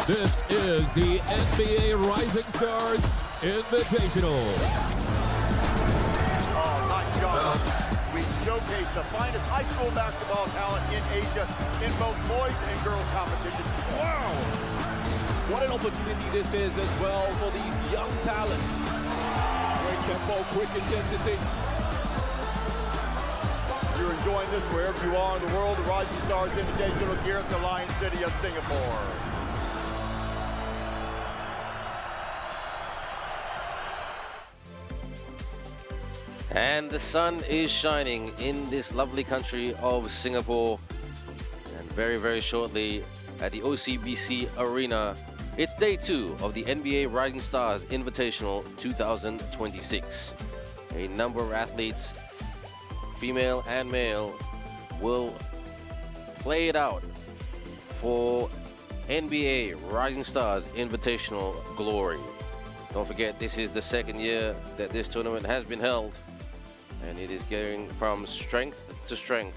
This is the NBA Rising Stars Invitational. Oh, nice job. We showcase the finest high school basketball talent in Asia in both boys and girls competitions. Wow! What an opportunity this is as well for these young talents. Great tempo, quick intensity. You're enjoying this wherever you are in the world. The Rising Stars Invitational here at the Lion City of Singapore. And the sun is shining in this lovely country of Singapore. And very, very shortly at the OCBC Arena, it's day 2 of the NBA Rising Stars Invitational 2026. A number of athletes, female and male, will play it out for NBA Rising Stars Invitational glory. Don't forget, this is the second year that this tournament has been held, and it is going from strength to strength.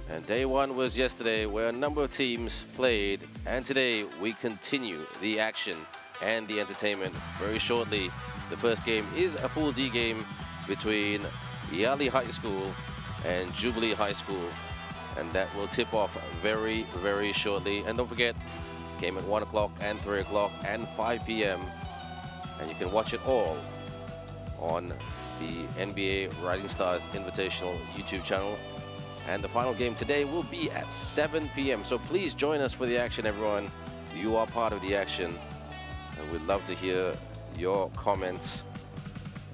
And day 1 was yesterday, where a number of teams played, and today we continue the action and the entertainment. Very shortly, the first game is a full D game between Yali High School and Jubilee High School, and that will tip off very, very shortly. And don't forget, game at 1 o'clock and 3 o'clock and 5 p.m. and you can watch it all on the NBA Rising Stars Invitational YouTube channel. And the final game today will be at 7 p.m. So please join us for the action, everyone. You are part of the action, and we'd love to hear your comments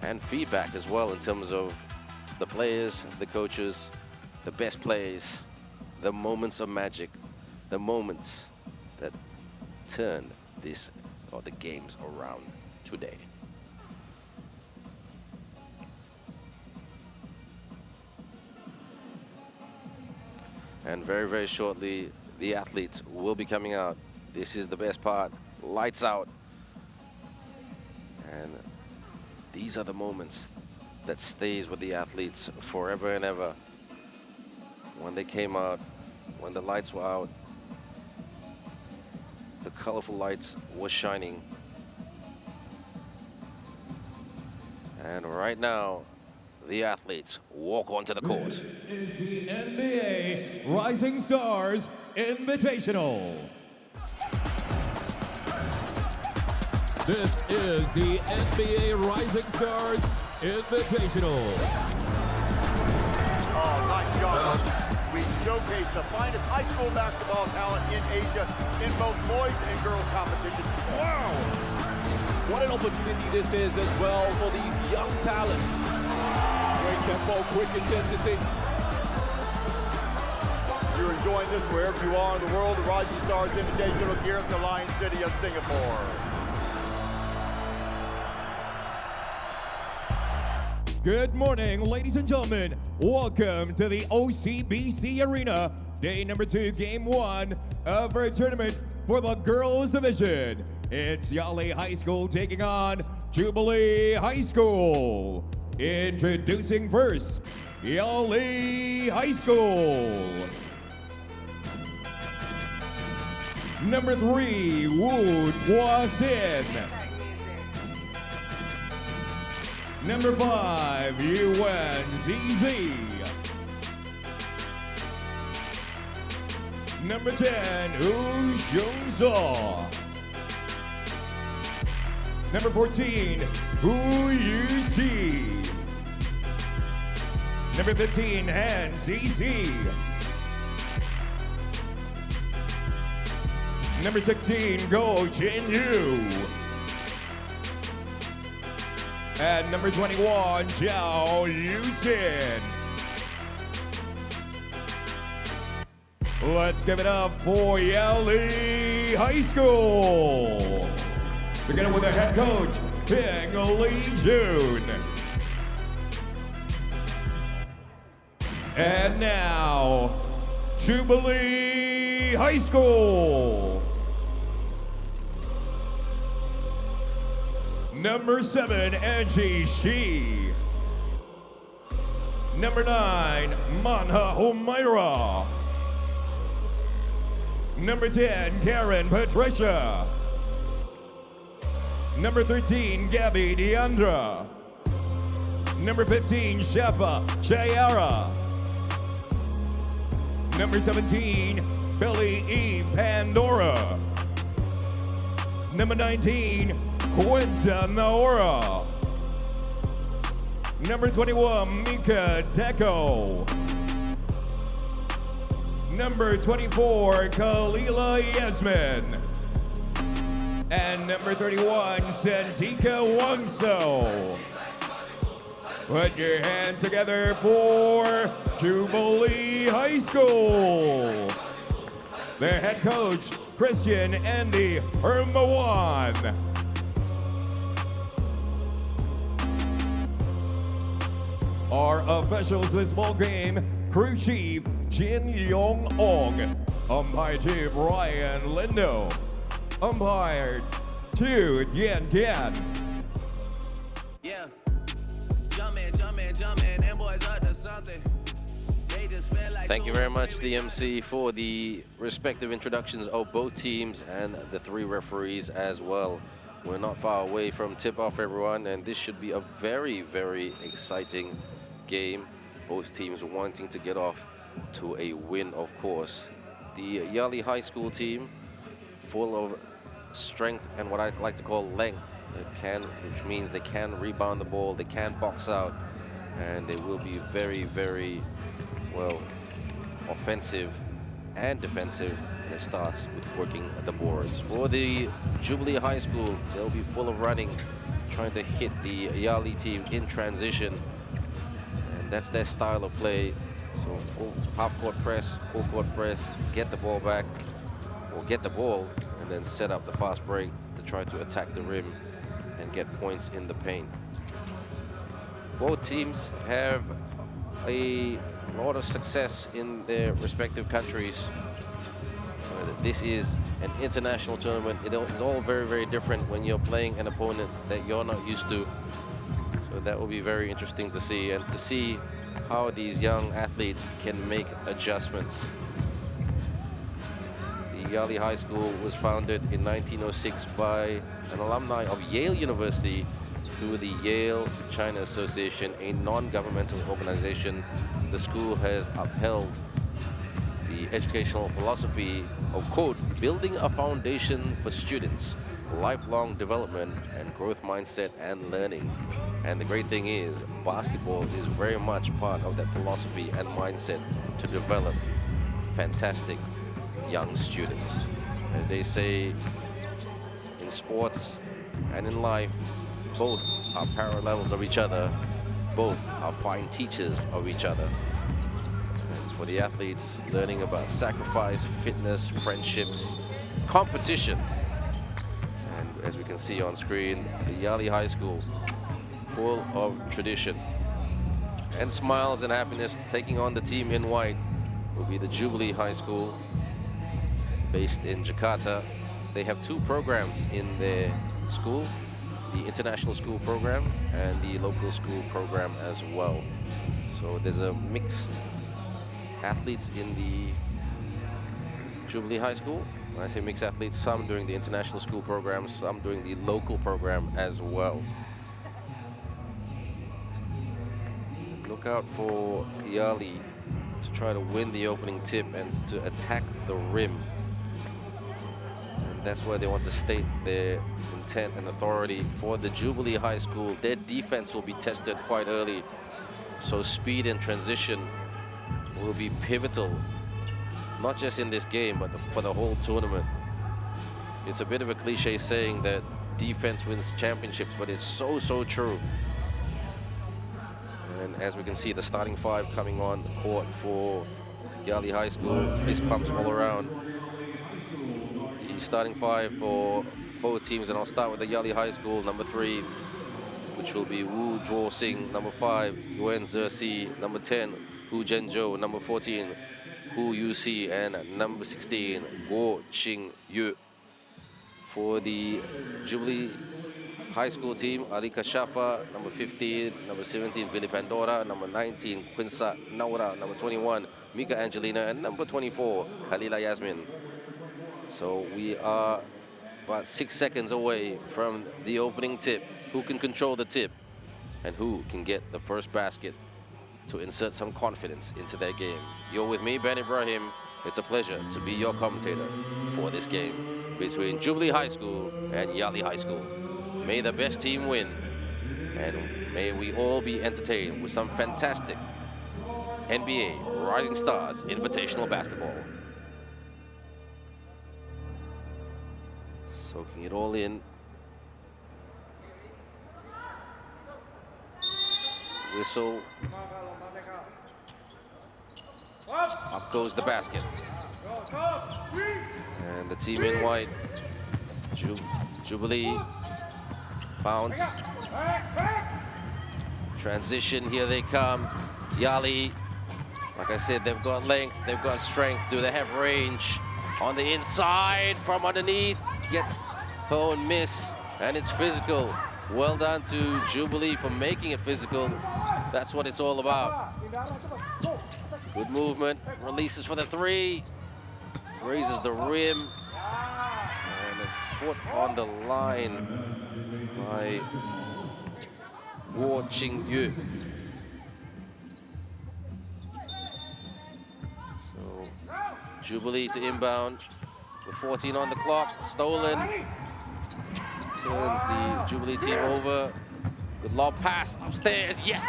and feedback as well in terms of the players, the coaches, the best plays, the moments of magic, the moments that turned this or the games around today. And very, very shortly, the athletes will be coming out. This is the best part. Lights out. And these are the moments that stays with the athletes forever and ever. When they came out, when the lights were out, the colorful lights were shining. And right now, the athletes walk onto the court. The NBA Rising Stars Invitational. This is the NBA Rising Stars Invitational. Oh, nice job. We showcase the finest high school basketball talent in Asia in both boys and girls competitions. Wow! What an opportunity this is as well for these young talents. Great tempo, quick intensity. You're enjoying this wherever you are in the world. The Rising Stars Invitational here at the Lion City of Singapore. Good morning, ladies and gentlemen. Welcome to the OCBC Arena, day number 2, game 1 of our tournament for the girls division. It's Yali High School taking on Jubilee High School. Introducing first, Yali High School. Number 3, Wu Sin. Number 5, UNZZ. Number 10, Hu Xiong Saw. Number 14, Hu Yuxi. Number 15, Han CC. Number 16, Go Jin Yu. And number 21, Zhao Yuxin. Let's give it up for Yali High School. Beginning with their head coach, Ping Lee Jun. And now, Jubilee High School. Number 7, Angie Shi. Number 9, Manha Humaira. Number 10, Karen Patricia. Number 13, Gabby Deandra. Number 15, Shefa Chayara. Number 17, Billy E. Pandora. Number 19, Quinta Naora. Number 21, Mika Deco. Number 24, Kalila Yasmin. And number 31, Santika Wangso. Put your hands together for Jubilee High School. Their head coach, Christian Andy Hermawan. Our officials this ball game, crew chief Jin Yong Ong, umpire chief Ryan Lindo, umpire 2 Yan Gan. Yeah. Jumpin', them boys up to something. They just feel like Thank you very much, the MC, for the respective introductions of both teams and the 3 referees as well. We're not far away from tip-off, everyone, and this should be a very, very exciting game. Both teams wanting to get off to a win, of course. The Yali High School team, full of strength and what I like to call length, which means they can rebound the ball, they can box out, and they will be very, very, well, offensive and defensive, and it starts with working the boards. For the Jubilee High School, they'll be full of running, trying to hit the Yali team in transition, and that's their style of play. So full half-court press, full-court press, get the ball back, or get the ball, and then set up the fast break to try to attack the rim and get points in the paint. Both teams have a lot of success in their respective countries. This is an international tournament. It's all very, very different when you're playing an opponent that you're not used to. So that will be very interesting to see, and to see how these young athletes can make adjustments. The Yali High School was founded in 1906 by an alumni of Yale University through the Yale China Association, a non-governmental organization. The school has upheld the educational philosophy of, quote, building a foundation for students, lifelong development and growth mindset and learning. And the great thing is, basketball is very much part of that philosophy and mindset to develop fantastic young students. As they say, in sports and in life, both are parallels of each other, both are fine teachers of each other. And for the athletes, learning about sacrifice, fitness, friendships, competition. And as we can see on screen, the Yali High School, full of tradition and smiles and happiness. Taking on the team in white will be the Jubilee High School, based in Jakarta. They have 2 programs in their school, the international school program and the local school program as well. So there's a mixed athletes in the Jubilee High School. When I say mixed athletes, some doing the international school program, some doing the local program as well. Look out for Yali to try to win the opening tip and to attack the rim. And that's where they want to state their intent and authority. For the Jubilee High School, their defense will be tested quite early. So speed and transition will be pivotal, not just in this game, but for the whole tournament. It's a bit of a cliche saying that defense wins championships, but it's so, so true. And as we can see, the starting 5 coming on the court for Yali High School. Fist pumps all around. The starting 5 for both teams, and I'll start with the Yali High School. Number 3, which will be Wu Zhuo Sing. Number 5, Yuan Zesi. Number 10, Hu Zhenzhou. Number 14, Hu Yuxi. And number 16, Guo Qing Yu. For the Jubilee High School team, Alika Shafa. Number 15, number 17, Billy Pandora. Number 19, Quinsa Naura. Number 21, Mika Angelina. And number 24, Kalila Yasmin. So we are about 6 seconds away from the opening tip. Who can control the tip? And who can get the first basket to insert some confidence into their game? You're with me, Ben Ibrahim. It's a pleasure to be your commentator for this game between Jubilee High School and Yali High School. May the best team win, and may we all be entertained with some fantastic NBA Rising Stars Invitational Basketball. Soaking it all in. Whistle. Up goes the basket. And the team in white, Jubilee, bounce. Transition, here they come. Yali, like I said, they've got length, they've got strength. Do they have range? On the inside, from underneath, gets her own miss, and it's physical. Well done to Jubilee for making it physical. That's what it's all about. Good movement, releases for the three, raises the rim, and a foot on the line by Wo Ching-yu. So Jubilee to inbound with 14 on the clock, stolen. Turns the Jubilee team over. Good lob pass upstairs, yes!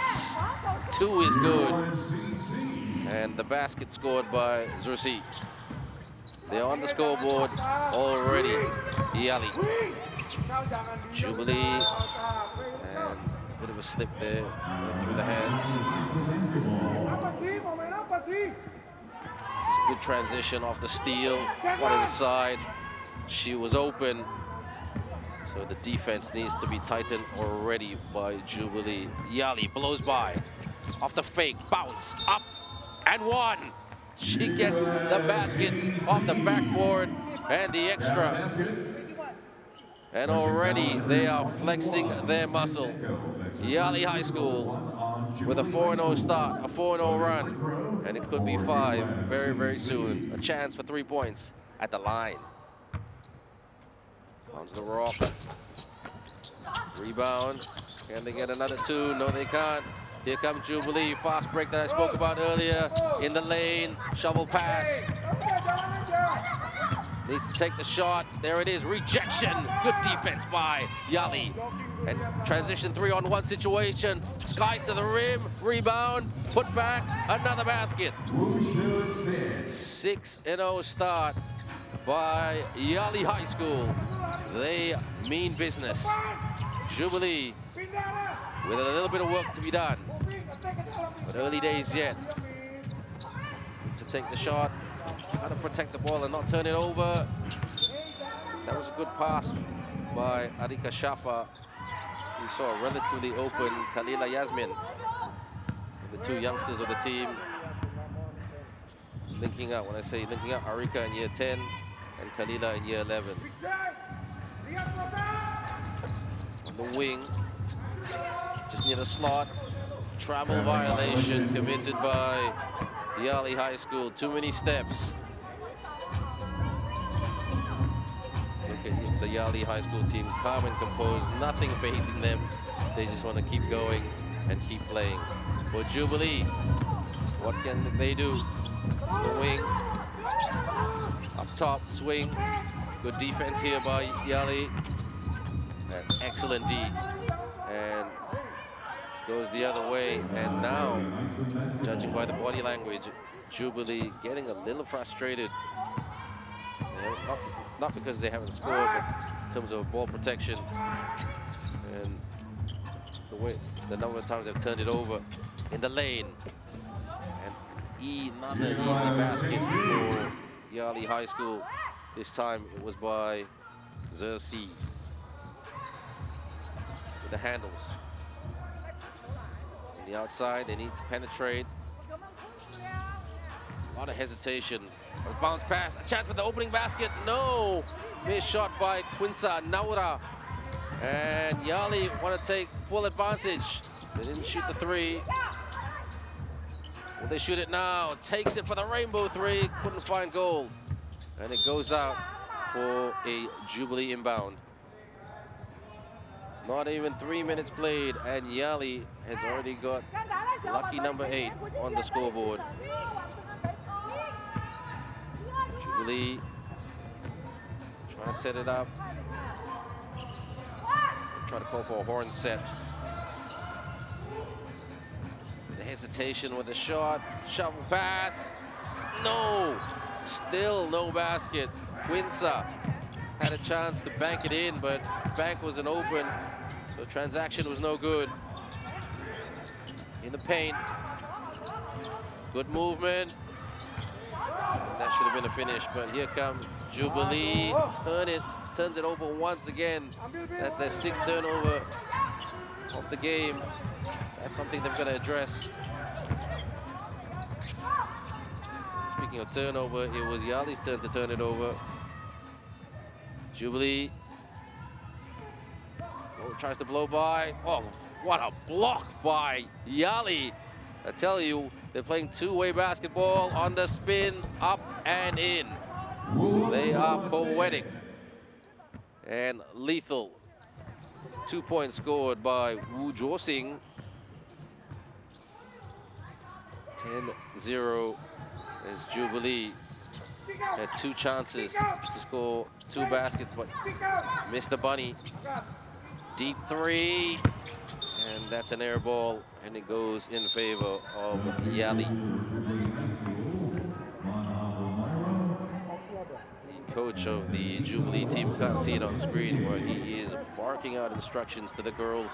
2 is good. And the basket scored by Zursi. They're on the scoreboard already. Yali. Jubilee. And a bit of a slip there. Went through the hands. This is a good transition off the steal. One inside. She was open. So the defense needs to be tightened already by Jubilee. Yali blows by. Off the fake. Bounce. Up. And one. She gets the basket off the backboard and the extra. And already they are flexing their muscle. Yali High School with a 4-0 start, a 4-0 run. And it could be 5 very, very soon. A chance for 3 points at the line. Pounds the rock. Rebound. Can they get another 2? No, they can't. Here comes Jubilee. Fast break that I spoke about earlier. In the lane. Shovel pass. Needs to take the shot. There it is. Rejection. Good defense by Yali. And transition 3-on-1 situation. Skies to the rim. Rebound. Put back. Another basket. 6-0 start by Yali High School. They mean business. Jubilee with a little bit of work to be done, but early days yet. Need to take the shot, how to protect the ball and not turn it over. That was a good pass by Arika Shafa. We saw a relatively open Khalila Yasmin, the 2 youngsters of the team linking up. When I say linking up, Arika in year 10 and Khalila in year 11. On the wing, just near the slot. Travel violation committed by Yali High School. Too many steps. Look at the Yali High School team, calm and composed, nothing facing them. They just want to keep going and keep playing. For Jubilee, what can they do? The wing, up top, swing. Good defense here by Yali. An excellent D. And goes the other way. And now, judging by the body language, Jubilee getting a little frustrated. Not because they haven't scored, but in terms of ball protection and the number of times they've turned it over in the lane. And another easy basket for Yali High School. This time it was by Zersi with the handles. On the outside, they need to penetrate. A lot of hesitation. A bounce pass, a chance for the opening basket. No! Missed shot by Quinsa Naura. And Yali want to take full advantage. They didn't shoot the 3. Will they shoot it now? Takes it for the rainbow 3. Couldn't find gold. And it goes out for a Jubilee inbound. Not even 3 minutes played, and Yali has already got lucky number 8 on the scoreboard. Jubilee trying to set it up. Try to call for a horn set. The hesitation with the shot, shovel pass. No, still no basket. Quinza had a chance to bank it in, but bank wasn't open, so transaction was no good. In the paint, good movement. That should have been a finish, but here comes Jubilee. Turns it over once again. That's their 6th turnover of the game. That's something they've got to address. Speaking of turnover, it was Yali's turn to turn it over. Jubilee tries to blow by. Oh, what a block by Yali. I tell you, they're playing two-way basketball on the spin, up and in. They are poetic and lethal. 2 points scored by Wu Jiosing. 10-0 as Jubilee had 2 chances to score 2 baskets, but missed the bunny. Deep 3, and that's an air ball, and it goes in favor of Yali. The coach of the Jubilee team, can't see it on screen, but he is barking out instructions to the girls.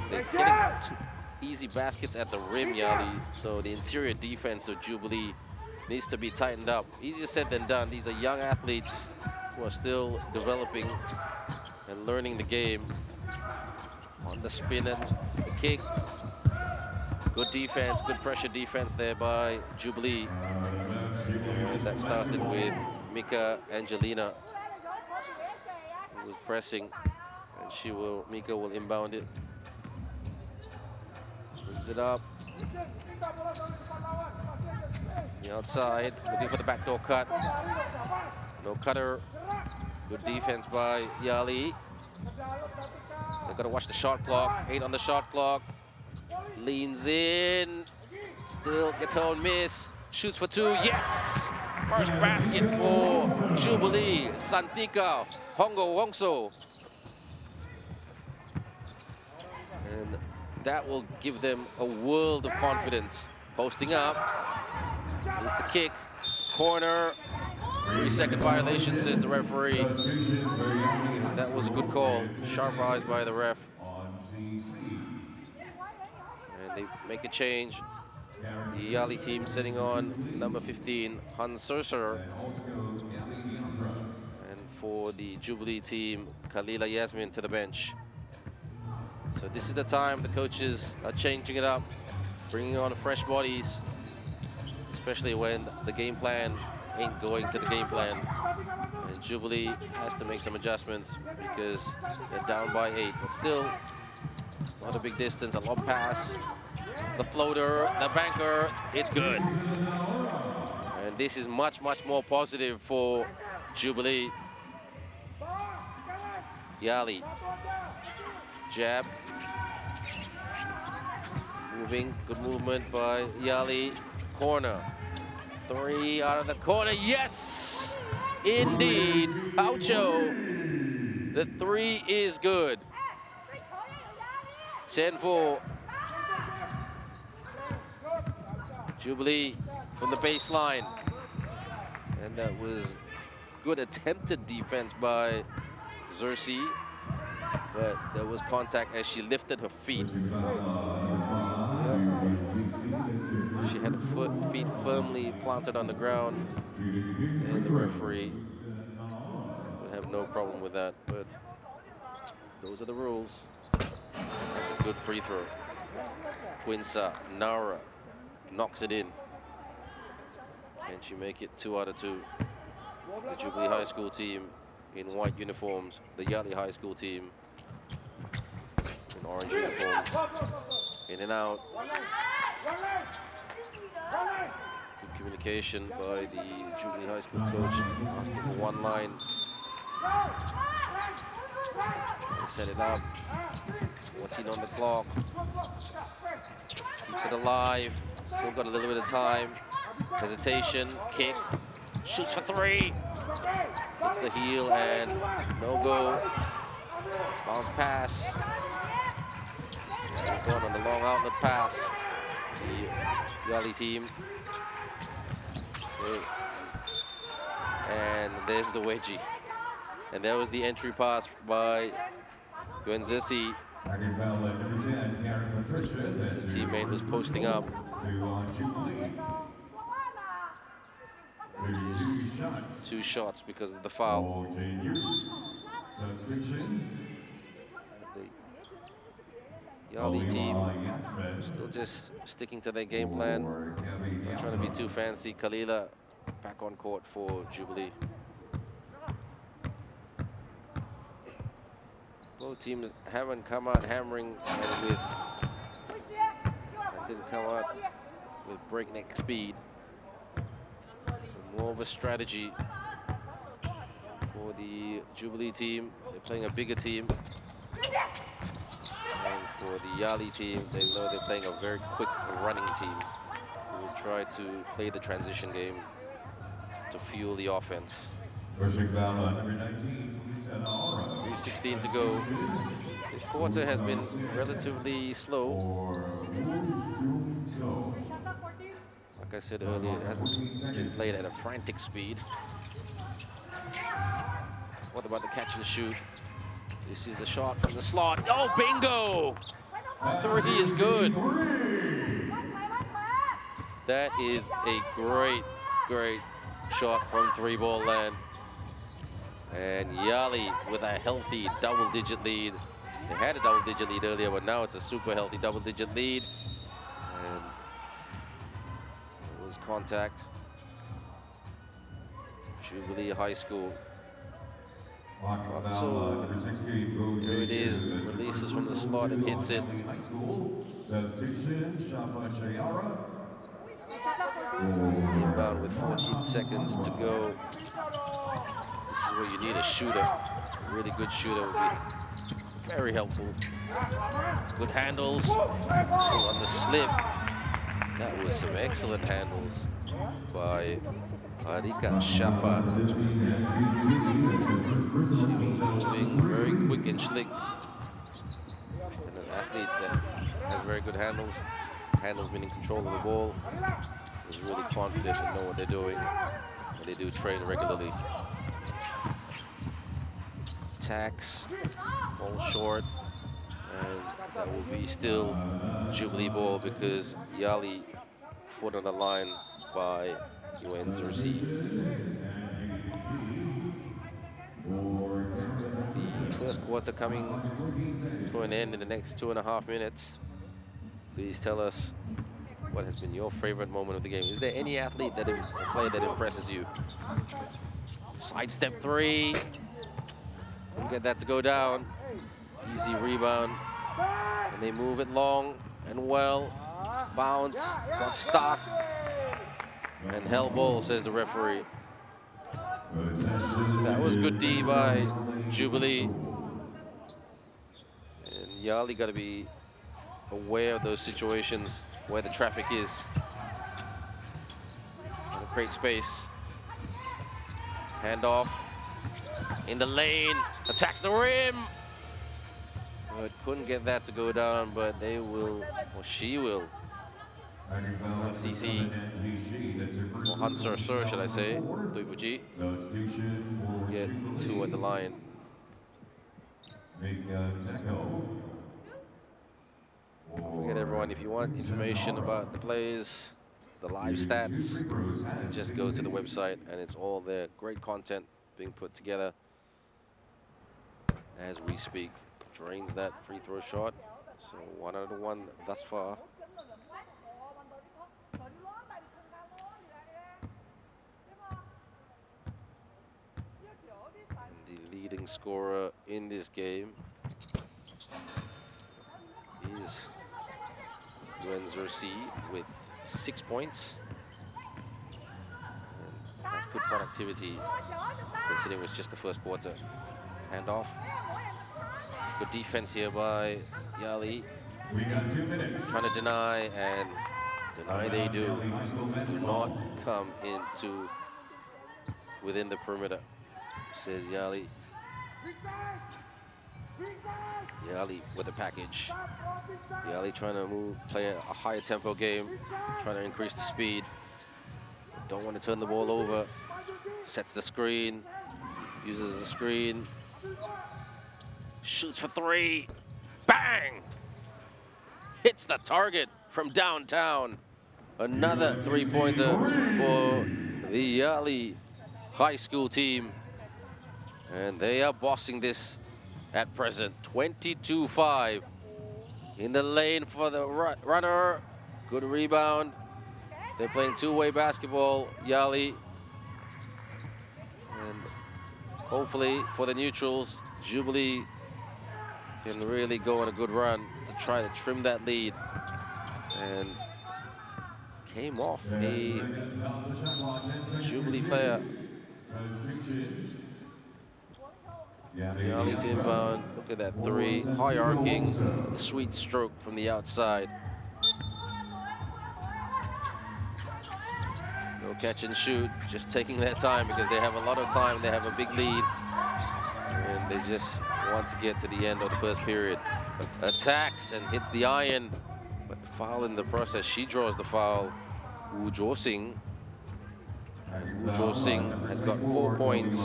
They're getting easy baskets at the rim, Yali, so the interior defense of Jubilee needs to be tightened up. Easier said than done. These are young athletes who are still developing and learning the game. On the spin and the kick. Good defense, good pressure defense there by Jubilee. And that started with Mika Angelina, who was pressing, and Mika will inbound it. Brings it up. The outside, looking for the backdoor cut. No cutter. Good defense by Yali. They've got to watch the shot clock. 8 on the shot clock. Leans in. Still gets her own miss. Shoots for 2. Yes! First basket for Jubilee. Santika Hongo Wongso. And that will give them a world of confidence. Posting up. Here's the kick. Corner. 3-second violation, says the referee. That was a good call. Sharp eyes by the ref. And they make a change. The Yali team sitting on number 15, Han Surser. And for the Jubilee team, Khalila Yasmin to the bench. So this is the time the coaches are changing it up, bringing on fresh bodies, especially when the game plan ain't going to the game plan. And Jubilee has to make some adjustments because they're down by 8. But still, not a big distance. A long pass, the floater, the banker, it's good. And this is much, much more positive for Jubilee. Yali, jab. Moving, good movement by Yali. Corner. 3 out of the corner, yes! Indeed, Haucho. The 3 is good. 10-4. Jubilee from the baseline. And that was good attempted defense by Xerxes, but there was contact as she lifted her feet. She had her feet firmly planted on the ground, and the referee would have no problem with that, but those are the rules. That's a good free throw. Quinza, Nara knocks it in. Can she make it 2 out of 2? The Jubilee High School team in white uniforms, the Yali High School team in orange uniforms. In and out. Good communication by the Jubilee High School coach, asking for one line. They set it up. 14 on the clock. Keeps it alive. Still got a little bit of time. Hesitation, kick, shoots for three. Hits the heel and no go. Bounce pass. Going on the long outlet pass. The Yali team. Okay. And there's the wedgie. And that was the entry pass by Yuenzesi. His teammate was posting up. Two shots because of the foul. The Yali team still just sticking to their game plan. Not trying to be too fancy. Kalila back on court for Jubilee. Both teams haven't come out hammering and didn't come out with breakneck speed. More of a strategy for the Jubilee team. They're playing a bigger team. And for the Yali team, they know they're playing a very quick running team who will try to play the transition game to fuel the offense. 3:16 to go. This quarter has been relatively slow. Like I said earlier, it hasn't been played at a frantic speed. What about the catch and shoot? This is the shot from the slot. Oh, bingo! Three is good. That is a great, great shot from three-ball land. And Yali with a healthy double-digit lead. They had a double-digit lead earlier, but now it's a super healthy double-digit lead. And it was contact. Jubilee High School. So here it is, releases from the slot and hits it. Inbound with 14 seconds to go. This is where you need a shooter. A really good shooter would be very helpful. It's good handles. Oh, on the slip. That was some excellent handles by Arika Shafa. She was moving very quick and slick. And an athlete that has very good handles. Handles meaning control of the ball. Is really confident and know what they're doing. And they do train regularly. Tax, fall short. And that will be still Jubilee ball because Yali foot on the line by UNZRC. The first quarter coming to an end in the next 2.5 minutes. Please tell us what has been your favorite moment of the game. Is there any athlete that player that impresses you? Sidestep three. Couldn't get that to go down. Easy rebound. And they move it long and well. Bounce, got stuck. And hell ball, says the referee. That was good D by Jubilee. And Yali got to be aware of those situations where the traffic is. Gonna create space. Hand off. In the lane. Attacks the rim. But couldn't get that to go down, but they will, or she will. CC, or Hansar Sir, should I say, Duibuji, get two at the line. Don't forget, everyone, if you want information about the plays, the live stats, you can just go to the website and it's all there. Great content being put together as we speak. Drains that free throw shot. So 1 out of 1 thus far. And the leading scorer in this game is UNZRC with 6 points. good productivity, considering it was just the first quarter. Hand off. Good defense here by Yali. Trying to deny, and deny they do. Do not come into within the perimeter, says Yali. Yali with the package. Yali trying to play a higher tempo game, trying to increase the speed. Don't want to turn the ball over. Sets the screen, uses the screen. Shoots for three. Bang! Hits the target from downtown. Another three-pointer for the Yali High School team. And they are bossing this at present. 22-5. In the lane for the runner. Good rebound. They're playing two-way basketball, Yali. And hopefully for the neutrals, Jubilee can really go on a good run to try to trim that lead. And came off a Jubilee player. Yali to inbound. Look at that three, high arcing, a sweet stroke from the outside. No catch and shoot, just taking their time because they have a lot of time. They have a big lead, and they just want to get to the end of the first period. Attacks and hits the iron, but foul in the process. She draws the foul. Woo Jo Sing. And Woo Jo Sing has got 4 points,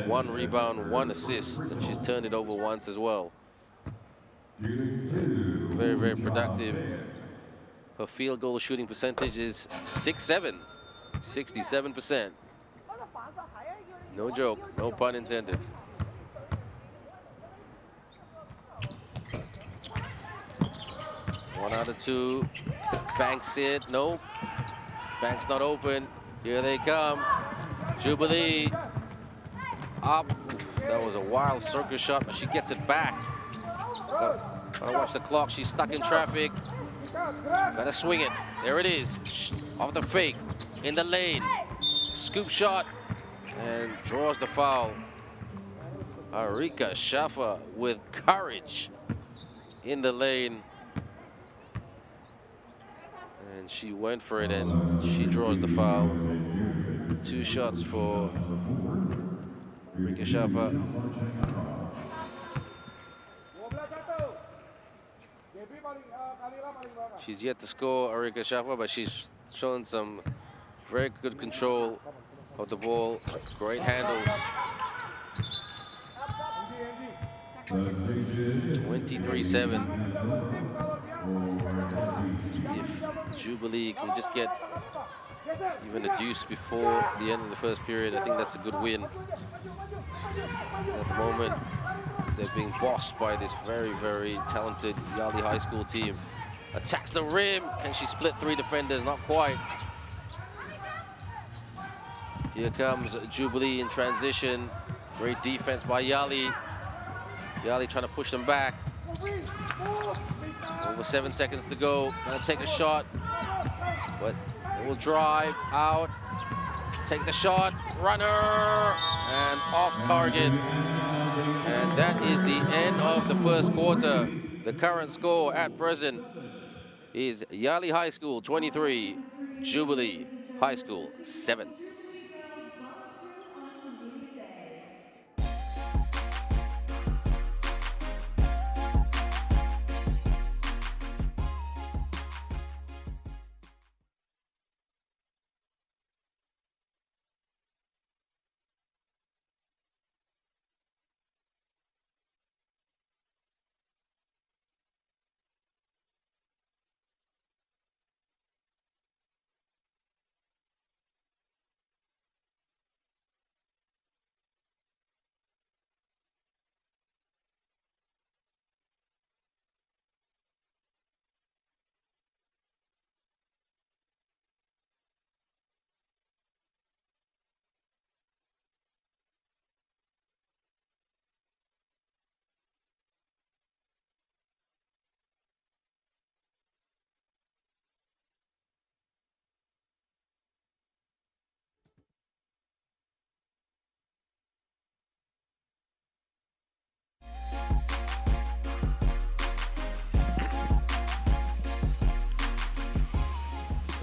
1 rebound, 1 assist, and she's turned it over once as well. Very, very productive. Her field goal shooting percentage is 6-7, 67%. No joke, no pun intended. One out of two. Banks it. Nope. Banks not open. Here they come. Jubilee up. That was a wild circus shot, but she gets it back. Gotta watch the clock. She's stuck in traffic. Gotta swing it. There it is. Off the fake. In the lane. Scoop shot. And draws the foul. Arika Shafa with courage in the lane. And she went for it, and she draws the foul. 2 shots for Rika Shafa. She's yet to score, Arika Shafa, but she's shown some very good control of the ball. Great handles. 23-7. If Jubilee can just get even a deuce before the end of the first period, I think that's a good win. At the moment, they're being bossed by this very, very talented Yali High School team. Attacks the rim. Can she split 3 defenders? Not quite. Here comes Jubilee in transition. Great defense by Yali. Yali trying to push them back. Over 7 seconds to go. Gonna take a shot, but it will drive out. Take the shot. Runner and off target. And that is the end of the first quarter. The current score at present is Yali High School 23, Jubilee High School 7.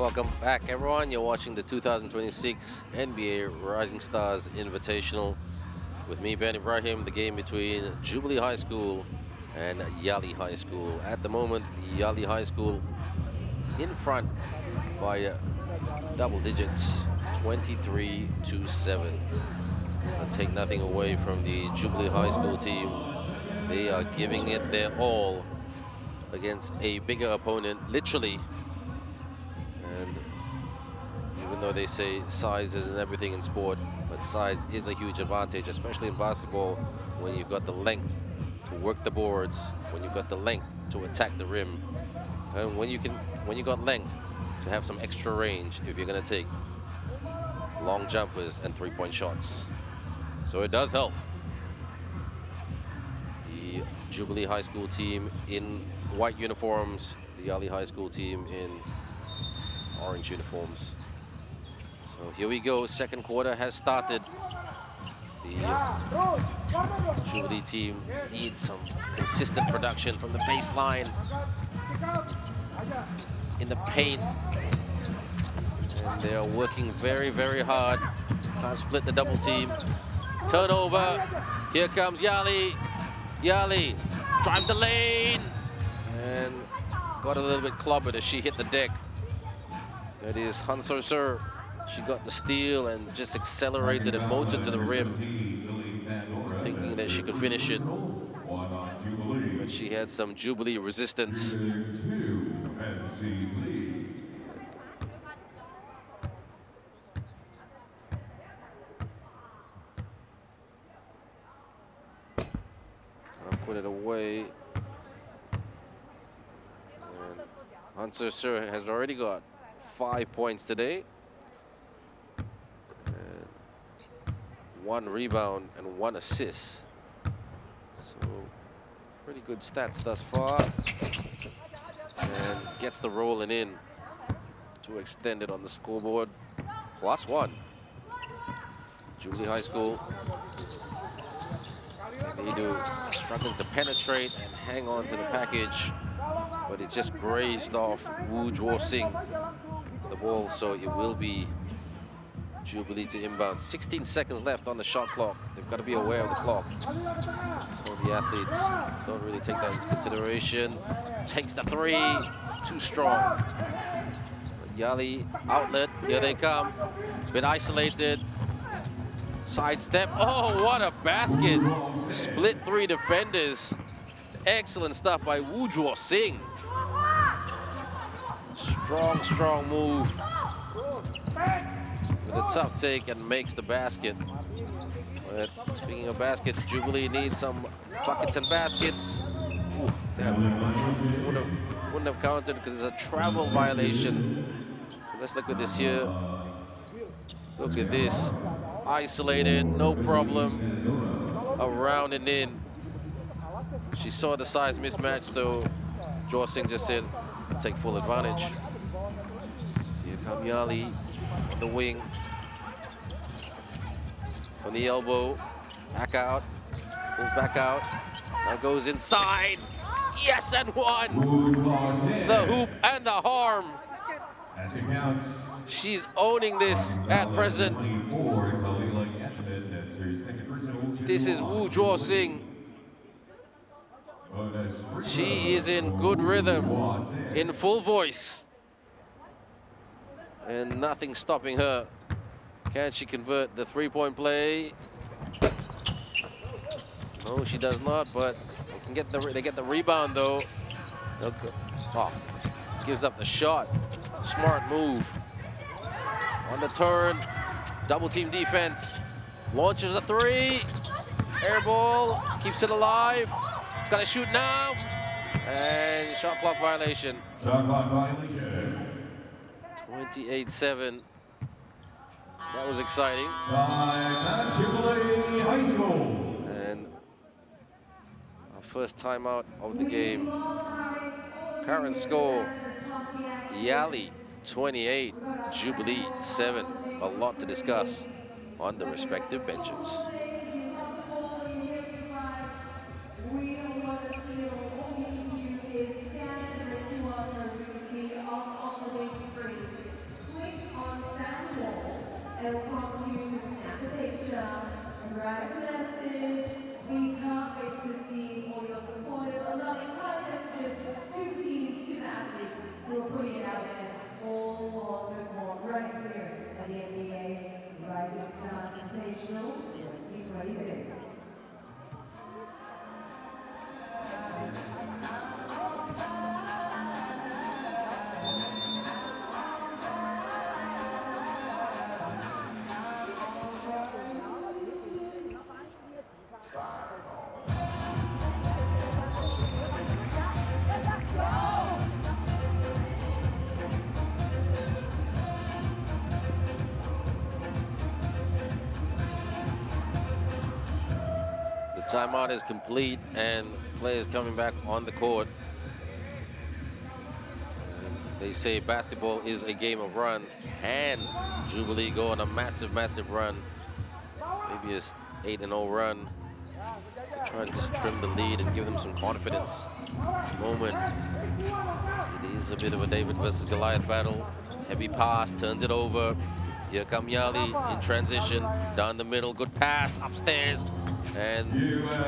Welcome back, everyone. You're watching the 2026 NBA Rising Stars Invitational with me, Ben Ibrahim. The game between Jubilee High School and Yali High School. At the moment, the Yali High School in front by double digits, 23-7. I'll take nothing away from the Jubilee High School team. They are giving it their all against a bigger opponent, literally. And even though they say size isn't everything in sport, but size is a huge advantage, especially in basketball, when you've got the length to work the boards, when you've got the length to attack the rim, and when you got length to have some extra range if you're going to take long jumpers and three-point shots. So it does help. The Jubilee High School team in white uniforms, the Yali High School team in orange uniforms. So here we go. Second quarter has started. The Jubilee team needs some consistent production from the baseline, in the paint. And they are working very, very hard. Can't split the double team. Turnover. Here comes Yali. Yali drives the lane and got a little bit clobbered as she hit the deck. That is Hanser Sir. She got the steal and just accelerated and motored to the rim, thinking that she could finish it. But she had some Jubilee resistance. Put it away. And Hanser Sir has already got 5 points today. And 1 rebound and 1 assist. So pretty good stats thus far. And gets the rolling in to extend it on the scoreboard. +1. Jubilee High School. They do struggling to penetrate and hang on to the package, but it just grazed off Woo Jwo Sing, the ball, so it will be Jubilee to inbound. 16 seconds left on the shot clock. They've got to be aware of the clock. So the athletes don't really take that into consideration. Takes the 3, too strong. Yali outlet, here they come. Bit isolated. Sidestep. Oh, what a basket. Split 3 defenders. Excellent stuff by Woo Jwo Sing. Strong, strong move. With a tough take and makes the basket. But speaking of baskets, Jubilee needs some buckets and baskets. Ooh, that wouldn't have counted because it's a travel violation. Let's look at this here. Look at this. Isolated, no problem. Around and in. She saw the size mismatch, so Jwo Sing just said, take full advantage. Here come Yali on the wing. From the elbow, back out, pulls back out. Now goes inside. Yes, and 1. The hoop and the harm. She's owning this at present. This is Woo Jwo Sing. She is in good rhythm, in full voice. And nothing stopping her. Can she convert the three-point play? No, she does not, but they get the rebound though. Okay. Oh, gives up the shot. Smart move. On the turn, double team defense. Launches a 3. Air ball, keeps it alive. Gotta shoot now. And shot clock violation. Shot clock violation. 28-7. That was exciting. Jubilee High School. And our first timeout of the game. Current score, Yali 28, Jubilee 7. A lot to discuss on the respective benches. Timeout is complete and players coming back on the court. And they say basketball is a game of runs. Can Jubilee go on a massive, massive run? Maybe a 8-0 run to try and just trim the lead and give them some confidence. Moment. It is a bit of a David versus Goliath battle. Heavy pass, turns it over. Here come Yali in transition, down the middle, good pass, upstairs, and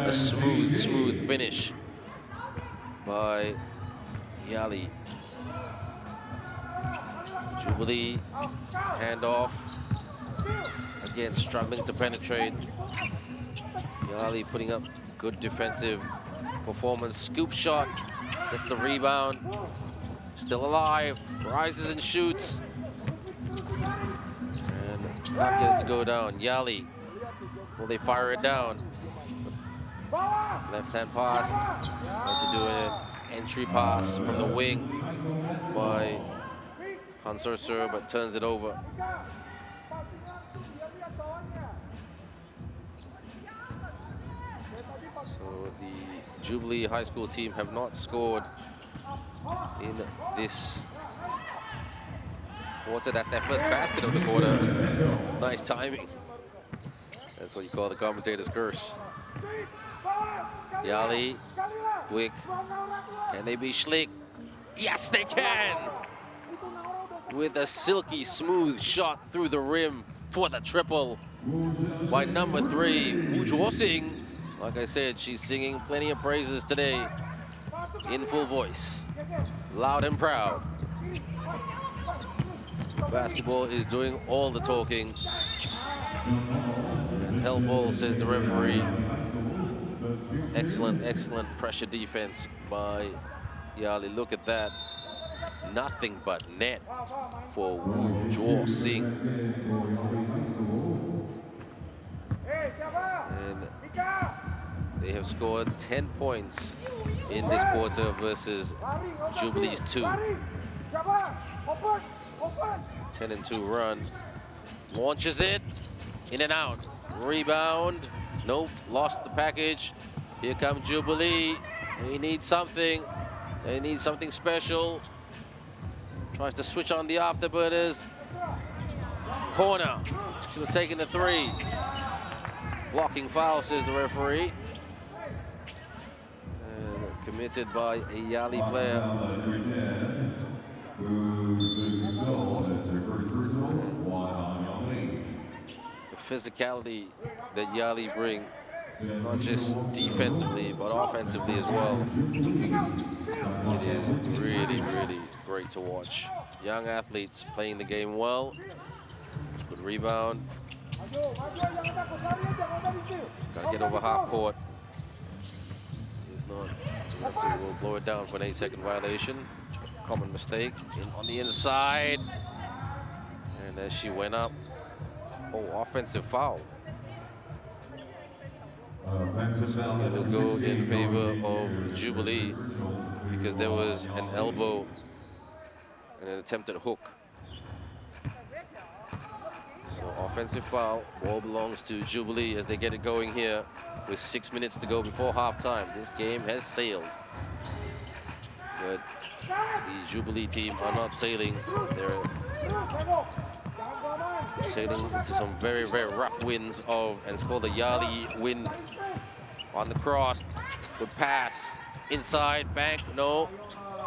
a smooth, smooth finish by Yali. Jubilee, handoff, again struggling to penetrate. Yali putting up good defensive performance, scoop shot, gets the rebound, still alive, rises and shoots. Can't get it to go down. Yali, will they fire it down? Left-hand pass. Trying to do an entry pass from the wing by Hansorsur, but turns it over. So the Jubilee High School team have not scored in this quarter. That's their first basket of the quarter. Nice timing. That's what you call the commentator's curse. Yali, quick. Can they be slick? Yes, they can! With a silky smooth shot through the rim for the triple by number 3, Woo Jo Sing. Like I said, she's singing plenty of praises today in full voice, loud and proud. Basketball is doing all the talking. And hell ball, says the referee. Excellent, excellent pressure defense by Yali. Look at that. Nothing but net for Woo Jo Sing. And they have scored 10 points in this quarter versus Jubilee's 2. 10-2 run. Launches it. In and out. Rebound. Nope. Lost the package. Here comes Jubilee. They need something. They need something special. Tries to switch on the afterburners. Corner. Should have taken the 3. Blocking foul, says the referee. And committed by a Yali player. The physicality that Yali bring, not just defensively, but offensively as well. It is really, really great to watch. Young athletes playing the game well. Good rebound. Gotta get over half court. If not, the referee will blow it down for an 8-second violation. Common mistake on the inside. And as she went up, offensive foul. So it will go in favor of Jubilee because there was an elbow and an attempted hook. So offensive foul, ball belongs to Jubilee as they get it going here with 6 minutes to go before halftime. This game has sailed. But the Jubilee team are not sailing. They're sailing into some very, very rough winds and it's called the Yali wind on the cross. Good pass. Inside, bank, no.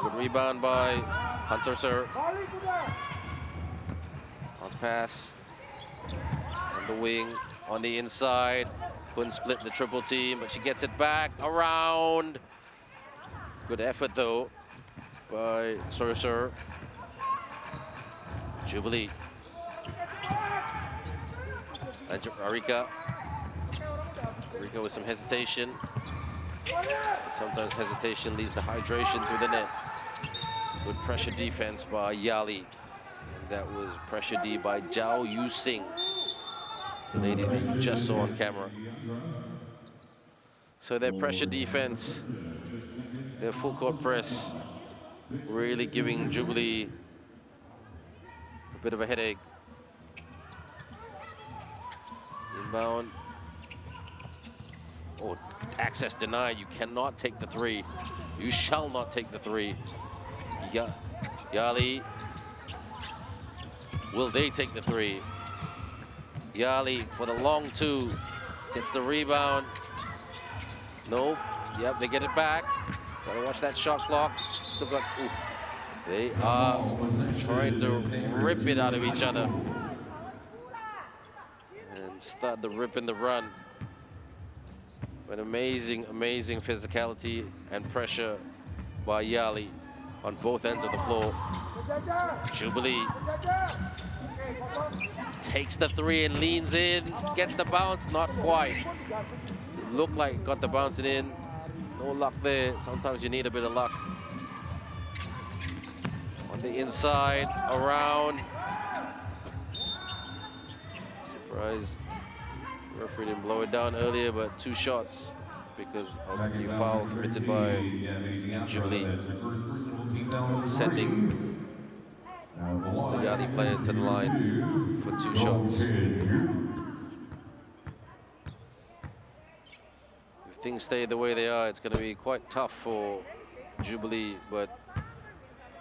Good rebound by Hansorsur. Bounce pass. On the wing, on the inside. Couldn't split the triple team, but she gets it back around. Good effort though by Sorcerer. Jubilee. Arika with some hesitation. Sometimes hesitation leads to hydration through the net. Good pressure defense by Yali. And that was pressure D by Zhao Yu Sing, the lady that you just saw on camera. So their pressure defense, their full court press, really giving Jubilee a bit of a headache. Inbound. Oh, access denied. You cannot take the three. You shall not take the three. Yali. Will they take the three? Yali for the long two. Gets the rebound. Nope. Yep, they get it back. Gotta watch that shot clock. Still got. Ooh. They are trying to rip it out of each other. And start the rip and the run. But amazing, amazing physicality and pressure by Yali on both ends of the floor. Jubilee takes the three and leans in, gets the bounce, not quite. It looked like got the bouncing in. No luck there. Sometimes you need a bit of luck. On the inside, around. Surprise. Referee didn't blow it down earlier, but 2 shots because of the foul committed by Jubilee, sending the Yali player to the line for 2 shots. If things stay the way they are, it's going to be quite tough for Jubilee, but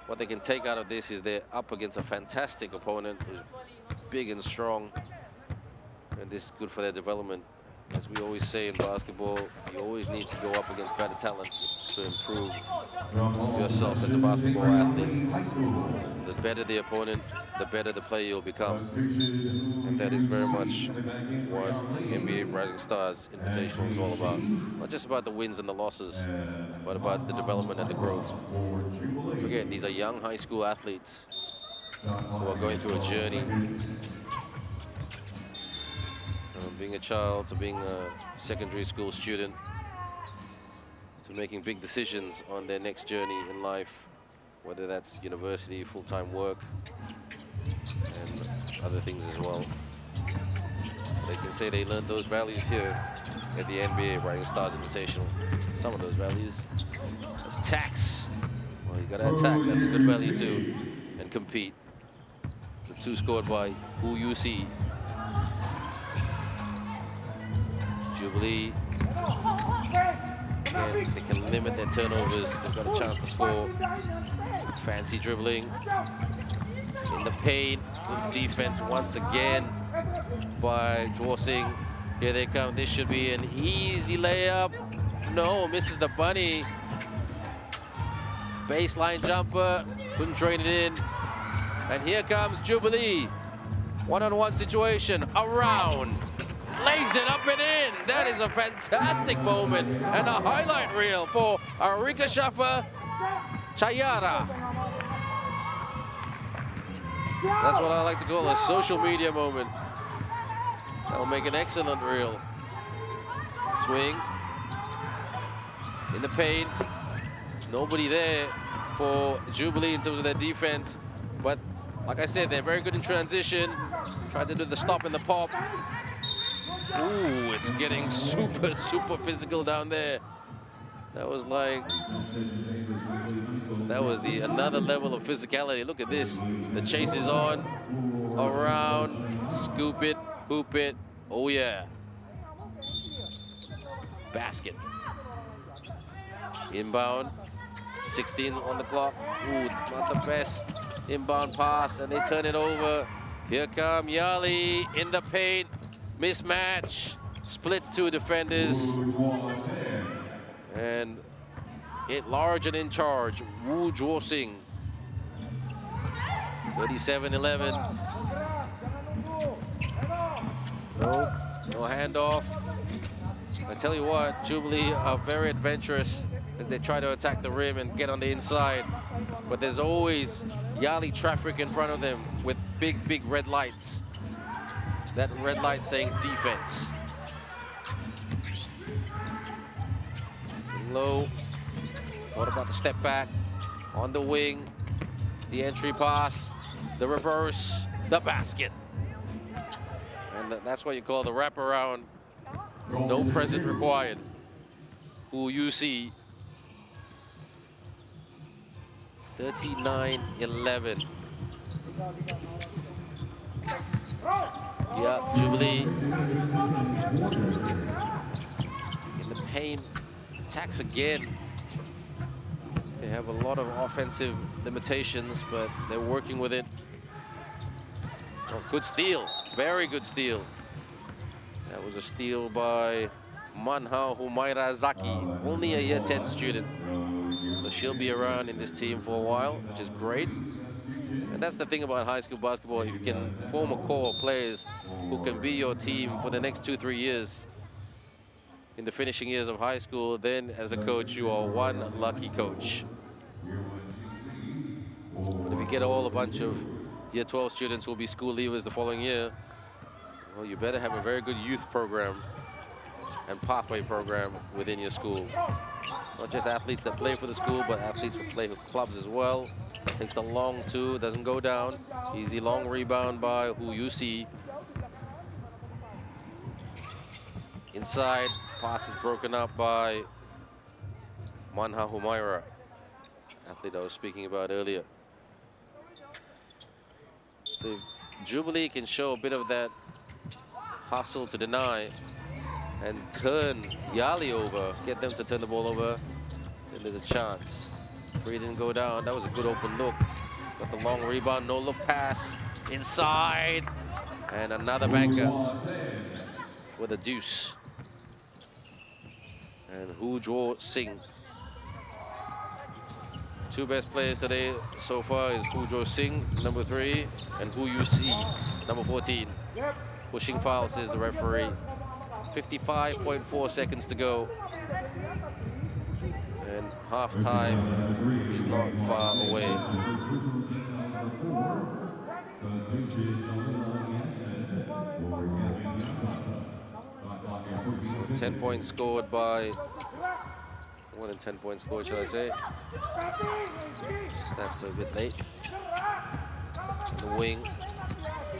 what they can take out of this is they're up against a fantastic opponent who's big and strong. And this is good for their development. As we always say in basketball, you always need to go up against better talent to improve yourself as a basketball athlete. The better the opponent, the better the player you'll become. And that is very much what NBA Rising Stars Invitational is all about. Not just about the wins and the losses, but about the development and the growth. Don't forget, these are young high school athletes who are going through a journey. Being a child to being a secondary school student to making big decisions on their next journey in life, whether that's university, full-time work, and other things as well. They can say they learned those values here at the NBA Rising Stars Invitational. Some of those values. Attacks. Well, you gotta attack. That's a good value too. And compete. The 2 scored by UC. Jubilee, again, they can limit their turnovers. They've got a chance to score. Fancy dribbling in the paint. Good defense once again by Jwosing. Here they come. This should be an easy layup. No, misses the bunny. Baseline jumper, couldn't drain it in. And here comes Jubilee. One-on-one situation, around. Lays it up and in. That is a fantastic moment and a highlight reel for Arika Shafa Chayara. That's what I like to call a social media moment. That'll make an excellent reel. Swing in the paint. Nobody there for Jubilee in terms of their defense, but like I said, they're very good in transition. Tried to do the stop and the pop. Ooh, it's getting super, super physical down there. That was like, that was another level of physicality. Look at this. The chase is on, around, scoop it, hoop it. Oh yeah. Basket. Inbound, 16 on the clock. Ooh, not the best inbound pass, and they turn it over. Here come Yali in the paint. Mismatch, splits 2 defenders, and hit large and in charge. Woo Jwosing, 37-11. No handoff. I tell you what, Jubilee are very adventurous as they try to attack the rim and get on the inside. But there's always Yali traffic in front of them with big, big red lights. That red light saying defense. Low. What about the step back? On the wing. The entry pass. The reverse. The basket. And that's what you call the wraparound. No present required. Who you see. 39-11. Yeah, Jubilee in Payne attacks again. They have a lot of offensive limitations, but they're working with it. Oh, good steal, very good steal. That was a steal by Manha Humaira Zaki, only a year 10 student. So she'll be around in this team for a while, which is great. And that's the thing about high school basketball. If you can form a core of players who can be your team for the next 2-3 years in the finishing years of high school, then as a coach, you are one lucky coach. But if you get a bunch of year 12 students who will be school leavers the following year, well, you better have a very good youth program and pathway program within your school. Not just athletes that play for the school, but athletes who play for clubs as well. Takes the long two, doesn't go down. Easy long rebound by who you see. Inside, pass is broken up by Manha Humaira, athlete I was speaking about earlier. So if Jubilee can show a bit of that hustle to deny and turn Yali over, get them to turn the ball over, then there's a chance. Free didn't go down. That was a good open look. Got the long rebound, no look pass. Inside. And another banker for the deuce. And Hujwo Singh. Two best players today so far is Hujwo Singh, number 3, and Hu Yu Si, number 14. Pushing foul, says the referee. 55.4 seconds to go. And halftime is not far away. So 10 points scored by, more than 10 points scored, shall I say. Snaps a bit late. On the wing,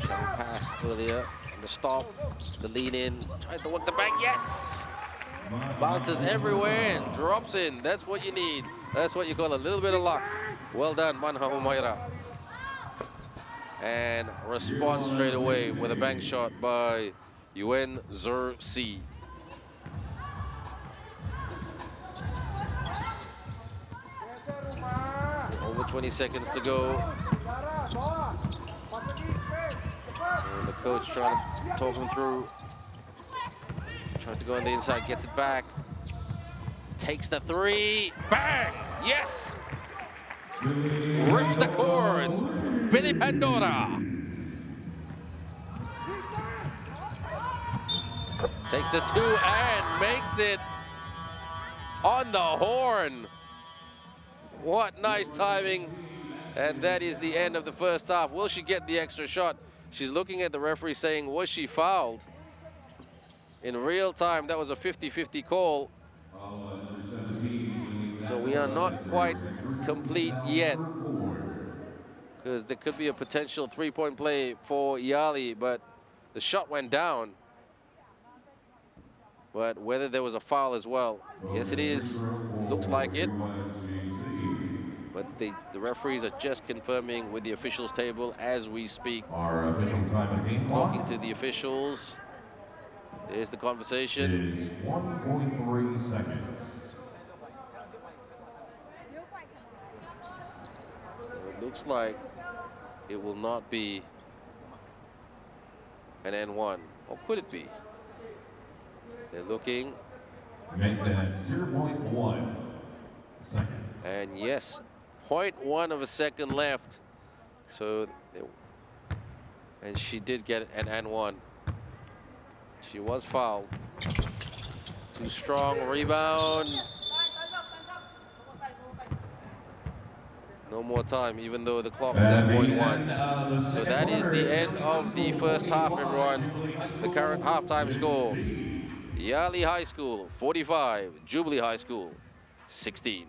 shuttle pass earlier. And the stop, the lean in, tried to work the back, yes! Bounces everywhere and drops in. That's what you need. That's what you call a little bit of luck. Well done, Manha Humaira. And response straight away with a bank shot by Yuen Zur Si. Over 20 seconds to go. And the coach trying to talk him through. Tries to go on the inside, gets it back. Takes the 3, bang! Yes! Rips the cords, Billy Pandora. Takes the 2 and makes it on the horn. What nice timing. And that is the end of the first half. Will she get the extra shot? She's looking at the referee saying, was she fouled? In real time, that was a 50-50 call. So we are not quite complete yet, because there could be a potential 3-point play for Yali, but the shot went down. But whether there was a foul as well, yes it is, looks like it. But the referees are just confirming with the officials table as we speak. Talking to the officials. There's the conversation. It is 1.3 seconds. It looks like it will not be an N1. Or could it be? They're looking. Make that 0.1 second. And yes, 0.1 of a second left. So, and she did get an N1. She was fouled. Too strong, rebound. No more time, even though the clock says 0.1. So that is the end of the first half, everyone. The current halftime score. Yali High School, 45. Jubilee High School, 16.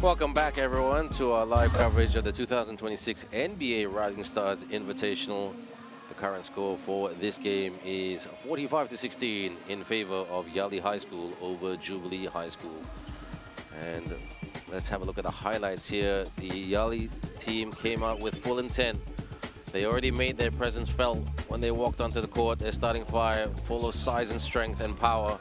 Welcome back, everyone, to our live coverage of the 2026 NBA Rising Stars Invitational. The current score for this game is 45-16 in favor of Yali High School over Jubilee High School. And let's have a look at the highlights here. The Yali team came out with full intent. They already made their presence felt when they walked onto the court. Their starting five full of size and strength and power.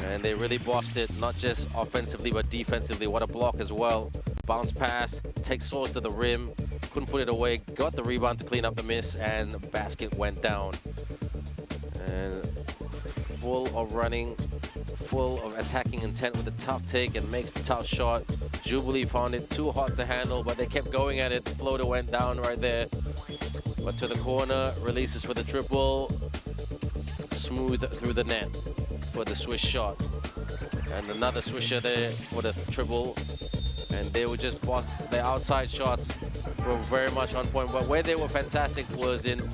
And they really bossed it, not just offensively, but defensively. What a block as well. Bounce pass, takes Source to the rim, couldn't put it away, got the rebound to clean up the miss, and the basket went down. And full of running, full of attacking intent with a tough take and makes the tough shot. Jubilee found it too hot to handle, but they kept going at it. The floater went down right there. But to the corner, releases for the triple. Smooth through the net for the swish shot. And another swisher there for the triple. And they were just boss. Their outside shots were very much on point. But where they were fantastic was in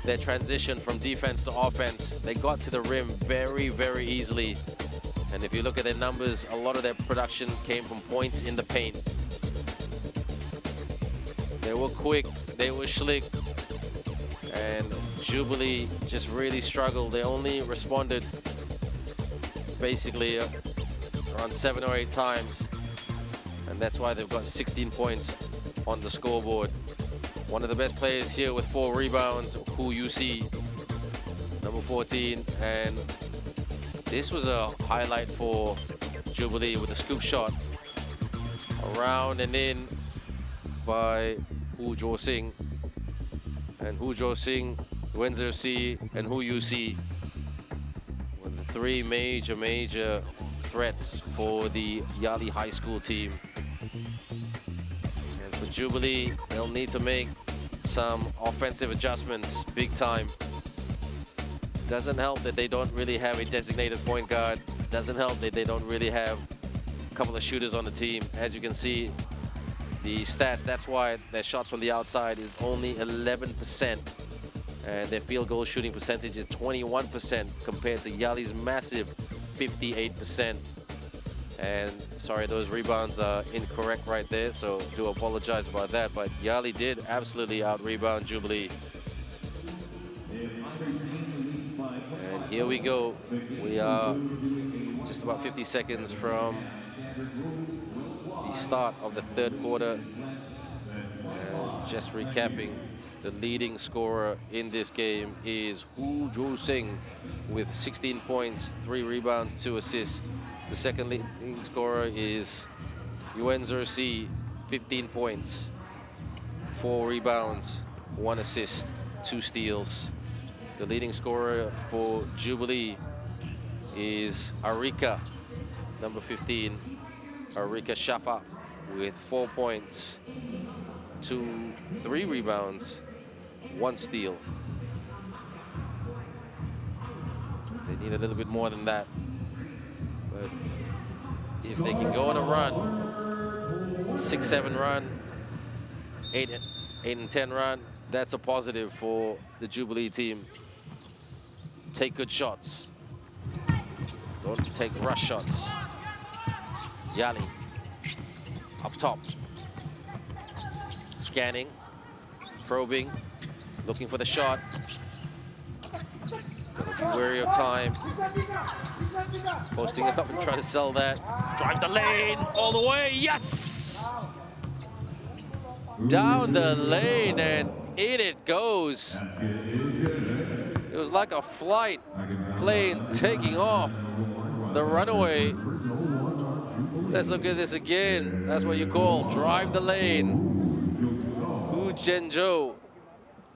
their transition from defense to offense. They got to the rim very, very easily. And if you look at their numbers, a lot of their production came from points in the paint. They were quick, they were slick. And Jubilee just really struggled. They only responded basically around 7 or 8 times. And that's why they've got 16 points on the scoreboard. One of the best players here with 4 rebounds, who you see, number 14. And this was a highlight for Jubilee with a scoop shot. Around and in by Hu Jo Sing. And Hu Jo Sing, Wenzer Si, and Hu Yu Si. One of the 3 major threats for the Yali High School team. And for Jubilee, they'll need to make some offensive adjustments big time. Doesn't help that they don't really have a designated point guard. Doesn't help that they don't really have a couple of shooters on the team. As you can see, the stats, that's why their shots from the outside is only 11%. And their field goal shooting percentage is 21% compared to Yali's massive 58%. And sorry, those rebounds are incorrect right there, so do apologize about that. But Yali did absolutely out-rebound Jubilee. And here we go. We are just about 50 seconds from the start of the 3rd quarter. And just recapping, the leading scorer in this game is Hu Jo Sing with 16 points, 3 rebounds, 2 assists. The second leading scorer is Wenzer Si, 15 points, 4 rebounds, 1 assist, 2 steals. The leading scorer for Jubilee is Arika, number 15, Arika Shafa, with 4 points, 3 rebounds, 1 steal. They need a little bit more than that. But if they can go on a run, 6-7 run, 8 and 10 run, that's a positive for the Jubilee team. Take good shots. Don't take rush shots. Yali, up top. Scanning, probing, looking for the shot. Gotta be wary of time. Posting it up and trying to sell that. Drives the lane all the way, yes! Down the lane and in it goes. It was like a flight plane taking off. The runaway. Let's look at this again. That's what you call drive the lane. Hu Zhenzhou.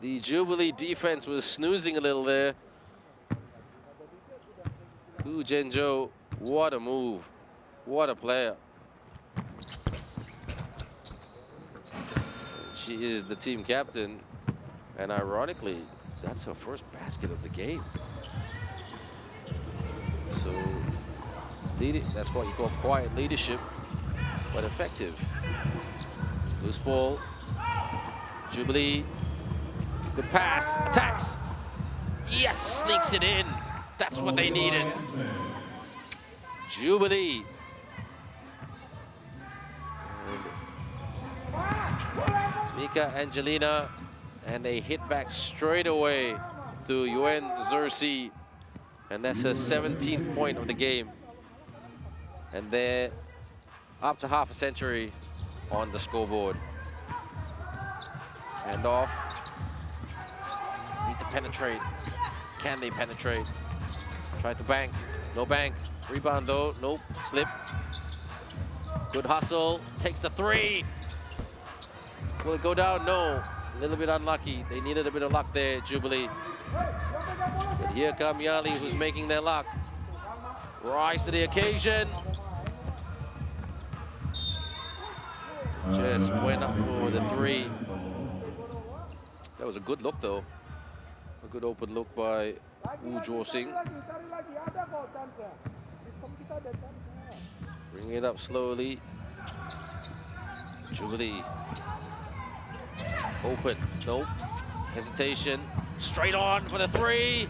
The Jubilee defense was snoozing a little there. Hu Zhenzhou, what a move. What a player. She is the team captain. And ironically, that's her first basket of the game. So, that's what you call quiet leadership, but effective. Loose ball. Jubilee. Good pass. Attacks. Yes, sneaks it in. That's what they needed. Jubilee Mika Angelina, and they hit back straight away to Yuen Zersi, and that's her 17th point of the game. And they're up to half a century on the scoreboard. Hand off. Need to penetrate. Can they penetrate? Try to bank. No bank. Rebound though. Nope. Slip. Good hustle. Takes the three. Will it go down? No. A little bit unlucky. They needed a bit of luck there, Jubilee. But here come Yali, who's making their luck. Rise to the occasion. Just went up for the three. That was a good look, though. A good open look by Woo Jo Sing. Bring it up slowly. Jubilee. Open. Nope. Hesitation. Straight on for the three.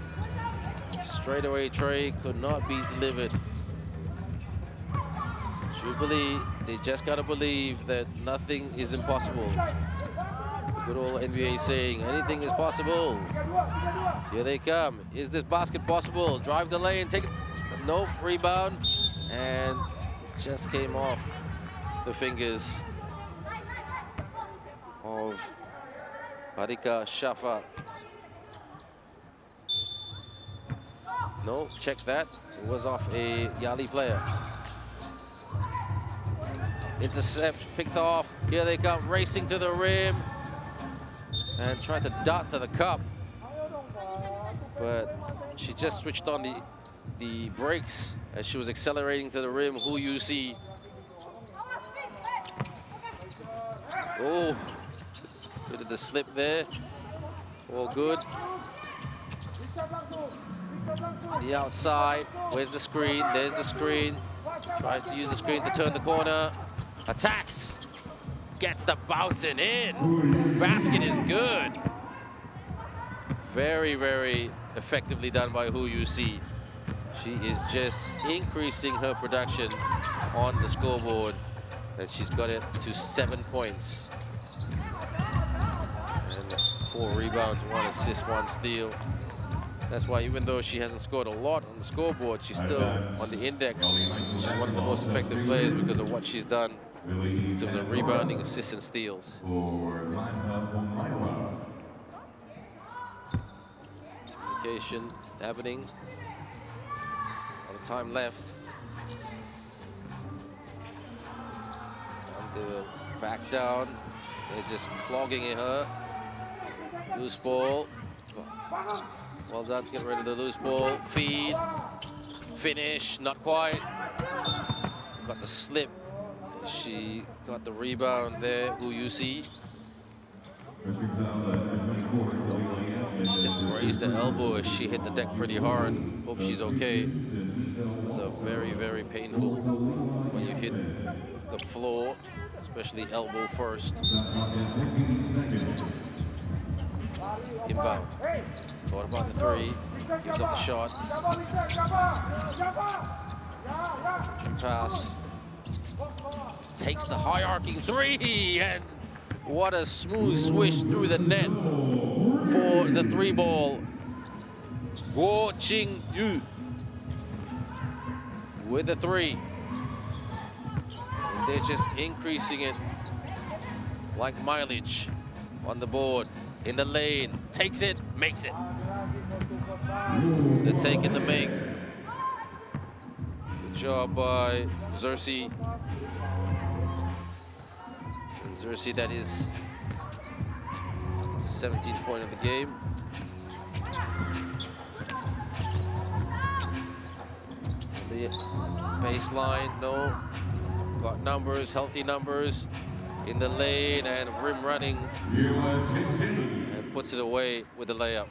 Straight away tray could not be delivered. Jubilee, they just gotta believe that nothing is impossible. The good old NBA saying, anything is possible. Here they come. Is this basket possible? Drive the lane, take it. Nope, rebound. And just came off the fingers of Harika Shafa. No, check that. It was off a Yali player. Intercept, picked off. Here they come, racing to the rim. And trying to dart to the cup. But she just switched on the brakes as she was accelerating to the rim. Who you see? Oh, bit of the slip there. All good. The outside, where's the screen? There's the screen. Tries to use the screen to turn the corner. Attacks. Gets the bouncing in. Basket is good. Very, very effectively done by Who You See. She is just increasing her production on the scoreboard. And she's got it to 7 points. And 4 rebounds, 1 assist, 1 steal. That's why even though she hasn't scored a lot on the scoreboard, she's still on the index. She's one of the most effective players because of what she's done in terms of rebounding, assists, and steals. Communication happening. A lot of time left. And the back down. They're just clogging at her. Loose ball. Well done to get rid of the loose ball. Feed. Finish. Not quite. Got the slip. She got the rebound there. Who you see? She just grazed the elbow as she hit the deck pretty hard. Hope she's okay. It was very, very painful when you hit the floor, especially elbow first. Inbound. Thought about the three. Gives up the shot. Pass. Takes the high arcing three, and what a smooth swish through the net for the 3 ball. Guo Ching Yu with the 3. They're just increasing it like mileage on the board. In the lane, takes it, makes it. The take and the make. Good job by Zersi. Zersi, that is 17th point of the game. The baseline, no. Got numbers, healthy numbers. In the lane and rim running. And puts it away with the layup.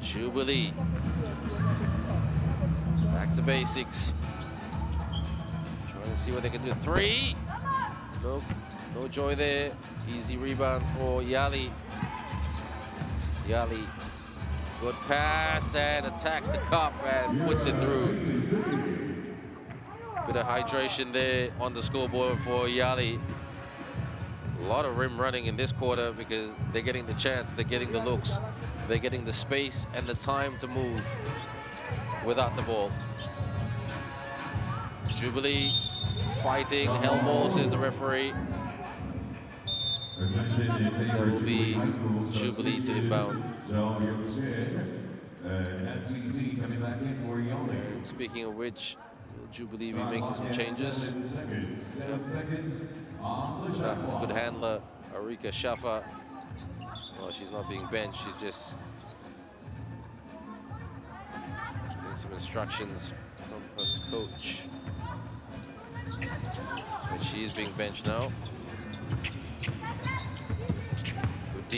Jubilee. Back to basics. Trying to see what they can do. 3. Nope. No joy there. Easy rebound for Yali. Yali. Good pass and attacks the cup and puts it through. Bit of hydration there on the scoreboard for Yali. A lot of rim running in this quarter because they're getting the chance, they're getting the looks, they're getting the space and the time to move without the ball. Jubilee fighting, hell ball, says the referee. There will be Jubilee to inbound. And speaking of which, will Jubilee be making some changes? Yep. The good handler, Arika Shafa. Well, she's not being benched, she's just getting some instructions from her coach. But she is being benched now. Good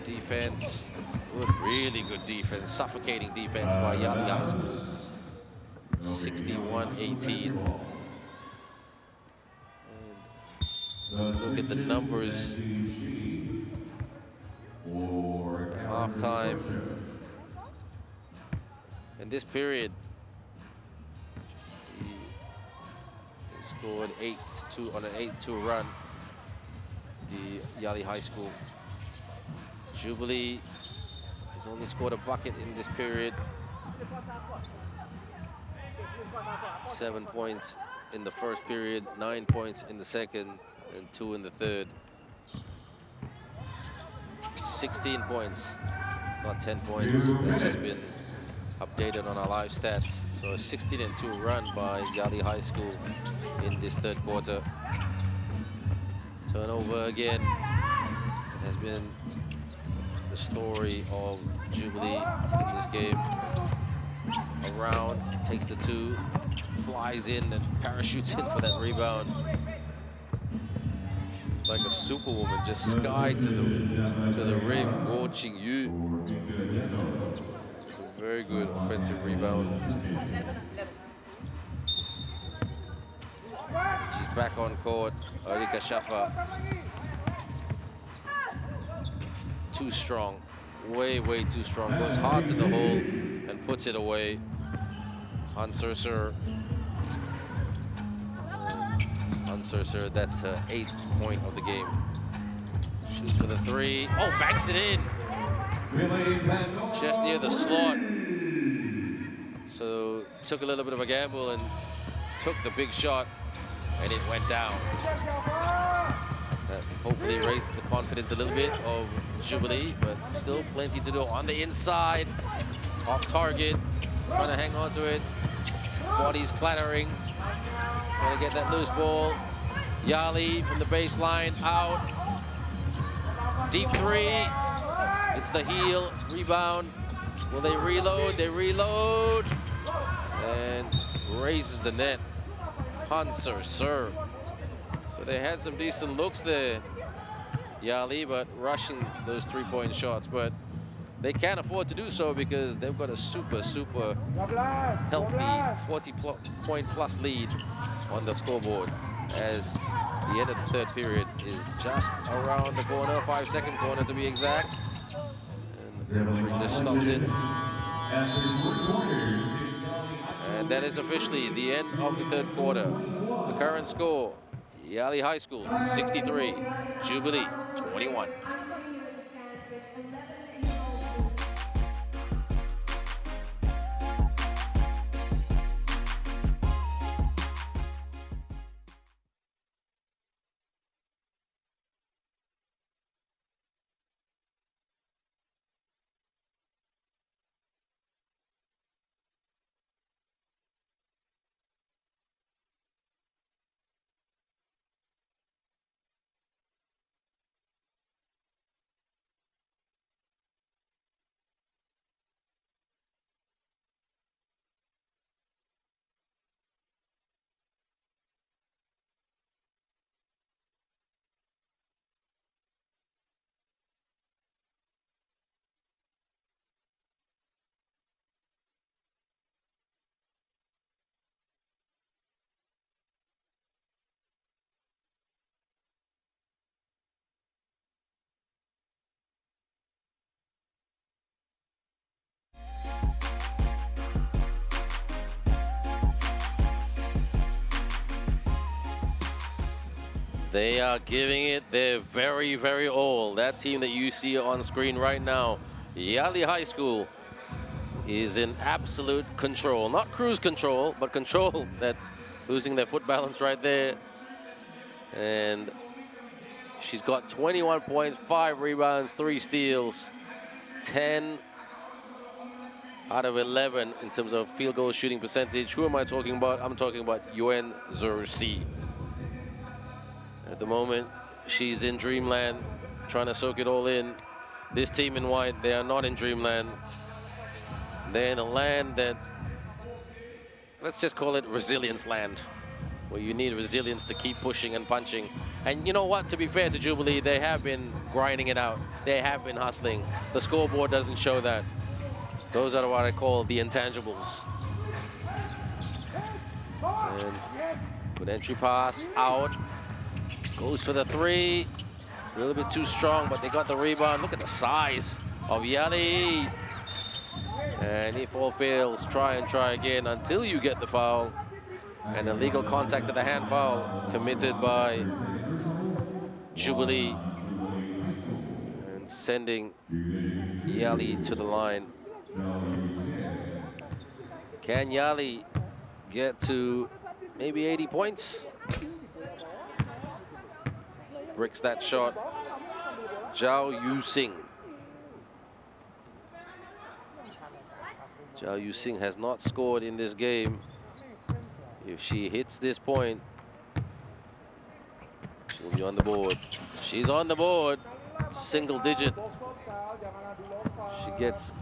defense. Good, really good defense. Suffocating defense by Yali High School. 61-18. Look at the numbers at halftime. In this period, they scored 8-2 on an 8-2 run. The Yali High School. Jubilee has only scored a bucket in this period. 7 points in the first period, 9 points in the second, and 2 in the third. 16 points, not 10 points. That's just been updated on our live stats. So a 16-2 run by Yali High School in this third quarter. Turnover again. It has been the story of Jubilee in this game. Around, takes the 2, flies in and parachutes in for that rebound. She's like a superwoman, just sky to the rim, watching you. It's a very good offensive rebound. She's back on court, Arika Shafa. Too strong, way too strong. Goes hard to the hole and puts it away. Unsurser. Unsurser, that's her 8th point of the game. Shoots for the 3. Oh, banks it in. Just near the slot. So took a little bit of a gamble and took the big shot, and it went down. That hopefully raised the confidence a little bit of Jubilee, but still plenty to do on the inside. Off target, trying to hang on to it. Bodies clattering, trying to get that loose ball. Yali from the baseline, out. Deep 3, it's the heel, rebound. Will they reload? They reload. And raises the net. Hanser serve. So they had some decent looks there, Yali, but rushing those 3-point shots. But they can't afford to do so because they've got a super healthy 40-point plus lead on the scoreboard as the end of the third period is just around the corner, 5-second corner to be exact. And the referee just stops it. And that is officially the end of the third quarter. The current score, Yali High School 63, Jubilee 21. They are giving it their very, very all. That team that you see on screen right now, Yali High School, is in absolute control. Not cruise control, but control, that losing their foot balance right there. And she's got 21 points, 5 rebounds, 3 steals, 10 out of 11 in terms of field goal shooting percentage. Who am I talking about? I'm talking about Yuen Zersi. At the moment, she's in dreamland, trying to soak it all in. This team in white, they are not in dreamland. They're in a land that, let's just call it resilience land, where you need resilience to keep pushing and punching. And you know what, to be fair to Jubilee, they have been grinding it out. They have been hustling. The scoreboard doesn't show that. Those are what I call the intangibles. And good entry pass, out. Goes for the 3. A little bit too strong, but they got the rebound. Look at the size of Yali. And if all fails, try and try again until you get the foul. And illegal contact to the hand foul committed by Jubilee. And sending Yali to the line. Can Yali get to maybe 80 points? Bricks that shot. Zhao Yusing. Zhao Yusing has not scored in this game. If she hits this point, she'll be on the board. She's on the board. Single digit. She gets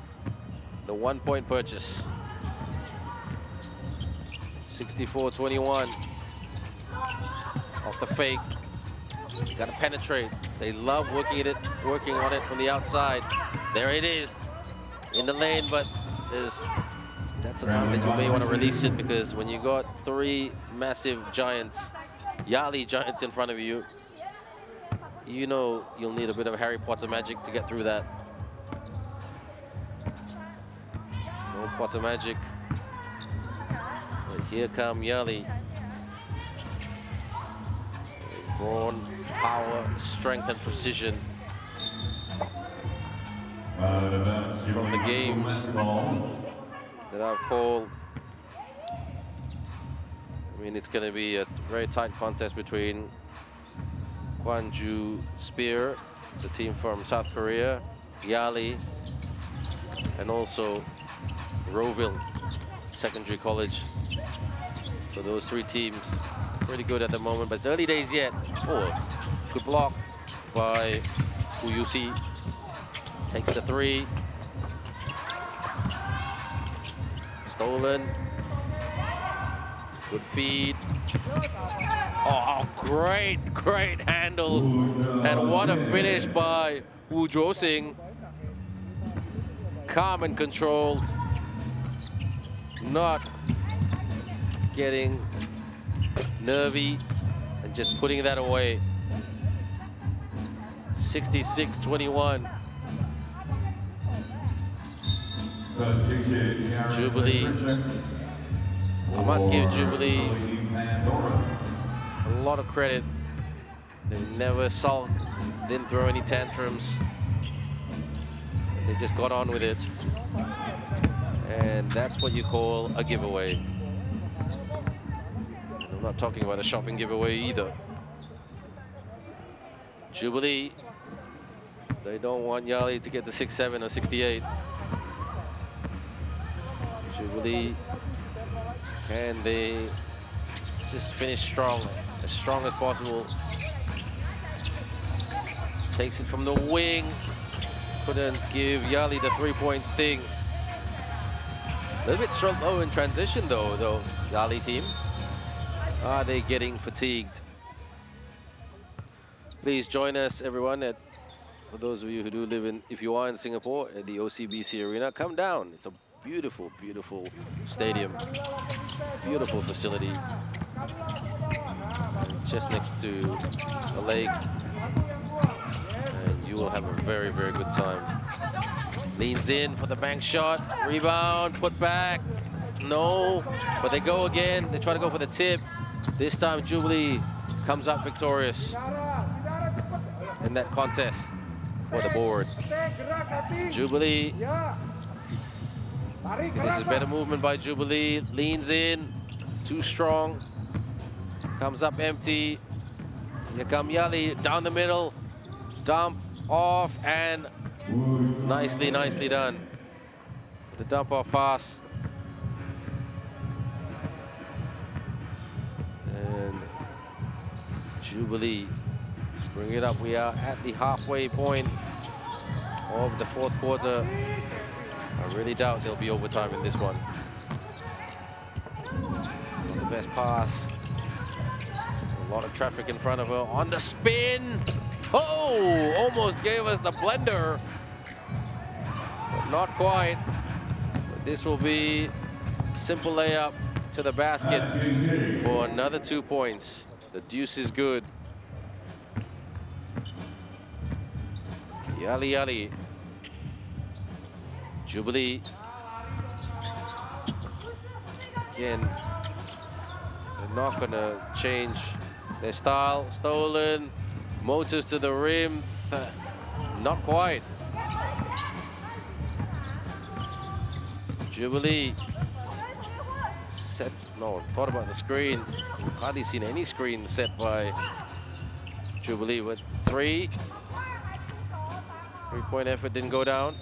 the 1-point purchase. 64-21. Off the fake. Got to penetrate. They love working on it from the outside. There it is in the lane, but that's the time that you may want to release it, because when you got 3 massive giants, Yali giants in front of you, you know you'll need a bit of Harry Potter magic to get through that. No Potter magic. But here come Yali. Brawn, power, strength, and precision from the games that I've called. I mean, it's going to be a very tight contest between Gwangju Spear, the team from South Korea, Yali, and also Roeville Secondary College. So those 3 teams pretty good at the moment, but it's early days yet. Oh, good block by Uyusi. Takes the 3. Stolen. Good feed. Oh, great handles. And what a finish by Wu Zhuosing. Calm and controlled. Not getting nervy and just putting that away. 66-21. Jubilee. I must give Jubilee a lot of credit. They never sulked, didn't throw any tantrums. They just got on with it. And that's what you call a giveaway. And I'm not talking about a shopping giveaway either. Jubilee, they don't want Yali to get the 6-7 or 68. Jubilee, can they just finish strong as possible? Takes it from the wing. Couldn't give Yali the 3-point sting. A little bit slow in transition though, Yali team. Are they getting fatigued? Please join us, everyone, for those of you who do live in, if you are in Singapore, at the OCBC Arena, come down. It's a beautiful, beautiful stadium. Beautiful facility. Just next to a lake. And you will have a very, very good time. Leans in for the bank shot. Rebound, put back. No, but they go again. They try to go for the tip. This time Jubilee comes up victorious in that contest for the board. Jubilee. This is better movement by Jubilee. Leans in, too strong. Comes up empty. Here come Yali down the middle. Dump off and nicely done. The dump off pass. And Jubilee, let's bring it up. We are at the halfway point of the fourth quarter. I really doubt there'll be overtime in this one. The best pass. A lot of traffic in front of her. On the spin. Oh, almost gave us the blender. But not quite. But this will be simple layup to the basket for another 2 points. The deuce is good. Yali. Jubilee. Again, they're not gonna change their style. Stolen. Motors to the rim. Not quite. Jubilee. Sets, no, thought about the screen. Hardly seen any screen set by Jubilee with 3. 3-point effort didn't go down.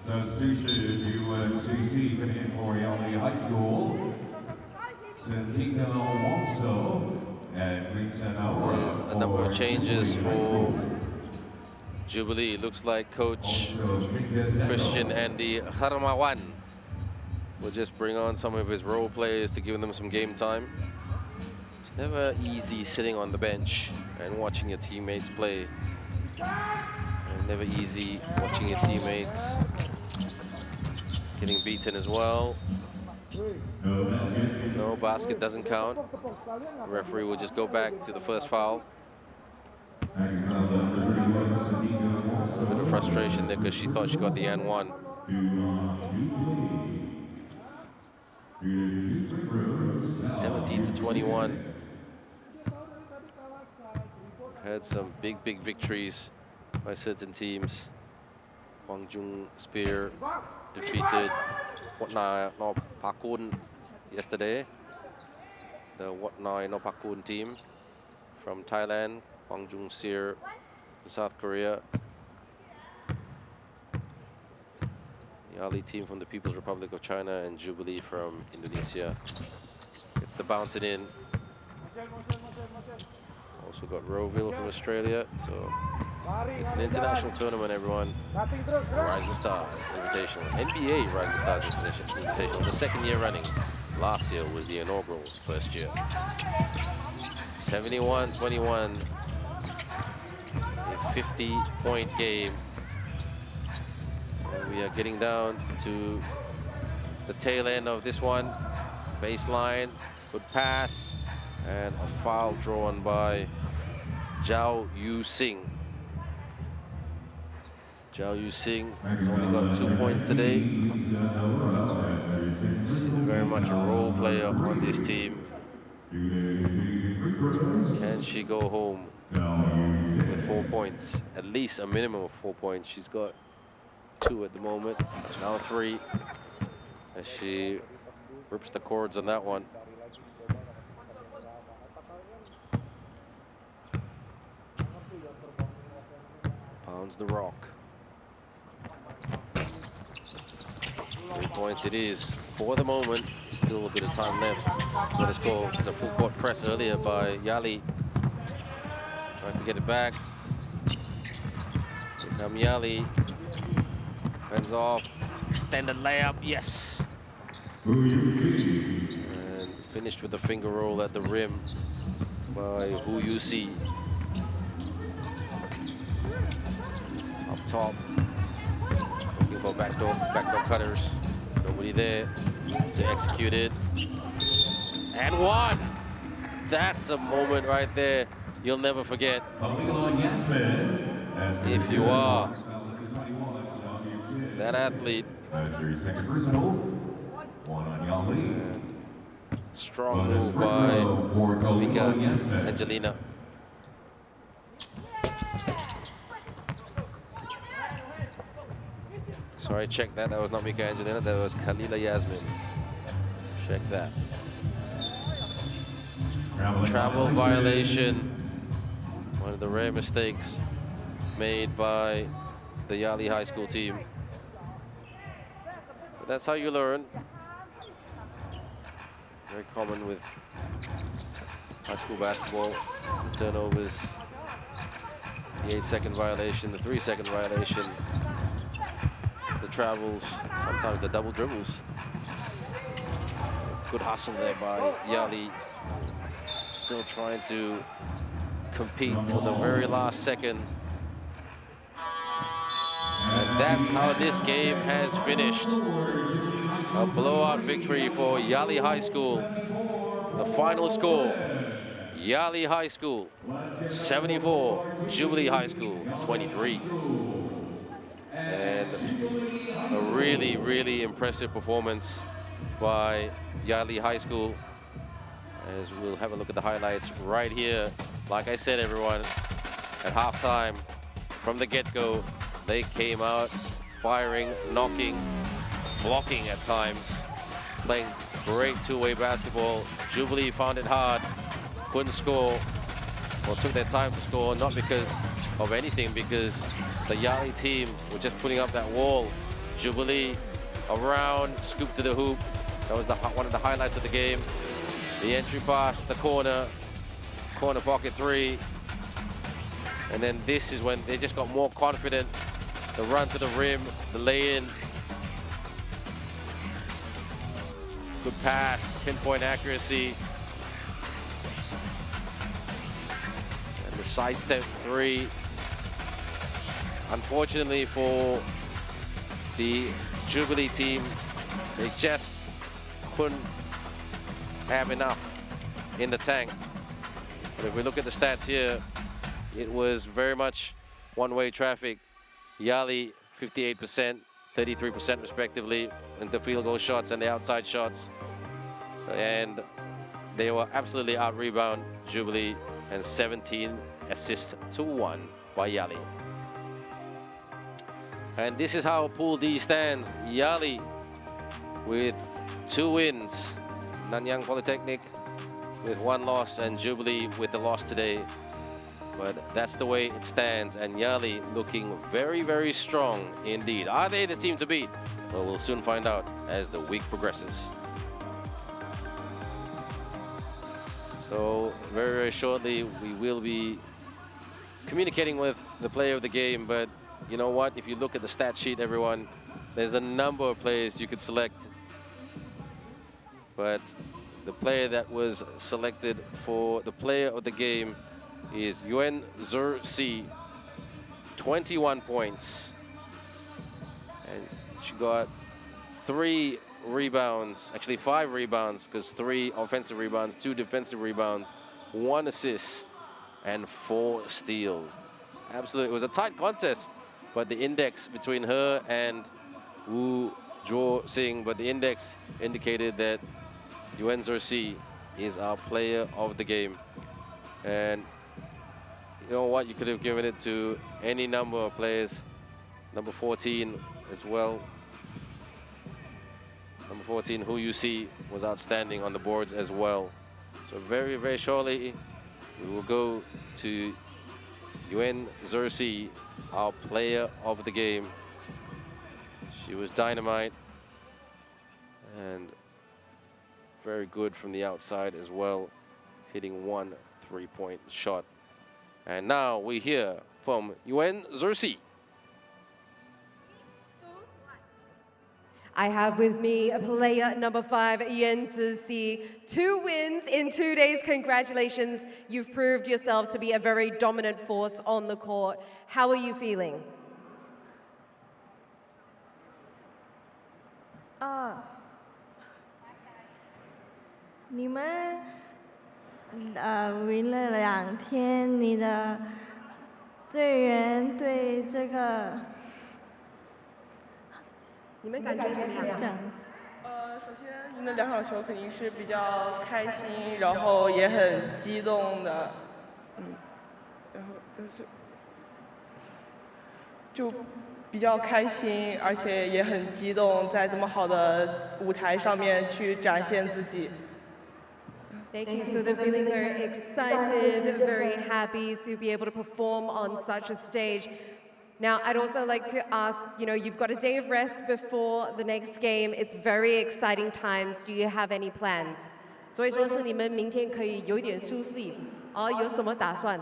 Substitution UMCC coming in for Yali High School. There's a number of changes for Jubilee. Looks like Coach Christian Andy Harmawan will just bring on some of his role players to give them some game time. It's never easy sitting on the bench and watching your teammates play. And never easy watching your teammates getting beaten as well. No, basket doesn't count. The referee will just go back to the first foul. A bit of frustration there because she thought she got the and one. 17-21. Had some big victories by certain teams. Hwangju Spear defeated Wat Nai Nopakun yesterday. The Wat Nai Nopakun team from Thailand. Hwangju Spear from South Korea. The Ali team from the People's Republic of China and Jubilee from Indonesia. It's the bouncing in. Also got Rowville from Australia, so it's an international tournament, everyone. Rising Stars Invitational, NBA Rising Stars Invitational, the second year running. Last year was the inaugural first year. 71-21, a 50-point game. And we are getting down to the tail end of this one. Baseline, good pass, and a foul drawn by Zhao Yu Sing. Zhao Yu Sing has only got 2 points today. She's very much a role player on this team. Can she go home with 4 points? At least a minimum of 4 points. She's got 2 at the moment, now 3. As she rips the cords on that one. Pounds the rock. 3 points it is for the moment. Still a bit of time left. What is called a full court press earlier by Yali. Tries to get it back. Here come Yali. Hands off. Extended layup. Yes. And finished with a finger roll at the rim by Who You See. Up top, looking for backdoor cutters. Nobody there to execute it. And one. That's a moment right there you'll never forget. If you are that athlete. And Strong move by Mika Angelina. Sorry, check that. That was not Mika Angelina. That was Khalila Yasmin. Check that. Travel violation. One of the rare mistakes made by the Yali High School team. But that's how you learn. Very common with high school basketball. The turnovers, the 8-second violation, the 3-second violation, the travels, sometimes the double dribbles. Good hustle there by Yali. Still trying to compete till the very last second. And that's how this game has finished. A blowout victory for Yali High School. The final score, Yali High School 74, Jubilee High School 23. And a really, really impressive performance by Yali High School. As we'll have a look at the highlights right here. Like I said, everyone, at halftime, from the get-go, they came out firing, knocking, blocking at times, playing great two-way basketball. Jubilee found it hard, couldn't score, or took their time to score, not because of anything, because the Yali team were just putting up that wall. Jubilee around, scoop to the hoop. That was one of the highlights of the game. The entry pass, the corner pocket three. And then this is when they just got more confident. The run to the rim, the lay-in. Good pass, pinpoint accuracy. And the sidestep three. Unfortunately for the Jubilee team, they just couldn't have enough in the tank. But if we look at the stats here, it was very much one-way traffic. Yali 58%, 33% respectively in the field goal shots and the outside shots. And they were absolutely out-rebound Jubilee, and 17 assists to 1 by Yali. And this is how Pool D stands. Yali with 2 wins. Nanyang Polytechnic with 1 loss, and Jubilee with the loss today. But that's the way it stands, and Yali looking very, very strong indeed. Are they the team to beat? Well, we'll soon find out as the week progresses. So very, very shortly, we will be communicating with the player of the game. But you know what? If you look at the stat sheet, everyone, there's a number of players you could select. But the player that was selected for the player of the game is Yuen Zur Si, 21 points. And she got 3 rebounds, actually 5 rebounds, because 3 offensive rebounds, 2 defensive rebounds, 1 assist, and 4 steals. Absolutely, it was a tight contest, but the index between her and Wu Jo Sing, but the index indicated that Yuen Zur Si is our player of the game. And you know what? You could have given it to any number of players. Number 14 as well. Number 14, who you see, was outstanding on the boards as well. So very, very shortly, we will go to Yuen Zur Si, our player of the game. She was dynamite and very good from the outside as well, hitting 1 3-point shot. And now we hear from Yuen Zur Si. I have with me player number 5, Yuen Zur Si. 2 wins in 2 days. Congratulations. You've proved yourself to be a very dominant force on the court. How are you feeling? 你们赢了2天，你的队员对这个，你们感觉怎么样？首先赢了2场球肯定是比较开心，然后也很激动的，然后就比较开心，而且也很激动，在这么好的舞台上面去展现自己。Thank you. So they're feeling very excited, very happy to be able to perform on such a stage. Now, I'd also like to ask, you've got a day of rest before the next game. It's very exciting times. Do you have any plans? 所以说是你们明天可以有一点休息，有什么打算？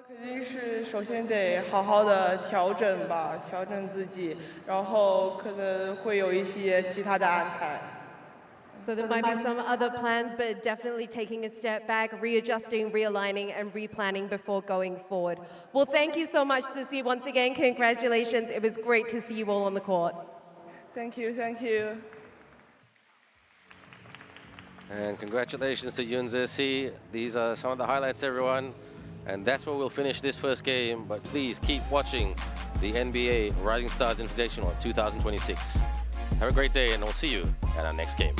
肯定是首先得好好的调整吧，调整自己，然后可能会有一些其他的安排。So there might be some other plans, but definitely taking a step back, readjusting, realigning, and replanning before going forward. Well, thank you so much, Ceci. Once again, congratulations. It was great to see you all on the court. Thank you, thank you. And congratulations to Yun Ceci. These are some of the highlights, everyone. And that's where we'll finish this first game. But please keep watching the NBA Rising Stars Invitational 2026. Have a great day, and we'll see you at our next game.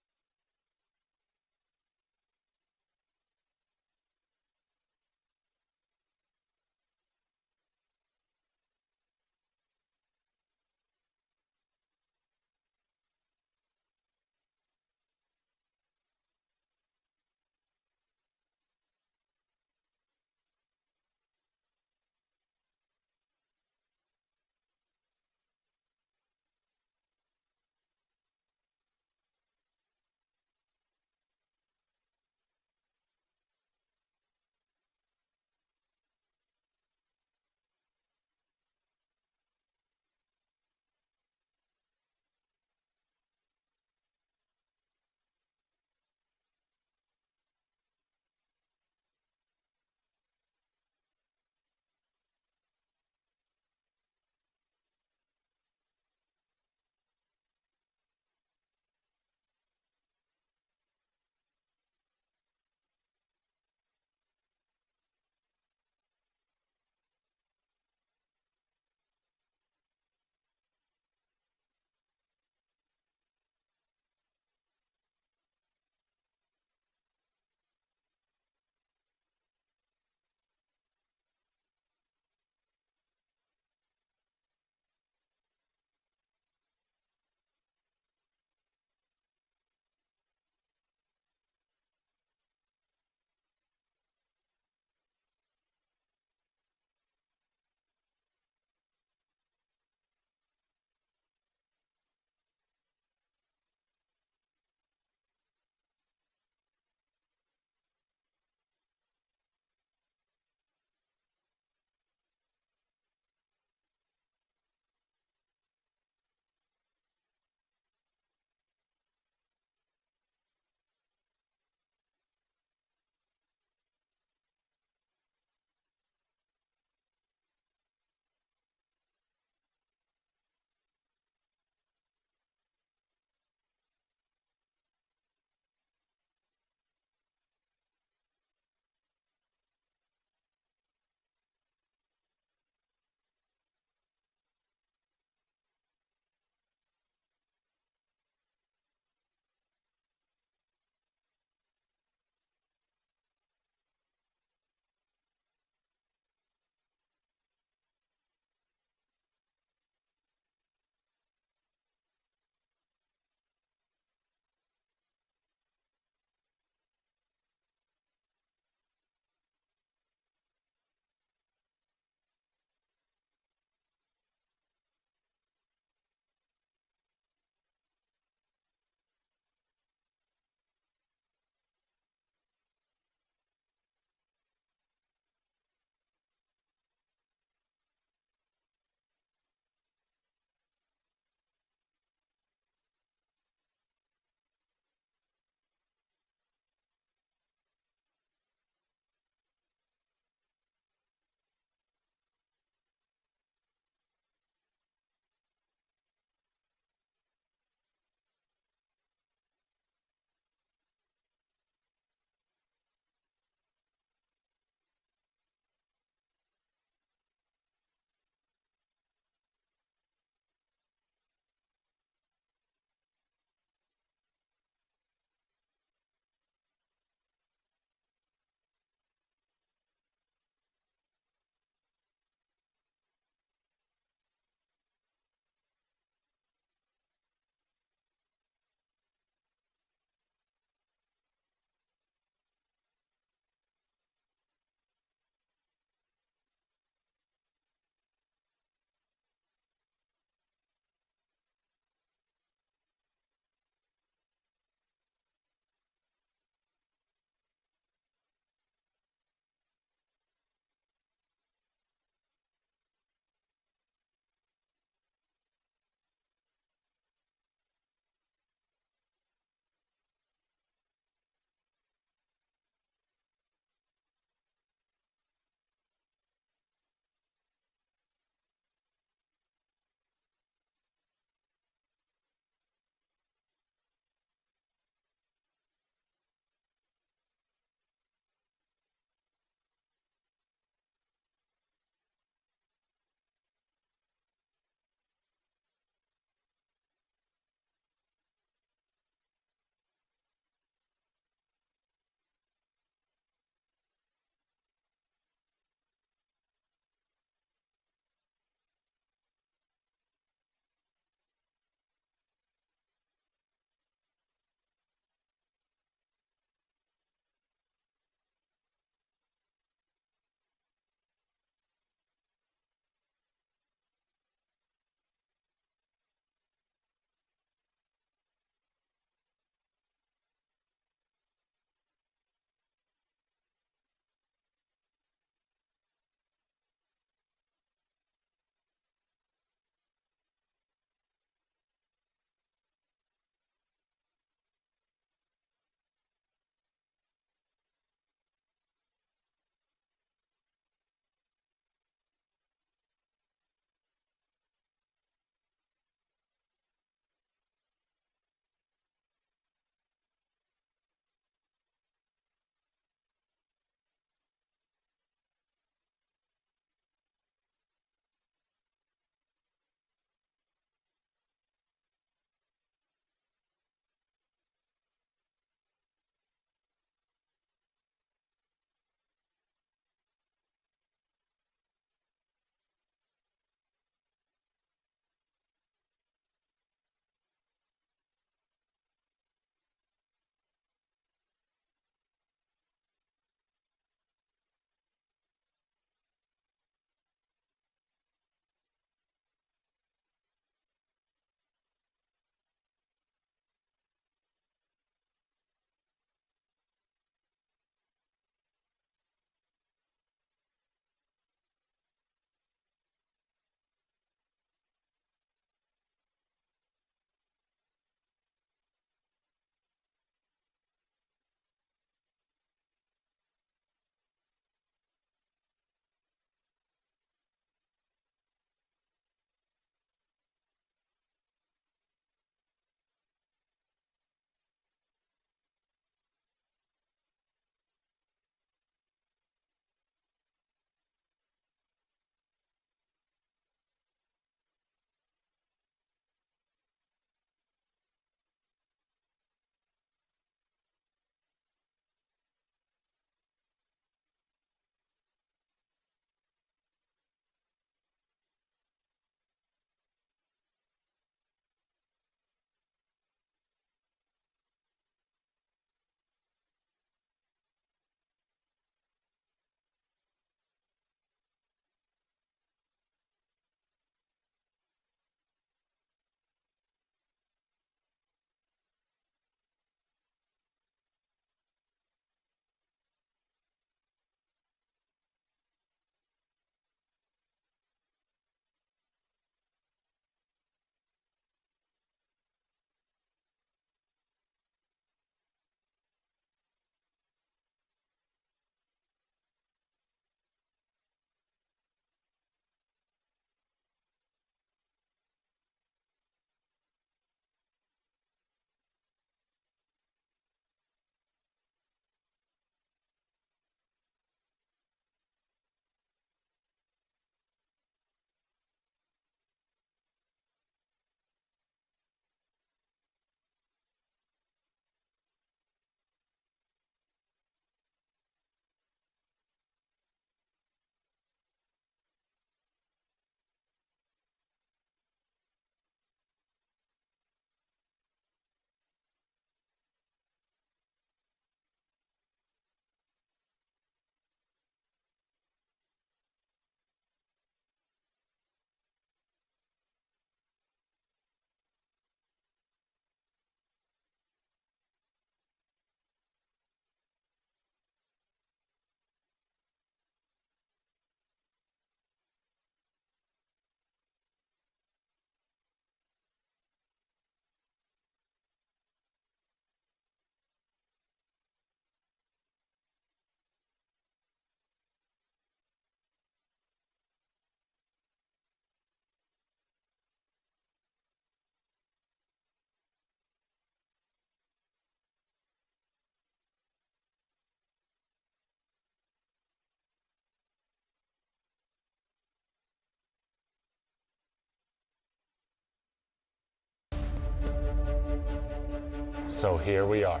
So here we are.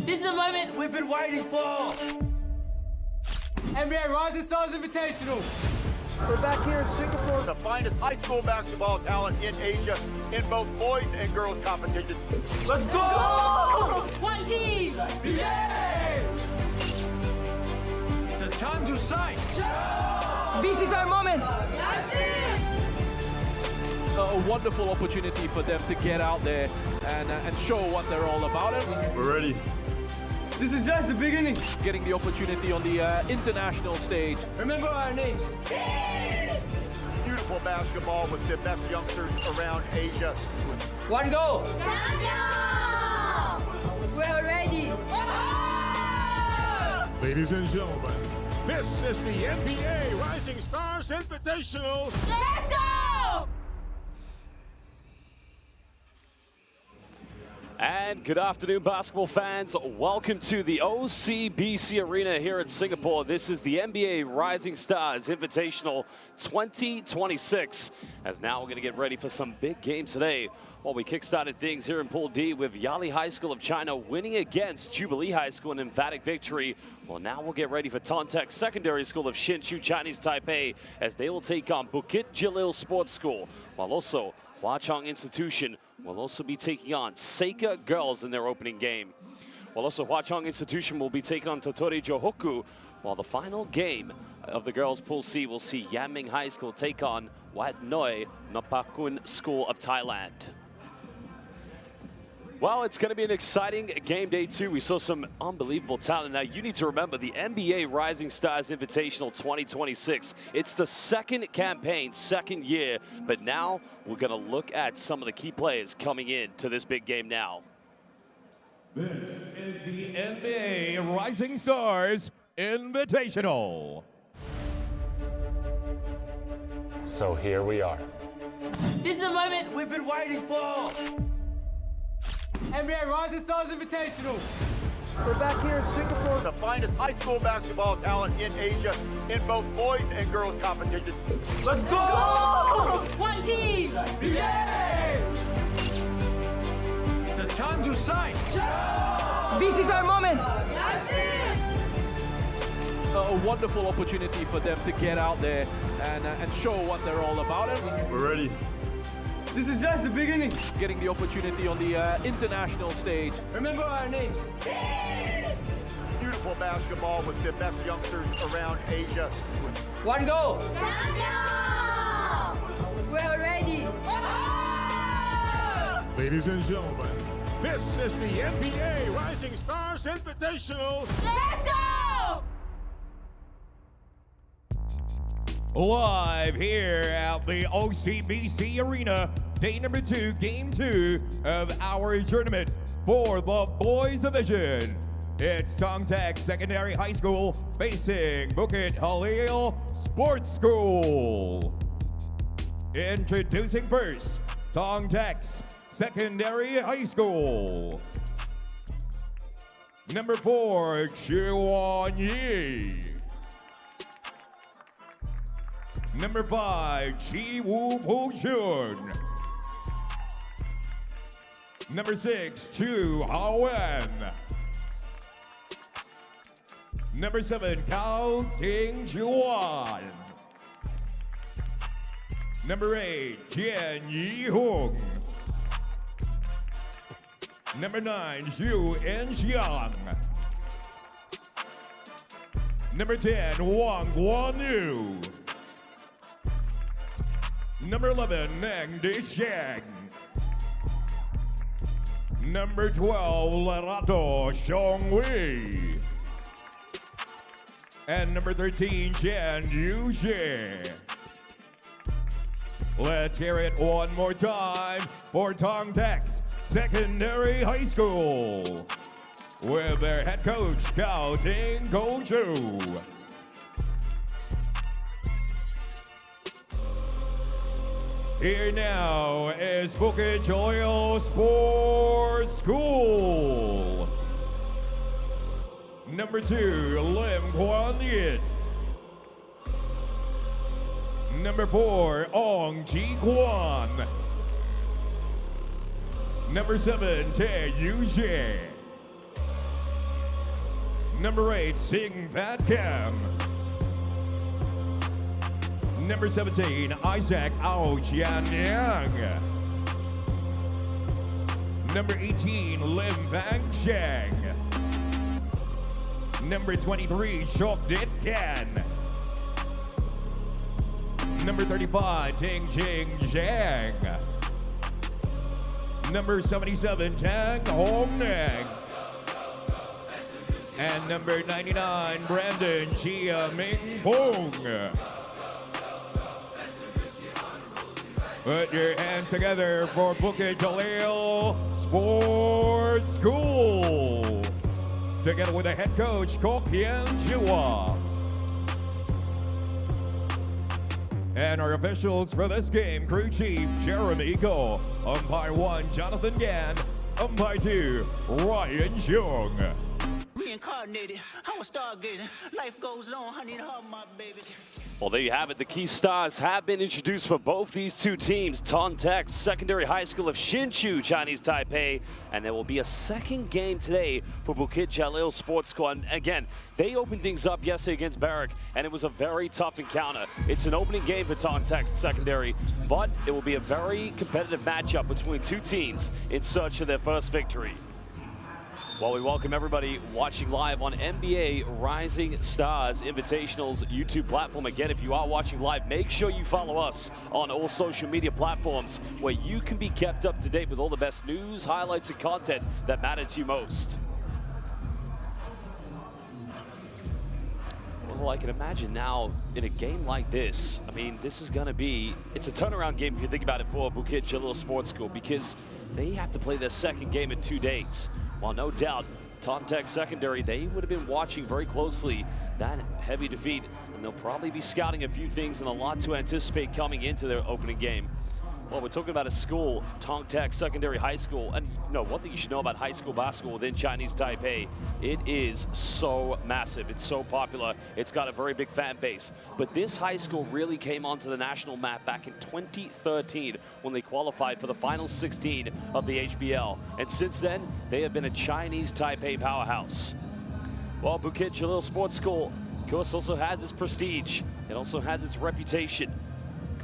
This is the moment we've been waiting for. NBA Rising Stars Invitational. We're back here in Singapore to find its high school basketball talent in Asia in both boys and girls competitions. Let's go! One team! Yeah! It's a time to shine. This is our moment. A wonderful opportunity for them to get out there and show what they're all about. We're ready. This is just the beginning. Getting the opportunity on the international stage. Remember our names. Beautiful basketball with the best youngsters around Asia. One goal. We're ready. Ladies and gentlemen, this is the NBA Rising Stars Invitational. Let's go! And good afternoon, basketball fans. Welcome to the OCBC Arena here in Singapore. This is the NBA Rising Stars Invitational 2026. As now we're going to get ready for some big games today. Well, we kick-started things here in Pool D with Yali High School of China winning against Jubilee High School in emphatic victory. Well, now we'll get ready for Tontech Secondary School of Hsinchu Chinese Taipei as they will take on Bukit Jalil Sports School, while also Hwa Chong Institution will also be taking on Seika Girls in their opening game. While also Hwa Chong Institution will be taking on Totori Johoku, while the final game of the girls' Pool C will see Yanming High School take on Wat Noi Nopakun School of Thailand. Well, it's going to be an exciting game day too. We saw some unbelievable talent. Now, you need to remember the NBA Rising Stars Invitational 2026. It's the second campaign, second year, but now we're going to look at some of the key players coming in to this big game now. This is the NBA Rising Stars Invitational. So here we are. This is the moment we've been waiting for. NBA Rising Stars Invitational. We're back here in Singapore to find its high school basketball talent in Asia in both boys and girls competitions. Let's go! One team! Yeah! It's a time to shine. This is our moment. A wonderful opportunity for them to get out there and show what they're all about. We're ready. This is just the beginning. Getting the opportunity on the international stage. Remember our names. Beautiful basketball with the best youngsters around Asia. One goal. We're ready. Ladies and gentlemen, this is the NBA Rising Stars Invitational. Let's go! Live here at the OCBC Arena, day number 2, game 2 of our tournament for the boys division. It's Tontech Secondary High School facing Bukit Jalil Sports School. Introducing first, Tontech Secondary High School. Number 4, Chuan Yi. Number 5, Chi Woo Po Chun. Number 6, Chu Haoen. Number 7, Cao Ting Chuan. Number 8, Jian Yi Hung. Number 9, Xu Enxiang. Number 10, Wang Guanyu. Number 11, Neng Disheng. Number 12, Lerato Xiongwei. And number 13, Chen Yuxie. Let's hear it one more time for Tontech Secondary High School with their head coach, Cao Ting Chu. Here now is Bukit Jalil Sports School. Number 2, Lim Quan Yit. Number 4, Ong Chi Kwan. Number 7, Tae Yu-jae. Number 8, Sing Phat Kam. Number 17, Isaac Ao Chian Yang. Number 18, Lim Vang Chang. Number 23, Shok Dit Kan. Number 35, Ting Ching Zhang. Number 77, Tang Hong Nang. And number 99, Brandon Chia Ming Fong. Put your hands together for Bukit Jalil Sports School. Together with the head coach, Kok Hien Jiwa. And our officials for this game, crew chief Jeremy Ko, umpire 1 Jonathan Gan, umpire 2 Ryan Chung. Reincarnated, I was stargazing. Life goes on, honey, to hug my babies. Well, there you have it. The key stars have been introduced for both these two teams. Tongtek Secondary High School of Hsinchu, Chinese Taipei. And there will be a second game today for Bukit Jalil Sports School. And again, they opened things up yesterday against Barrack, and it was a very tough encounter. It's an opening game for Tongtek Secondary, but it will be a very competitive matchup between two teams in search of their first victory. Well, we welcome everybody watching live on NBA Rising Stars Invitational's YouTube platform. Again, if you are watching live, make sure you follow us on all social media platforms where you can be kept up to date with all the best news, highlights, and content that matter to you most. Well, I can imagine now in a game like this, I mean, this is going to be, it's a turnaround game if you think about it for Bukit Jalil Sports School, because they have to play their second game in 2 days. While no doubt, Tongtek Secondary, they would have been watching very closely that heavy defeat, and they'll probably be scouting a few things and a lot to anticipate coming into their opening game. Well, we're talking about a school, Tongtek Secondary High School, and you know, one thing you should know about high school basketball within Chinese Taipei, it is so massive, it's so popular, it's got a very big fan base. But this high school really came onto the national map back in 2013 when they qualified for the final 16 of the HBL. And since then, they have been a Chinese Taipei powerhouse. Well, Bukit Jalil Sports School, of course, also has its prestige. It also has its reputation.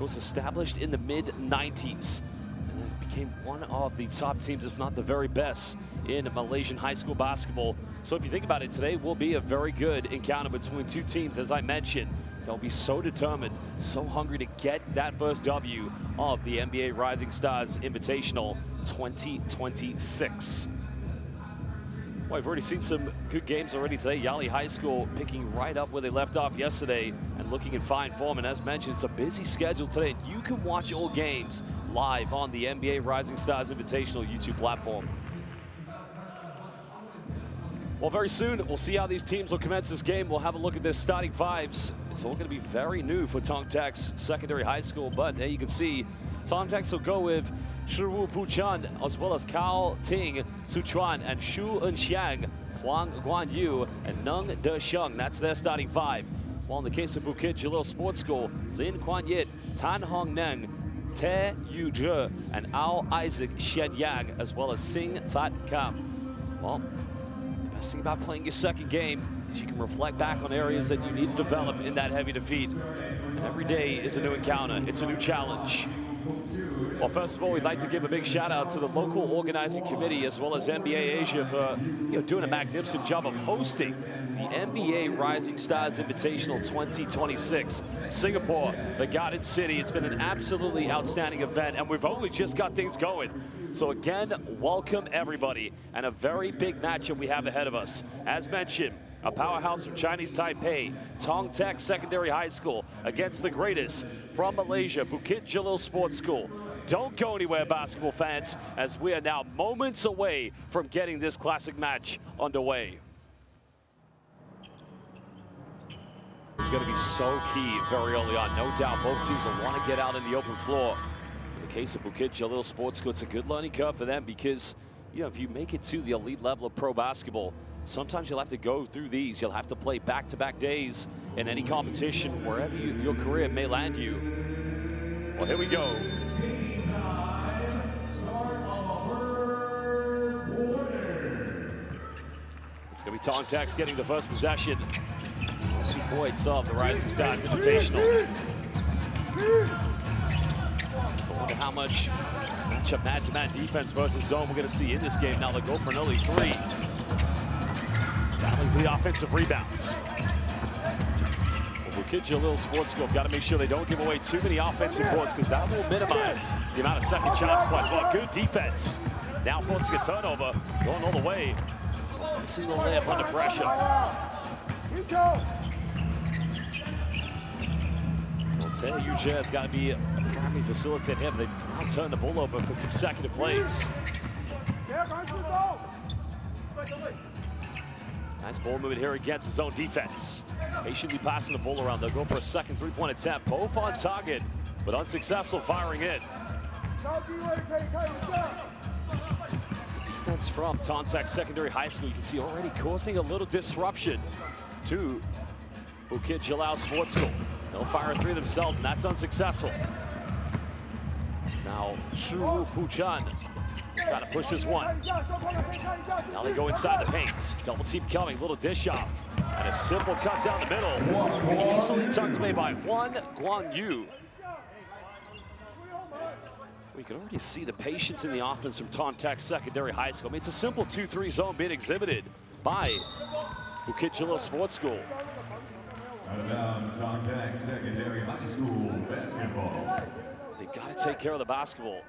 Was established in the mid-90s, and it became one of the top teams, if not the very best, in Malaysian high school basketball. So if you think about it, today will be a very good encounter between two teams. As I mentioned, they'll be so determined, so hungry to get that first W of the NBA Rising Stars Invitational 2026. Well, I've already seen some good games already today. Yali High School picking right up where they left off yesterday and looking in fine form. And as mentioned, it's a busy schedule today. And you can watch all games live on the NBA Rising Stars Invitational YouTube platform. Well, very soon, we'll see how these teams will commence this game. We'll have a look at their starting fives. It's all going to be very new for Tongtek's Secondary High School. But there you can see Tongtek will go with Shiwu Puchan, as well as Cao Ting Suchuan and Shu Enxiang, Huang Guanyu, and Nung De Sheng. That's their starting five. While in the case of Bukit Jalil Sports School, Lin Kuan Yit, Tan Hong Neng, Te Yu Zhe, and Ao Isaac Shen Yang, as well as Sing Phat Kam. Well, the best thing about playing your second game is you can reflect back on areas that you need to develop in that heavy defeat. And every day is a new encounter. It's a new challenge. Well, first of all, we'd like to give a big shout out to the local organizing committee as well as NBA Asia for doing a magnificent job of hosting the NBA Rising Stars Invitational 2026. Singapore, the Garden City. It's been an absolutely outstanding event, and we've only just got things going. So again, welcome everybody, and a very big matchup we have ahead of us. As mentioned, a powerhouse from Chinese Taipei, Tongtek Secondary High School, against the greatest from Malaysia, Bukit Jalil Sports School. Don't go anywhere, basketball fans, as we are now moments away from getting this classic match underway. It's going to be so key very early on. No doubt both teams will want to get out in the open floor. In the case of Bukit Jalil Sports School, it's a good learning curve for them because, if you make it to the elite level of pro basketball, sometimes you'll have to go through these. You'll have to play back-to-back days in any competition, wherever your career may land you. Well, here we go. It's going to be Tongtex getting the first possession. 20 points of the Rising Stars Invitational. So I wonder how much matchup man-to-man defense versus zone we're going to see in this game. Now they'll go for an early three. Battling for the offensive rebounds. Well, Bukit Jalil Sports School got to make sure they don't give away too many offensive boards, because that will minimize the amount of second chance points. Well, good defense. Now forcing a turnover, going all the way. A single layup under pressure. Well, Taylor Uja has got to be primary facilitate him. They've now turned the ball over for consecutive plays. Nice ball movement here against his own defense. Patiently passing the ball around. They'll go for a second three-point attempt. Both on target, but unsuccessful firing in. It's the defense from Tongtex Secondary High School. You can see already causing a little disruption to Bukit Jalil Sports School. They'll fire a three themselves, and that's unsuccessful. Now, Shu Puchan trying to push this one. Now they go inside the paint. Double team coming, little dish off. And a simple cut down the middle. Easily tucked away by Juan Guan Yu. We can already see the patience in the offense from Tongtex Secondary High School. I mean, it's a simple 2-3 zone being exhibited by Bukit Jalil Sports School. Out of bounds, Tongtex Secondary High School basketball. They've got to take care of the basketball.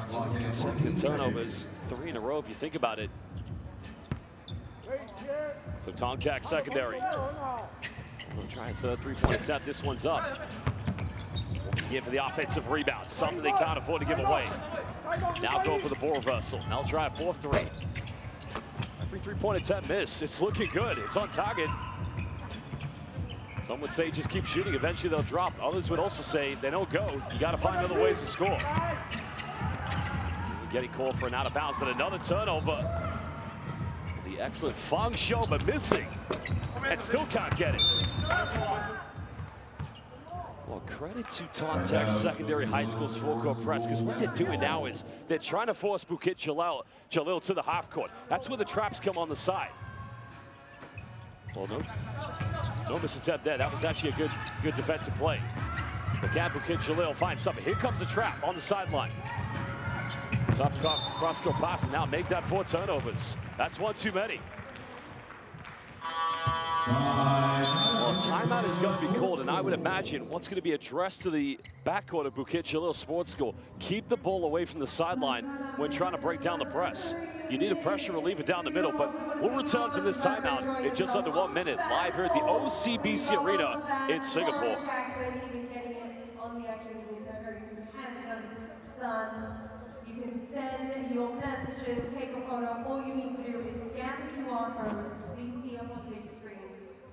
So consecutive turnovers, 3 in a row if you think about it. So Tongtex Secondary. We'll try a third three-point attempt. This one's up. Give for the offensive rebound, something they can't afford to give away. Now go for the ball reversal. They'll try a 4-3. Every three-point attempt miss. It's looking good. It's on target. Some would say just keep shooting. Eventually they'll drop. Others would also say they don't go. You got to find other ways to score. Getting called for an out of bounds, but another turnover. The excellent Fang Shou, but missing. And still can't get it. Well, credit to Tongtex Secondary High School's full court press, because what they're doing now is they're trying to force Bukit Jalil to the half court. That's where the traps come on the side. Well, no misattempt there. That was actually a good defensive play. But can Bukit Jalil find something? Here comes the trap on the sideline. Tough cross-court pass, and now make that 4 turnovers. That's one too many. Well, timeout is going to be called, and I would imagine what's going to be addressed to the backcourt of Bukit Jalil Sports School. Keep the ball away from the sideline when trying to break down the press. You need a pressure reliever down the middle, but we'll return from this timeout in just under 1 minute, live here at the OCBC Arena in Singapore. You can send your messages, take a photo. All you need to do is scan the QR code. Please see up on the big screen.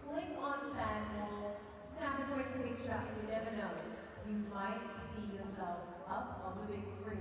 Click on that wall, snap a quick picture, and you never know. You might see yourself up on the big screen.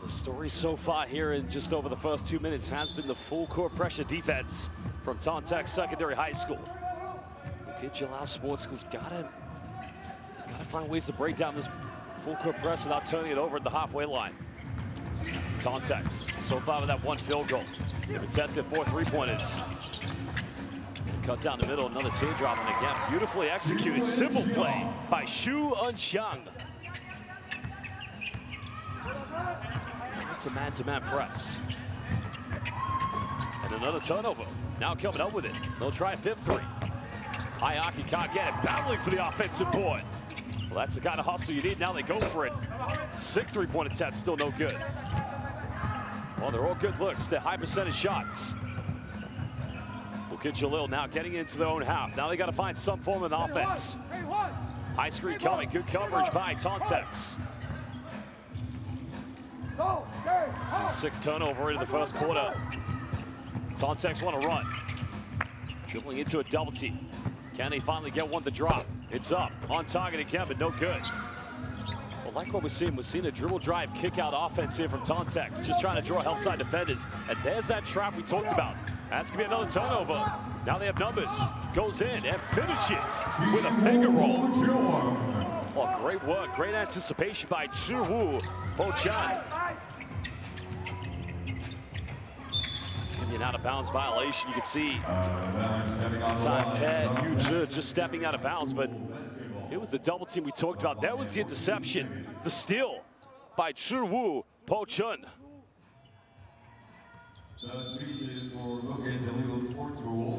The story so far here in just over the first 2 minutes has been the full court pressure defense from Tongtex Secondary High School. Bukit Jalil Sports School's got to find ways to break down this full court press without turning it over at the halfway line. Tongtex so far with that 1 field goal. They've attempted 4 3-pointers. Cut down the middle, another teardrop, and again, beautifully executed. Simple play by Shu Enqiang. That's a man-to-man press. And another turnover. Now coming up with it. They'll try a 5th three. Hayaki can't get it. Battling for the offensive board. Well, that's the kind of hustle you need. Now they go for it. 6 3-point attempts, still no good. Well, they're all good looks. They're high percentage shots. Bukit Jalil now getting into their own half. Now they got to find some form of offense. High screen coming, good coverage by Tontex. This is the sixth turnover into the first quarter. Tontex want to run. Dribbling into a double team. Can they finally get one to drop? It's up, on target again, but no good. Well, like what we're seeing a dribble drive kick out offense here from Tontex, just trying to draw help side defenders. And there's that trap we talked about. That's gonna be another turnover. Now they have numbers. Goes in and finishes with a finger roll. Oh, great work, great anticipation by Chiwu Ho-chan. It's gonna be an out of bounds violation. You can see Ted Yu just stepping out of bounds, but it was the double team we talked about. That was the interception, the steal by Chiwu Ho-chan.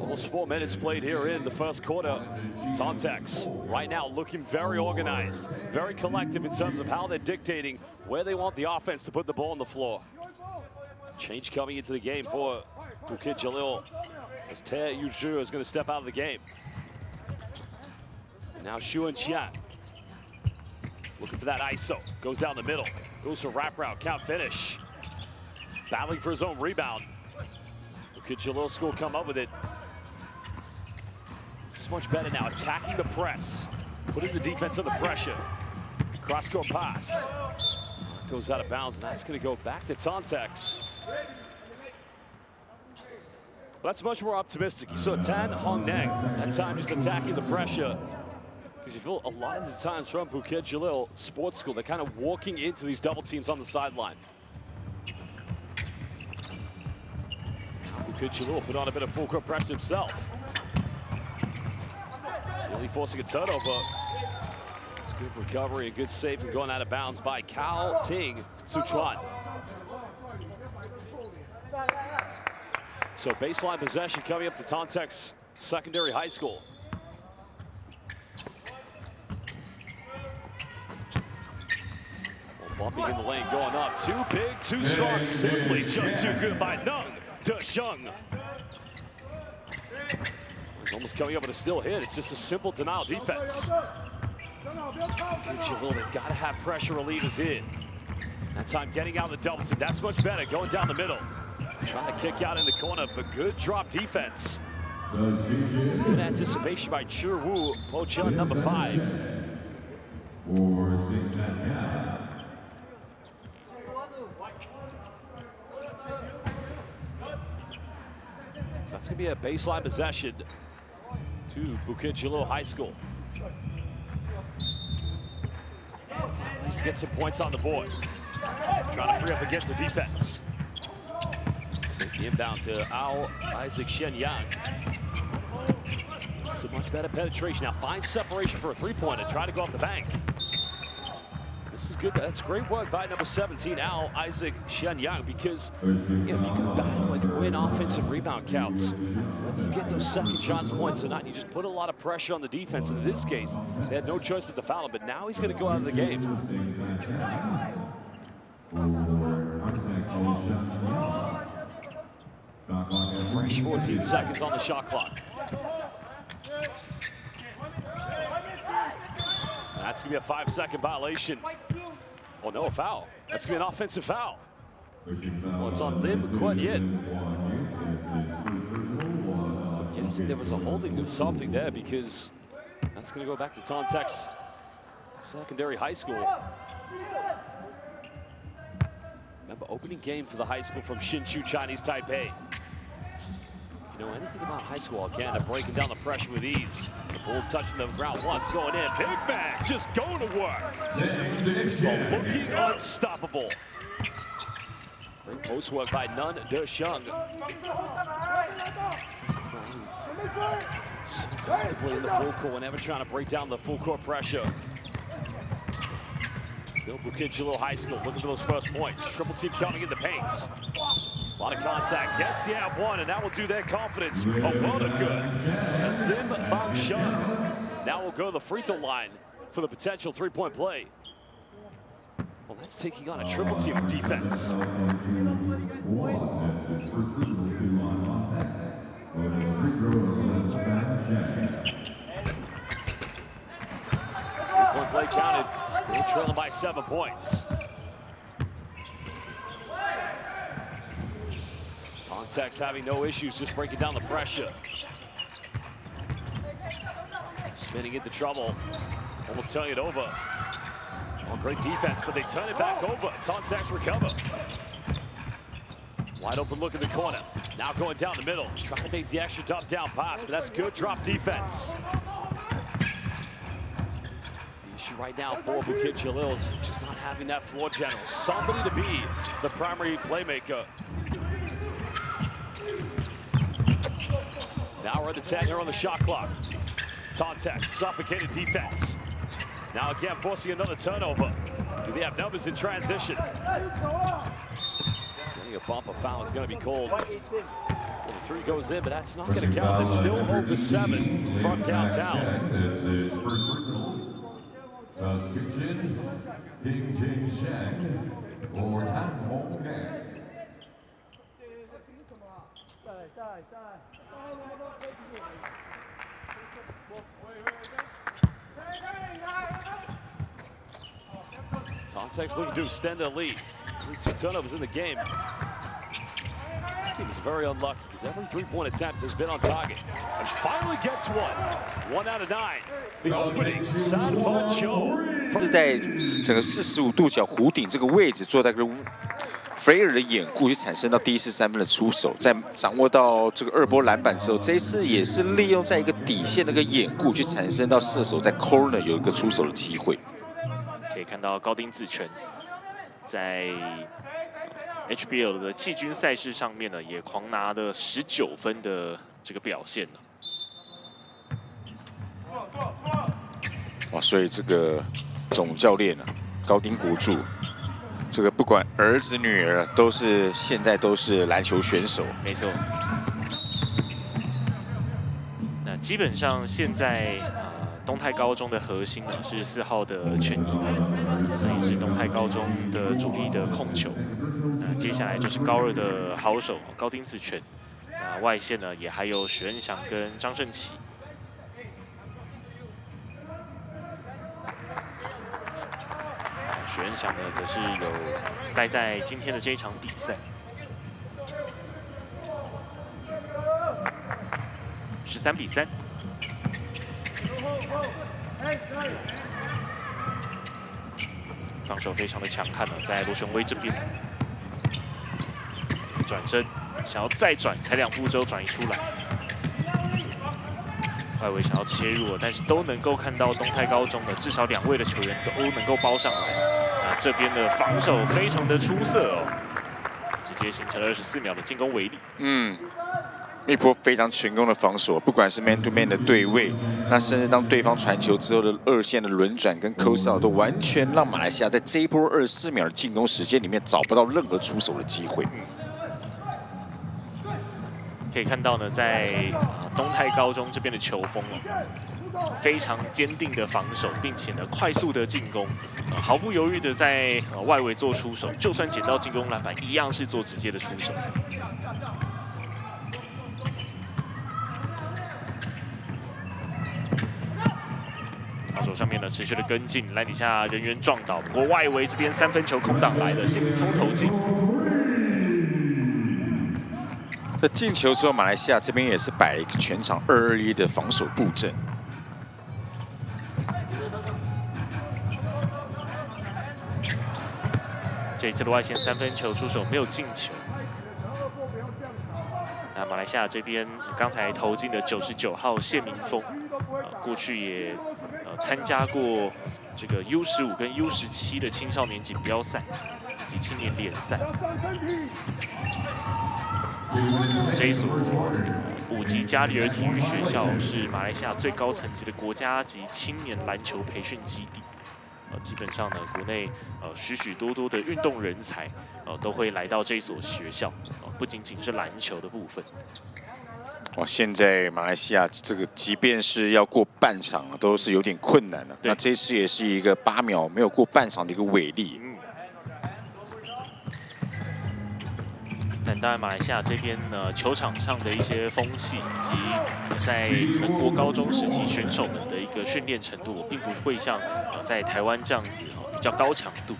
Almost 4 minutes played here in the first quarter. Tontex right now looking very organized, very collective in terms of how they're dictating where they want the offense to put the ball on the floor. Change coming into the game for Bukit Jalil as Te Yuju is going to step out of the game. Now Xuan Qian looking for that ISO, goes down the middle, goes for wraparound, count finish. Battling for his own rebound. Bukit Jalil school come up with it. This is much better now, attacking the press, putting the defense under pressure. Cross-court pass. Goes out of bounds, and that's going to go back to Tontex. Well, that's much more optimistic. You saw Tan Hong Neng, that time just attacking the pressure. Because you feel a lot of the times from Bukit Jalil Sports School, they're kind of walking into these double teams on the sideline. Bukit Jalil put on a bit of full court press himself. Really forcing a turnover. It's good recovery, a good save from going out of bounds by Cao Ting Suchuan. So baseline possession coming up to Tontex Secondary High School. Well, bumping in the lane, going up. Too big, too strong, simply just too good by Nung De-Shung. He's almost coming up with a still hit. It's just a simple denial defense. Jalil, they've got to have pressure relievers in. That time getting out of the double team. That's much better. Going down the middle. Trying to kick out in the corner, but good drop defense. Good anticipation by Chiwu Ho-chan, number 5. So that's going to be a baseline possession to Bukit Jalil High School. At least get some points on the board. Trying to free up against the defense. Take the inbound to Isaac Shenyang. It's a much better penetration. Now find separation for a three-pointer. Try to go off the bank. This is good. That's great work by number 17, Isaac Shenyang, because if you can battle and win offensive rebound counts, whether you get those second chance points or not, you just put a lot of pressure on the defense. In this case, they had no choice but to foul him, but now he's going to go out of the game. Fresh 14 seconds on the shot clock. That's going to be a 5-second violation. Oh, no, a foul. That's going to be an offensive foul. Well, it's on Lim Kuan Yin. So I'm guessing there was a holding of something there, because that's going to go back to Tontex Secondary High School. Remember, opening game for the high school from Hsinchu Chinese Taipei. If you know anything about high school, again, they're breaking down the pressure with ease. The ball touching the ground once, going in. Big bang, just going to work. Looking unstoppable. Great post work by Nun De-Shung. So comfortably in the full court whenever trying to break down the full court pressure. Still Bukit Jalil High School looking for those first points. Triple team coming in the paint. A lot of contact. Gets the out one, and that will do their confidence a lot of good. As Lim Fang Shun now will go to the free throw line for the potential three-point play. Well, that's taking on a triple team of defense. One play counted, still trailing by 7 points. Tontex having no issues, just breaking down the pressure. Spinning into trouble, almost turning it over. Oh, great defense, but they turn it back over. Tontex recover. Wide open look in the corner. Now going down the middle, trying to make the extra dump down pass, but that's good drop defense. The issue right now for Bukit Jalil is just not having that floor general. Somebody to be the primary playmaker. Now we're at the 10 here on the shot clock. Tontex, suffocated defense. Now again, forcing another turnover. Do they have numbers in transition? Getting a bumper foul is going to be called. Well, the 3 goes in, but that's not going to count. It's still over 7 from downtown. Tontex looking to extend the lead. 2 turnovers in the game. This team is very unlucky because every 3-point attempt has been on target. And finally gets one. 1 out of 9. The opening, San Pancho. 是在整个45度角弧顶这个位置做那个菲尔的掩护，去产生到第一次3分的出手。在掌握到这个2波篮板之后，这一次也是利用在一个底线那个掩护，去产生到射手在 corner 有一个出手的机会。可以看到高丁子权在 HBL 的季军赛事上面呢，也狂拿了19分的这个表现了。哇，所以这个总教练啊，高丁国柱，这个不管儿子女儿，现在都是篮球选手。没错。那基本上现在东泰高中的核心呢是4号的权益，那也是东泰高中的主力的控球。那接下来就是高2的好手高丁子权，那外线呢也还有许恩祥跟张正奇。许恩祥呢则是有待在今天的这一场比赛。13比3。防守非常的强悍了，在罗雄威这边转身，想要再转，才2步之后转移出来，外围想要切入，但是都能够看到东泰高中的至少2位的球员都能够包上来。那这边的防守非常的出色哦，直接形成了24秒的进攻围力。一波非常成功的防守，不管是 man to man 的对位，那甚至当对方传球之后的2线的轮转跟 close out， 都完全让马来西亚在这一波24秒的进攻时间里面找不到任何出手的机会。可以看到呢，在东泰高中这边的球风非常坚定的防守，并且呢快速的进攻，毫不犹豫的在外围做出手，就算捡到进攻篮板，一样是做直接的出手。防守上面呢持续的跟进，篮底下人员撞倒，不过外围这边3分球空档来了，谢明峰投进。在进球之后，马来西亚这边也是摆一个全场2-2-1的防守布阵。这一次的外线3分球出手没有进球。那马来西亚这边刚才投进的99号谢明峰，过去也参加过这个 U15跟 U17的青少年锦标赛以及青年联赛。这一所武吉加里体育学校是马来西亚最高层级的国家级青年篮球培训基地。基本上呢，国内许许多多的运动人才都会来到这所学校，不仅仅是篮球的部分。现在马来西亚这个，即便是要过半场都是有点困难了。那这次也是一个8秒没有过半场的一个违例。但当然，马来西亚这边呢，球场上的一些风气，以及在可能国高中时期选手们的一个训练程度，并不会像在台湾这样子比较高强度。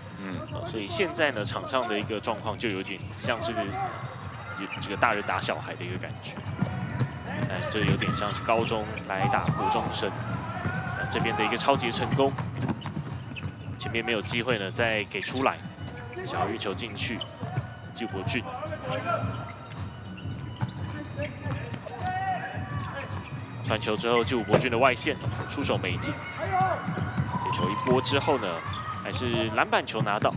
所以现在呢，场上的一个状况就有点像是这个大人打小孩的一个感觉。但这有点像是高中来打国中生。那这边的一个超级成功，前面没有机会呢，再给出来，想要运球进去。 纪伯俊传球之后，纪伯俊的外线出手没进，接球一拨之后呢，还是篮板球拿到，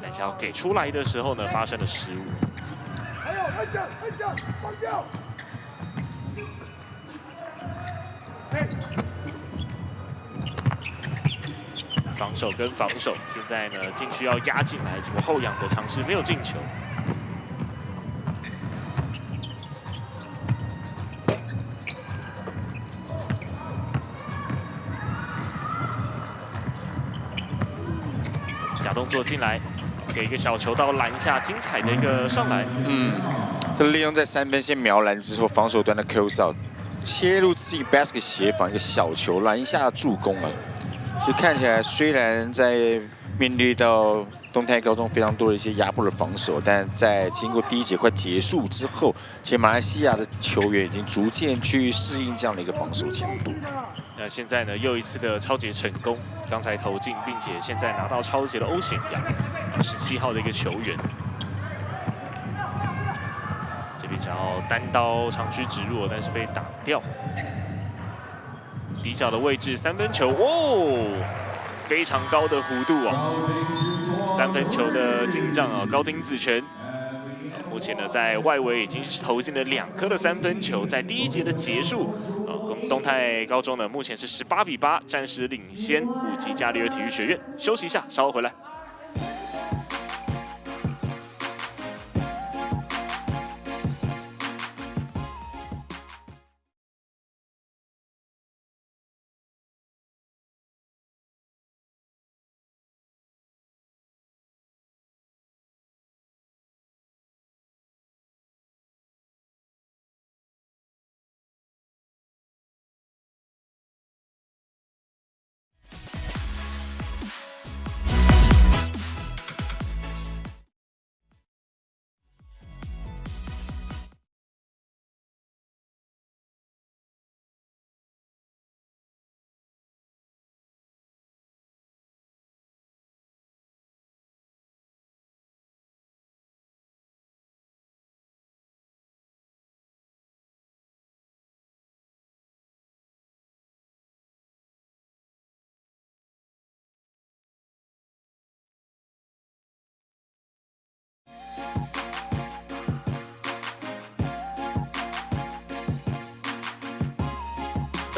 但是要给出来的时候呢，发生了失误。防守跟防守，现在呢禁区要压进来，结果后仰的尝试没有进球。假动作进来，给一个小球到篮下，精彩的一个上篮。这利用在3分线瞄篮之后，防守端的 close out 切入自己 basket 协防一个小球篮下助攻啊。 所以看起来，虽然在面对到东泰高中非常多的一些压迫的防守，但在经过第一节快结束之后，其实马来西亚的球员已经逐渐去适应这样的一个防守强度。那现在呢，又一次的超节成功，刚才投进，并且现在拿到超节的欧显阳，17号的一个球员。这边想要单刀长驱直入，但是被挡掉。 底角的位置，3分球哦，非常高的弧度啊！3分球的进账啊，高丁子权。目前呢，在外围已经是投进了2颗的3分球，在第一节的结束，东泰高中呢，目前是18比8，暂时领先武吉加里体育学院。休息一下，稍后回来。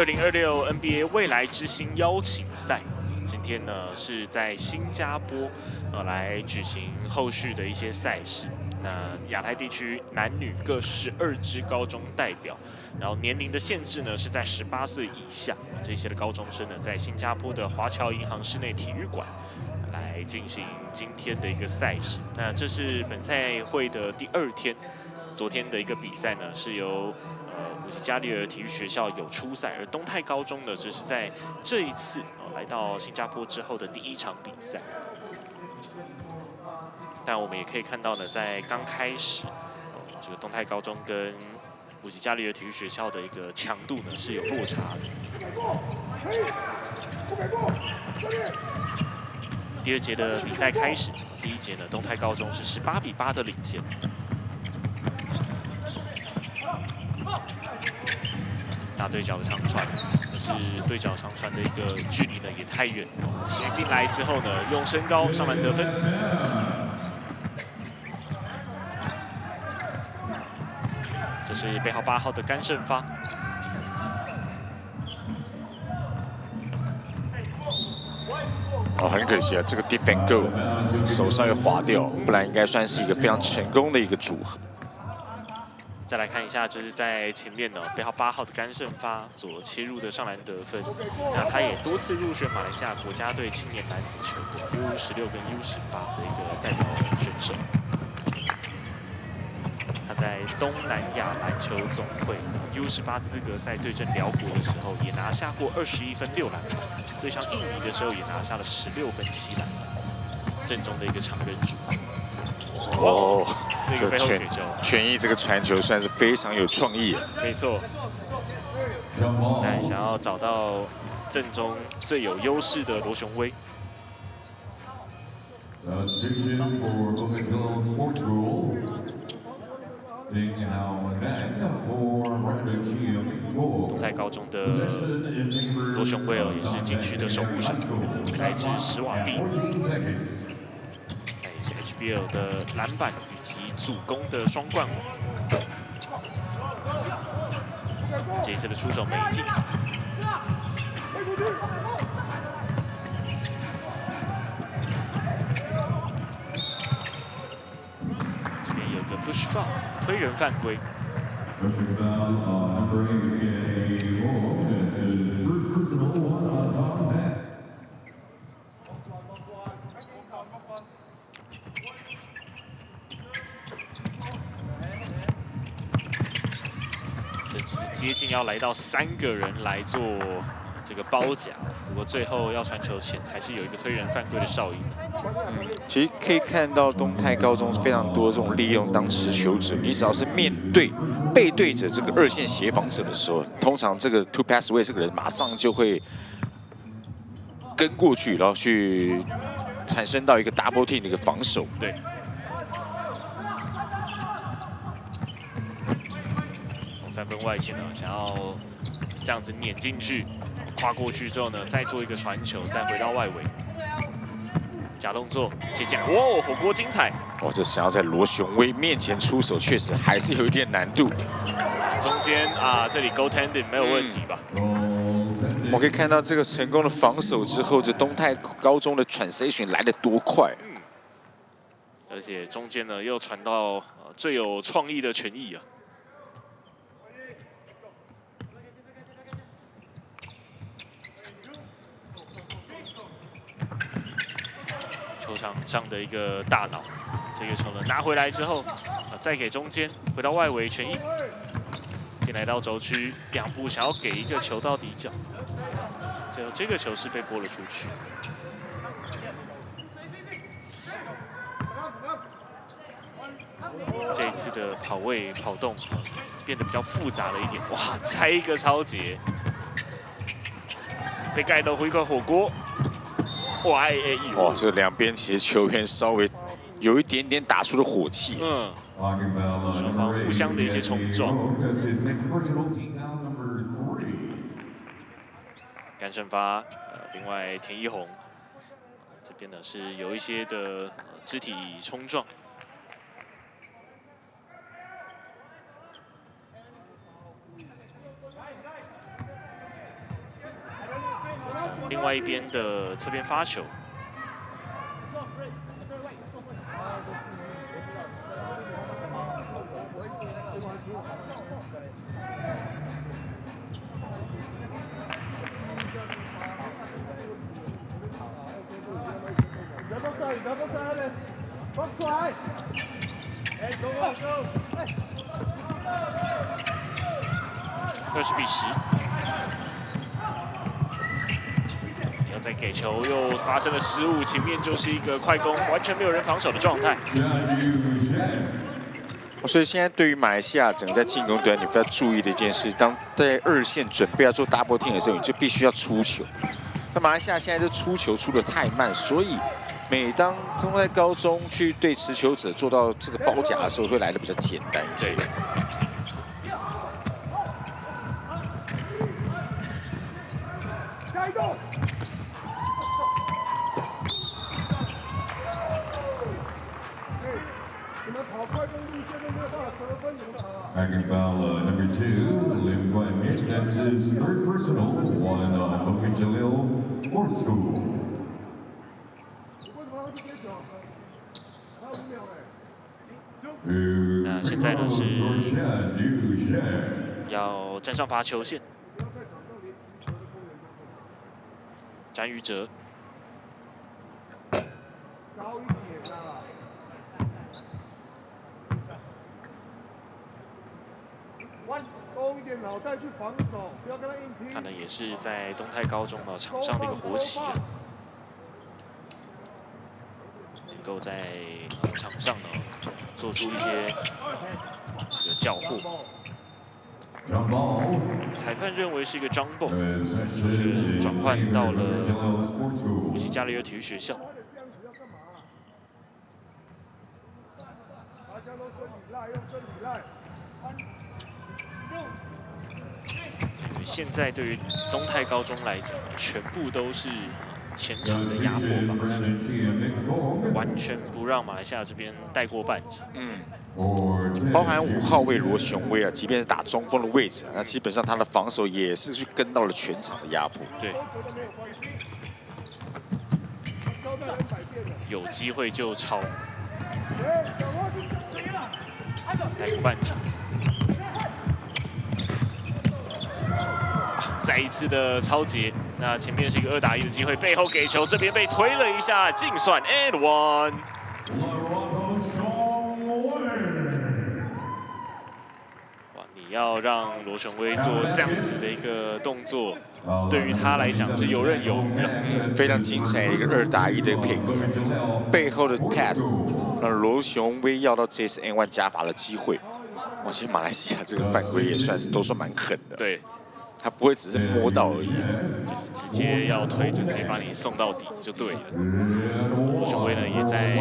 2026 NBA 未来之星邀请赛，今天呢是在新加坡来举行后续的一些赛事。那亚太地区男女各12支高中代表，然后年龄的限制呢是在18岁以下。这些的高中生呢，在新加坡的华侨银行室内体育馆来进行今天的一个赛事。那这是本赛会的第2天，昨天的一个比赛呢是由武吉加里体育学校有出赛，而东泰高中呢，这是在这一次来到新加坡之后的第1场比赛。但我们也可以看到呢，在刚开始，这个东泰高中跟武吉加里体育学校的一个强度呢是有落差的。第2节的比赛开始，第1节呢，东泰高中是18比8的领先。 大对角的长传，可是对角长传的一个距离呢也太远，切进来之后呢，用身高上篮得分。这是背号8号的甘胜发。很可惜啊，这个 defend go 手上又滑掉，不然应该算是一个非常成功的一个组合。再来看一下，就是在前面呢，背号8号的甘胜发所切入的上篮得分。那他也多次入选马来西亚国家队青年男子球队 U16跟 U18的一个代表选手。他在东南亚篮球总会 U18资格赛对阵辽国的时候，也拿下过21分6篮板；对上印尼的时候，也拿下了16分7篮板，正中的一个常人主。哦，这个背后给球，权益这个传球算是非常有创意啊。没错，但想要找到阵中最有优势的罗雄威。东泰高中的罗雄威尔也是禁区的守护神，来自史瓦蒂。也是 HBL 的篮板以及主攻的双冠王。这一次的出手没进。这边有一个 push foul 推人犯规。甚至接近要来到3个人来做这个包夹，不过最后要传球前还是有一个推人犯规的哨音。其实可以看到东泰高中非常多这种利用当持球者，你只要是面对背对着这个2线协防者的时候，通常这个 two pass away 这个人马上就会跟过去，然后去产生到一个 double team 的一个防守。对。3分外线呢，想要这样子碾进去，跨过去之后呢，再做一个传球，再回到外围，假动作切进，哇，火锅精彩！哦，这想要在罗雄威面前出手，确实还是有一点难度。中间啊，这里 goaltending 没有问题吧？我可以看到这个成功的防守之后，这东泰高中的 transition 来得多快。而且中间呢又传到最有创意的权益啊。球场上的一个大脑，这个球呢拿回来之后，再给中间，回到外围权益，进来到轴区2步，想要给一个球到底角，最后这个球是被拨了出去。这一次的跑位跑动变得比较复杂了一点，哇，再一个超节，被盖到回一块火锅。哇，哇，这两边其实球员稍微有一点点打出了火气。双方互相的一些冲撞。甘胜发，另外田一红，这边呢是有一些的肢体冲撞。从另外一边的侧边发球，20比10。要再给球，又发生了失误，前面就是一个快攻，完全没有人防守的状态。所以现在对于马来西亚整个在进攻端，你非要注意的一件事，当在2线准备要做 double team 的时候，你就必须要出球。那马来西亚现在这出球出得太慢，所以每当通在高中去对持球者做到这个包夹的时候，会来得比较简单一些。Backing foul number 2, Lim Guan Mitch. That's his 3rd personal, one on Bukit Jalil Sports School. 那现在呢是要站上罚球线，詹宇哲。 脑袋去防守，不要跟他硬拼。他呢也是在东泰高中呢场上的一个活棋啊，能够在场上呢做出一些这个缴获。裁判认为是一个张蹦，就是转换到了武吉加里体育学校。 现在对于东泰高中来讲，全部都是前场的压迫方式，完全不让马来西亚这边带过半场。包含5号位罗雄威啊，即便是打中锋的位置，那基本上他的防守也是去跟到了全场的压迫。对，有机会就超，带过半场。 再一次的超截，那前面是一个2打1的机会，背后给球，这边被推了一下，净算 and one。哇，你要让罗雄威做这样子的一个动作，对于他来讲是游刃有余，非常精彩的一个2打1的配合，背后的 pass 让罗雄威要到这次 and one 加罚的机会。哇，其实马来西亚这个犯规也算是都算蛮狠的。对。 他不会只是摸到而已，就是直接要推，就直接把你送到底就对了。罗雄威呢，也在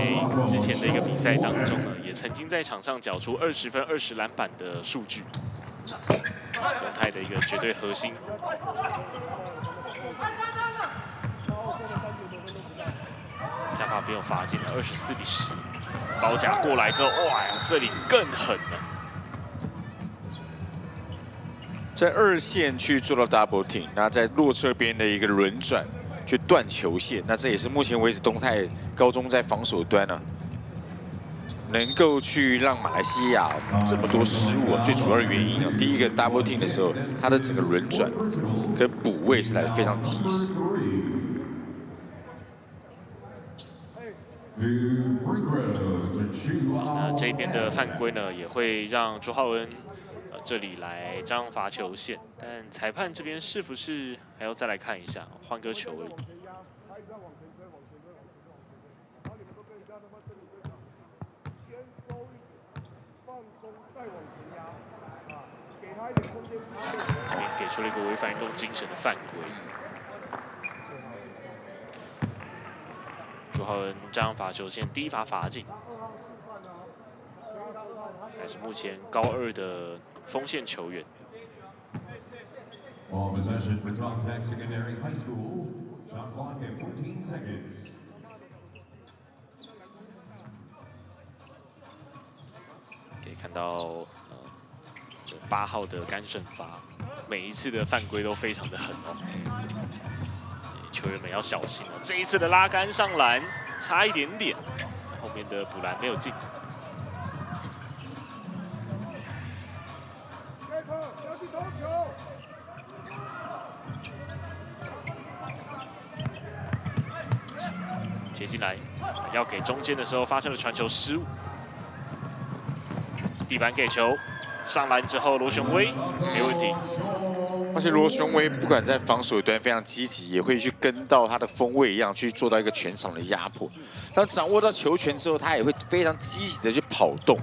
之前的一个比赛当中呢，也曾经在场上缴出20分、20篮板的数据，东泰的一个绝对核心。加罚没有罚进了，24比10。包夹过来之后，哇呀，这里更狠了。 在2线去做到 double team， 那在弱侧边的一个轮转去断球线，那这也是目前为止东泰高中在防守端呢、能够去让马来西亚这么多失误最主要的原因啊，第一个 double team 的时候，它的整个轮转跟补位是来得非常及时。那这边的犯规呢，也会让朱浩恩。 这里来张罚球线，但裁判这边是不是还要再来看一下，换个球而已。这边给出了一个违反运动精神的犯规。朱浩恩张罚球线，第一罚罚进，还是目前高2的。 锋线球员。可以看到，这8号的干胜罚，每一次的犯规都非常的狠哦。球员们要小心哦。这一次的拉杆上篮差一点点，后面的补篮没有进。 切进来，要给中间的时候发生了传球失误，地板给球，上篮之后罗雄威没问题。而且罗雄威不管在防守端非常积极，也会去跟到他的锋位一样去做到一个全场的压迫。当掌握到球权之后，他也会非常积极的去跑动，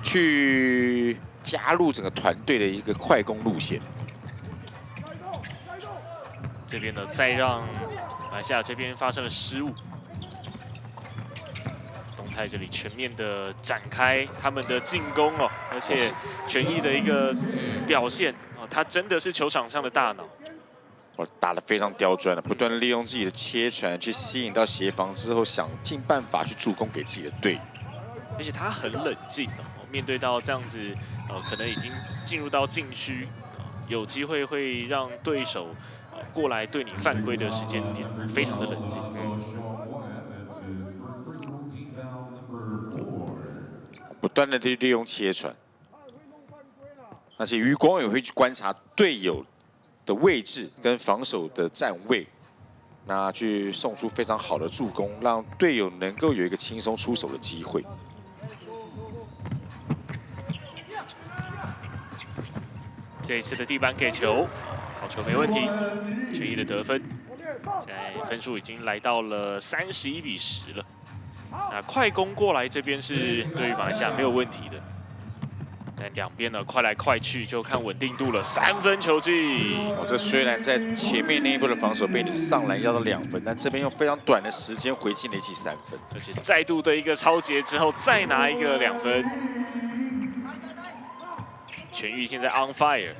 去加入整个团队的一个快攻路线。这边呢，再让马来西亚这边发生了失误。 在这里全面的展开他们的进攻哦，而且全毅的一个表现哦，他真的是球场上的大脑。打得非常刁钻的，不断利用自己的切传去吸引到协防之后，想尽办法去助攻给自己的队友。而且他很冷静哦，面对到这样子可能已经进入到禁区，有机会会让对手过来对你犯规的时间点，非常的冷静。不断的去利用切传，而且余光也会去观察队友的位置跟防守的站位，那去送出非常好的助攻，让队友能够有一个轻松出手的机会。 这一次的地板给球，好球没问题，权益的得分，现在分数已经来到了31比10了。那快攻过来这边是对于马来西亚没有问题的，但两边呢快来快去，就看稳定度了。3分球进，这虽然在前面那一波的防守被你上篮要到2分，但这边用非常短的时间回进了一记3分，而且再度的一个抄截之后再拿一个2分。 全域现在 on fire，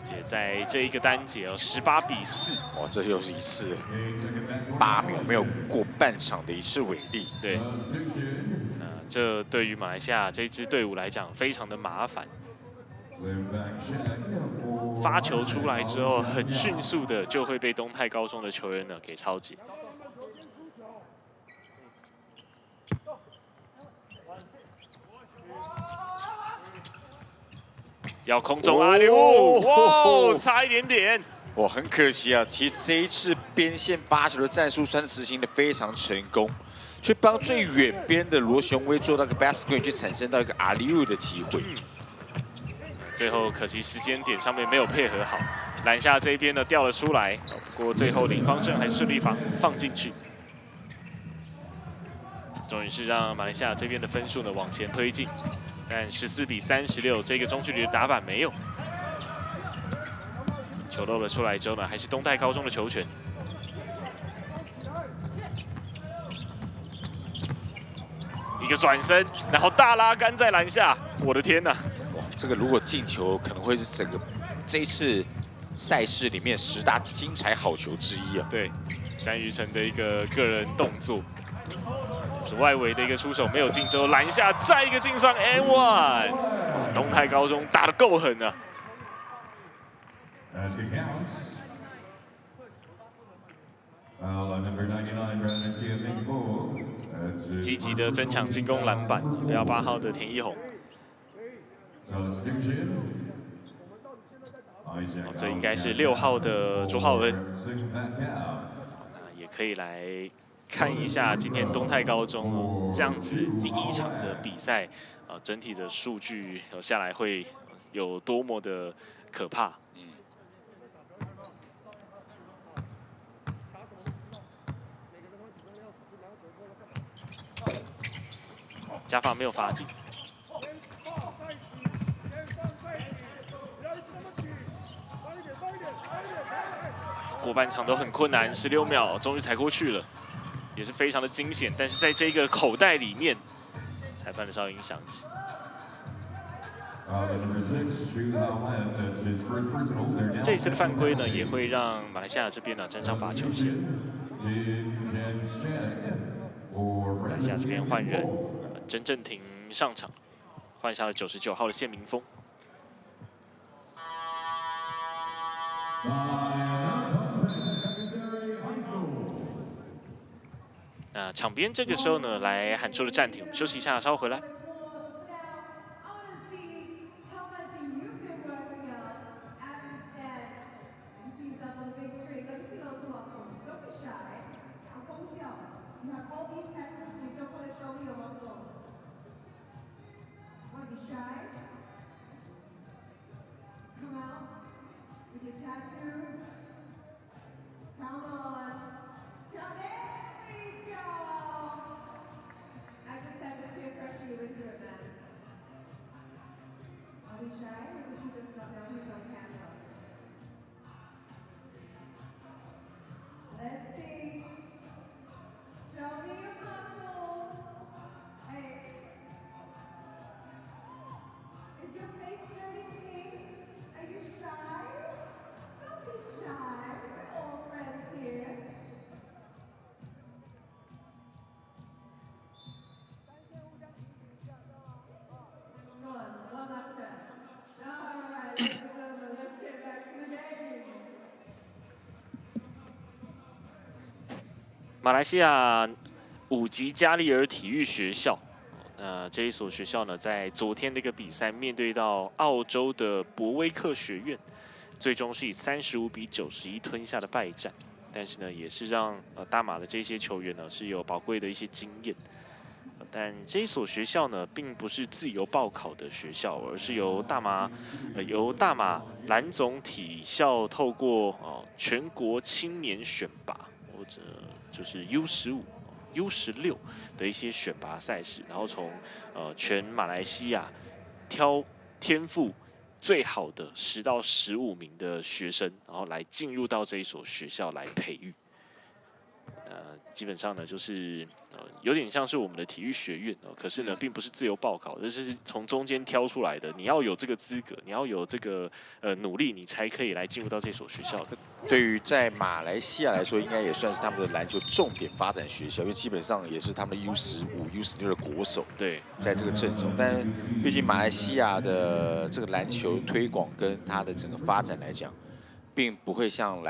且在这一个单节哦，18比4，哇，这又是一次8秒没有过半场的一次违例。对，这对于马来西亚这支队伍来讲非常的麻烦。发球出来之后，很迅速的就会被东泰高中的球员呢给抄截。 要空中阿里乌，哇，差一点点。哇，很可惜啊，其实这一次边线发球的战术算是执行的非常成功，去帮最远边的罗雄威做到个 basket， 去产生到一个阿里乌的机会。最后可惜时间点上面没有配合好，篮下这边呢掉了出来，不过最后林方正还顺利放进去，终于是让马来西亚这边的分数呢往前推进。 但14比36，这个中距离的打板没有，球漏了出来之后呢，还是东泰高中的球权。一个转身，然后大拉杆在篮下，我的天哪！哇，这个如果进球，可能会是整个这一次赛事里面10大精彩好球之一啊。对，詹宇成的一个个人动作。 是外围的一个出手没有进之后，篮下再一个进上 N1， 哇，东泰高中打得够狠啊！积极的争抢进攻篮板，不要8号的田一宏。这应该是6号的卓浩恩，那也可以来。 看一下今天东泰高中哦，这样子第1场的比赛，整体的数据下来会有多么的可怕。加罚没有罚进，过半场都很困难，16秒终于踩过去了。 也是非常的惊险，但是在这个口袋里面，裁判的哨音响起。这一次的犯规呢，也会让马来西亚这边呢站上罚球线。马来西亚这边换人，曾正廷上场，换下了99号的谢明峰。那场边这个时候呢，来喊出了暂停，我们休息一下，稍后回来。马来西亚武吉加里体育学校。那这一所学校呢，在昨天的一个比赛面对到澳洲的博威克学院，最终是以35比91吞下的败战。但是呢，也是让大马的这些球员呢是有宝贵的一些经验。但这一所学校呢，并不是自由报考的学校，而是由大马蓝总体校透过全国青年选拔或者就是 U15、U16的一些选拔赛事，然后从全马来西亚挑天赋最好的10到15名的学生，然后来进入到这一所学校来培育。基本上呢，就是有点像是我们的体育学院可是呢，并不是自由报考，这是从中间挑出来的。你要有这个资格，你要有这个努力，你才可以来进入到这所学校的。对于在马来西亚来说，应该也算是他们的篮球重点发展学校，因为基本上也是他们的 U15、U16的国手。对，在这个阵中，但毕竟马来西亚的这个篮球推广跟它的整个发展来讲，并不会像我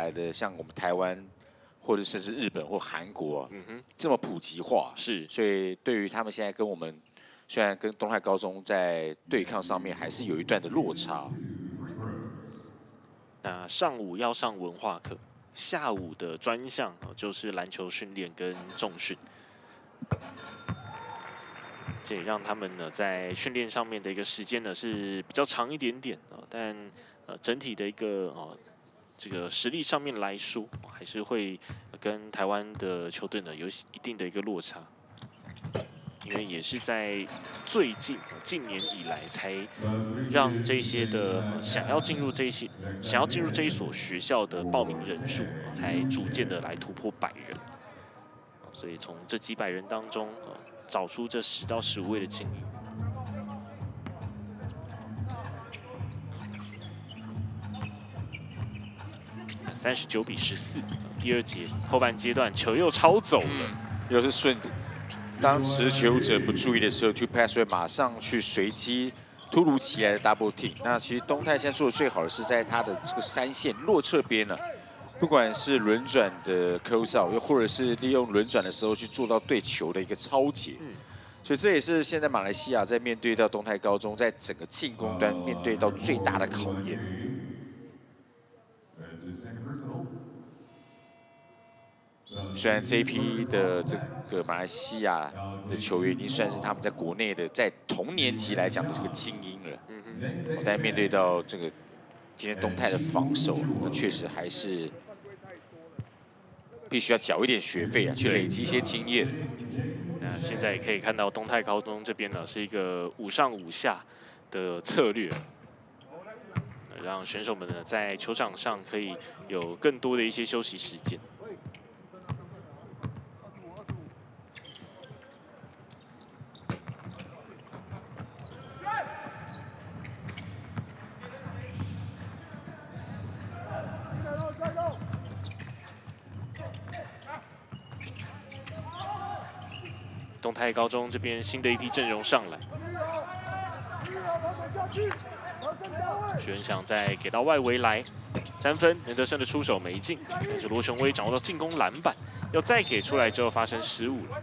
们台湾。或者甚至日本或韩国，这么普及化是，所以对于他们现在跟我们，虽然跟东泰高中在对抗上面还是有一段的落差。那上午要上文化课，下午的专项就是篮球训练跟重训，这也让他们呢在训练上面的一个时间呢是比较长一点点但整体的一个这个实力上面来说，还是会跟台湾的球队呢有一定的一个落差，因为也是在近年以来才让这些的想要进入这一所学校的报名人数才逐渐的来突破100人，所以从这几百人当中找出这10到15位的精英。39比14，第2节后半阶段球又超走了，又是顺。当持球者不注意的时候 ，to pass 会马上去随机突如其来的 double team。那其实东泰现在做的最好的是在他的这个3线弱侧边呢，不管是轮转的 close out， 又或者是利用轮转的时候去做到对球的一个抄截。所以这也是现在马来西亚在面对到东泰高中在整个进攻端面对到最大的考验。虽然这一批的这个马来西亚的球员已经算是他们在国内的在同年级来讲的这个精英了，但面对到这个今天东泰的防守，那确实还是必须要缴一点学费去累积一些经验。那现在也可以看到东泰高中这边呢是一个5上5下的策略，让选手们呢在球场上可以有更多的一些休息时间。东泰高中这边新的一批阵容上来，许恩祥再给到外围来，3分，任德胜的出手没进，但是罗雄威掌握到进攻篮板，要再给出来之后发生失误了。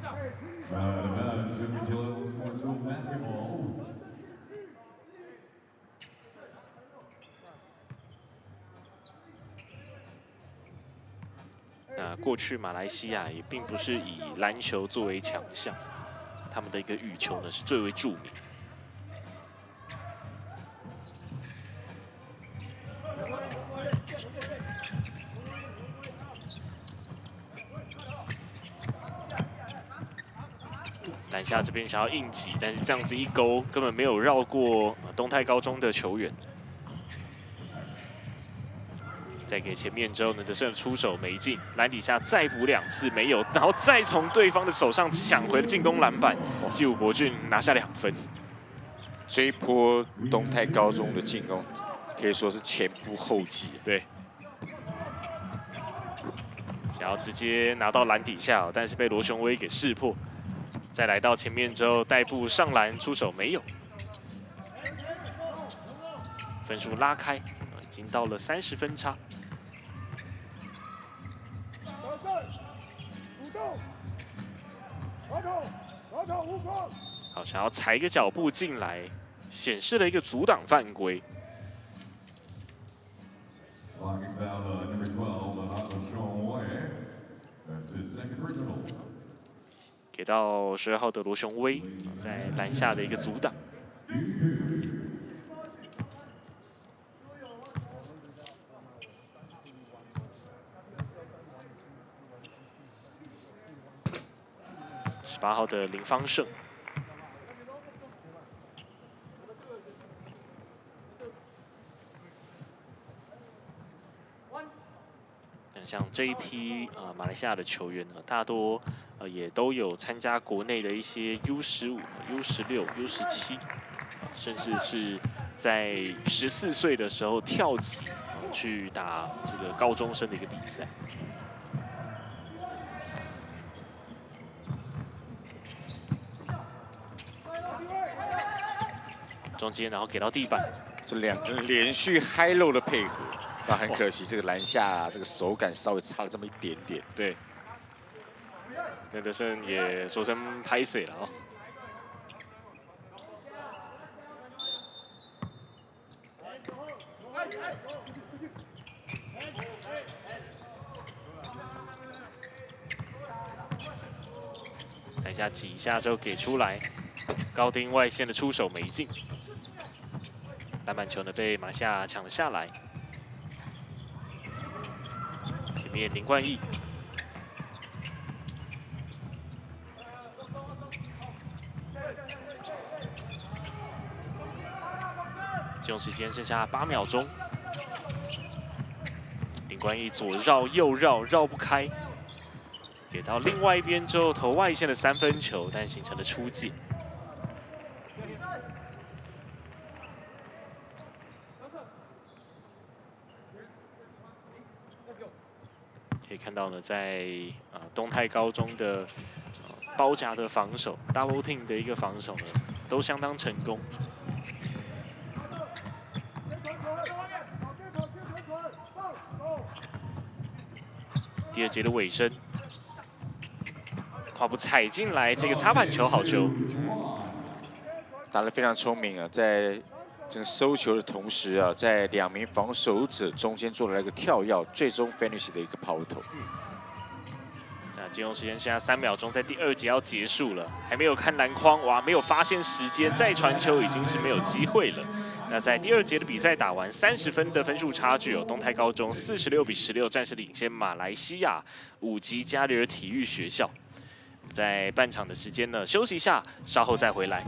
那过去马来西亚也并不是以篮球作为强项，他们的一个羽球呢是最为著名。篮下这边想要硬挤，但是这样子一勾根本没有绕过东泰高中的球员。再给前面之后呢，德胜出手没进，篮底下再补2次没有，然后再从对方的手上抢回了进攻篮板，继武博俊拿下2分。这一波东泰高中的进攻可以说是前仆后继，对，想要直接拿到篮底下，但是被罗雄威给识破。再来到前面之后，带步上篮出手没有，分数拉开，已经到了30分差。好，想要踩个脚步进来，显示了一个阻挡犯规。 给到12号的罗雄威，在篮下的一个阻挡。18号的林方胜。 像这一批马来西亚的球员呢，大多也都有参加国内的一些 U15、U16、U17，甚至是在14岁的时候跳级去打这个高中生的一个比赛。中间然后给到地板，这两个人连续 high low 的配合。 那很可惜，这个篮下这个手感稍微差了这么一点点。对，那德胜也说声拍死了哦。篮下挤一下之后给出来，高丁外线的出手没进，篮板球呢被马来西亚抢了下来。 前面林冠毅，这种时间剩下8秒钟，林冠毅左绕右绕，绕不开，给到另外一边之后投外线的3分球，但形成了出界。 可以看到呢，在东泰高中的包夹的防守 ，double team 的一个防守呢，都相当成功。第2节的尾声，跨步踩进来，这个擦板球好球，打得非常聪明啊，在。 这个收球的同时啊，在2名防守者中间做了一个跳跃，最终 finish 的一个抛投。那进攻时间剩下3秒钟，在第2节要结束了，还没有看篮筐，哇，没有发现时间，再传球已经是没有机会了。那在第2节的比赛打完30分的分数差距哦，东泰高中46比16暂时领先马来西亚武吉加里体育学校。在半场的时间呢，休息一下，稍后再回来。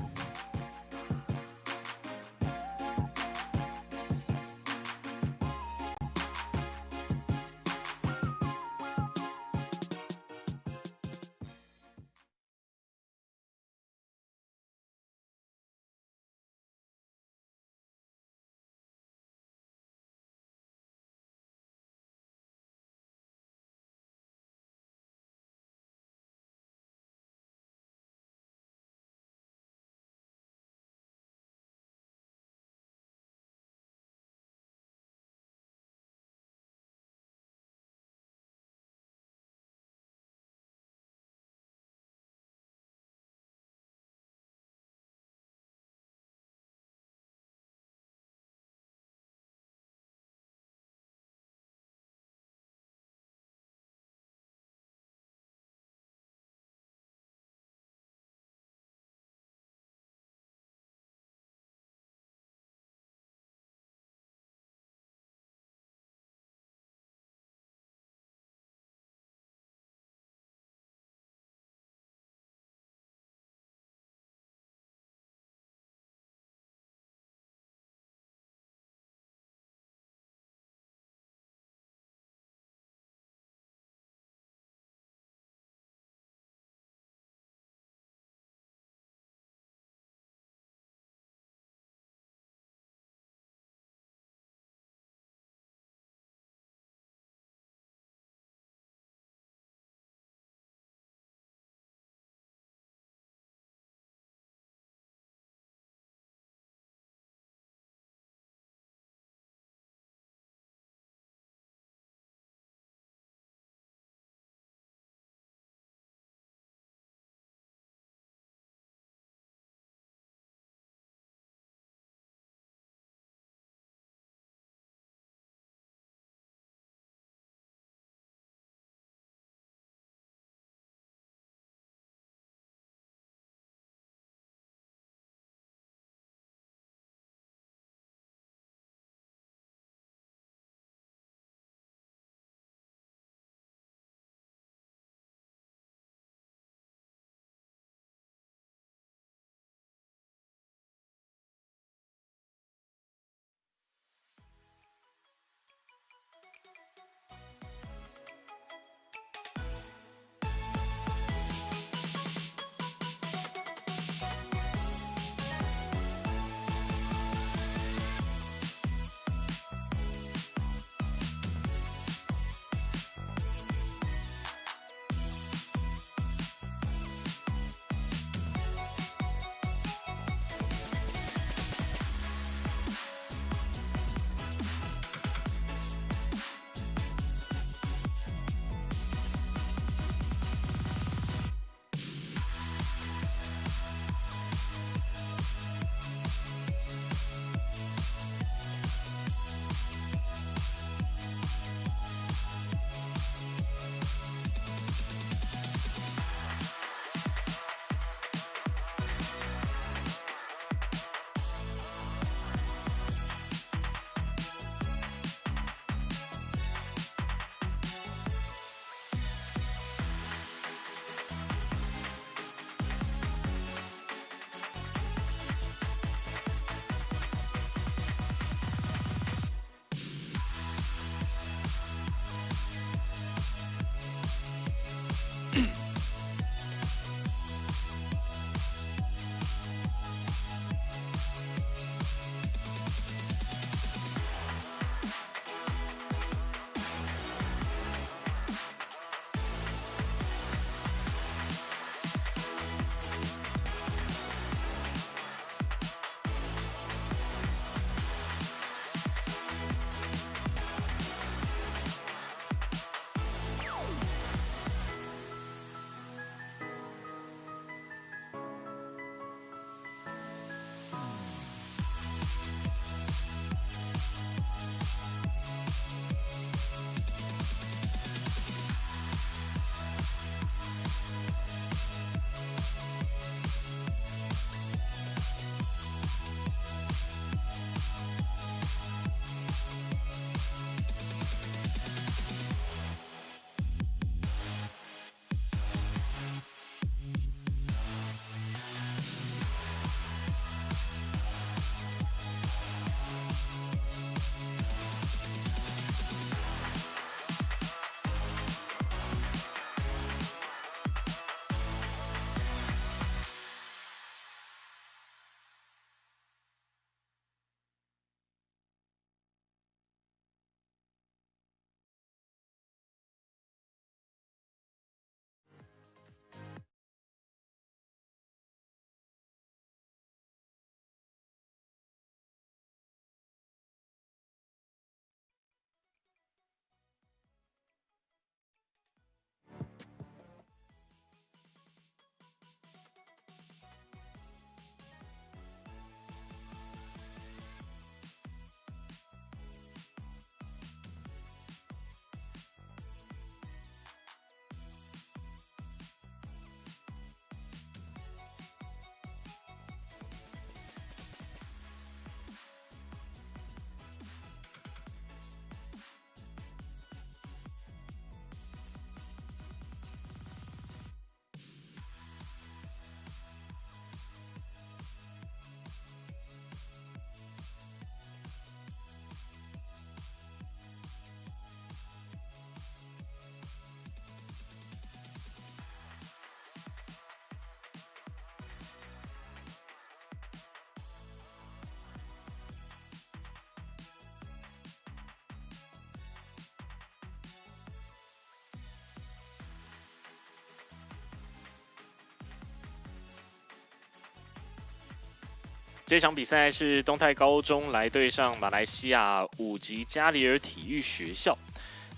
这场比赛是东泰高中来对上马来西亚武吉加里体育学校。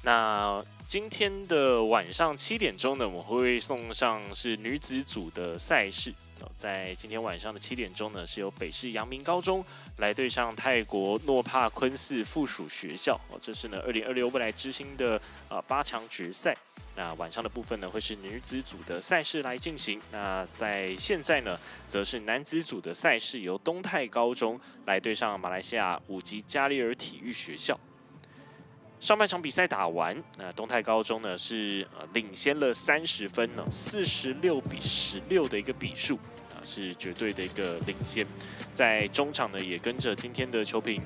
那今天的晚上7点钟呢，我们会送上是女子组的赛事。在今天晚上的7点钟呢，是由北市阳明高中来对上泰国诺帕昆寺附属学校。这是呢2026未来之星的8强决赛。那晚上的部分呢，会是女子组的赛事来进行。那在现在呢，则是男子组的赛事，由东泰高中来对上马来西亚武吉加里体育学校。上半场比赛打完，那东泰高中呢是领先了30分呢，46-16的一个比数是绝对的一个领先。在中场呢，也跟着今天的球评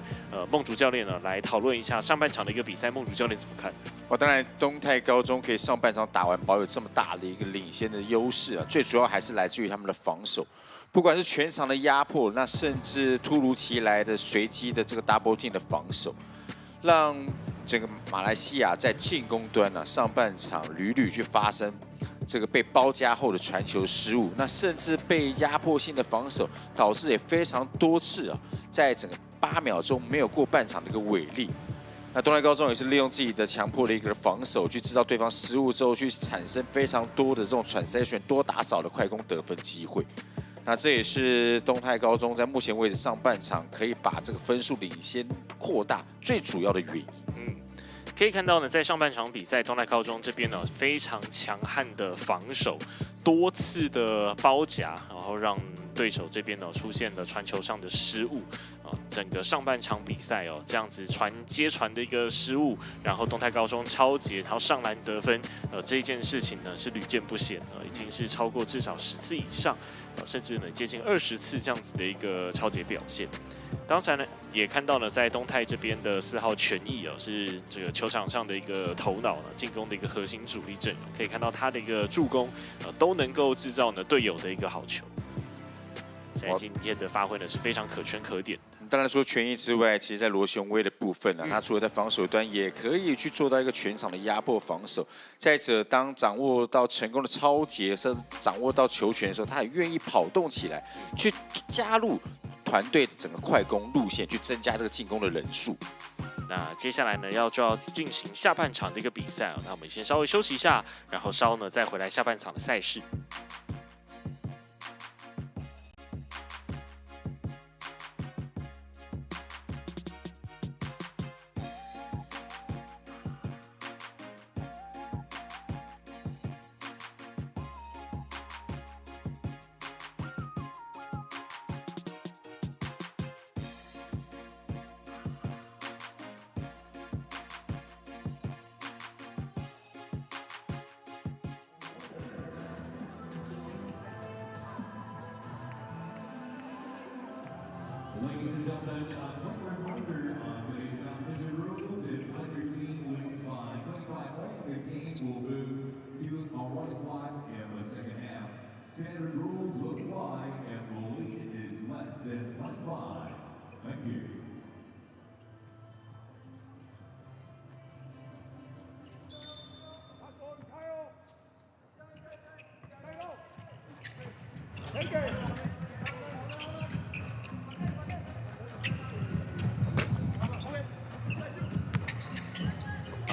孟竹教练呢来讨论一下上半场的一个比赛。孟竹教练怎么看？当然，东泰高中可以上半场打完保有这么大的一个领先的优势啊，最主要还是来自于他们的防守。不管是全场的压迫，那甚至突如其来的随机的这个 double team 的防守，让整个马来西亚在进攻端呢，上半场屡屡去发生这个被包夹后的传球失误，那甚至被压迫性的防守，导致也非常多次在整个8秒钟没有过半场的一个违例。那东泰高中也是利用自己的强迫的一个防守，去制造对方失误之后，去产生非常多的这种 transition 多打少的快攻得分机会。那这也是东泰高中在目前为止上半场可以把这个分数领先扩大最主要的原因。可以看到呢，在上半场比赛，东泰高中这边呢非常强悍的防守，多次的包夹，然后让对手这边呢出现了传球上的失误。整个上半场比赛这样子接传的一个失误，然后东泰高中抄截，然后上篮得分，这一件事情呢是屡见不鲜，已经是超过至少10次以上，甚至呢接近20次这样子的一个抄截表现。当然呢，也看到呢，在东泰这边的4号权益是这个球场上的一个头脑，进攻的一个核心主力阵容，可以看到他的一个助攻，都能够制造呢队友的一个好球。在今天的发挥呢是非常可圈可点的。当然，除了权益之外，其实在罗雄威的部分他除了在防守端，也可以去做到一个全场的压迫防守。再者，当掌握到成功的抄截，甚至掌握到球权的时候，他也愿意跑动起来，去加入团队整个快攻路线，去增加这个进攻的人数。那接下来呢，就要进行下半场的一个比赛那我们先稍微休息一下，然后稍后呢再回来下半场的赛事。Ladies and gentlemen, quick reminder on today's competition rules. If either team wins by 25 points, the game will move to a 1 o'clock in the second half. Standard rules apply, and the lead is less than 1-5. Thank you. Take it.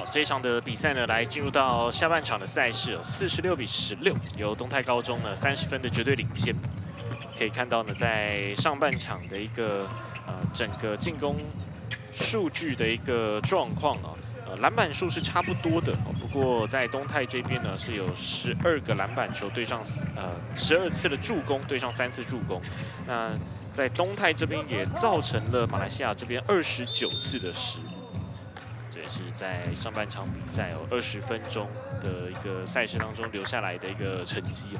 这场的比赛呢，来进入到下半场的赛事，46-16，由东泰高中呢30分的绝对领先。可以看到呢，在上半场的一个整个进攻数据的一个状况篮板数是差不多的不过在东泰这边呢是有12个篮板球对上12次的助攻对上3次助攻。那在东泰这边也造成了马来西亚这边29次的失误。 这也是在上半场比赛20分钟的一个赛事当中留下来的一个成绩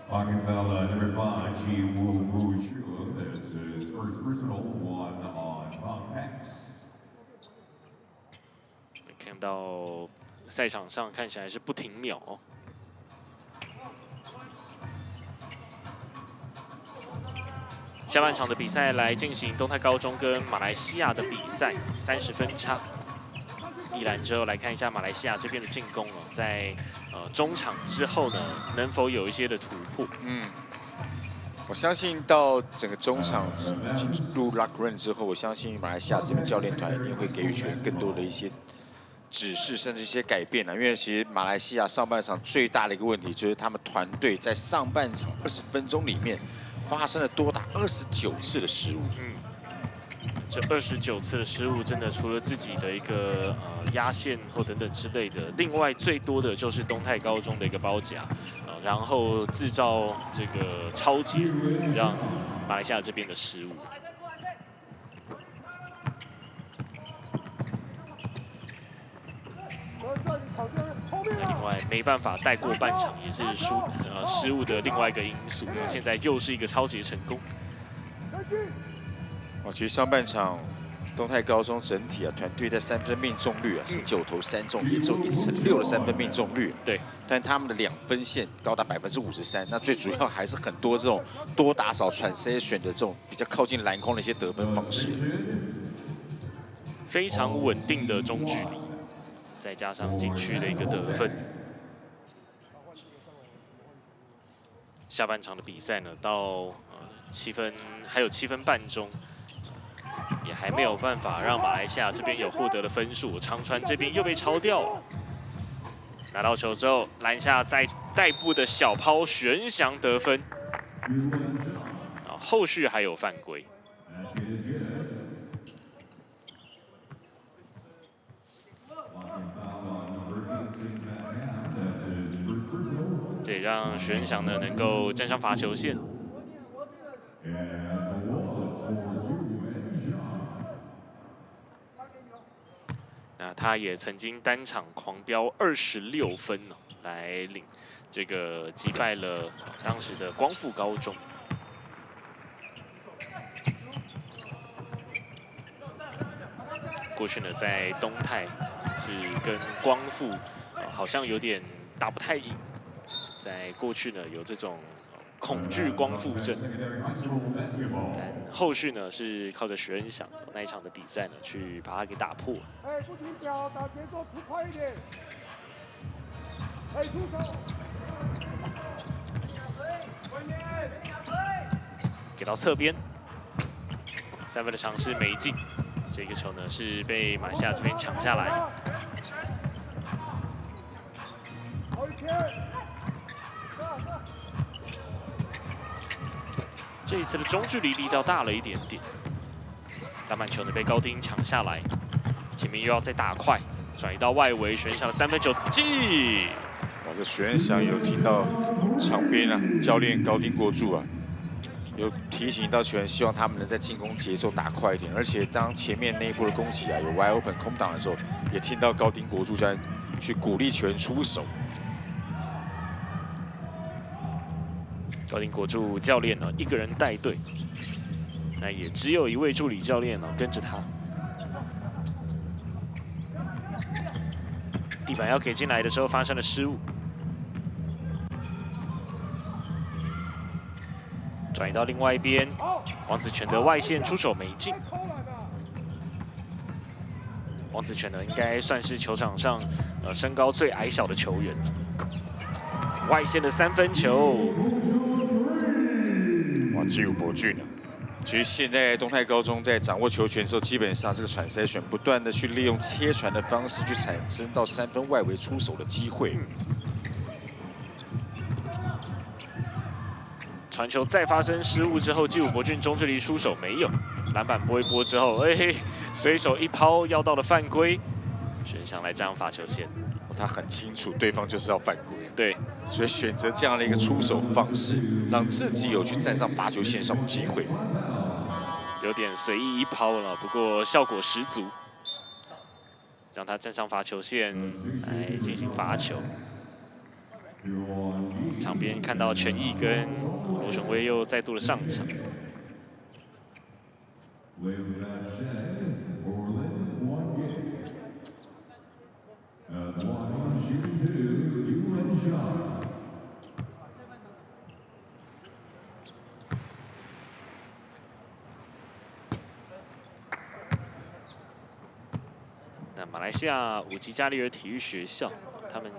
Number 5, Chi Wu Chu. This is first personal, 1 on Compax. 看到赛场上看起来是不停秒下半场的比赛来进行东泰高中跟马来西亚的比赛，30分差。一篮之后来看一下马来西亚这边的进攻在中场之后呢，能否有一些的突破？我相信到整个中场进入 lock run 之后，我相信马来西亚这边教练团一定会给予球员更多的一些指示，甚至一些改变因为其实马来西亚上半场最大的一个问题就是他们团队在上半场20分钟里面发生了多达29次的失误。这29次的失误，真的除了自己的一个压线或等等之类的，另外最多的就是东泰高中的一个包夹，然后制造这个超节，让马来西亚这边的失误。那另外没办法带过半场，也是失误的另外一个因素。现在又是一个超节成功。其实上半场东泰高中整体团队在3分命中率19投3中，也只有1/6的3分命中率。对，但他们的2分线高达53%。那最主要还是很多这种多打少transition的这种比较靠近篮筐的一些得分方式。非常稳定的中距离，再加上禁区的一个得分。下半场的比赛呢，到还有7分半钟。也还没有办法让马来西亚这边有获得的分数，长传这边又被抄掉了。拿到球之后，篮下在带步的小抛悬翔得分，后续还有犯规。这也让悬翔呢能够站上罚球线。那他也曾经单场狂飙26分来击败了当时的光复高中。过去呢，在东泰是跟光复好像有点打不太赢，在过去呢有这种恐惧光复症，但后续呢是靠着许恩祥那一场的比赛呢去把它给打破。不停表打节奏，吃快一点。出手。给到侧边，3分的尝试没进，这个球呢是被马来西亚这边抢下来。这一次的中距离力道大了一点点，篮板球呢被高丁抢下来，前面又要再打快，转移到外围，悬翔的3分球进。这悬翔有听到场边教练高丁国柱有提醒到球员，希望他们能在进攻节奏打快一点，而且当前面那一波的攻击有 wide open 空档的时候，也听到高丁国柱在去鼓励球员出手。高丁国柱教练呢，一个人带队，那也只有一位助理教练呢跟着他。地板要给进来的时候发生了失误，转移到另外一边，王子权的外线出手没进。王子权呢，应该算是球场上身高最矮小的球员。外线的3分球。基鲁伯俊其实现在东泰高中在掌握球权的时候，基本上这个transition不断的去利用切传的方式去产生到3分外围出手的机会。传球再发生失误之后，基鲁伯俊中距离出手没有，篮板拨一拨之后，随手一抛要到了犯规，悬翔来站罚球线。他很清楚对方就是要犯规，对，所以选择这样的一个出手方式，让自己有去站上罚球线上的机会。有点随意一抛了，不过效果十足，让他站上罚球线来进行罚球。场边看到权益跟罗纯威又再度的上场。那马来西亚武吉加里体育学校，他们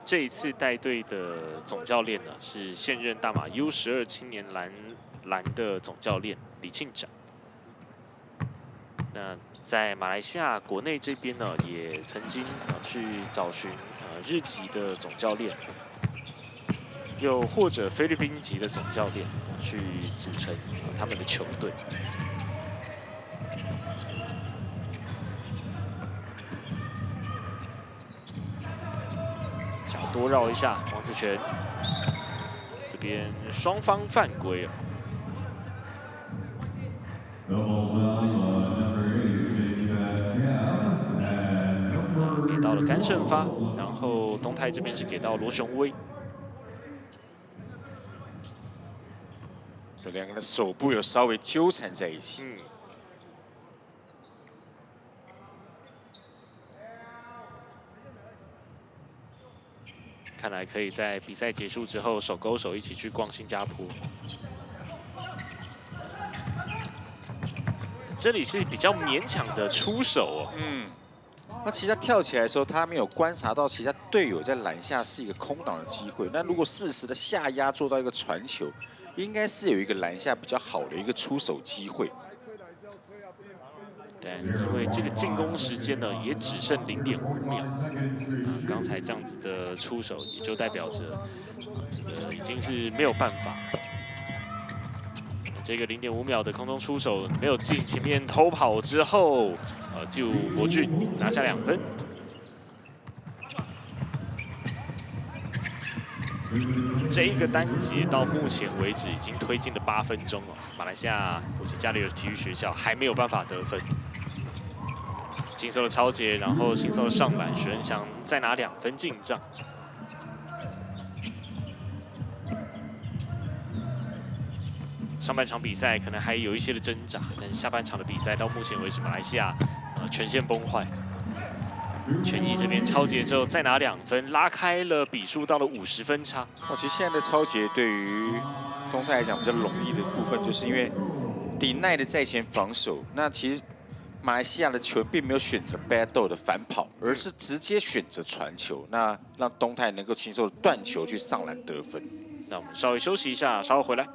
这一次带队的总教练呢是现任大马 U12青年篮的总教练李庆展。那在马来西亚国内这边呢，也曾经去找寻日籍的总教练，又或者菲律宾籍的总教练去组成他们的球队。想要多绕一下，王子权这边双方犯规啊。给到了甘胜发，然后东泰这边是给到罗雄威。这两个人的手部有稍微纠缠在一起。看来可以在比赛结束之后手勾手一起去逛新加坡。这里是比较勉强的出手哦。那其实他跳起来的时候，他没有观察到其他队友在篮下是一个空档的机会。那如果适时的下压做到一个传球，应该是有一个篮下比较好的一个出手机会。对，因为这个进攻时间呢也只剩0.5秒。刚才这样子的出手，也就代表着这个已经是没有办法。这个0.5秒的空中出手没有进，前面偷跑之后，就博俊拿下2分。这一个单节到目前为止已经推进了8分钟了，马来西亚武吉加里体育学校还没有办法得分。轻松的抄截，然后轻松的上篮，许恩祥再拿2分进账。上半场比赛可能还有一些的挣扎，但是下半场的比赛到目前为止，马来西亚全线崩坏。权益这边抄截之后再拿2分，拉开了比数到了50分差。其实现在的抄截对于东泰来讲比较容易的部分，就是因为抵耐的在前防守。那其实马来西亚的球员并没有选择 battle 的反跑，而是直接选择传球，那让东泰能够轻松的断球去上篮得分。那我们稍微休息一下，稍后回来。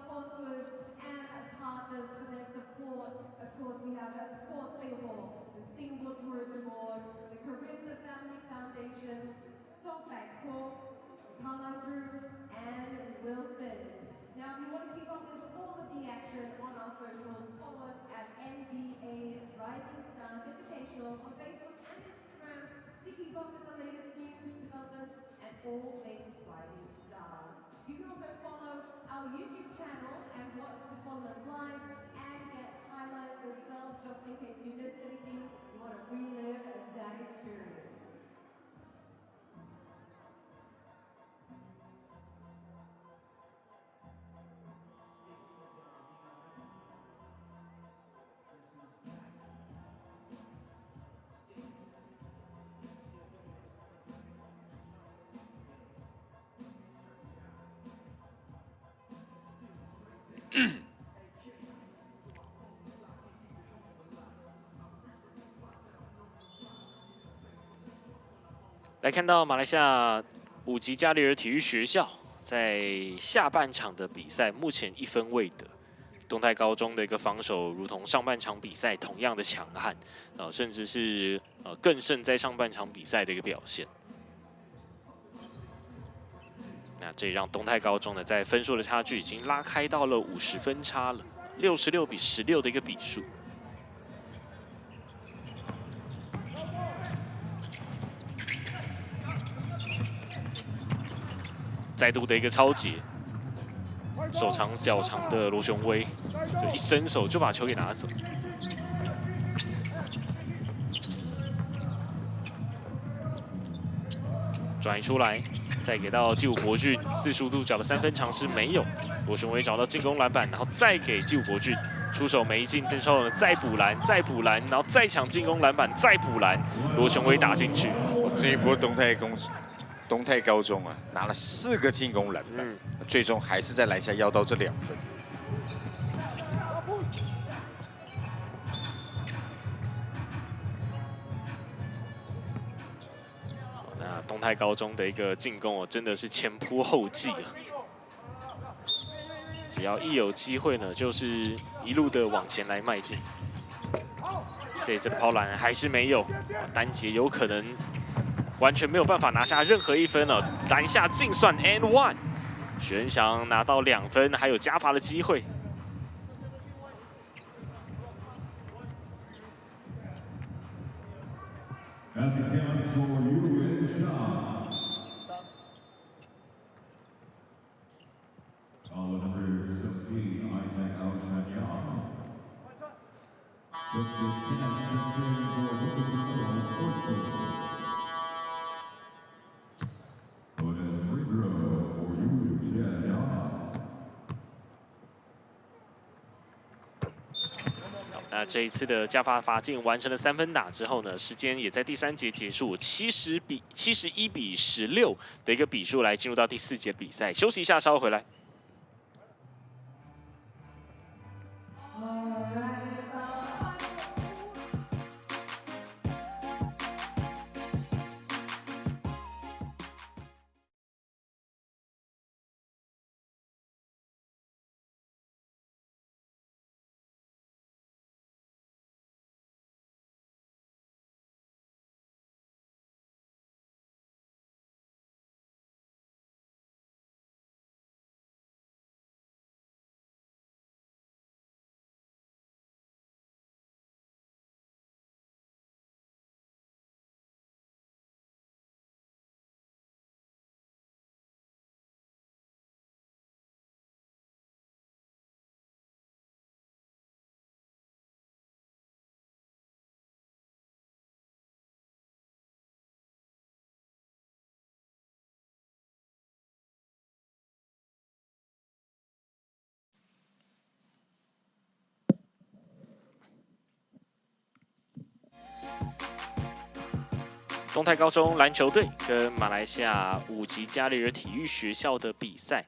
all things rising star. You can also follow our YouTube channel and watch the tournament live and get highlights as well, just in case you missed anything. You want to relive that experience. 来看到马来西亚武吉加里体育学校在下半场的比赛，目前1分未得。东泰高中的一个防守，如同上半场比赛同样的强悍，甚至是更胜在上半场比赛的一个表现。那这也让东泰高中呢，在分数的差距已经拉开到了50分差了，66比16的一个比数。 再度的一个抄截，手长脚长的罗雄威，这一伸手就把球给拿走。转移出来，再给到纪武博俊，45度角的3分尝试没有。罗雄威找到进攻篮板，然后再给纪武博俊出手没进，之后呢再补篮，再补篮，然后再抢进攻篮板，再补篮，罗雄威打进去。这一波东泰高中啊，拿了4个进攻篮板，最终还是在篮下要到这2分。那东泰高中的一个进攻哦，真的是前仆后继啊！只要一有机会呢，就是一路的往前来迈进。这一次的抛篮还是没有，单节有可能完全没有办法拿下任何一分了。篮下净算 and one， 许恩祥拿到2分，还有加罚的机会。 As the counts for you shot. All number 16, Isaac Al-Shanyang. This is 10-16 for Wilkins Sports Team. But as free throw for you, Shanyang. 那这一次的加罚罚进完成了3分打之后呢，时间也在第3节结束，71比16的一个比数来进入到第4节比赛。休息一下，稍后回来。东泰高中篮球队跟马来西亚武吉加里体育学校的比赛，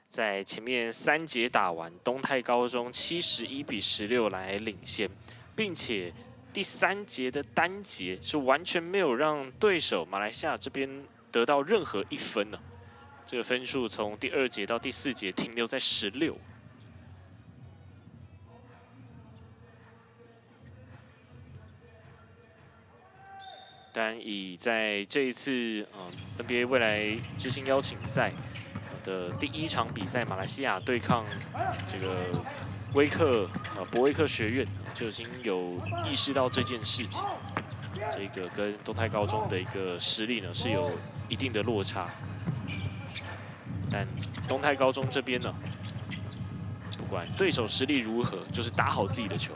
在前面3节打完，东泰高中71比16来领先，并且第3节的单节是完全没有让对手马来西亚这边得到任何1分呢。这个分数从第2节到第4节停留在16。 但以在这一次NBA 未来之星邀请赛的第1场比赛，马来西亚对抗这个博威克学院，就已经有意识到这件事情。这个跟东泰高中的一个实力呢是有一定的落差，但东泰高中这边呢，不管对手实力如何，就是打好自己的球。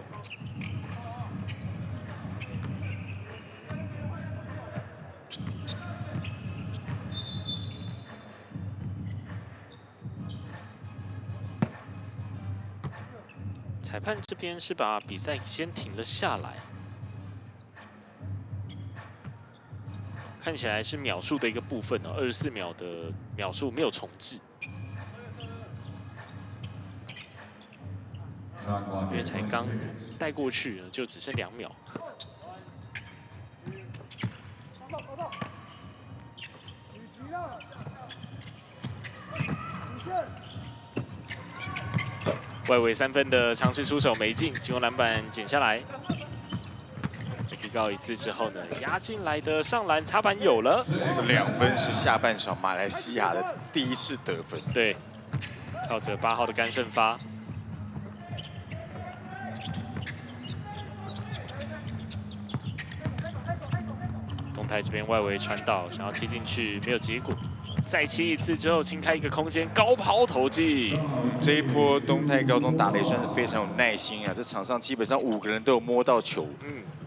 裁判这边是把比赛先停了下来，看起来是秒数的一个部分哦，24秒的秒数没有重置，因为才刚带过去，就只剩2秒。外围3分的尝试出手没进，进攻篮板捡下来。在提高1次之后呢，压进来的上篮插板有了。这2分是下半场马来西亚的第1次得分。对，靠着8号的甘胜发。东泰这边外围传导，想要切进去，没有结果。 再切1次之后，清开一个空间，高抛投进。这一波东泰高中打得也算是非常有耐心啊！这场上基本上5个人都有摸到球，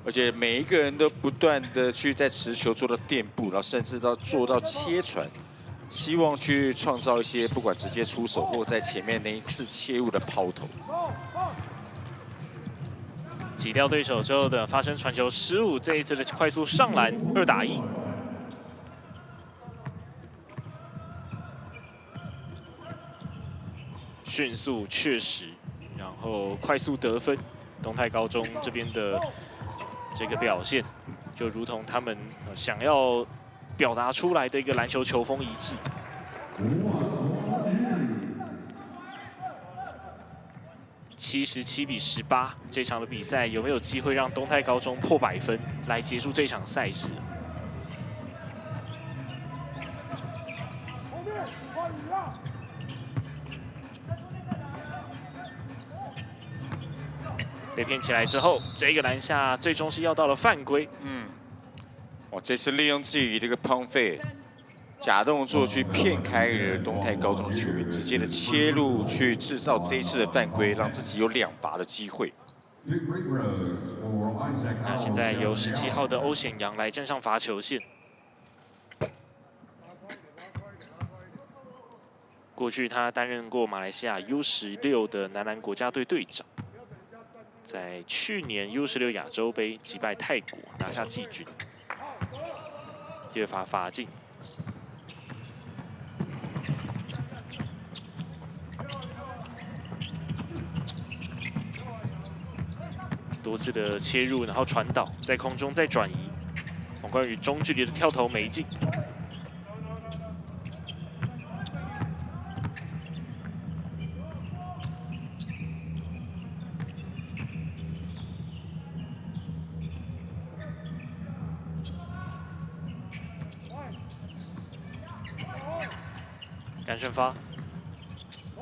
而且每一个人都不断的去在持球做到垫步，然后甚至到做到切传，希望去创造一些不管直接出手或在前面那一次切入的抛投。挤掉对手之后的发生传球失误，这一次的快速上篮2打1。 迅速确实，然后快速得分。东泰高中这边的这个表现，就如同他们想要表达出来的一个篮球球风一致。77-18，这场的比赛有没有机会让东泰高中破100分来结束这场赛事？被骗起来之后，这个篮下最终是要到了犯规。哇，这次利用自己的一个 pump fake 假动作去骗开了东泰高中的球员，直接的切入去制造这一次的犯规，让自己有2罚的机会。那现在由17号的欧显阳来站上罚球线。过去他担任过马来西亚 U16的男篮国家队队长，在去年 U16亚洲杯击败泰国，拿下季军。第2罚罚进。多次的切入，然后传导，在空中再转移。黄冠宇中距离的跳投没进。干顺发，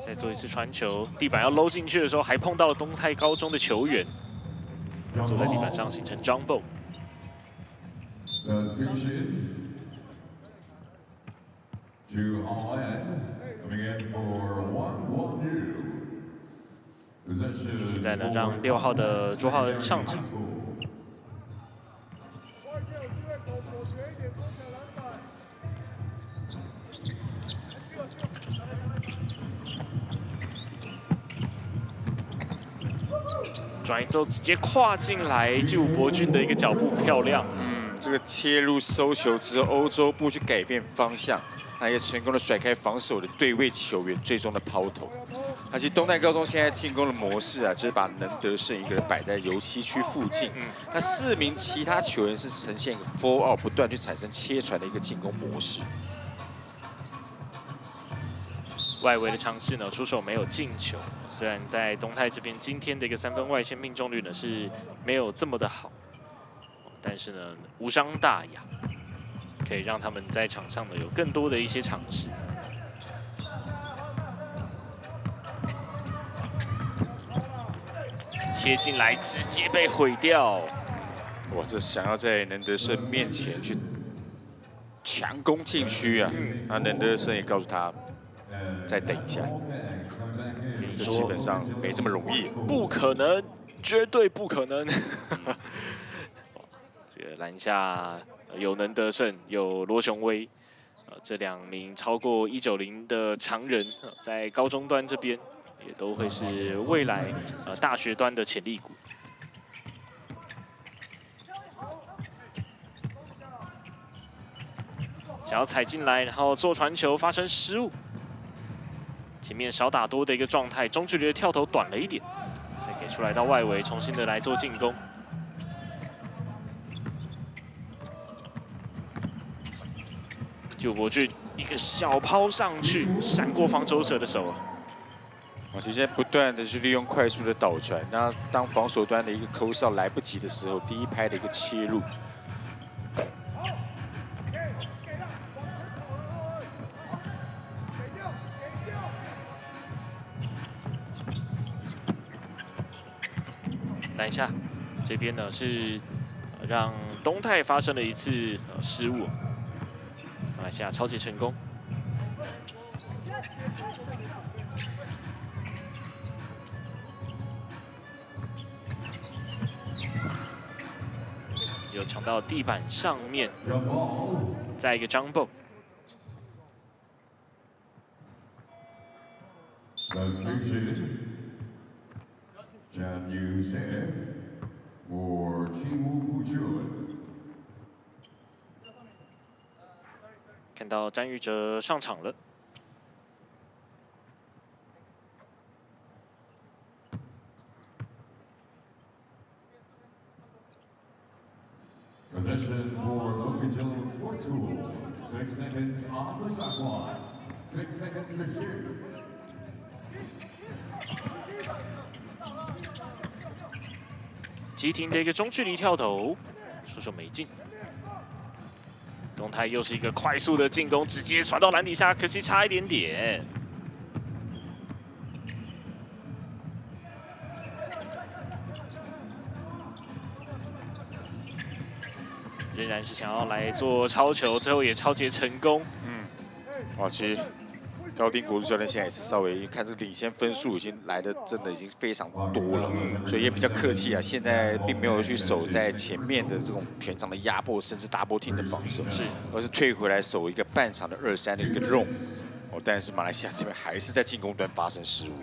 再做一次传球，地板要搂进去的时候，还碰到了东泰高中的球员。坐在地板上形成 jumbo。现在呢，让6号的朱浩恩上场。转移之后直接跨进来，继武博俊的一个脚步漂亮。这个切入收球之后，欧洲步去改变方向，那也成功的甩开防守的对位球员，最终的抛投。而且东泰高中现在进攻的模式啊，就是把能德胜一个人摆在油漆区附近，那4名其他球员是呈现一个 4 out 不断去产生切传的一个进攻模式。外围的尝试呢，出手没有进球。虽然在东泰这边今天的一个3分外线命中率呢是没有这么的好，但是呢无伤大雅，可以让他们在场上呢有更多的一些尝试。切进来直接被毁掉。哇，这想要在能德胜面前去强攻禁区啊！那能德胜也告诉他。再等一下，这基本上没这么容易，不可能，绝对不可能。这个篮下有能德胜，有罗雄威，这2名超过190的常人，在高中端这边也都会是未来大学端的潜力股。想要踩进来，然后做传球发生失误。前面少打多的一个状态，中距离的跳投短了一点，再给出来到外围，重新的来做进攻。救博俊一个小抛上去，闪过防守者的手啊！其实现在不断的去利用快速的倒传，那当防守端的一个扣哨来不及的时候，第一拍的一个切入。篮下这边呢是让东泰发生了一次失误，马来西亚抄截成功。有抢到地板上面，再一个 jumbo。Can you say for Chimu Buchun? 看到詹玉哲上场了。Possession for Oakville Sports School. 6 seconds off the shot clock. 6 seconds to shoot. 急停的一个中距离跳投，出手没进。东泰又是一个快速的进攻，直接传到篮底下，可惜差一点点。仍然是想要来做超球，最后也超截成功。哇，其实高丁国柱教练现在也是稍微看这个领先分数已经来的真的已经非常多了，所以也比较客气啊。现在并没有去守在前面的这种全场的压迫，甚至 double team 的防守，而是退回来守一个半场的2-3的一个 roam。但是马来西亚这边还是在进攻端发生失误。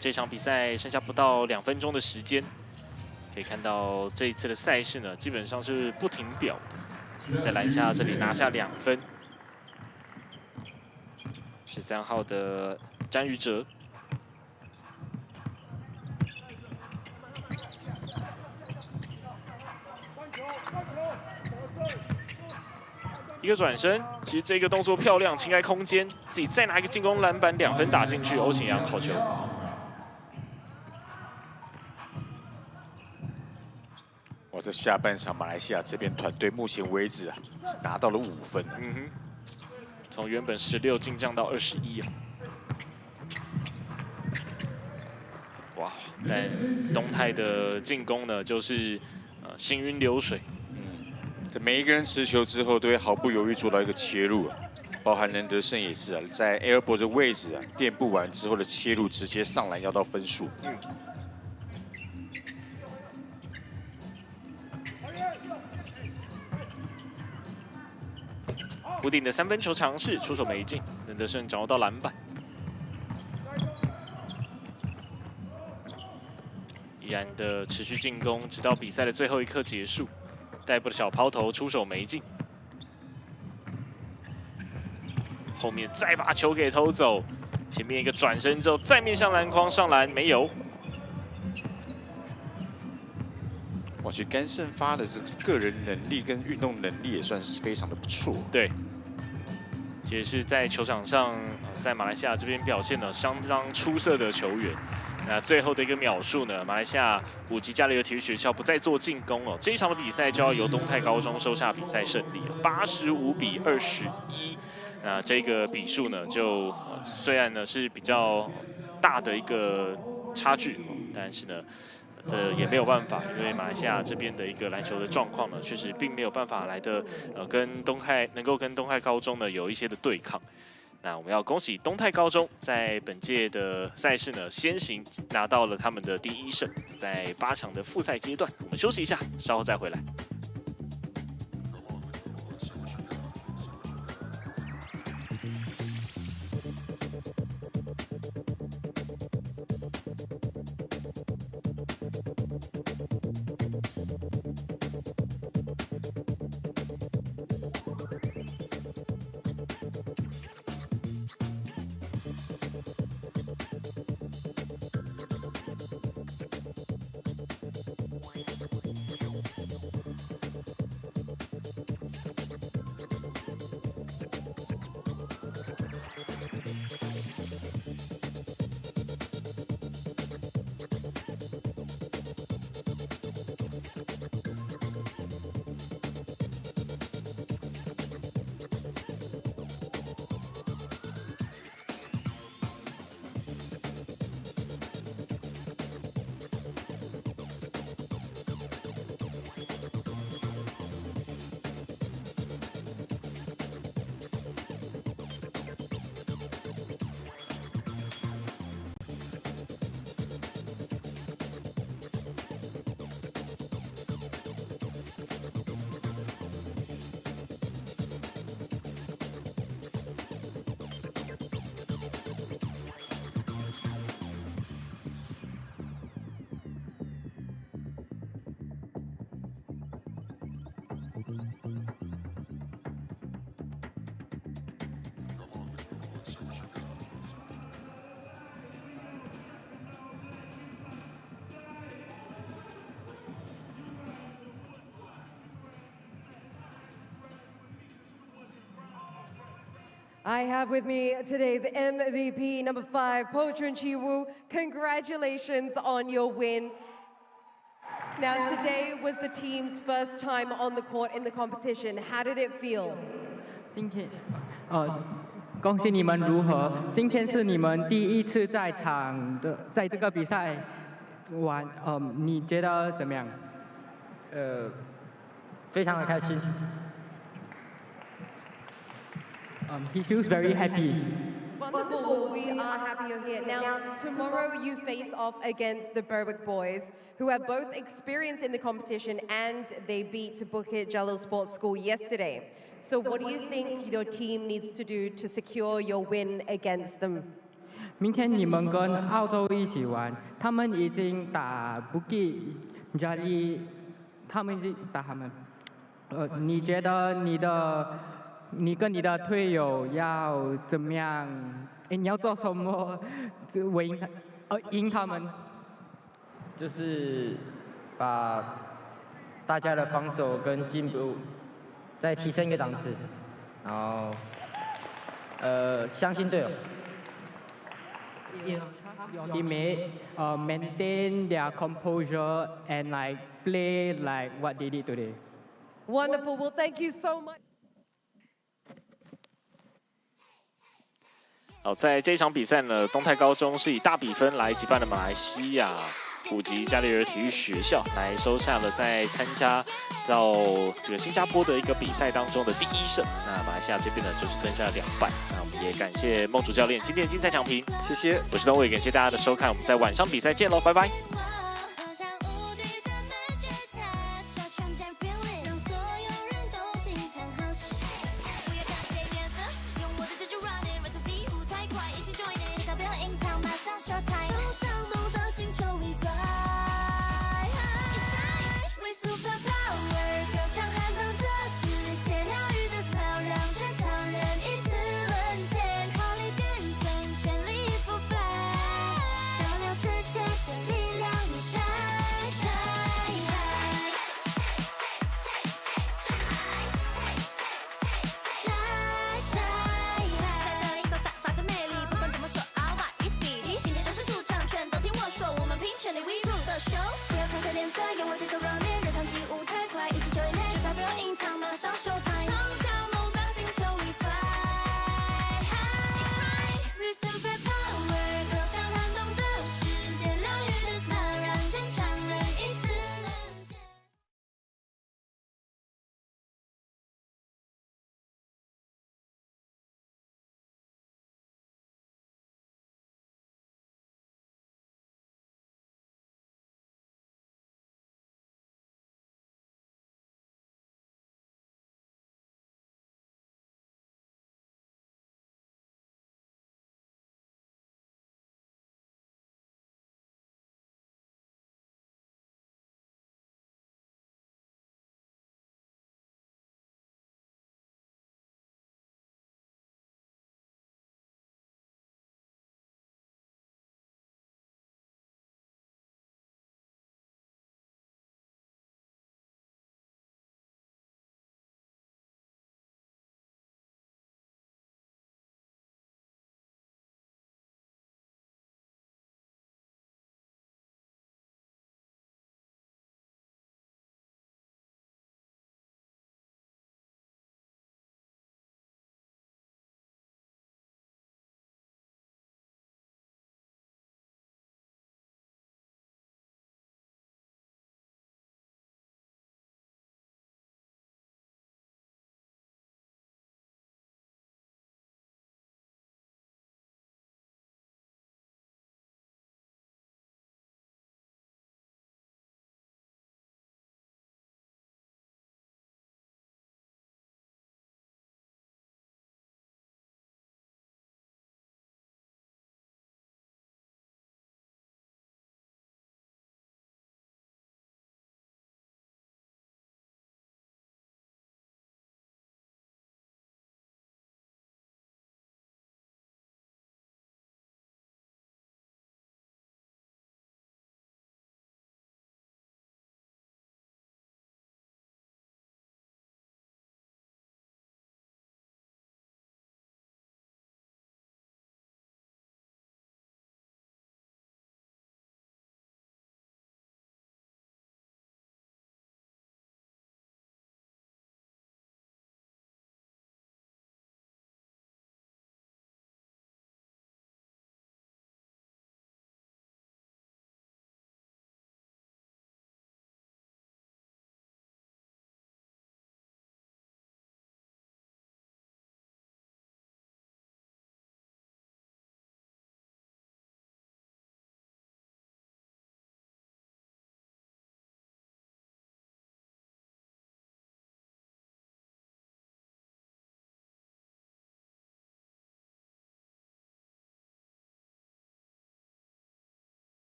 这场比赛剩下不到2分钟的时间，可以看到这一次的赛事呢，基本上是不停表的，在篮下这里拿下2分。13号的詹宇哲，一个转身，其实这个动作漂亮，清开空间，自己再拿一个进攻篮板，2分打进去，欧庆阳好球。哇，这下半场马来西亚这边团队目前为止是拿到了5分。从原本16进降到21啊。哇，但东泰的进攻呢，就是行云流水。这每一个人持球之后，都会毫不犹豫做到一个切入包含任德胜也是在 airball 的位置垫步完之后的切入，直接上篮要到分数。弧顶的3分球尝试，出手没进，任德胜掌握到篮板。依然的持续进攻，直到比赛的最后一刻结束。带步的小抛投，出手没进。后面再把球给偷走，前面一个转身之后，再面向篮筐上篮，没有。哇，其实甘胜发的这个个人能力跟运动能力也算是非常的不错。对，也是在球场上，在马来西亚这边表现了相当出色的球员。那最后的一个秒数呢，马来西亚武吉加里体育学校不再做进攻哦，这一场的比赛就要由东泰高中收下比赛胜利了，85比21。那这个比数呢，就虽然呢是比较大的一个差距，但是呢，这也没有办法，因为马来西亚这边的一个篮球的状况呢，确实并没有办法来的跟东泰能够跟东泰高中呢有一些的对抗。那我们要恭喜东泰高中在本届的赛事呢，先行拿到了他们的第1胜，在8场的复赛阶段。我们休息一下，稍后再回来。I have with me today's MVP, number 5, Po Chun Chi Woo. Congratulations on your win. Now, today was the team's first time on the court in the competition. How did it feel? 今天，恭喜你们如何？今天是你们第一次在场的，在这个比赛玩，你觉得怎么样？非常的开心。He feels very happy. Wonderful. Well, we are happy you're here. Now, tomorrow you face off against the Berwick boys, who have both experience in the competition and they beat Bukit Jalil Sports School yesterday. So what do you think your team needs to do to secure your win against them? 明天你们跟澳洲一起玩，他们已经打Bukit Jalil，他们已经打他们。你觉得你跟你的队友要怎么样？你要做什么赢他们？就是把大家的防守跟进步再提升一个档次，然后相信队友。Teammate maintain their composure and play like what they did today. Wonderful. Well, thank you so much. 好，在这一场比赛呢，东泰高中是以大比分来击败了马来西亚武吉加里体育学校，来收下了在参加到这个新加坡的一个比赛当中的第1胜。那马来西亚这边呢，就是吞下了2败。那我们也感谢孟主教练今天的精彩讲评，谢谢。我是东伟，感谢大家的收看，我们在晚上比赛见喽，拜拜。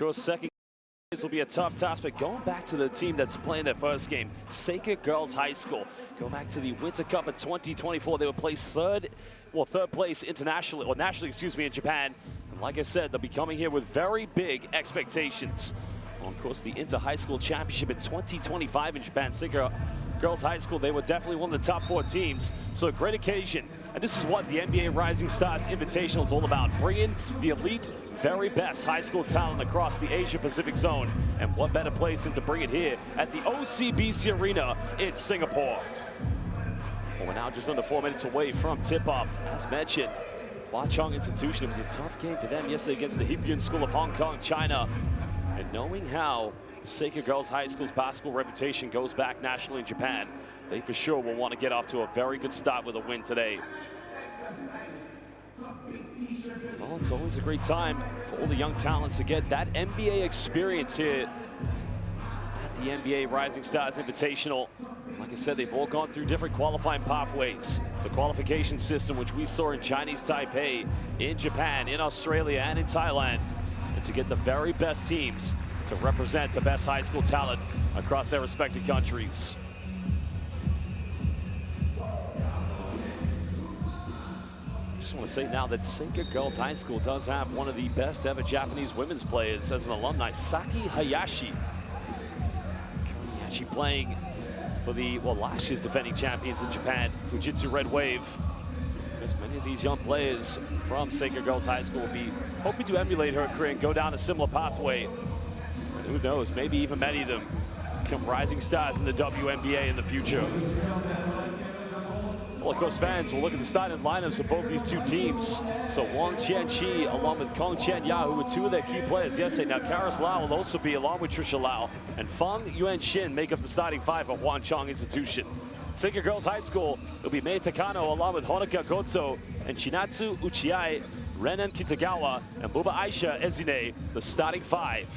Girls' second this will be a tough task, but going back to the team that's playing their first game, Seika Girls High School. Go back to the Winter Cup of 2024. They were placed third place internationally, or nationally, excuse me, in Japan. And like I said, they'll be coming here with very big expectations. Well, of course, the Inter-High School Championship in 2025 in Japan. Seika Girls High School, they were definitely one of the top 4 teams. So a great occasion. And this is what the NBA Rising Stars Invitational is all about. Bringing the elite, very best high school talent across the Asia-Pacific zone. And what better place than to bring it here at the OCBC Arena in Singapore. Well, we're now just under 4 minutes away from tip-off. As mentioned, Hwa Chong Institution, it was a tough game for them yesterday against the Hip Yun School of Hong Kong, China. And knowing how Seika Girls High School's basketball reputation goes back nationally in Japan, they for sure will want to get off to a very good start with a win today. Well, it's always a great time for all the young talents to get that NBA experience here at the NBA Rising Stars Invitational. Like I said, they've all gone through different qualifying pathways. The qualification system, which we saw in Chinese Taipei, in Japan, in Australia, and in Thailand. And to get the very best teams to represent the best high school talent across their respective countries. I just want to say now that Seika Girls High School does have one of the best ever Japanese women's players as an alumni, Saki Hayashi. Hayashi playing for the, well, last year's defending champions in Japan, Fujitsu Red Wave. Because many of these young players from Seika Girls High School will be hoping to emulate her career and go down a similar pathway. And who knows, maybe even many of them become rising stars in the WNBA in the future. Well, of course, fans will look at the starting lineups of both these two teams. So Wang Qianqi along with Kong Chen Ya, who were 2 of their key players yesterday. Now Karis Lau will also be along with Trisha Lau. And Feng Yuan Shin make up the starting 5 of Hwa Chong Institution. Seika Girls High School will be Mei Takano along with Honoka Goto and Chinatsu Uchiai, Renan Kitagawa, and Buba Aisha Ezine, the starting 5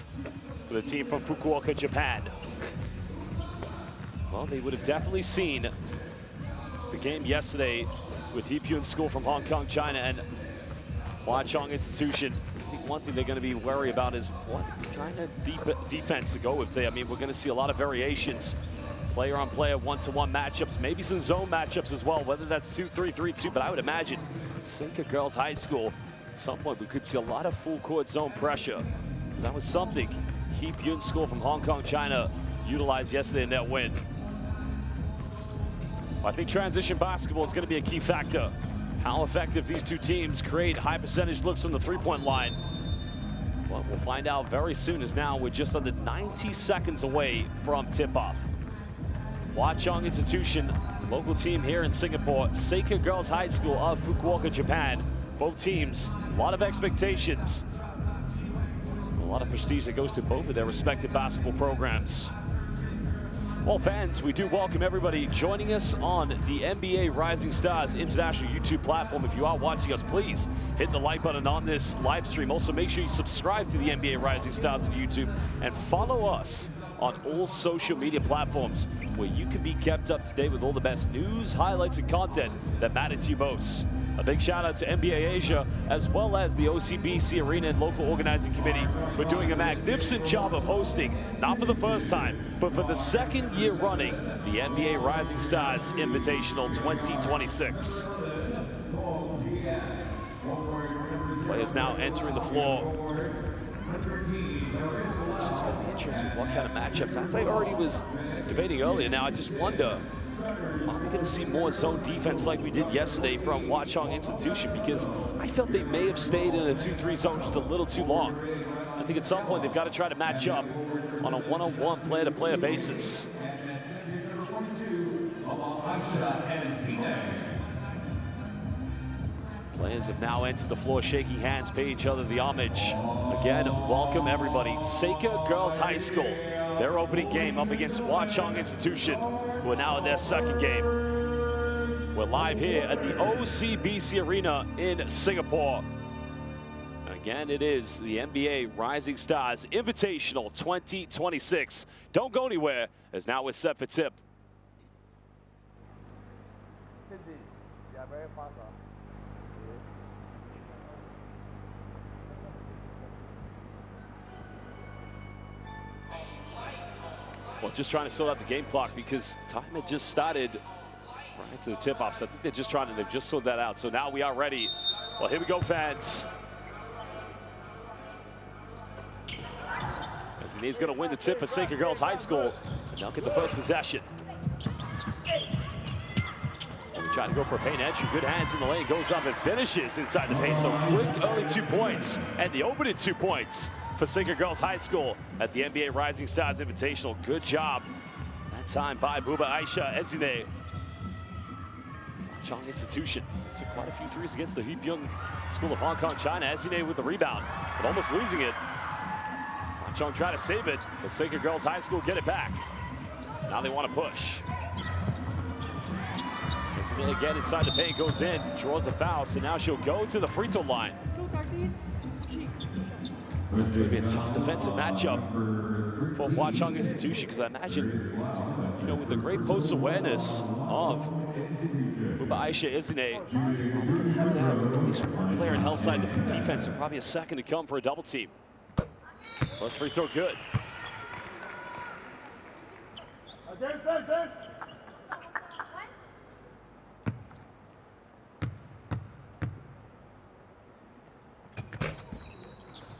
for the team from Fukuoka, Japan. Well, they would have definitely seen the game yesterday with Hip Yun School from Hong Kong, China, and Hwa Chong Institution. I think one thing they're going to be worried about is what kind of defense to go with today. I mean, we're going to see a lot of variations. Player on player, one-to-one matchups, maybe some zone matchups as well, whether that's 2-3, 3-2, but I would imagine Seika Girls High School, at some point we could see a lot of full court zone pressure. Because that was something Hip Yun School from Hong Kong, China utilized yesterday in their win. I think transition basketball is going to be a key factor. How effective these two teams create high percentage looks from the three-point line. Well, we'll find out very soon, as now we're just under 90 seconds away from tip-off. Hwa Chong Institution, local team here in Singapore, Seika Girls High School of Fukuoka, Japan. Both teams, a lot of expectations. A lot of prestige that goes to both of their respective basketball programs. Well, fans, we do welcome everybody joining us on the NBA Rising Stars International YouTube platform. If you are watching us, please hit the like button on this live stream. Also, make sure you subscribe to the NBA Rising Stars on YouTube and follow us on all social media platforms, where you can be kept up to date with all the best news, highlights, and content that matter to you most. A big shout out to NBA Asia, as well as the OCBC Arena and local organizing committee for doing a magnificent job of hosting, not for the first time, but for the second year running, the NBA Rising Stars Invitational 2026. Players now entering the floor. It's just going to be interesting what kind of matchups. As I already was debating earlier, now I just wonder, are we going to see more zone defense like we did yesterday from Hwa Chong Institution? Because I felt they may have stayed in a 2-3 zone just a little too long. I think at some point they've got to try to match up on a one-on-one player-to-player basis. Players have now entered the floor, shaking hands, pay each other the homage. Again, welcome everybody. Seika Girls High School, their opening game up against Hwa Chong Institution, who are now in their second game. We're live here at the OCBC Arena in Singapore. Again, it is the NBA Rising Stars Invitational 2026. Don't go anywhere, as now we're set for tip. Yeah, very fast. just trying to sort out the game clock because time had just started prior to the tip-off. So I think they're just trying to, they've just sorted that out. So now we are ready. Well, here we go, fans. As he's going to win the tip for Sacred Girls High School. And they'll get the first possession. Trying to go for a paint entry. Good hands in the lane. Goes up and finishes inside the paint. So quick early 2 points. And the opening 2 points for Sacred Girls High School at the NBA Rising Stars Invitational. Good job that time by Buba Aisha Ezine. Chong Institution took quite a few threes against the Heapyung School of Hong Kong, China. Ezine with the rebound, but almost losing it. Chong trying to save it, but Sacred Girls High School get it back. Now they want to push. Ezine again inside the paint, goes in, draws a foul, so now she'll go to the free throw line. It's going to be a tough defensive matchup for Hwa Chong Institution, because I imagine, you know, with the great post awareness of Buba Aisha Ezine, we're going to have at least one player in help side defense and probably a second to come for a double team. First free throw good.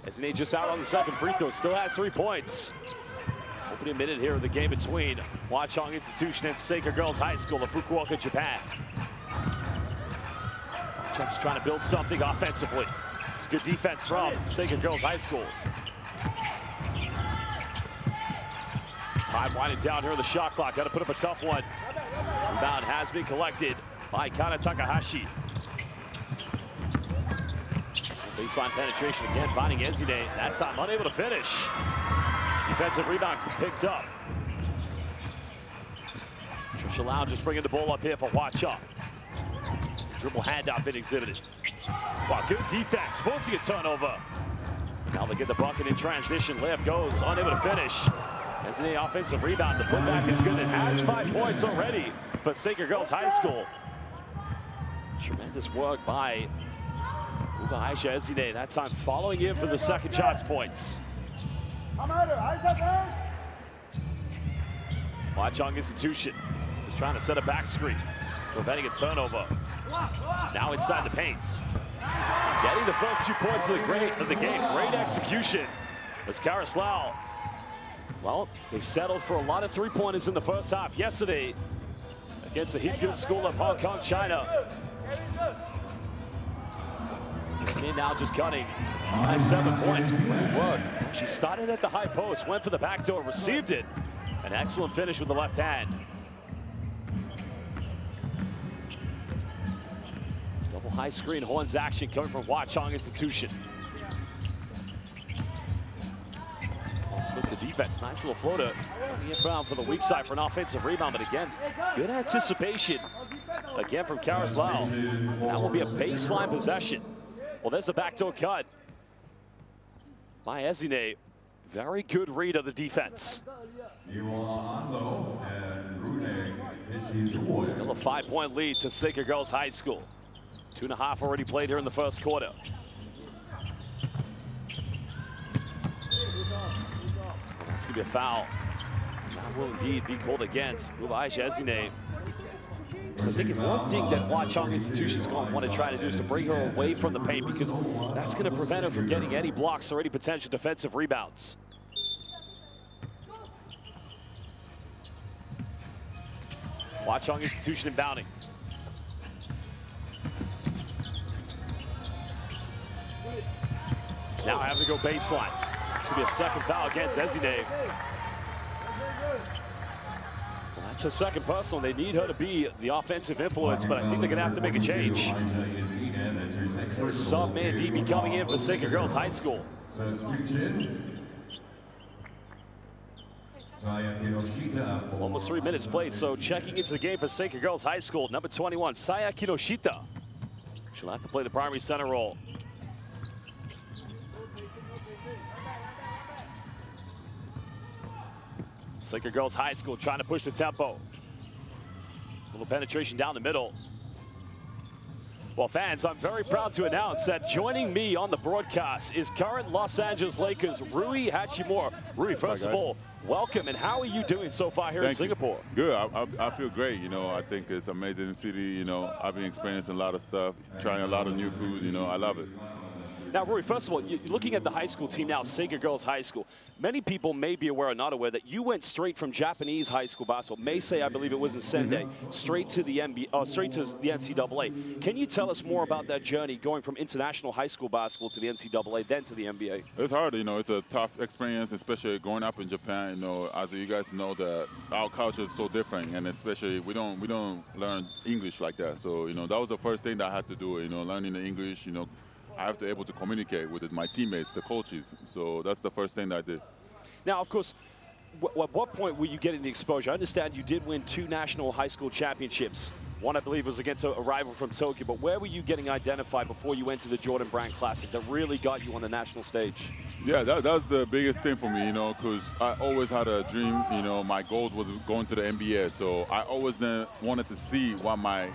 Ezine just out on the second free throw, still has 3 points. Opening minute here of the game between Hwa Chong Institution and Sacred Girls High School of Fukuoka, Japan. Chong's trying to build something offensively. This is good defense from Sacred Girls High School. Time winding down here on the shot clock. Got to put up a tough one. Rebound has been collected by Kana Takahashi. Baseline penetration again, finding Ezine. That time unable to finish. Defensive rebound picked up. Trisha Lau just bringing the ball up here for Hwa Chong. Dribble handout been exhibited. Wow, good defense, forcing a turnover. Now they get the bucket in transition. Layup goes, unable to finish. Ezine offensive rebound. The putback is good. It has 5 points already for Sacred Girls High School. Tremendous work by Buba Aisha Ezine. That time following in for the second shots points. Hwa Chong Institution just trying to set a back screen, preventing a turnover. Now inside the paints. Getting the first 2 points of the game. Great execution as Karis Lau. Well, they settled for a lot of three-pointers in the first half yesterday against the Heapyung School of Hong Kong, China. Ezine now just cutting by 7 points. Great work. She started at the high post, went for the back door, received it. An excellent finish with the left hand. Double high screen horns action coming from Hwa Chong Institution. Split to defense, nice little floater. Coming inbound for the weak side for an offensive rebound, but again, good anticipation. Again from Karis Lau. That will be a baseline possession. Well, there's a backdoor cut by Ezine. Very good read of the defense. Still a 5-point lead to Sacred Girls High School. 2.5 already played here in the first quarter. That's going to be a foul. That will indeed be called against Buba Aisha Ezine. So I think if one thing that Hwa Chong Institution is going to want to try to do is to bring her away from the paint, because that's going to prevent her from getting any blocks or any potential defensive rebounds. Hwa Chong Institution inbounding. Now having to go baseline. It's going to be a second foul against Ezine. Well, that's her second personal. They need her to be the offensive influence, but I think they're going to have to make a change. So sub man DB coming in for Sacred Girls High School. Almost 3 minutes played, so checking into the game for Sacred Girls High School, number 21, Saya Kinoshita. She'll have to play the primary center role. Sacred Girls High School trying to push the tempo. A little penetration down the middle. Well, fans, I'm very proud to announce that joining me on the broadcast is current Los Angeles Lakers Rui Hachimura. Rui, first of all, welcome, and how are you doing so far here in Singapore? Good. I feel great. You know, I think it's an amazing city. You know, I've been experiencing a lot of stuff, trying a lot of new food. You know, I love it. Now, Rui, first of all, you're looking at the high school team now, Sega Girls High School. Many people may be aware or not aware that you went straight from Japanese high school basketball, Meisei, I believe it was in Sendai, straight to the straight to the NCAA. Can you tell us more about that journey, going from international high school basketball to the NCAA, then to the NBA? It's hard, you know. It's a tough experience, especially growing up in Japan. You know, as you guys know, our culture is so different, and especially we don't learn English like that. So, you know, that was the first thing that I had to do. You know, learning the English. You know, I have to be able to communicate with my teammates, the coaches. So that's the first thing that I did. Now, of course, at what point were you getting the exposure? I understand you did win 2 national high school championships. One, I believe, was against a rival from Tokyo. But where were you getting identified before you went to the Jordan Brand Classic that really got you on the national stage? Yeah, that's the biggest thing for me, you know, because I always had a dream. You know, my goals was going to the NBA. So I always wanted to see what my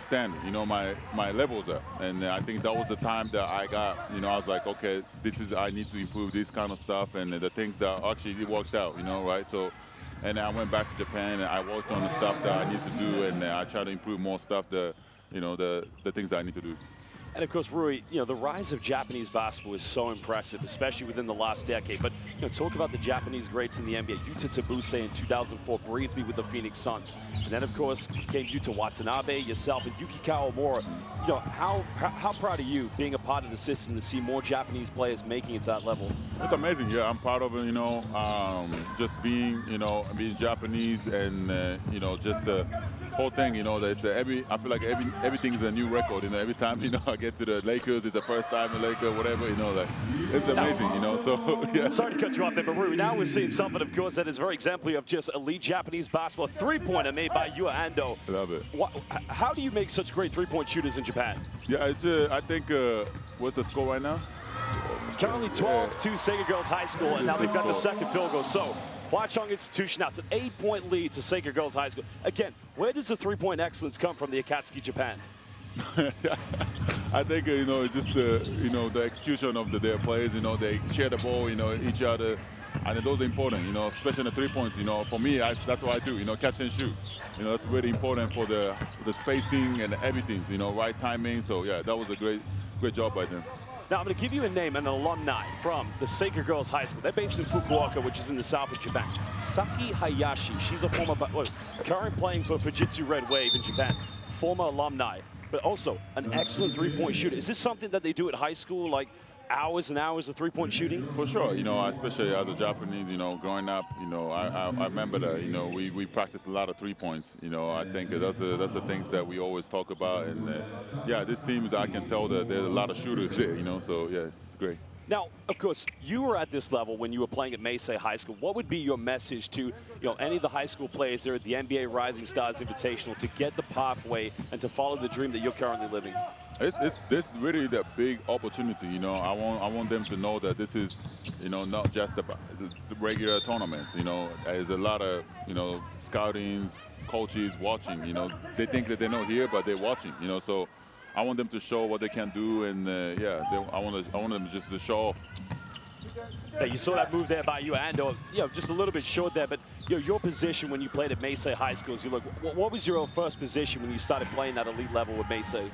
standing, my levels are. And I think that was the time that I got, I was like, okay, I need to improve this kind of stuff, and the things that actually it worked out, right? So, and I went back to Japan and I worked on the stuff that I need to do, and I try to improve more stuff, the things that I need to do. And of course, Rui, the rise of Japanese basketball is so impressive, especially within the last decade. But talk about the Japanese greats in the NBA. Yuta Tabuse in 2004, briefly with the Phoenix Suns. And then, of course, came Yuta Watanabe, yourself, and Yuki Kawamura. How proud are you being a part of the system to see more Japanese players making it to that level? It's amazing. Yeah, I'm proud of it. Just being, being Japanese, and just the whole thing. I feel like everything is a new record. Every time I get to the Lakers, it's the first time the Lakers, whatever. It's amazing. So yeah. Sorry to cut you off there, but Rui, now we're seeing something, of course, that is very exemplary of just elite Japanese basketball. Three-pointer made by Yua Ando. I love it. How do you make such great three-point shooters in Japan? Yeah, I think what's the score right now? Currently 12 to Sega Girls High School, and now they've got the second field goal. So, Hwa-Chong Institution now, it's an 8-point lead to Sega Girls High School. Again, where does the three-point excellence come from, the Akatsuki Japan? I think it's just the execution of their players. They share the ball, each other, and those are important. Especially in the 3 points. For me, that's what I do. Catch and shoot. That's really important for the spacing and everything. Right timing. So yeah, that was a great job by them. Now, I'm going to give you a name, an alumni from the Sega Girls High School. They're based in Fukuoka, which is in the south of Japan. Saki Hayashi. She's a current playing for Fujitsu Red Wave in Japan. Former alumni, but also an excellent three-point shooter. Is this something that they do at high school, like hours and hours of three-point shooting? For sure, especially as a Japanese, growing up, I remember that, we practiced a lot of 3 points. I think that's the things that we always talk about, and yeah, this team I can tell that there's a lot of shooters there, so yeah, it's great. Now, of course, you were at this level when you were playing at Meisei High School. What would be your message to any of the high school players there at the NBA Rising Stars Invitational to get the pathway and to follow the dream that you're currently living? It's really the big opportunity. I want them to know that this is not just the regular tournaments. There's a lot of scouting, coaches watching. They think that they're not here, but they're watching. So I want them to show what they can do, and yeah, I want them just to show off. Yeah, you saw that move there by you, Ando. Just a little bit short there, but your position when you played at Meisei High School, what was your first position when you started playing that elite level with Meisei?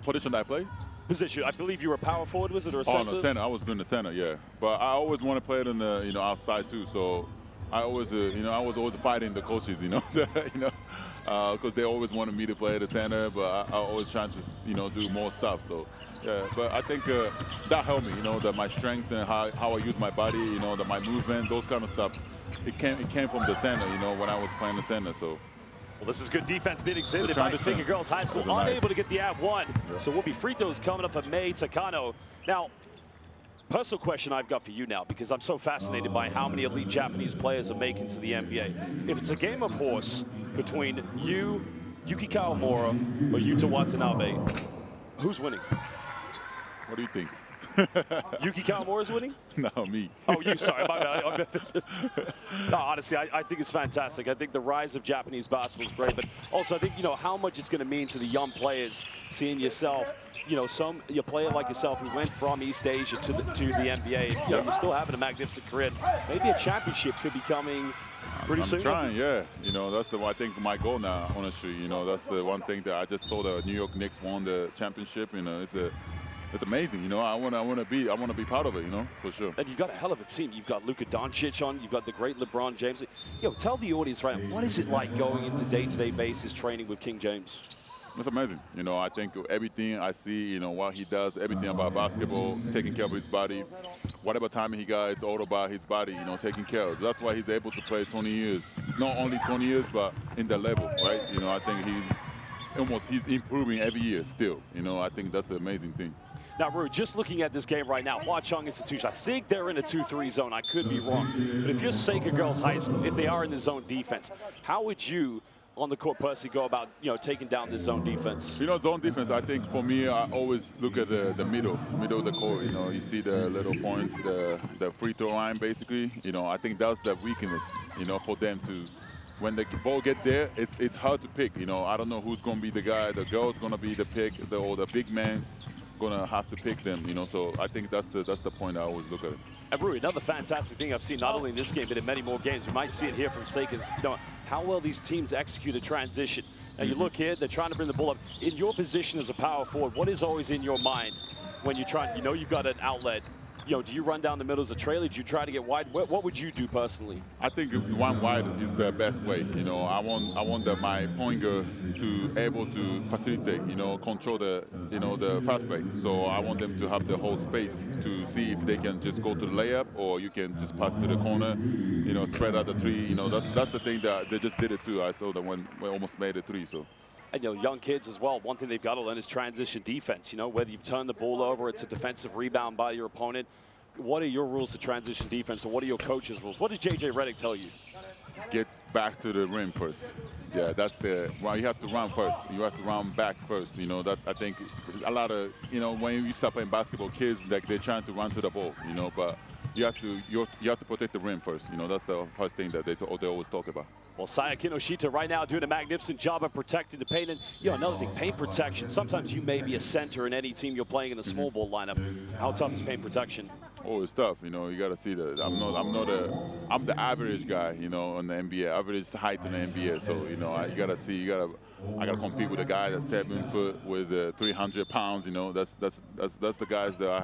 Position that I played? Position. I believe you were a power forward, was it, or a center? Oh, no, center. I was doing the center, yeah. But I always want to play it in the outside too. So I always I was always fighting the coaches, because they always wanted me to play the center, but I always trying to do more stuff. So yeah, but I think that helped me, that my strength and how I use my body, that my movement, those kind of stuff, it came from the center, when I was playing the center. So. Well, this is good defense being exhibited by Sega Girls High School, unable to get the ad-1. Yeah. So we'll be free throws coming up for Mei Takano. Now, personal question I've got for you now, because I'm so fascinated by how many elite Japanese players are making to the NBA. If it's a game of horse between you, Yuki Kawamura, or Yuta Watanabe, who's winning? What do you think? Yuki Kawamura's winning? No, me. Oh, you, sorry. My bad. No, honestly, I think it's fantastic. I think the rise of Japanese basketball is great, but also I think, you know, how much it's going to mean to the young players seeing yourself, you know, a player like yourself who went from East Asia to the NBA. You know, you're still having a magnificent career. Maybe a championship could be coming pretty soon. I'm trying, yeah. You know, that's I think my goal now, honestly. You know, that's the one thing that I just saw the New York Knicks won the championship. You know, it's amazing. You know, I want to be part of it. You know, for sure. And you've got a hell of a team. You've got Luka Doncic on. You've got the great LeBron James. Yo, tell the audience right now, what is it like going into day-to-day basis training with King James? It's amazing. You know, I think everything I see, you know, what he does, everything about basketball, taking care of his body, whatever time he got, it's all about his body, you know, taking care of. That's why he's able to play 20 years. Not only 20 years, but in the level, right? You know, I think he's improving every year still. You know, I think that's an amazing thing. Now, Ru, just looking at this game right now, Hwa Chong Institution, I think they're in a 2-3 zone. I could be wrong. But if you're Sacred Girls High School, if they are in the zone defense, how would you, on the court, personally go about, you know, taking down this zone defense? You know, zone defense, I think for me, I always look at the middle of the court. You know, you see the little points, the free throw line, basically. You know, I think that's the weakness, you know, for them to, when the ball get there, it's hard to pick. You know, I don't know who's going to be the guy. The girl's going to be the pick, or the big man going to have to pick them, you know. So I think that's the point I always look at it. And Rui, another fantastic thing I've seen not only in this game but in many more games, we might see it here from Sakers, you know, how well these teams execute a transition. Now you look here, they're trying to bring the ball up. In your position as a power forward, what is always in your mind when you're trying, you know, you've got an outlet? You know, do you run down the middle as a trailer? Do you try to get wide? What would you do personally? I think one wide is the best way. You know, I want my point guard to able to facilitate, you know, control the fast break. So I want them to have the whole space to see if they can just go to the layup, or you can just pass to the corner, you know, spread out the three. You know, that's the thing that they just did it too. I saw them when we almost made a three. So. And, you know, young kids as well, one thing they've got to learn is transition defense. You know, whether you've turned the ball over, it's a defensive rebound by your opponent. What are your rules to transition defense, and what are your coach's rules? What does J.J. Redick tell you? Get back to the rim first. Yeah, that's well, you have to run first. You have to run back first. You know, that I think a lot of, you know, when you start playing basketball, kids, like, they're trying to run to the ball, you know, but you have to protect the rim first. You know, that's the first thing that they always talk about. Well, Saya Kinoshita right now doing a magnificent job of protecting the paint. And, you know, another thing, paint protection. Sometimes you may be a center in any team you're playing in a small ball lineup. How tough is paint protection? Oh, it's tough. You know, you got to see that. I'm the average guy, you know, in the NBA, average height in the NBA. So, you know, I got to compete with a guy that's 7 foot with 300 pounds. You know, that's the guys that I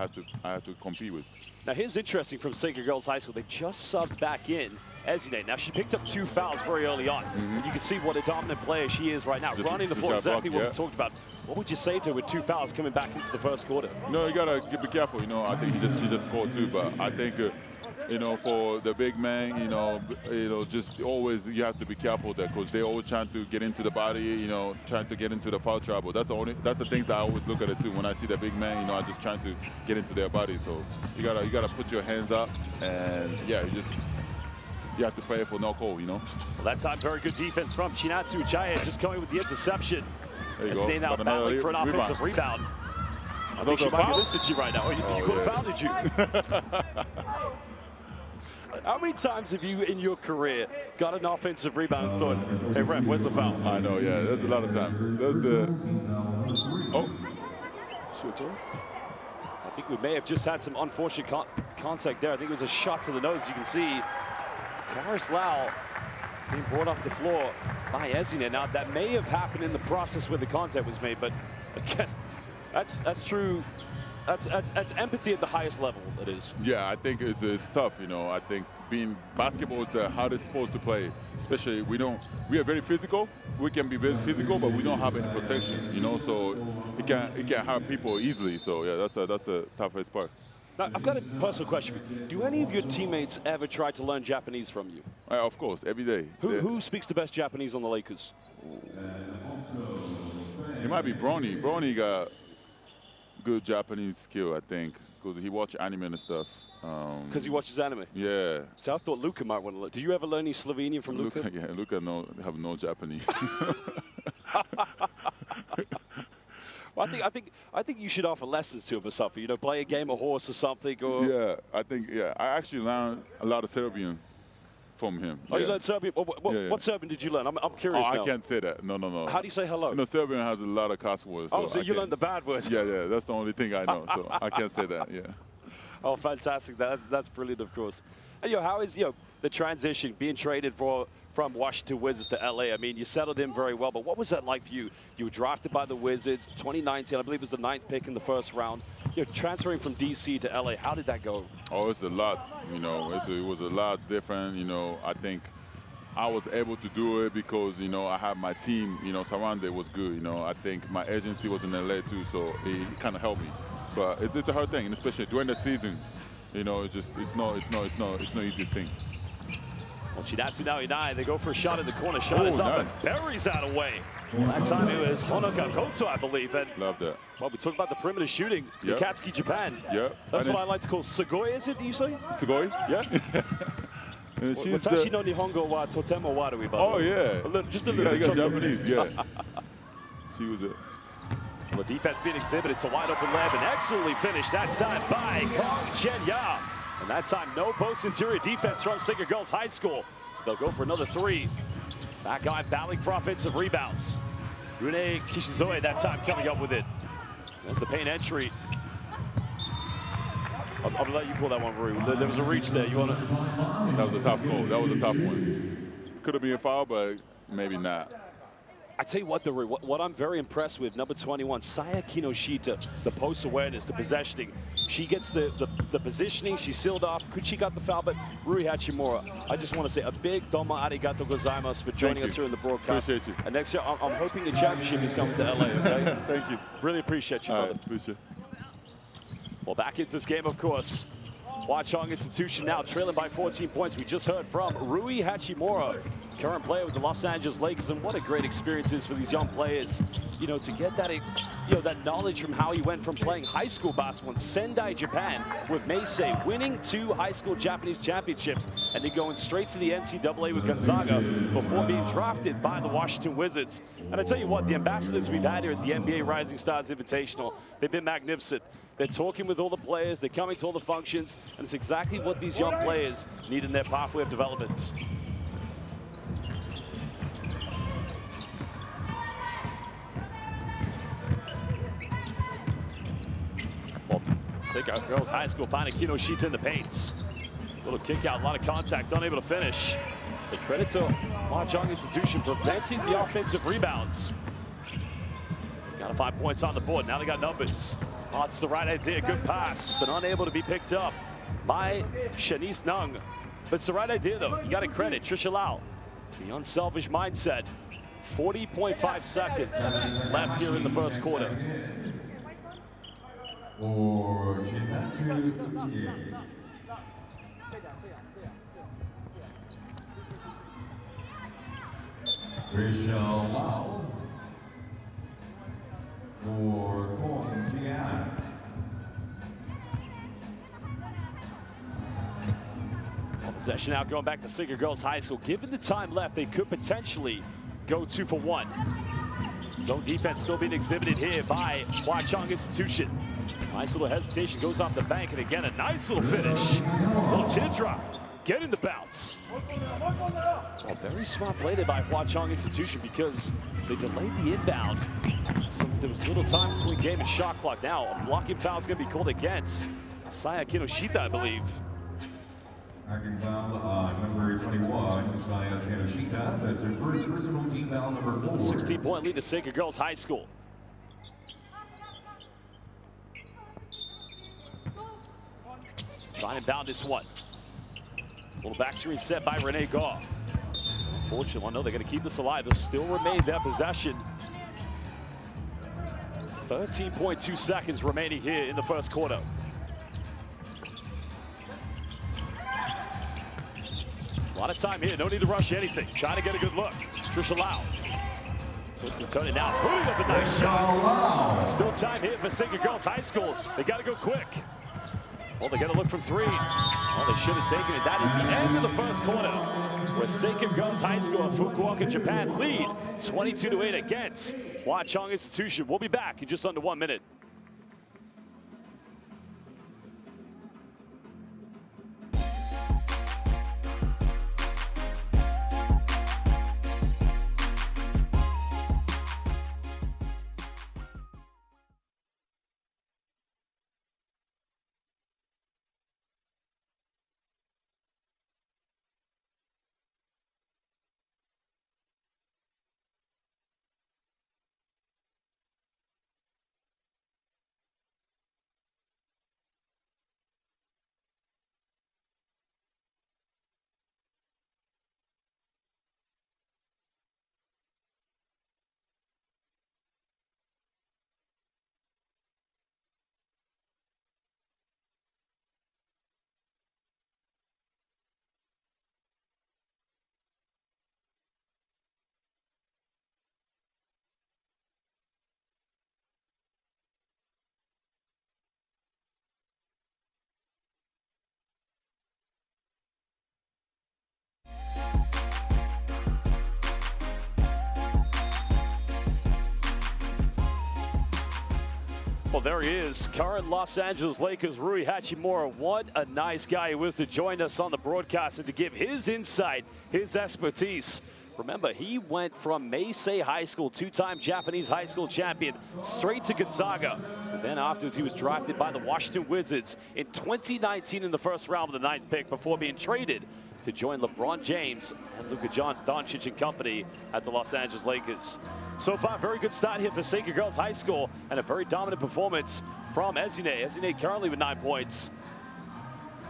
have to compete with. Now, here's interesting from Sacred Girls High School. They just subbed back in Ezine. Now, she picked up 2 fouls very early on. And you can see what a dominant player she is right now, running the floor, exactly what we talked about. What would you say to her with 2 fouls coming back into the first quarter? No, you got to be careful. You know, I think she just scored 2, but I think, you know, for the big man, you know, just always you have to be careful there, because they're always trying to get into the body, you know, trying to get into the foul trouble. That's the things that I always look at it too. When I see the big man, you know, I'm just trying to get into their body. So you gotta put your hands up, and yeah, you have to pray for no call, you know. Well, that time, very good defense from Chinatsu Jaya, just going with the interception. There you go. Now battling for an offensive rebound. I think she might be listening to you right now. You could have fouled you. How many times have you, in your career, got an offensive rebound and thought, hey, ref, where's the foul? I know, yeah, there's a lot of time. There's the... Oh. Shoot, I think we may have just had some unfortunate contact there. I think it was a shot to the nose. You can see Karis Lau being brought off the floor by Ezine. Now, that may have happened in the process where the contact was made, but again, that's true. That's empathy at the highest level, it is. Yeah, I think it's tough, you know. I think basketball is the hardest sport to play. Especially, we are very physical. We can be very physical, but we don't have any protection, you know. So it can hurt people easily. So yeah, that's the toughest part. Now, I've got a personal question for you. Do any of your teammates ever try to learn Japanese from you? Of course, every day. Who speaks the best Japanese on the Lakers? It might be Bronny. Bronny got good Japanese skill, I think, because he watch anime and stuff. Because he watches anime? Yeah. So I thought Luka might want to learn. Do you ever learn any Slovenian from Luka? Yeah, Luka have no Japanese. Well, I think you should offer lessons to him or something. You know, play a game of horse or something. Or Yeah, I actually learned a lot of Serbian from him. Oh, you learned Serbian? What Serbian did you learn? I'm curious now. I can't say that. No. How do you say hello? You know, Serbian has a lot of cuss words. So you learned the bad words? Yeah, that's the only thing I know. So I can't say that. Yeah. Oh, fantastic! That's brilliant, of course. And how is the transition being traded from Washington Wizards to LA? I mean, you settled in very well, but what was that like for you? You were drafted by the Wizards, 2019. I believe it was the 9th pick in the first round. Transferring from DC to LA. How did that go? Oh, it's a lot. You know, it was a lot different. You know, I think I was able to do it because I had my team. Surrounded was good. You know, I think my agency was in LA too, so it kind of helped me. But it's a hard thing, and especially during the season. It's no easiest thing. Well, Chinatsu now Inai, they go for a shot in the corner. Shot is up and buries that away. That time it was Honoka Goto, I believe. And love that. Well, we talked about the perimeter shooting. Yep. Akatsuki Japan. Yep. That's what I like to call Sugoi, is it, you say? Sugoi? Yeah. Watashi no Nihongo wa totemo warui. Oh, yeah. Just a little bit. Japanese, yeah. She was it. Well, the defense being exhibited to wide open lab and excellently finished that time by Kong Chen Ya. And that time, no post interior defense from Singer Girls High School. They'll go for another 3. That guy battling for offensive rebounds. Rune Kishizoe that time coming up with it. There's the paint entry. I'm gonna let you pull that one, Rue. There was a reach there. You wanna? That was a tough goal. That was a tough one. Could have been a foul, but maybe not. I tell you what, what I'm very impressed with, number 21, Saya Kinoshita, the post awareness, the possessioning. She gets the positioning, she's sealed off. Kuchi got the foul, but Rui Hachimura, I just want to say a big domo arigato gozaimasu for joining us here in the broadcast. Appreciate you. And next year, I'm hoping the championship is coming to LA, okay? Thank you. Really appreciate you, brother. Appreciate it. Well, back into this game, of course. Hwa Chong Institution now trailing by 14 points. We just heard from Rui Hachimura, current player with the Los Angeles Lakers, and what a great experience is for these young players, to get that, that knowledge from how he went from playing high school basketball in Sendai, Japan, with Meisei, winning 2 high school Japanese championships, and then going straight to the NCAA with Gonzaga before being drafted by the Washington Wizards. And I tell you what, the ambassadors we've had here at the NBA Rising Stars Invitational, they've been magnificent. They're talking with all the players, they're coming to all the functions, and it's exactly what these young players need in their pathway of development. Well, Singer Girls High School finding Kinoshita in the paint. Little kick out, a lot of contact, unable to finish. But credit to Hwa Chong Institution preventing the offensive rebounds. Got 5 points on the board, now they got numbers. Oh, it's the right idea, good pass, but unable to be picked up by Shanice Nung. But it's the right idea though, you gotta credit Trisha Lau. The unselfish mindset. 40.5 seconds left here in the first quarter. Trisha Lau. For Kong. Possession now going back to Singer Girls High School. Given the time left, they could potentially go 2 for 1. Zone defense still being exhibited here by Hwa Chong Institution. Nice little hesitation, goes off the bank, and again, a nice little finish. Little tear drop, getting the bounce. Well, very smart play there by Hwa Chong Institution because they delayed the inbound. So there was little time between game and shot clock. Now, a blocking foul is going to be called against Saya Kinoshita, I believe. Acting foul number 21, Saya Kinoshita. That's her first personal team foul, number 4. Still a 16-point lead to Singer Girls High School. Trying to bound this one. Little back screen set by Renee Gaw. Unfortunately, I know they're going to keep this alive. They'll still remain their possession. 13.2 seconds remaining here in the first quarter. A lot of time here, no need to rush anything. Trying to get a good look. Trisha Lau. Supposed to turn it down, putting up a nice shot. Still time here for Singer Girls High School. They got to go quick. Well, they get a look from three. Well, they should have taken it. That is the end of the first quarter, where Seikan Girls High School of Fukuoka, Japan lead 22-8 against Hwa Chong Institution. We'll be back in just under 1 minute. Well, there he is, current Los Angeles Lakers Rui Hachimura. What a nice guy he was to join us on the broadcast and to give his insight, his expertise. Remember, he went from Meisei High School, two-time Japanese high school champion, straight to Gonzaga. And then afterwards, he was drafted by the Washington Wizards in 2019 in the first round with the 9th pick before being traded to join LeBron James and Luka Doncic and company at the Los Angeles Lakers. So far, very good start here for Seikan Girls High School and a very dominant performance from Ezine. Ezine currently with 9 points.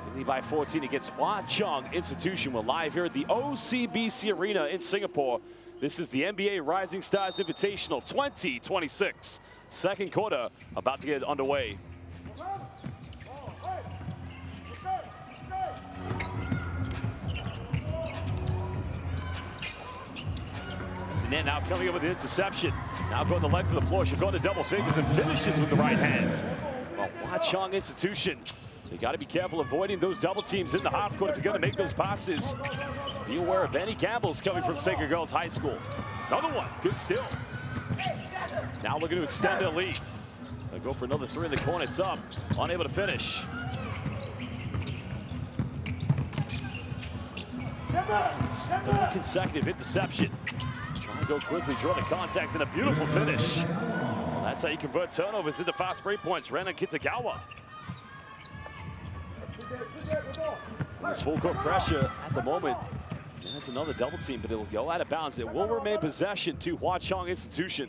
They lead by 14 against Hwa Chong Institution. We're live here at the OCBC Arena in Singapore. This is the NBA Rising Stars Invitational 2026. Second quarter about to get underway. Ezine now coming up with the interception. Now going the length of the floor. She'll go to double fingers and finishes with the right hand. Well, Hwa Chong Institution, you got to be careful avoiding those double teams in the half court if you're going to make those passes. Be aware of any gambles coming from Seikan Girls High School. Another one, good steal. Now looking to extend their lead. They'll go for another three in the corner. It's up, unable to finish. Third consecutive interception. Trying to go quickly, draw the contact, and a beautiful finish. Well, that's how you convert turnovers into fast break points. Renan Kitagawa. This full court pressure at the moment. And that's another double team, but it will go out of bounds. It will remain possession to Hwa Chong Institution.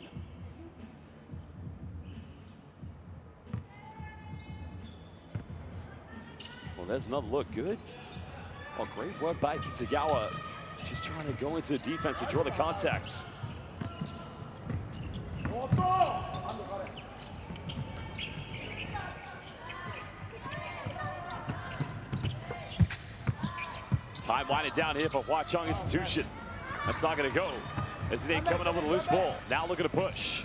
Well, there's another look. Good. Well, great work by Kitagawa. Just trying to go into the defense to draw the contact. Time winding down here for Hwa Chong Institution. That's not going to go. Ezine coming up with a loose ball. Now looking to push.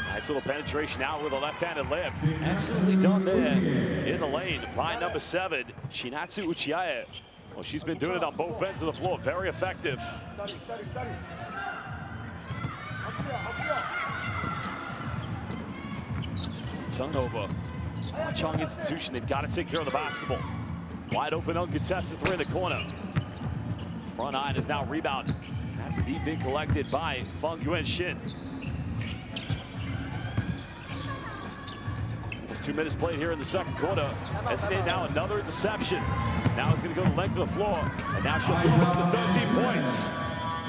Nice little penetration out with a left-handed layup. Excellently done there in the lane by number 7, Chinatsu Uchiae. Well, she's been doing it on both ends of the floor. Very effective. Turnover. Hwa Chong Institution, they've got to take care of the basketball. Wide open, uncontested three in the corner. Front line is now rebounded. That's deep being collected by Feng Yuan Shin. There's 2 minutes played here in the second quarter. Ezine now another interception. Now it's going to go the length of the floor. And now she'll move up to 13 points.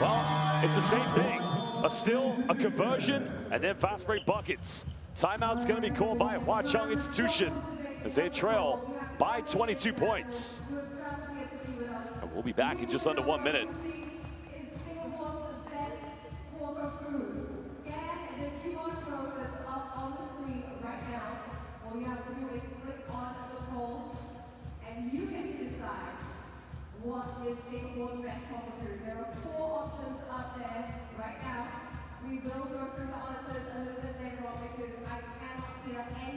Well, it's the same thing. A steal, a conversion, and then fast break buckets. Timeout's going to be called by Hwa Chong Institution as they trail by 22 points. And we'll be back in just under 1 minute. All you have to do is click on the poll, and you get to decide what is Singapore best home food. There are 4 options up there right now. We will go through the answers a little bit later on because I cannot clear any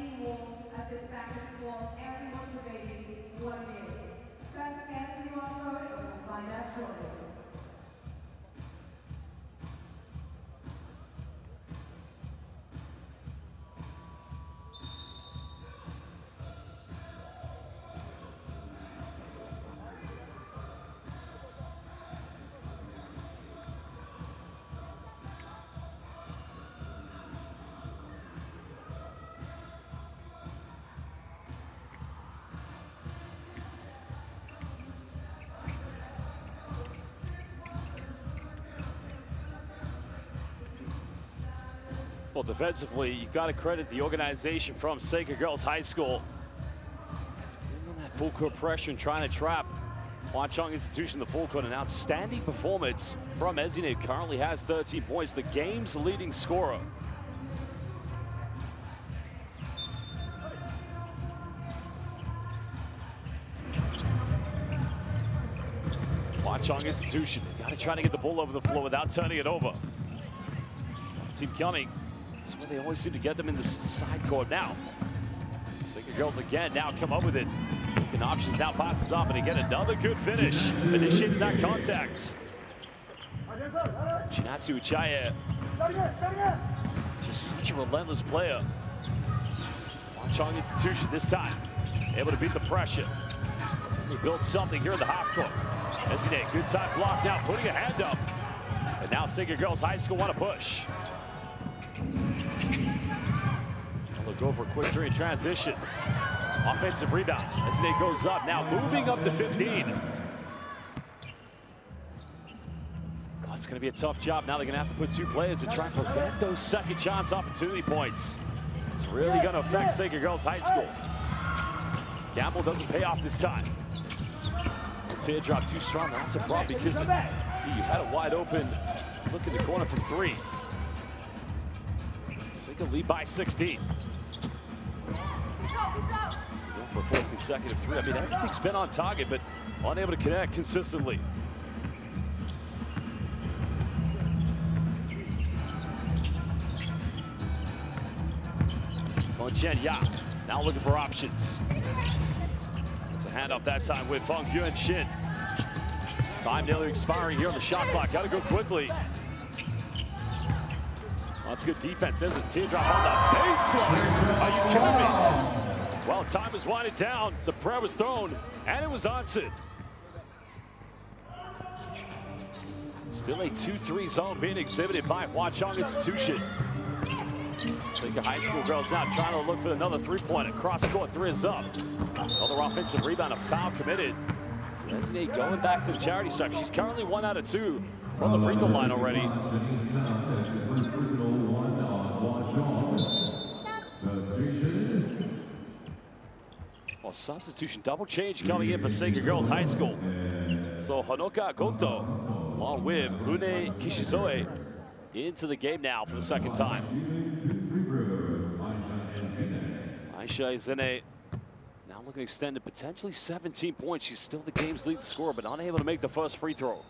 Well, defensively, you've got to credit the organization from Sacred Girls High School. It's bringing on that full court pressure and trying to trap Hwa Chong Institution in the full court. An outstanding performance from Ezine. Currently has 13 points, the game's leading scorer. Hwa Chong Institution, got to try to get the ball over the floor without turning it over. Team coming. That's where they always seem to get them in the side court now. Sacred Girls again, now come up with it. Taking options, now passes up, and again, another good finish. Initiating that contact. Chinatsu Uchaya, just such a relentless player. Hwa Chong Institution this time, able to beat the pressure. They built something here in the half court. Ezine, good time block now, putting a hand up. And now Sacred Girls High School want to push. They'll go for a quick three in transition. Offensive rebound. Ezine goes up, now moving up to 15. Well, it's going to be a tough job. Now they're going to have to put two players to try and prevent those second chance opportunity points. It's really going to affect Sacred Girls High School. Gamble doesn't pay off this time. Teardrop too strong, that's a problem because you had a wide open look in the corner from three. Sacred lead by 16. Going for a fourth consecutive three. I mean, everything's been on target, but unable to connect consistently. Chen Ya now looking for options. It's a handoff that time with Feng Yuan Shin. Time nearly expiring here on the shot clock. Got to go quickly. Well, that's good defense. There's a teardrop on the baseline. Are you kidding me? Well, time was winding down. The prayer was thrown, and it was answered. Still a 2-3 zone being exhibited by Hwa Chong Institution. Sacred High School girls now trying to look for another three-pointer. Cross-court three is up. Another offensive rebound, a foul committed. So Ezine going back to the charity stripe. She's currently 1 out of 2 from the free throw line already. Well, substitution double change coming in for Sacred Girls High School. So Honoka Goto, along with Rune Kishizoe, into the game now for the second time. Aisha Ezine now looking to extend to potentially 17 points. She's still the game's lead scorer, but unable to make the first free throw.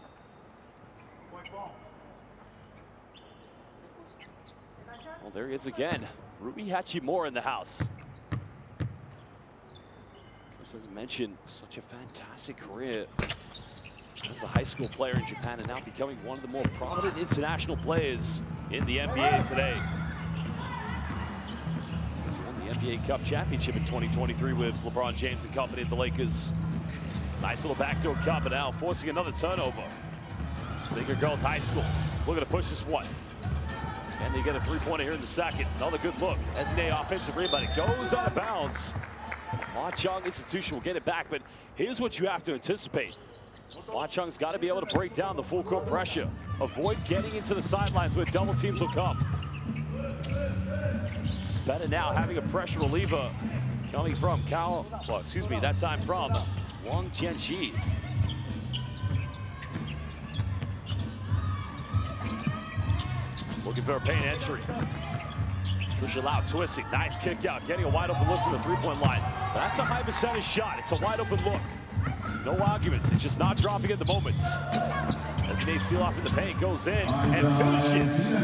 Well, there he is again. Ruby Hachimura in the house. As mentioned, such a fantastic career as a high school player in Japan and now becoming one of the more prominent international players in the NBA today. He won the NBA Cup championship in 2023 with LeBron James and company at the Lakers. Nice little backdoor cut, but now forcing another turnover. Sacred Girls High School looking to push this one. And they get a three-pointer here in the second. Another good look. Ezine offensive rebound. It goes out of bounds. Hwa Chong Institution will get it back, but here's what you have to anticipate. Hwa Chong's got to be able to break down the full court pressure. Avoid getting into the sidelines where double teams will come. It's better now having a pressure reliever coming from that time from Wang Jianxi. Looking for a paint entry. Trisha Lau twisting, nice kick out, getting a wide open look from the three-point line. That's a high percentage shot, it's a wide open look. No arguments, it's just not dropping at the moment. As they seal off in the paint, goes in and finishes.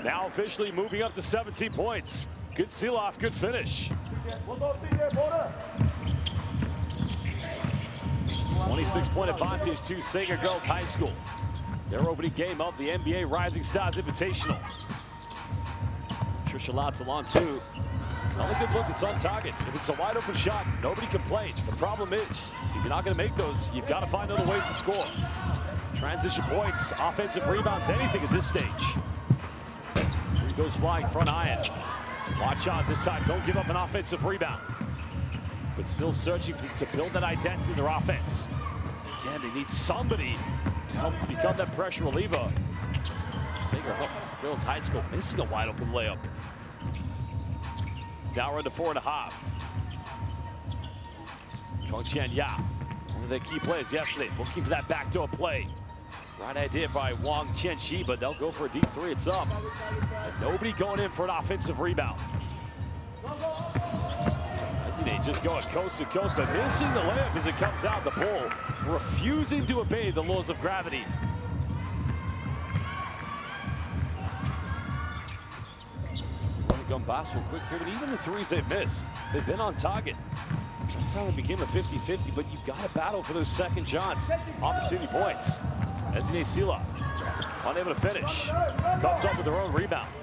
Now officially moving up to 17 points. Good seal off, good finish. 26-point advantage to Sacred Girls High School. Their opening game of the NBA Rising Stars Invitational. Trisha Lott's along too. Another good look, it's on target. If it's a wide open shot, nobody complains. The problem is, if you're not gonna make those, you've got to find other ways to score. Transition points, offensive rebounds, anything at this stage. Three goes flying, front iron. Watch out this time, don't give up an offensive rebound. But still searching to build that identity in their offense. Again, they need somebody to help become that pressure reliever. Singer Girls High School missing a wide open layup. Now we're into 4.5. Kong Chen Ya, one of their key players yesterday, looking for that backdoor play. Right idea by Wang Qianxi, but they'll go for a deep three. It's up. And nobody going in for an offensive rebound. They just going coast to coast, but missing the layup as it comes out. The Bull refusing to obey the laws of gravity. Gun basketball quick through, but even the threes they've missed, they've been on target. Sometimes it became a 50-50, but you've got to battle for those second shots. Opportunity points. Ezine Sila, unable to finish. Comes up with their own rebound.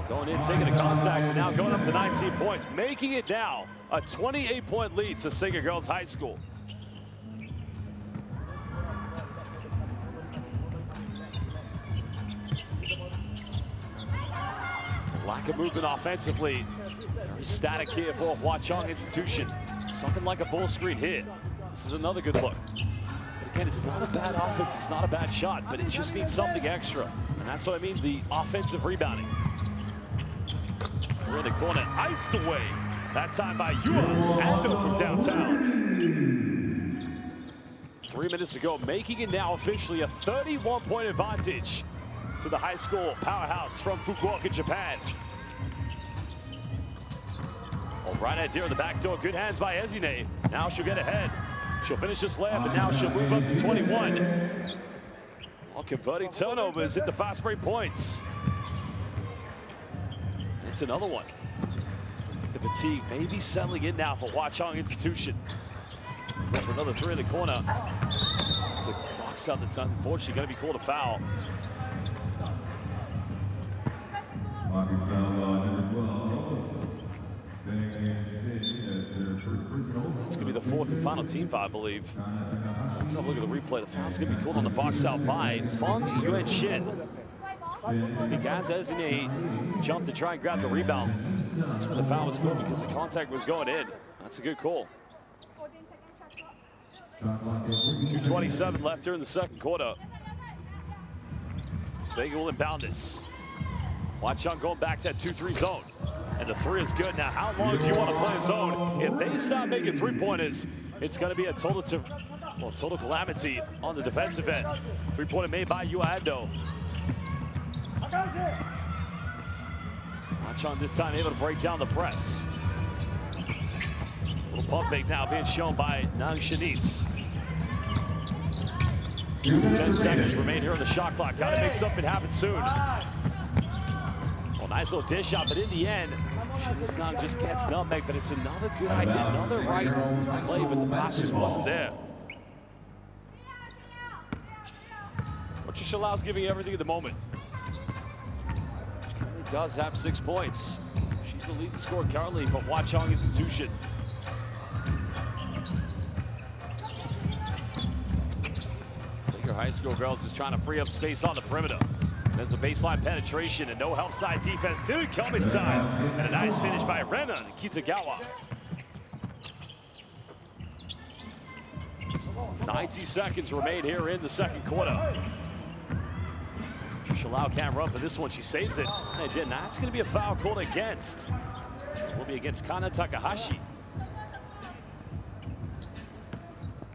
Going in, taking a contact, and now going up to 19 points, making it now a 28-point lead to Singer Girls High School. Lack of movement offensively. Very static here for Hwa Chong Institution. Something like a bull screen here. This is another good look. But again, it's not a bad offense, it's not a bad shot, but it just needs something extra. And that's what I mean, the offensive rebounding. Through the corner, iced away. That time by Yua Ando from downtown. 3 minutes to go, making it now officially a 31-point advantage to the high school powerhouse from Fukuoka, Japan. All right idea on the back door, good hands by Ezine. Now she'll get ahead. She'll finish this layup, and now she'll move up to 21. All converting turnovers at the fast break points. It's another one. I think the fatigue may be settling in now for Hwa Chong Institution. For another three in the corner. It's a box out that's unfortunately going to be called a foul. It's going to be the fourth and final team foul, I believe. Let's have a look at the replay. The foul's going to be called on the box out by Feng Yuan Shin. I think as Ezine jumped to try and grab the rebound, that's when the foul was called because the contact was going in. That's a good call. 2:27 left here in the second quarter. Sega will inbound this. Hwa Chong going back to that 2-3 zone. And the three is good. Now, how long do you want to play a zone? If they stop making three-pointers, it's going to be a total calamity on the defensive end. Three-pointer made by Yua Ando. Hwa Chong this time able to break down the press. Little pump fake now being shown by Nang Shanice. 10 seconds remain here on the shot clock. Got to make something happen soon. Well, nice little dish out, but in the end, Shanice Nang just gets nutmeg, but it's another good idea, another right play, but the pass just wasn't there. Patricia Lau's giving everything at the moment. She currently does have 6 points. She's the leading scorer currently for Hwa Chong Institution. Singer High School girls is trying to free up space on the perimeter. There's a baseline penetration and no help side defense didn't come in time. And a nice finish by Renan Kitagawa. 90 seconds remain here in the second quarter. Patricia Lau can't run for this one. She saves it. And it didn't. That's going to be a foul called against. It will be against Kana Takahashi.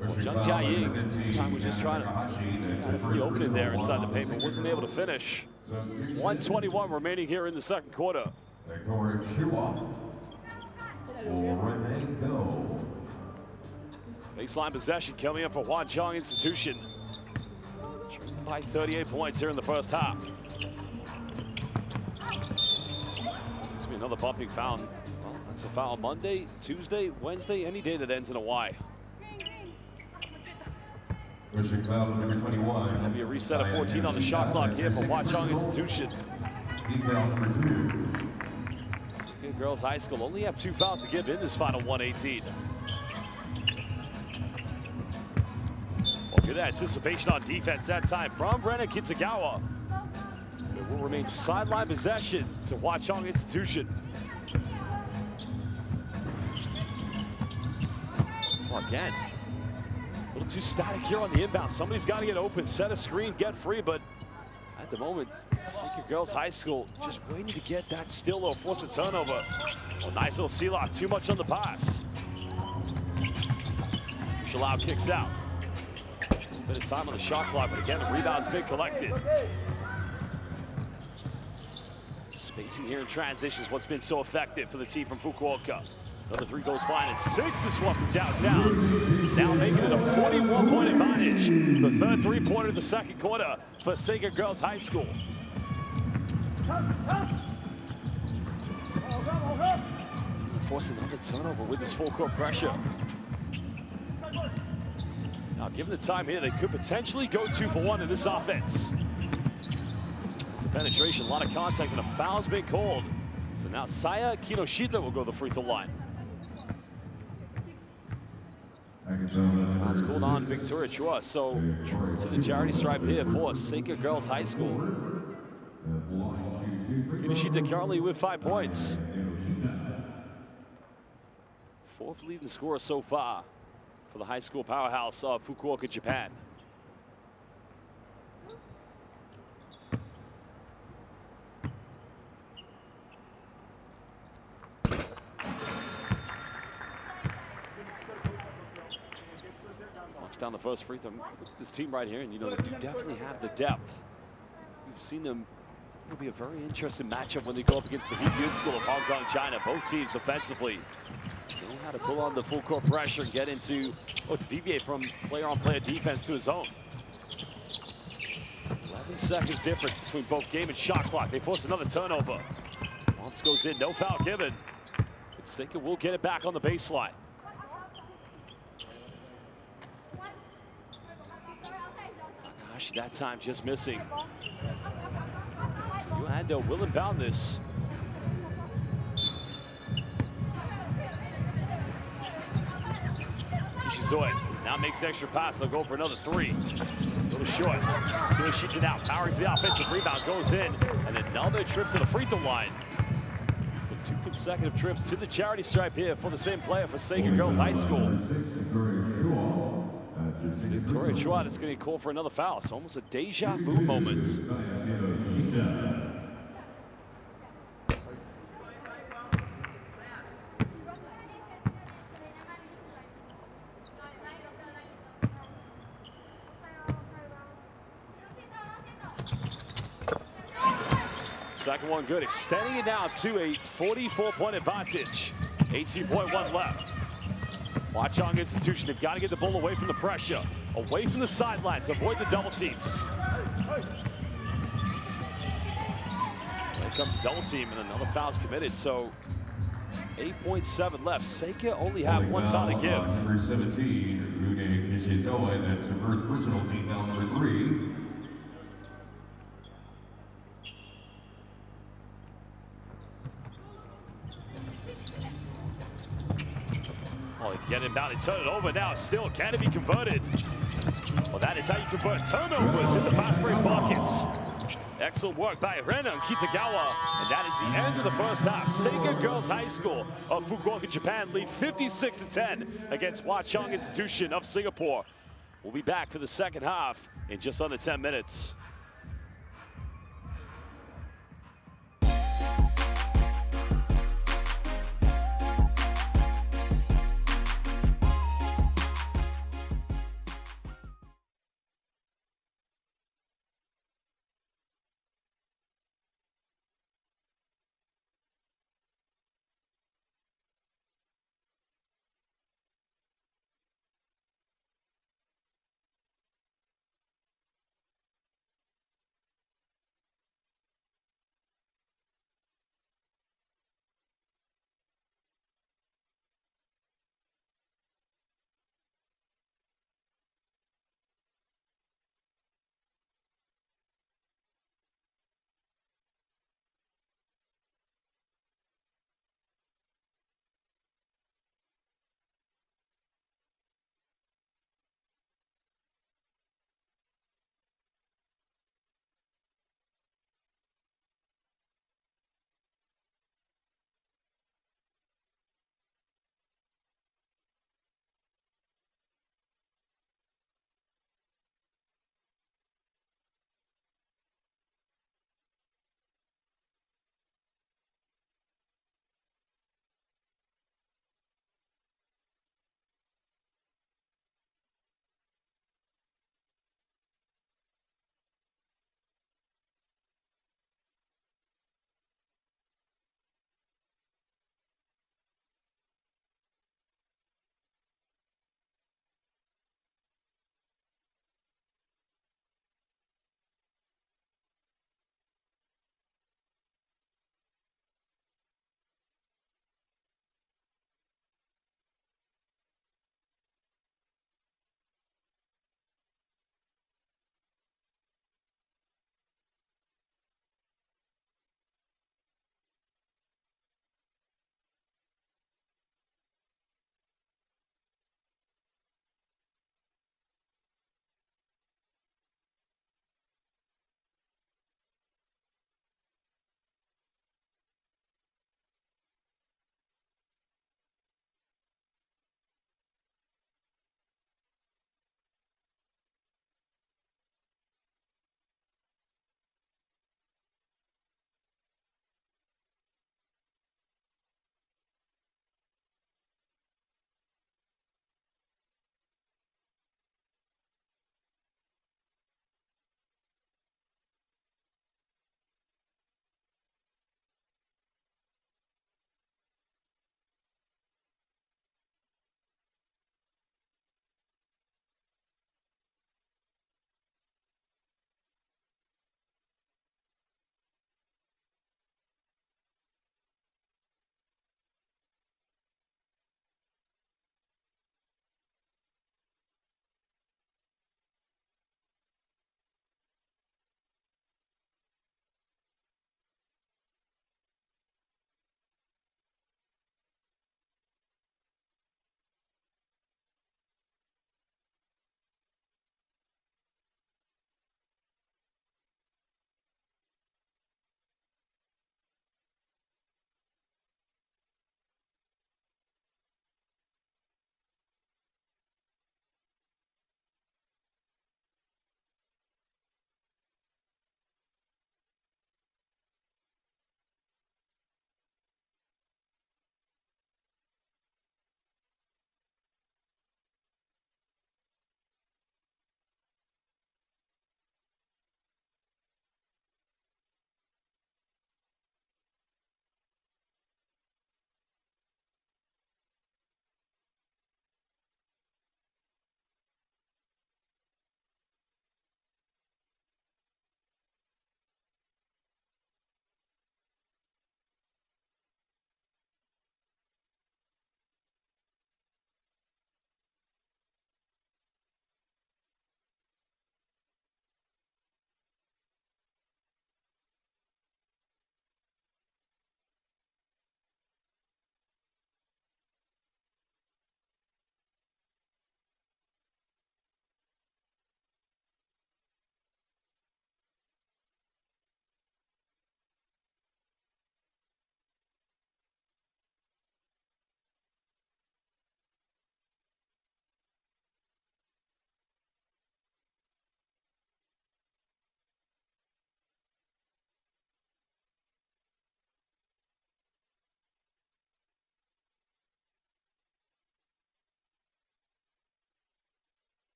Well, Jung Jia-ying, this time was just trying to have a free opening there inside the paint, but wasn't able to finish. 1:21 remaining here in the second quarter. Baseline possession coming up for Hwa Chong Institution. By 38 points here in the first half. It's gonna be another bumping foul. Well, that's a foul Monday, Tuesday, Wednesday, any day that ends in a Y. It's going to be a reset of 14 on the shot clock here for Hwa Chong Institution. Good Girls High School only have 2 fouls to give in this final 118. Well, good anticipation on defense that time from Renan Kitagawa. It will remain sideline possession to Hwa Chong Institution. Well, again. little too static here on the inbound. Somebody's got to get open, set a screen, get free, but at the moment, Sacred Girls High School just waiting to get that steal or force a turnover. Oh, nice little seal off, too much on the pass. Shalau kicks out. A little bit of time on the shot clock, but again, the rebound's been collected. Spacing here in transition is what's been so effective for the team from Fukuoka. Another three goes fine, and 6 this one from downtown. Now making it a 41-point advantage. The third three-pointer of the second quarter for Sacred Girls High School. Force another turnover with this full court pressure. Now, given the time here, they could potentially go 2 for 1 in this offense. It's a penetration, a lot of contact, and a foul's been called. So now Saya Kinoshita will go to the free throw line. Foul's called on Victoria Chua, so to the charity stripe here for Sacred Girls High School. Kinoshita currently with 5 points. 4th leading scorer so far for the high school powerhouse of Fukuoka, Japan. Knocks down the first free throw. This team right here, and you know, they do definitely have the depth. We've seen them. It'll be a very interesting matchup when they go up against the Yun School of Hong Kong, China. Both teams defensively know how to pull on the full court pressure and get into, to deviate from player-on-player defense to his own. 11 seconds difference between both game and shot clock. They force another turnover. Once goes in, no foul given. But Sacred will get it back on the baseline. Takahashi that time just missing. So Yolando will inbound this. Kishizoe now makes extra pass. They'll go for another 3. A little short. Kinoshita now powering for the offensive rebound. Goes in. And another trip to the free throw line. So 2 consecutive trips to the charity stripe here for the same player for Sacred Girls High School. It's Victoria Chua that's going to call for another foul. It's almost a deja vu moment. Second one good, extending it now to a 44-point advantage. 18.1 left. Hwa-Chong Institution, they've got to get the ball away from the pressure, away from the sidelines, avoid the double teams. Here comes a double team, and another foul's committed, so 8.7 left. Seika only have 1 foul to give. Number 17, Rude Kishizoe, that's the first personal team down number 3. Oh, get inbound and turn it over now. Still, can it be converted? Well, that is how you convert turnovers in the fast break buckets. Excellent work by Renan Kitagawa. And that is the end of the first half. Sacred Girls High School of Fukuoka, Japan lead 56-10 against Hwa-Chong Institution of Singapore. We'll be back for the second half in just under 10 minutes.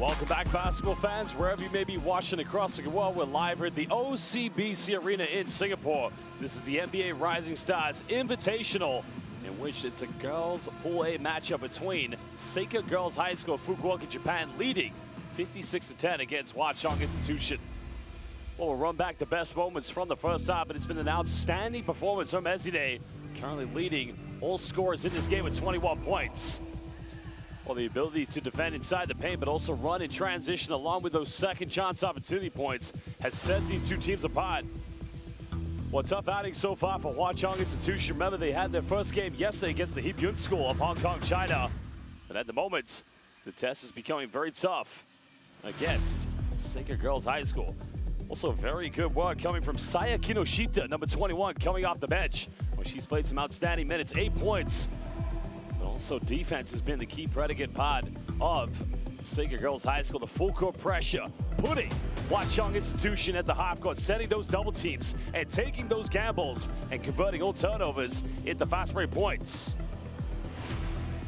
Welcome back, basketball fans, wherever you may be watching across the world. We're live here at the OCBC Arena in Singapore. This is the NBA Rising Stars Invitational, in which it's a girls Pool A matchup between Seika Girls High School, Fukuoka, Japan, leading 56-10 against Hwa-Chong Institution. Well, we'll run back the best moments from the first half, but it's been an outstanding performance from Ezine, currently leading all scorers in this game with 21 points. Well, the ability to defend inside the paint, but also run in transition along with those second chance opportunity points has set these two teams apart. Well, tough outing so far for Hwa-Chong Institution. Remember, they had their first game yesterday against the Hip Yun School of Hong Kong, China. And at the moment, the test is becoming very tough against Seika Girls High School. Also, very good work coming from Saya Kinoshita, number 21, coming off the bench. Well, she's played some outstanding minutes, 8 points. But also, defense has been the key predicate part of Seika Girls High School. The full court pressure, putting Hwa-Chong Institution at the half court, setting those double teams and taking those gambles and converting all turnovers into fast break points.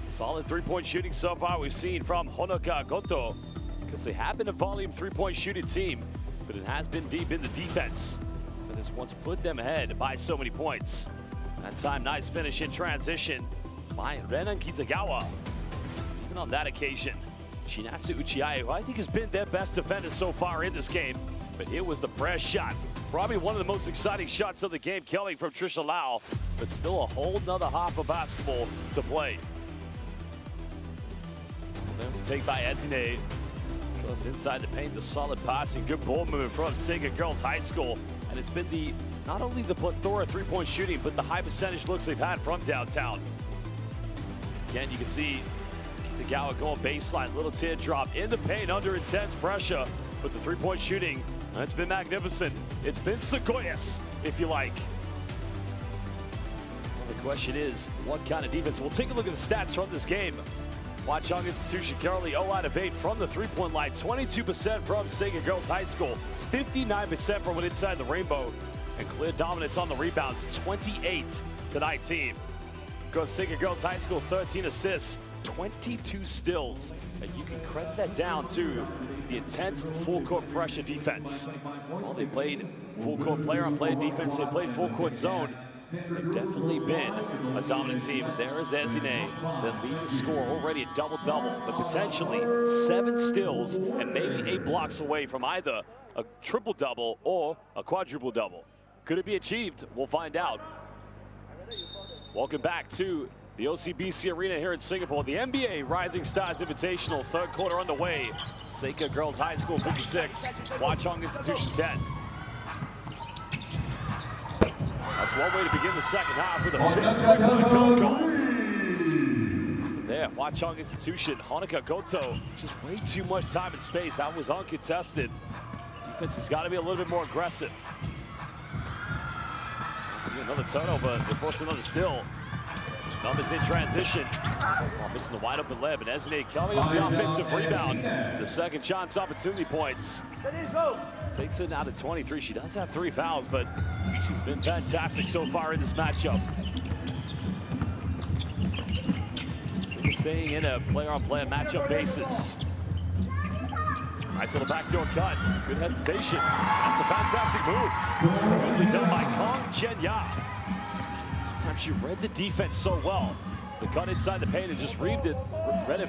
Solid three-point shooting so far we've seen from Honoka Goto, because they have been a volume three-point shooting team, but it has been deep in the defense that has once put them ahead by so many points. That time, nice finish in transition by Renan Kitagawa. Even on that occasion, Shinatsu Uchiai, who I think has been their best defender so far in this game, but it was the press shot. Probably one of the most exciting shots of the game coming from Trisha Lau, but still a whole nother half of basketball to play. Well, there's a take by Ezine. Goes inside the paint, the solid passing, good ball movement from Seika Girls High School. And it's been not only the plethora of three-point shooting, but the high percentage looks they've had from downtown. Again, you can see Kitagawa going baseline, little teardrop in the paint under intense pressure. But the three-point shooting, it's been magnificent. It's been Sequoias, if you like. Well, the question is, what kind of defense? We'll take a look at the stats from this game. Hwa-Chong Institution currently 0 out of 8 from the three-point line, 22% from Seika Girls High School, 59% from inside the rainbow, and clear dominance on the rebounds, 28-19. Goes Seika Girls High School, 13 assists, 22 steals, and you can credit that down to the intense full-court pressure defense. Well, they played full-court player-on-player defense, they played full-court zone. They've definitely been a dominant team. There is Ezine, the leading scorer, already a double-double, but potentially 7 steals and maybe 8 blocks away from either a triple-double or a quadruple-double. Could it be achieved? We'll find out. Welcome back to the OCBC Arena here in Singapore. The NBA Rising Stars Invitational, third quarter underway. Seika Girls High School 56, Hwa-Chong Institution 10. That's one way to begin the second half with a 3-point field goal. From there, Hwa-Chong Institution, Honoka Goto, just way too much time and space. That was uncontested. Defense has got to be a little bit more aggressive. That's gonna be another turnover. They force another steal. Numbers in transition. Oh, missing the wide open layup, and Ezine coming up the offensive rebound. The second chance opportunity points. Takes it now to 23. She does have 3 fouls, but she's been fantastic so far in this matchup. Staying in a player-on-player matchup basis. Nice little backdoor cut. Good hesitation. That's a fantastic move. Beautifully done by Kong Chen-Ya. Time she read the defense so well. The cut inside the paint and just read it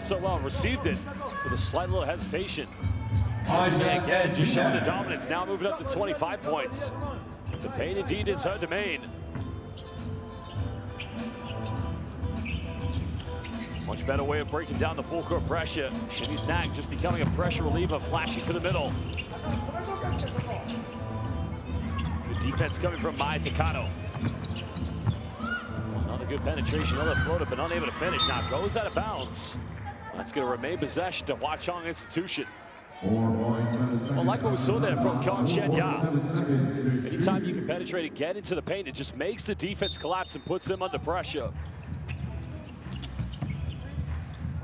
so well and received it with a slight little hesitation. Again, just showing the dominance, now moving up to 25 points. The paint indeed is her domain. Much better way of breaking down the full court pressure. Shimmy Snag just becoming a pressure reliever, flashing to the middle. Good defense coming from Mai Takano. Another good penetration, another floater, but unable to finish. Now goes out of bounds. That's going to remain possession to Hwa-Chong Institution. Well, like what we saw there from Kong Chen-Ya. Anytime you can penetrate and get into the paint, it just makes the defense collapse and puts them under pressure.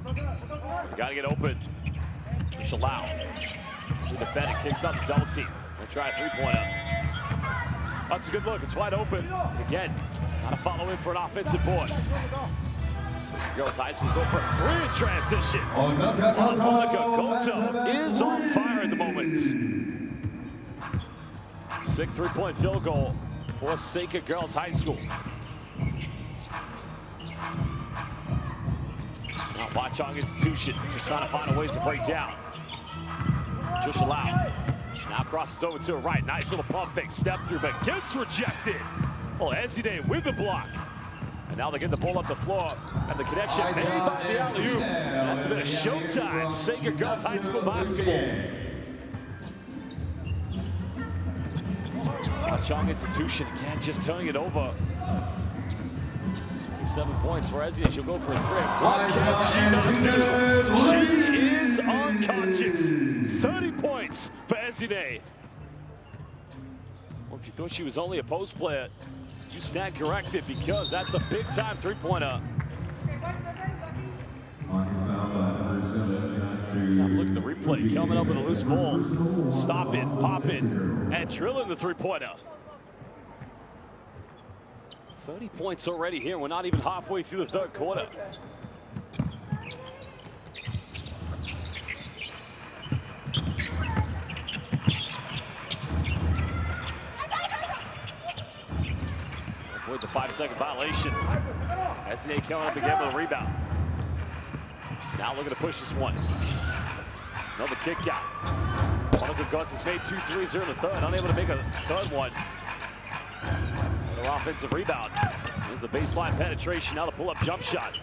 We gotta get open. Shalau. The defender kicks out the double team. Gonna try a three-pointer. That's a good look. It's wide open. Again, gotta follow in for an offensive board. So girls high school go for a 3 in transition. Monica Goto is on fire at the moment. 6 3-point field goal for Seika Girls High School. Now Watchung Institution just trying to find a ways to break down. Trisha Lau now crosses over to her right. Nice little pump fake step through, but gets rejected. Well, Ezide with the block. And now they get the ball up the floor, and the connection made by the alley-oop. That's a bit of showtime. Seika Girls High School basketball. Watchung Institution again, just turning it over. 27 points for Ezide. She'll go for a 3. What can she not do? She is unconscious. 30 points for Ezide. Well, if you thought she was only a post player, you stand corrected, because that's a big-time 3-pointer. Let's have a look at the replay. Coming up with a loose ball. Stop it, pop it, and drilling the 3-pointer. 30 points already here. We're not even halfway through the 3rd quarter. Avoid the 5-second violation. SNA coming up again with a rebound. Now looking to push this one. Another kick out. Monica Gonzalez made 2 threes here in the 3rd. Unable to make a 3rd one. Another offensive rebound. There's a baseline penetration. Now the pull-up jump shot.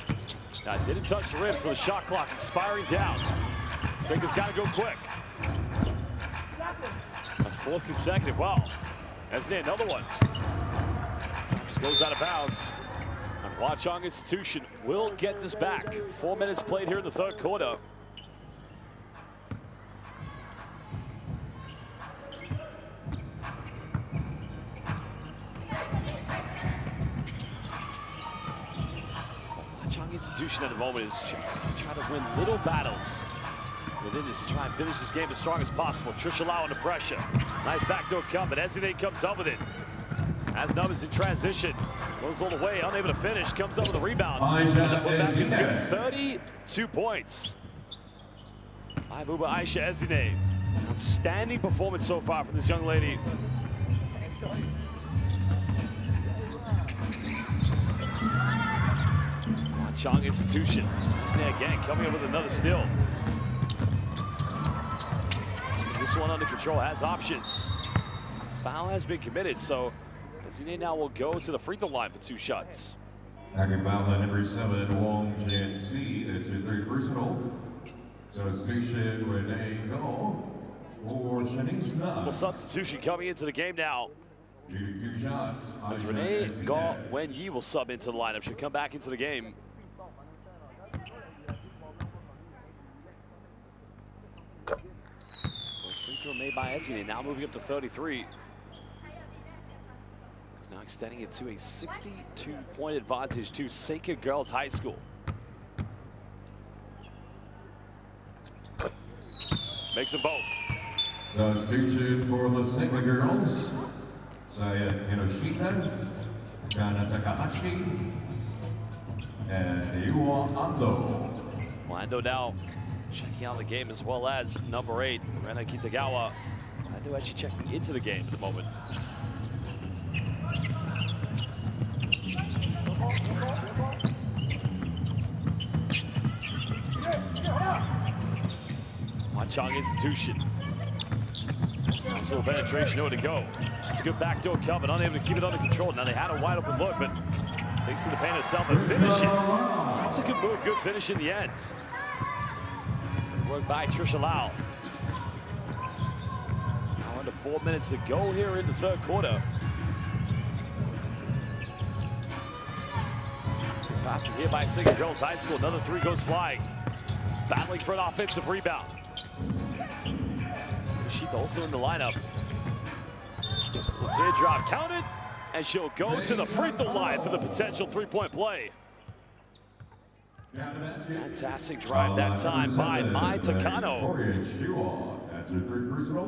Now it didn't touch the rim, so the shot clock expiring down. Seika's got to go quick. A 4th consecutive. Wow. SNA another one. Just goes out of bounds. And Watchung Institution will get this back. 4 minutes played here in the 3rd quarter. Watchung Institution at the moment is trying to win little battles within this to try and finish this game as strong as possible. Trisha Lau under pressure. Nice backdoor cut, but Ezide comes up with it. Has numbers in transition. Goes all the way, unable to finish. Comes up with a rebound. And the putback is good. 32 points. Buba Aisha Ezine. Outstanding performance so far from this young lady. Watchung Institution. Ezine again coming up with another steal. This one under control, has options. Foul has been committed, so Ezine now will go to the free throw line for 2 shots. Second foul by number 7, Wong Jian-Si. That's a 3 personal. Substitution Renee Go for Shenning Snug. Well, substitution coming into the game now. 2 shots. As Renee Go Wen Yi will sub into the lineup. Should come back into the game. First free throw made by Ezine, now moving up to 33. Now extending it to a 62-point advantage to Seika Girls High School. Makes them both. Substitution for the Seika girls. Saya Hinoshita, Kana Takahashi, and Iwa Ando. Ando now checking out the game, as well as number 8, Rena Kitagawa. Ando actually checking into the game at the moment. Watchung Institution. Nice little penetration, nowhere to go. That's a good backdoor cut, but unable to keep it under control. Now they had a wide open look, but takes to the paint herself and finishes. That's a good move, good finish in the end. Work by Trisha Lau. Now under 4 minutes to go here in the 3rd quarter. Passing here by Seika Girls High School. Another 3 goes flying. Battling for an offensive rebound. She's also in the lineup. Let's drop counted, and she'll go to the free throw line for the potential 3-point play. Fantastic drive that time by Mai Takano.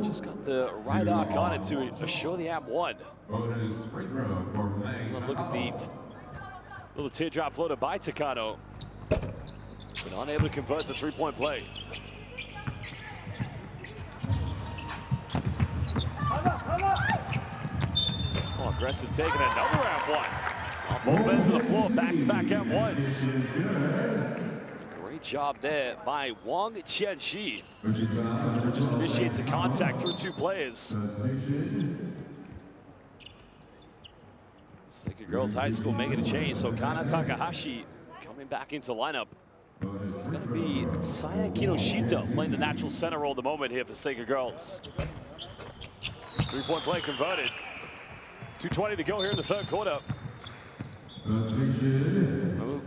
Just got the right arc on it to assure the app 1. Let's look at the Little teardrop floater by Takano, but unable to convert the three-point play. Oh, aggressive taking another M1. On both ends of the floor, back-to-back M1s. Great job there by Wang Qianxi. Just initiates the contact through two players. Seika Girls High School making a change, so Kana Takahashi coming back into lineup. So it's going to be Saya Kinoshita playing the natural center role at the moment here for Seika Girls. Three-point play converted. 2:20 to go here in the third quarter.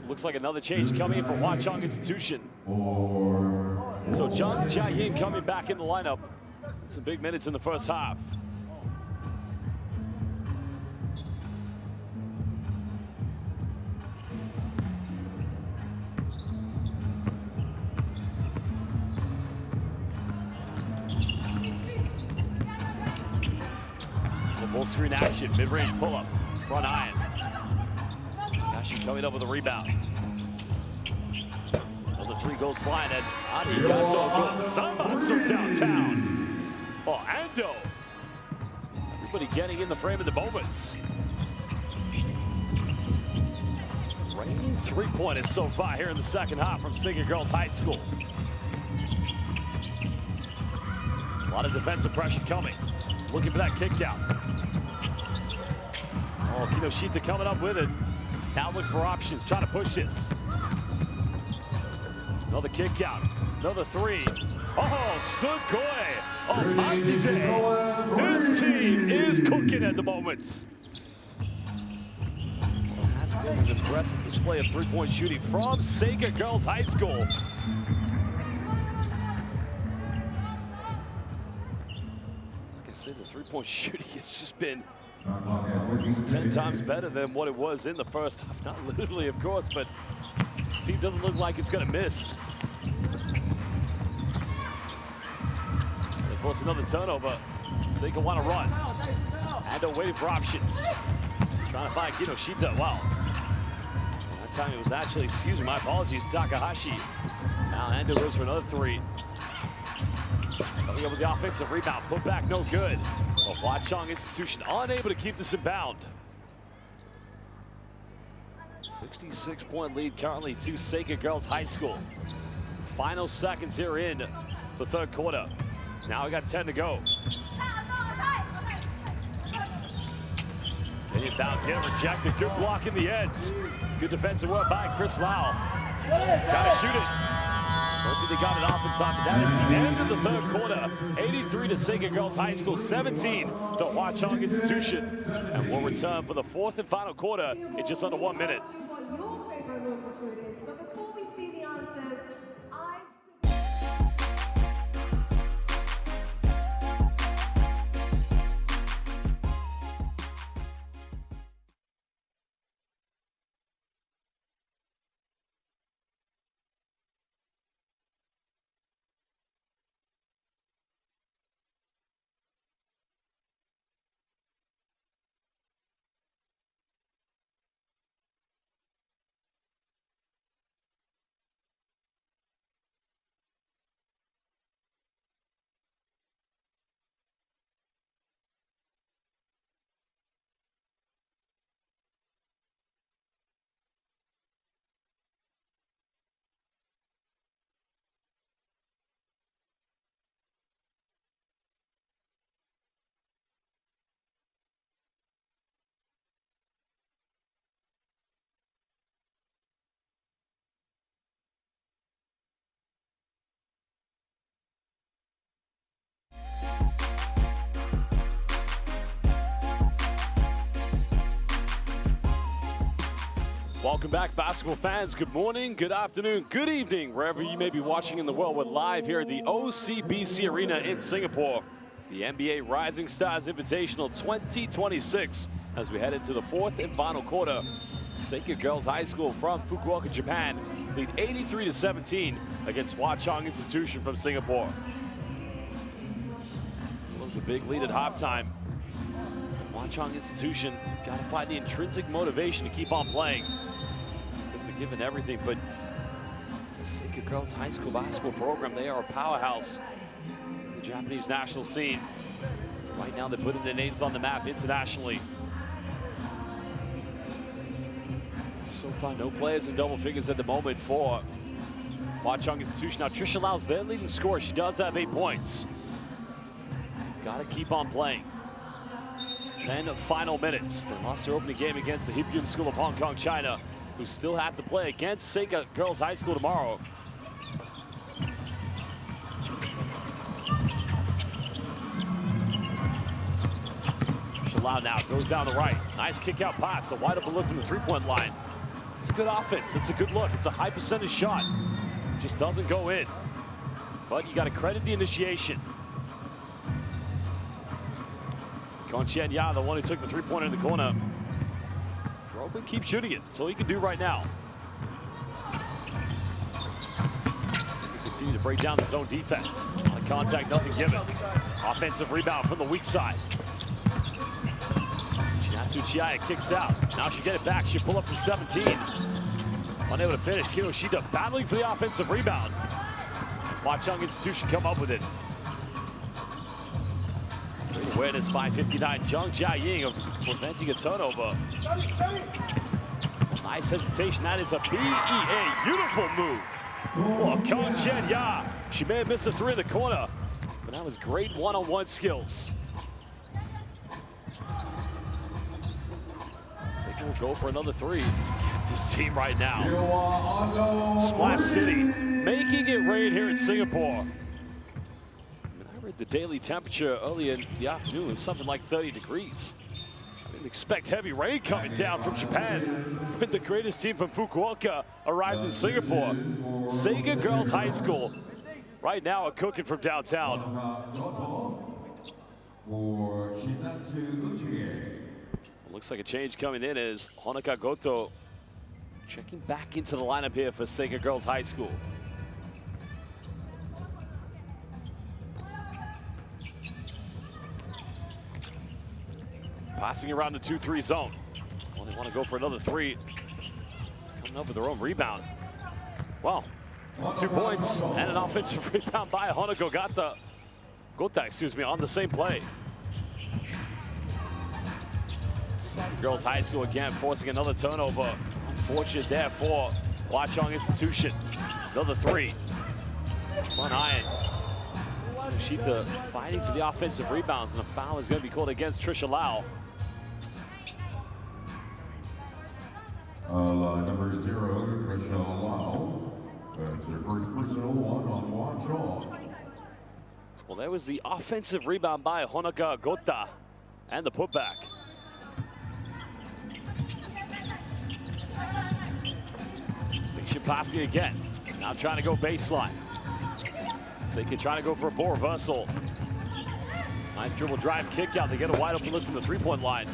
Looks like another change coming in from Hwa-Chong Institution. So Jung Jia-yin coming back in the lineup. Some big minutes in the first half. Full screen action, mid-range pull-up, front iron. Ashi coming up with a rebound. Another three goes flying, and Arigato Gozaimasu from downtown. Oh, Ando. Everybody getting in the frame at the moment. Raining three-pointers so far here in the second half from Seika Girls High School. A lot of defensive pressure coming. Looking for that kick out. Oh, Kinoshita coming up with it. Now looking for options, trying to push this. Another kick out, another three. Oh, Sugoi Omatide. This team is cooking at the moment. Well, it has been an impressive display of three-point shooting from Seika Girls High School. Like I said, the three-point shooting has just been 10 times better than what it was in the first half. Not literally, of course, but the team doesn't look like it's going to miss. They force another turnover. Seika want to run. Ando waiting for options. Trying to find Kinoshita. Wow. That time it was actually, excuse me, my apologies, Takahashi. Now Ando goes for another three. Coming up with the offensive rebound. Put back, no good. Well, Hwa-Chong Institution unable to keep this in bound. 66-point lead currently to Seika Girls High School. Final seconds here in the third quarter. Now we got 10 to go. Getting down, get rejected. Good block in the ends. Good defensive work by Chris Lau. Gotta shoot it. Don't think they got it off in time, but that is the end of the third quarter. 83 to Seika Girls High School, 17 to Hwa-Chong Institution. And we'll return for the fourth and final quarter in just under 1 minute. Welcome back, basketball fans. Good morning, good afternoon, good evening, wherever you may be watching in the world. We're live here at the OCBC Arena in Singapore. The NBA Rising Stars Invitational 2026 as we head into the fourth and final quarter. Seika Girls High School from Fukuoka, Japan, lead 83 to 17 against Hwa-Chong Institution from Singapore. It was a big lead at halftime. Hwa-Chong Institution got to find the intrinsic motivation to keep on playing. given everything, but the Seika Girls High School basketball program, they are a powerhouse in the Japanese national scene. Right now, they're putting their names on the map internationally. So far, no players in double figures at the moment for Hwa Chong Institution. Now, Trisha Lau's their leading scorer. She does have 8 points. Got to keep on playing. 10 final minutes. They lost their opening game against the Hippyun School of Hong Kong, China, who still have to play against Seika Girls High School tomorrow. Trisha Lau now goes down the right. Nice kick out pass. A wide open look from the three-point line. It's a good offense. It's a good look. It's a high percentage shot. Just doesn't go in. But you got to credit the initiation. Kong Chen Ya, the one who took the three-pointer in the corner. Robin keeps shooting it. That's all he can do right now. He continue to break down the zone defense. A lot of contact, nothing given. Offensive rebound from the weak side. Chinatsu Chiaya kicks out. Now she get it back. She pull up from 17. Unable to finish. Kinoshita battling for the offensive rebound. Hwa Chong Institution come up with it. Great awareness by 59. Jung Jia-ying of preventing a turnover. Nice hesitation. That is a BEA. Beautiful move. Oh, Kong Chen Ya. She may have missed a three in the corner, but that was great one-on-one skills. Seika will go for another three. Get this team right now. Splash City making it rain here in Singapore. I read the daily temperature earlier in the afternoon. It was something like 30 degrees. I didn't expect heavy rain coming down from Japan when the greatest team from Fukuoka arrived in Singapore. Seika Girls High School right now are cooking from downtown. Looks like a change coming in as Honoka Goto checking back into the lineup here for Seika Girls High School. Passing around the 2-3 zone. Only want to go for another three. Coming up with their own rebound. Well, 2 points and an offensive rebound by Honoka Gota, excuse me, on the same play. Seika Girls High School again forcing another turnover. Unfortunate there for Hwa Chong Institution. Another three. Front iron. Kinoshita fighting for the offensive rebounds, and a foul is going to be called against Trisha Lau. Number 0, Trisha Lau. That's her first personal one on Hwa Chong. Well, there was the offensive rebound by Honoka Gota and the putback. Big passing again. Now trying to go baseline. Seika trying to go for a ball reversal. Nice dribble drive kick out. They get a wide open look from the three-point line.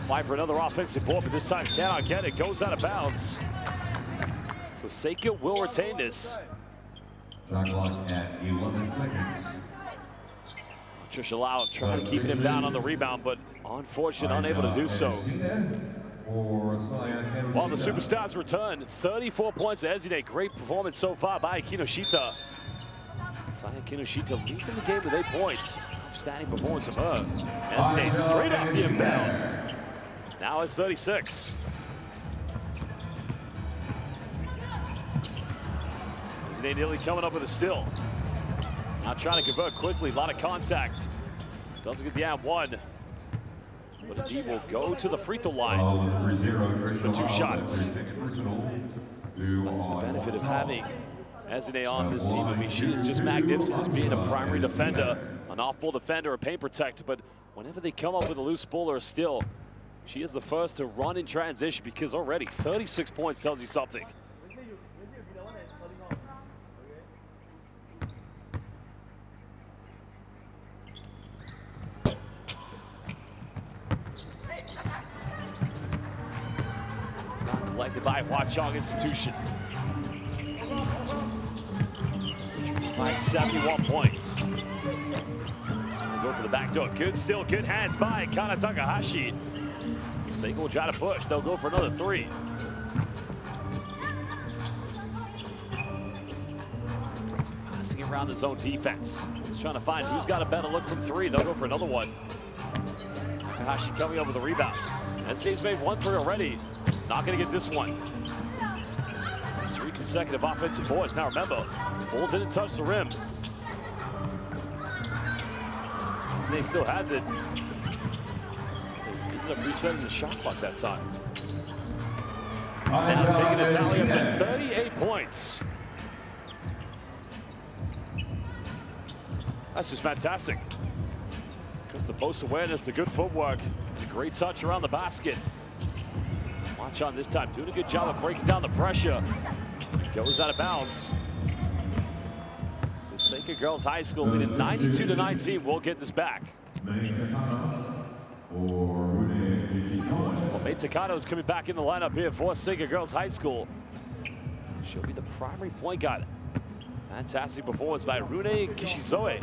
Fight for another offensive ball, but this time cannot get it. Goes out of bounds. So Seika will retain this. Shot clock at 11 seconds. Trisha Lau trying to keep him down on the rebound, but unfortunate, unable to do so. While the Superstars return, 34 points to Ezine. Great performance so far by Kinoshita. Saya Kinoshita leading the game with 8 points. Outstanding performance of her. Ezine straight off the inbound. Now it's 36. Ezine nearly coming up with a steal. Now trying to convert quickly, a lot of contact. Doesn't get the and one. But indeed will go to the free throw line for 2 shots. That's the benefit of having Ezine on this team. I mean, she is just magnificent as being a primary defender, an off-ball defender, a paint protector. But whenever they come up with a loose ball or a steal, she is the first to run in transition, because already 36 points tells you something. Collected by Hwa Chong Institution. By 71 points. We'll go for the back door. Good steal, good hands by Kana Takahashi. Seika will try to push. They'll go for another three. around the zone defense. He's trying to find who's got a better look from three. They'll go for another one. Takahashi coming over the rebound. SK's made 1 3 already. Not going to get this one. 3 consecutive offensive boards. Now remember, ball didn't touch the rim. Snake still has it. They ended up resetting the shot clock that time. Now taking a tally up to 38 points. That's just fantastic. Because the post awareness, the good footwork, and a great touch around the basket. Watch on this time, doing a good job of breaking down the pressure. Goes out of bounds. So Seika Girls High School leading 92-19. We'll get this back. Well, Mei Takano is coming back in the lineup here for Seika Girls High School. She'll be the primary point guard. Fantastic performance by Rune Kishizoe.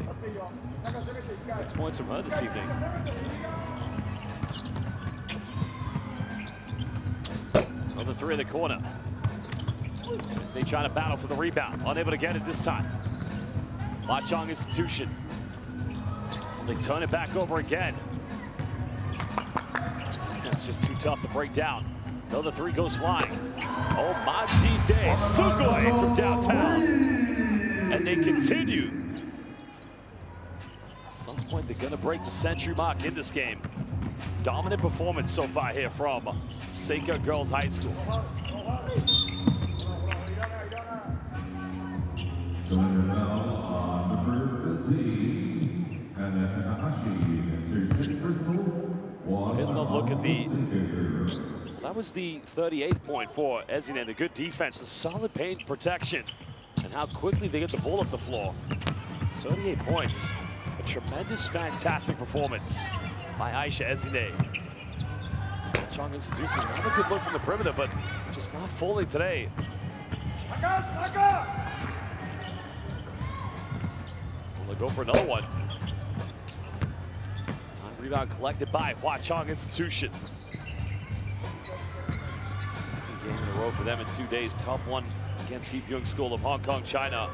6 points from her this evening. Another 3 in the corner. As they try to battle for the rebound. Unable to get it this time. Hwa-Chong Institution. They turn it back over again. That's just too tough to break down. Another 3 goes flying. Oh, Majide Sugoi from downtown. And they continue. At some point, they're going to break the century mark in this game. Dominant performance so far here from Seika Girls High School. Here's another look at the... That was the 38th point for Ezine. A good defense, a solid paint protection, and how quickly they get the ball up the floor. 38 points. A tremendous, fantastic performance by Aisha Ezine. Chong Institution, have a good look from the perimeter, but just not falling today. They'll go for another one. This time rebound collected by Hwa-Chong Institution. Second game in a row for them in 2 days. Tough one against Heapyung School of Hong Kong, China.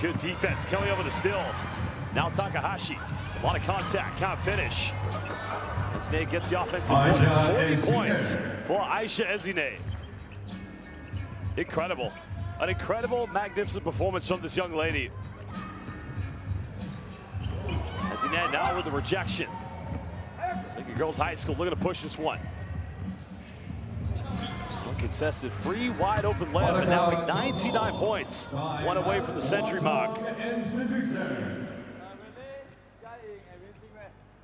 Good defense coming over the steal. Now Takahashi. A lot of contact, can't finish. And Snake gets the offensive board. 40 points for Aisha Ezine. Incredible. An incredible, magnificent performance from this young lady. Ezine now with the rejection. Seika Girls High School looking to push this one. Uncontested, free, wide open layup, and now with 99 points. 1 away from the century mark.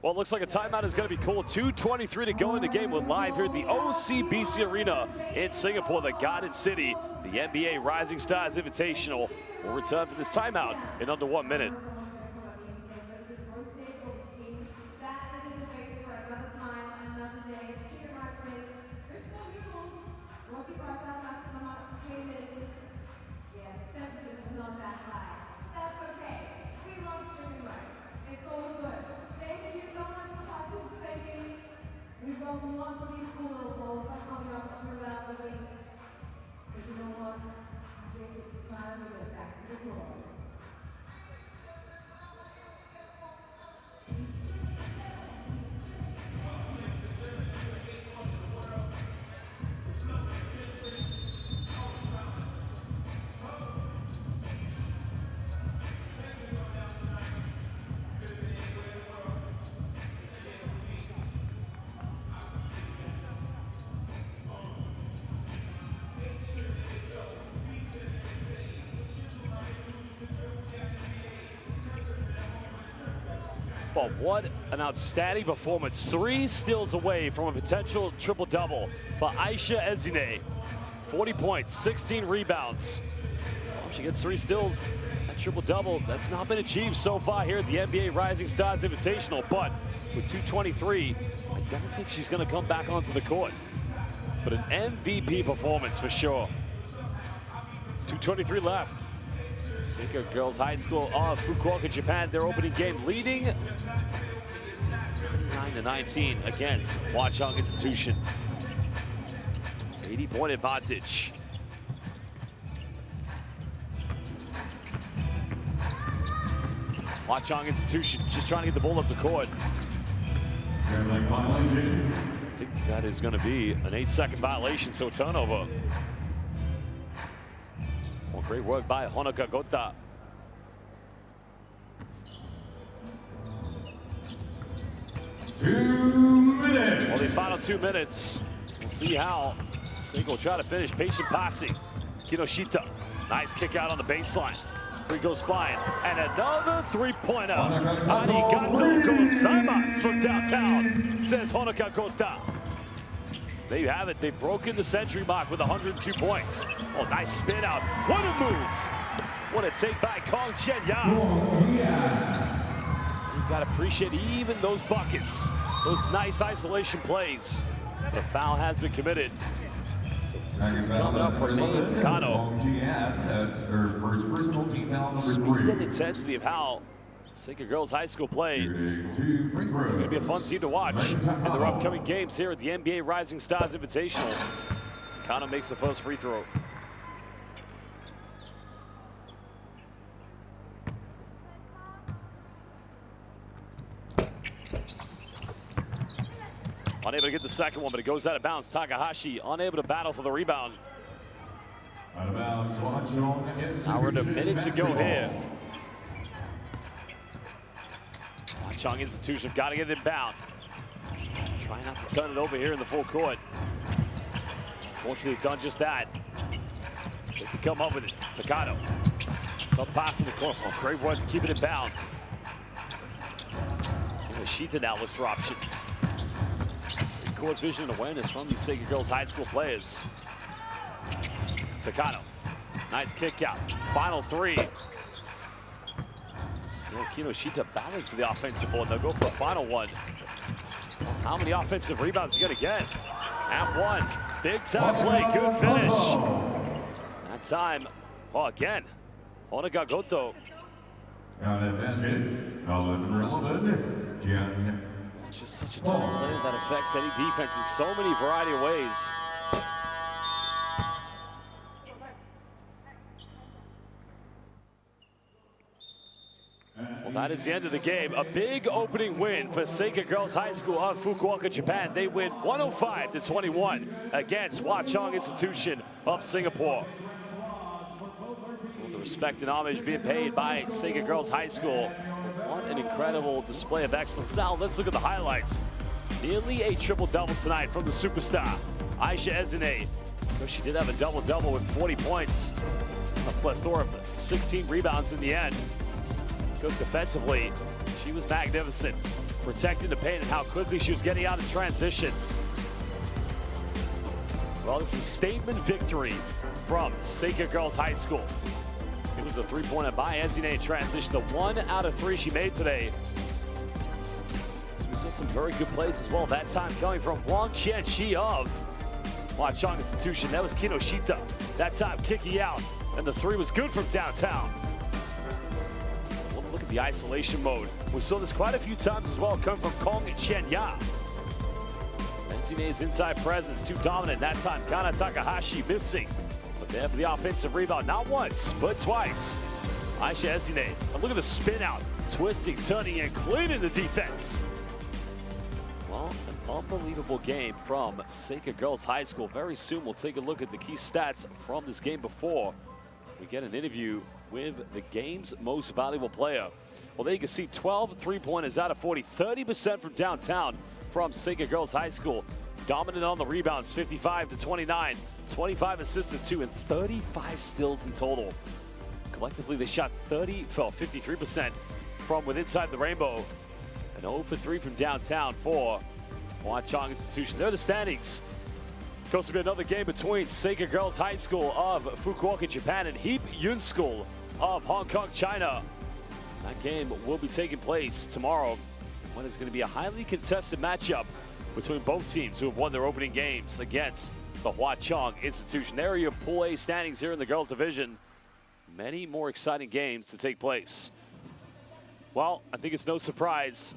Well, it looks like a timeout is going to be called. 2:23 to go in the game. We're live here at the OCBC Arena in Singapore, the Garden City. The NBA Rising Stars Invitational will return for this timeout in under 1 minute. But what an outstanding performance. 3 steals away from a potential triple-double for Aisha Ezine. 40 points, 16 rebounds. Well, she gets 3 steals, a triple-double. That's not been achieved so far here at the NBA Rising Stars Invitational. But with 2:23, I don't think she's going to come back onto the court. But an MVP performance for sure. 2:23 left. Seika Girls High School of Fukuoka, Japan, their opening game leading 99-19 against Hwa-Chong Institution. 80-point advantage. Hwa Chong Institution just trying to get the ball up the court. I think that is going to be an 8-second violation, so turnover. Well, great work by Honoka Gota. Well, these final 2 minutes, we'll see how Seika will try to finish. Patient passing. Kinoshita, nice kick out on the baseline. Free goes flying, and another three-pointer. Arigato gozaimasu from downtown, says Honoka Gota. There you have it. They've broken the century mark with 102 points. Oh, nice spin out. What a move. What a take by Kong Chen-ya. You've got to appreciate even those buckets, those nice isolation plays. The foul has been committed. He's coming up for Nate Takano. Speed and intensity of how Seika Girls High School play. It's going to be a fun team to watch in their upcoming games here at the NBA Rising Stars Invitational. Takano makes the first free throw. Unable to get the second one, but it goes out of bounds. Takahashi unable to battle for the rebound. Now we're at a minute to go here. Hwa Chong Institution got to get it inbound. Trying not to turn it over here in the full court. Unfortunately, they've done just that. They can come up with it. Takano. Up pass in the corner. Oh, great work to keep it inbound. Shita now looks for options. Court vision and awareness from these Seika Girls High School players. Takano, nice kick out. Final 3. Still Kinoshita battling for the offensive board. They'll go for a final one. How many offensive rebounds you gonna get? At 1, big time play, good finish. That time, well again, Honoka Goto. Just such a tough player that affects any defense in so many variety of ways. Well, that is the end of the game. A big opening win for Seika Girls High School of Fukuoka, Japan. They win 105-21 against Hwa Chong Institution of Singapore. Well, the respect and homage being paid by Seika Girls High School. What an incredible display of excellence. Now let's look at the highlights. Nearly a triple-double tonight from the superstar, Aisha Ezine. She did have a double-double with 40 points. A plethora of 16 rebounds in the end. Because defensively, she was magnificent. Protecting the paint and how quickly she was getting out of transition. Well, this is a statement victory from Seika Girls High School. It was a three-pointer by Ezine in transition. The 1 out of 3 she made today. So we saw some very good plays as well. That time coming from Wang Qianqi of Hwa Chong Institution. That was Kinoshita. That time kicking out. And the 3 was good from downtown. Look at the isolation mode. We saw this quite a few times as well, coming from Kong Chen-ya. Ezine's inside presence, too dominant. That time, Kana Takahashi missing. But there for the offensive rebound, not once, but twice. Aisha Ezine, and look at the spin out. Twisting, turning, and cleaning the defense. Well, an unbelievable game from Seika Girls High School. Very soon, we'll take a look at the key stats from this game before we get an interview with the game's most valuable player. Well, there you can see 12 three-pointers out of 40, 30% from downtown from Seika Girls High School. Dominant on the rebounds, 55-29, 25 assists to 2, and 35 steals in total. Collectively, they shot 53% from within inside the rainbow, and 0 for 3 from downtown for Hwa Chong Institution. They're the standings. Supposed to be another game between Seika Girls High School of Fukuoka, Japan, and Heap Yun School of Hong Kong, China. That game will be taking place tomorrow. What is going to be a highly contested matchup between both teams who have won their opening games against the Hwa Chong Institution. There are your Pool A standings here in the girls division. Many more exciting games to take place. Well, I think it's no surprise.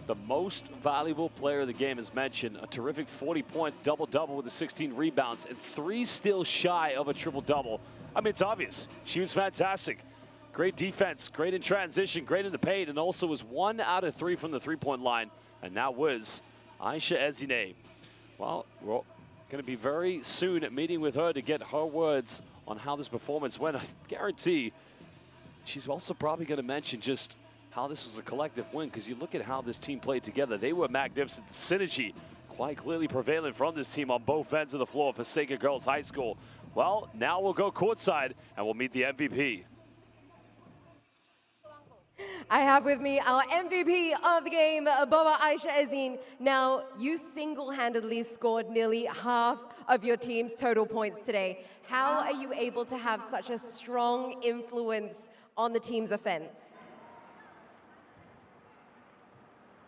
The most valuable player of the game is mentioned. A terrific 40 points, double-double with the 16 rebounds, and 3 steals shy of a triple-double. I mean, it's obvious. She was fantastic. Great defense, great in transition, great in the paint, and also was 1 out of 3 from the three-point line. And that was Aisha Ezine. Well, we're going to be very soon meeting with her to get her words on how this performance went. I guarantee she's also probably going to mention just how this was a collective win, because you look at how this team played together. They were magnificent. The synergy quite clearly prevalent from this team on both ends of the floor for Sega Girls High School. Well, now we'll go courtside and we'll meet the MVP. I have with me our MVP of the game, Boba Aisha Ezine. Now, you single-handedly scored nearly half of your team's total points today. How are you able to have such a strong influence on the team's offense?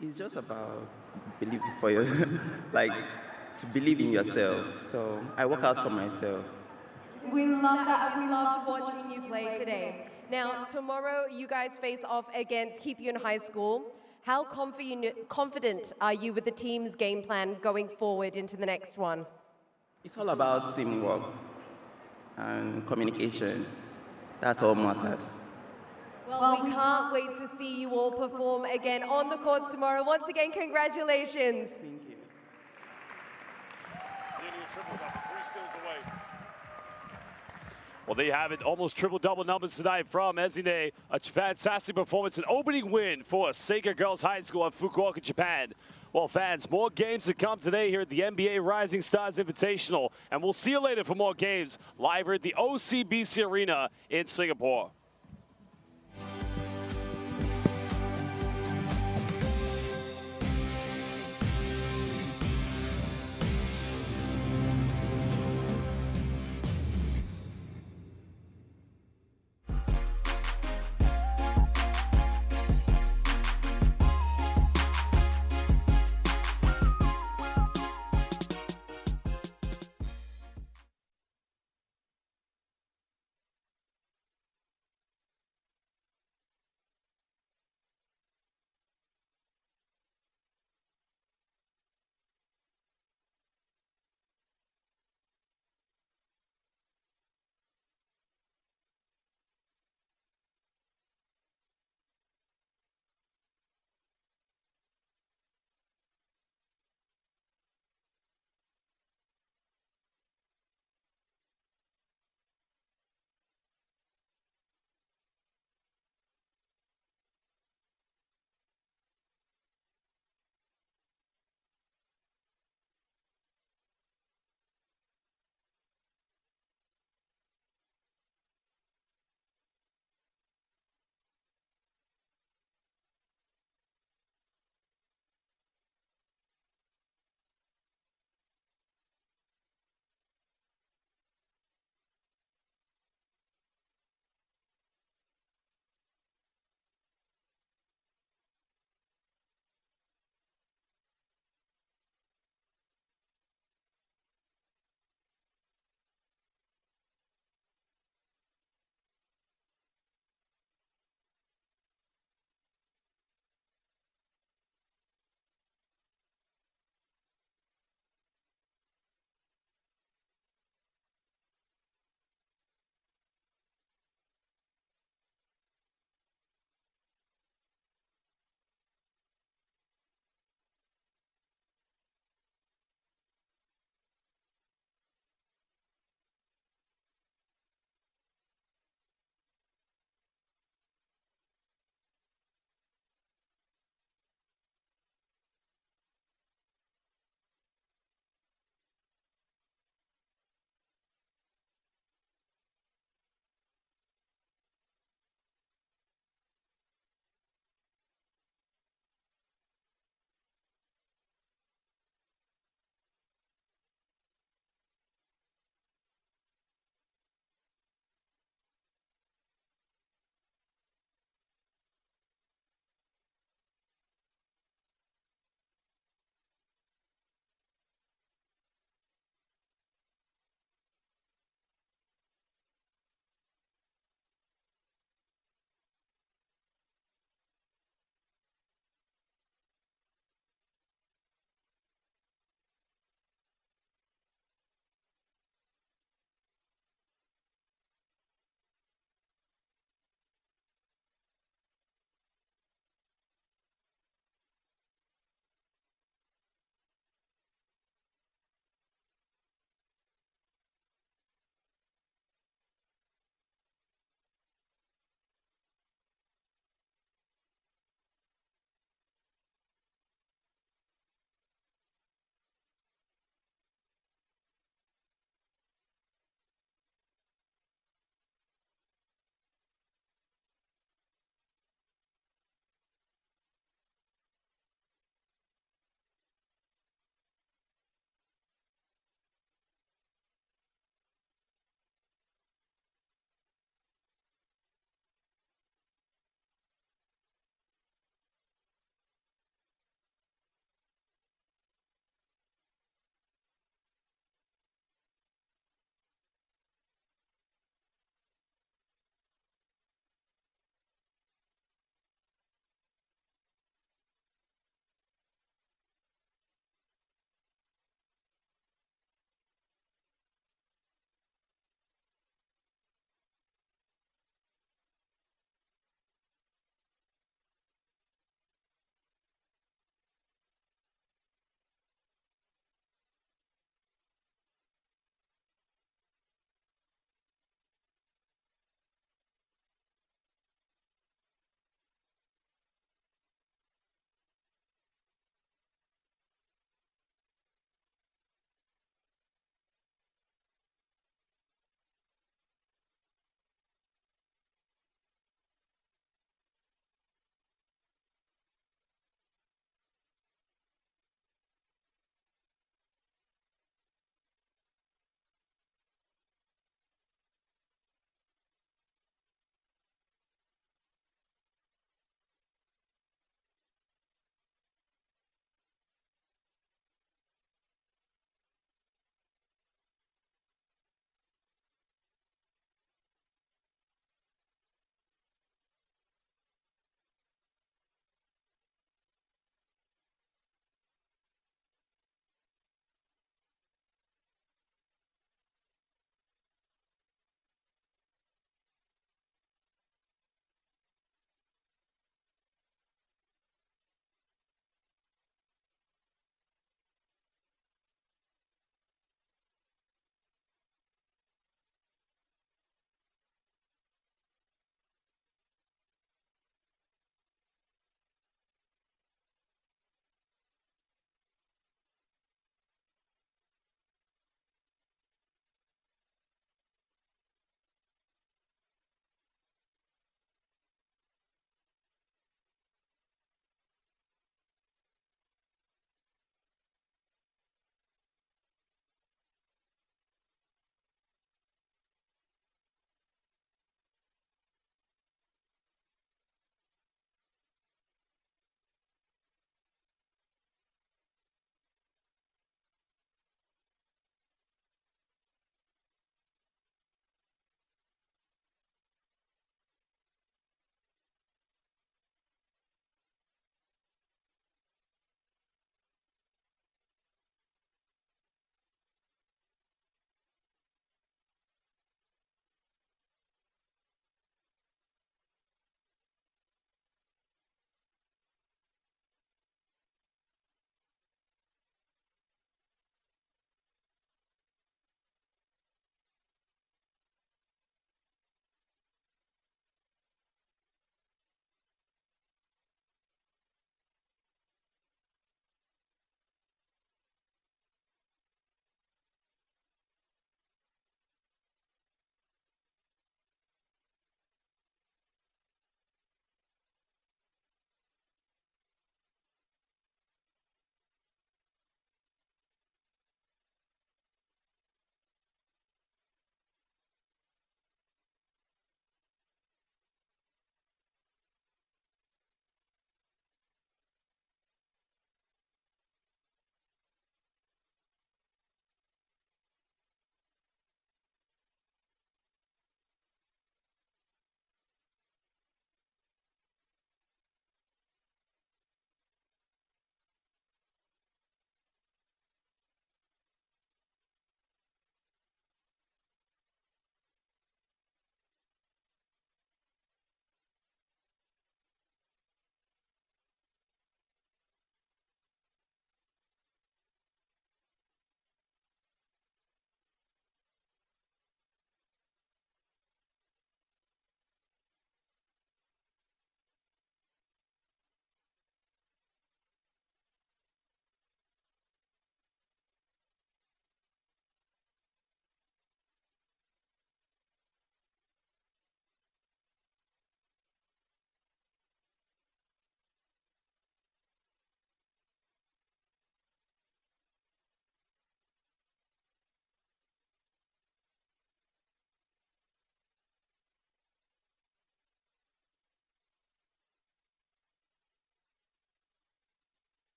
It's just about believing for you, like to believe in yourself. So I work out for myself. We loved watching you play today. Now, tomorrow you guys face off against Hipyun High School. How confident are you with the team's game plan going forward into the next one? It's all about teamwork and communication. That's all matters. Well, we can't wait to see you all perform again on the courts tomorrow. Once again, congratulations. Thank you. Nearly a triple, got the 3 steals away. Well, there you have it. Almost triple-double numbers tonight from Ezine. A fantastic performance, an opening win for Seiga Girls High School in Fukuoka, Japan. Well, fans, more games to come today here at the NBA Rising Stars Invitational. And we'll see you later for more games live here at the OCBC Arena in Singapore.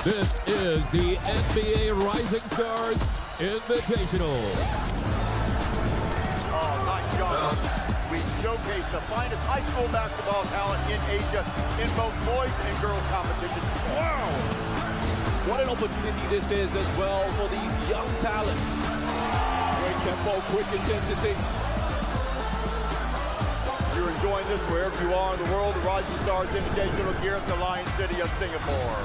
This is the NBA Rising Stars Invitational. Oh, nice job. We showcase the finest high school basketball talent in Asia in both boys and girls competitions. Wow! What an opportunity this is as well for these young talents. Great tempo, quick intensity. You're enjoying this wherever you are in the world. The Rising Stars Invitational here at the Lion City of Singapore.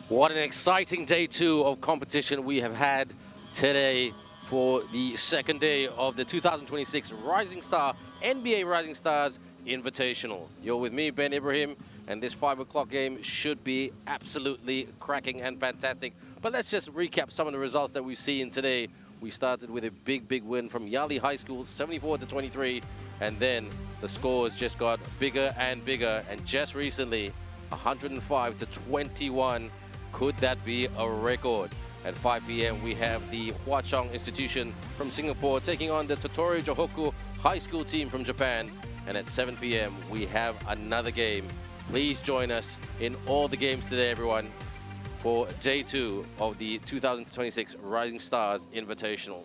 What an exciting day 2 of competition we have had today for the second day of the 2026 Rising Star NBA Rising Stars Invitational. You're with me, Ben Ibrahim, and this 5 o'clock game should be absolutely cracking and fantastic. But let's just recap some of the results that we've seen today. We started with a big win from Yali High School, 74-23, and then the scores just got bigger and bigger, and just recently, 105-21. Could that be a record? At 5 p.m. we have the Hwa Chong Institution from Singapore taking on the Tottori Johoku High School team from Japan. And at 7 p.m. we have another game. Please join us in all the games today, everyone, for day 2 of the 2026 Rising Stars Invitational.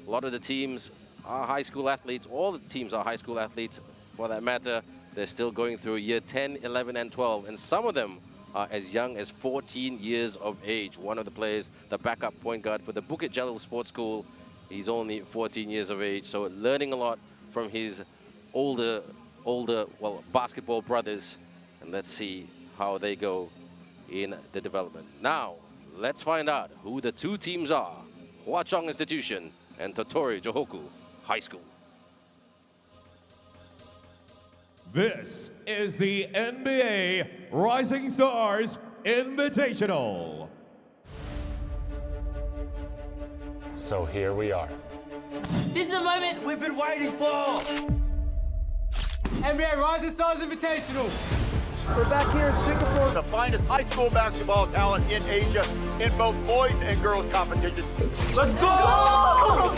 A lot of the teams are high school athletes. All the teams are high school athletes, for that matter. They're still going through year 10, 11, and 12, and some of them are as young as 14 years of age. One of the players, the backup point guard for the Bukit Jalil Sports School, he's only 14 years of age, so learning a lot from his older, basketball brothers. And let's see how they go in the development. Now, let's find out who the 2 teams are. Hwa Chong Institution and Tottori Johoku High School. This is the NBA Rising Stars Invitational. So here we are. This is the moment we've been waiting for. NBA Rising Stars Invitational. We're back here in Singapore. The finest high school basketball talent in Asia in both boys and girls competitions. Let's go!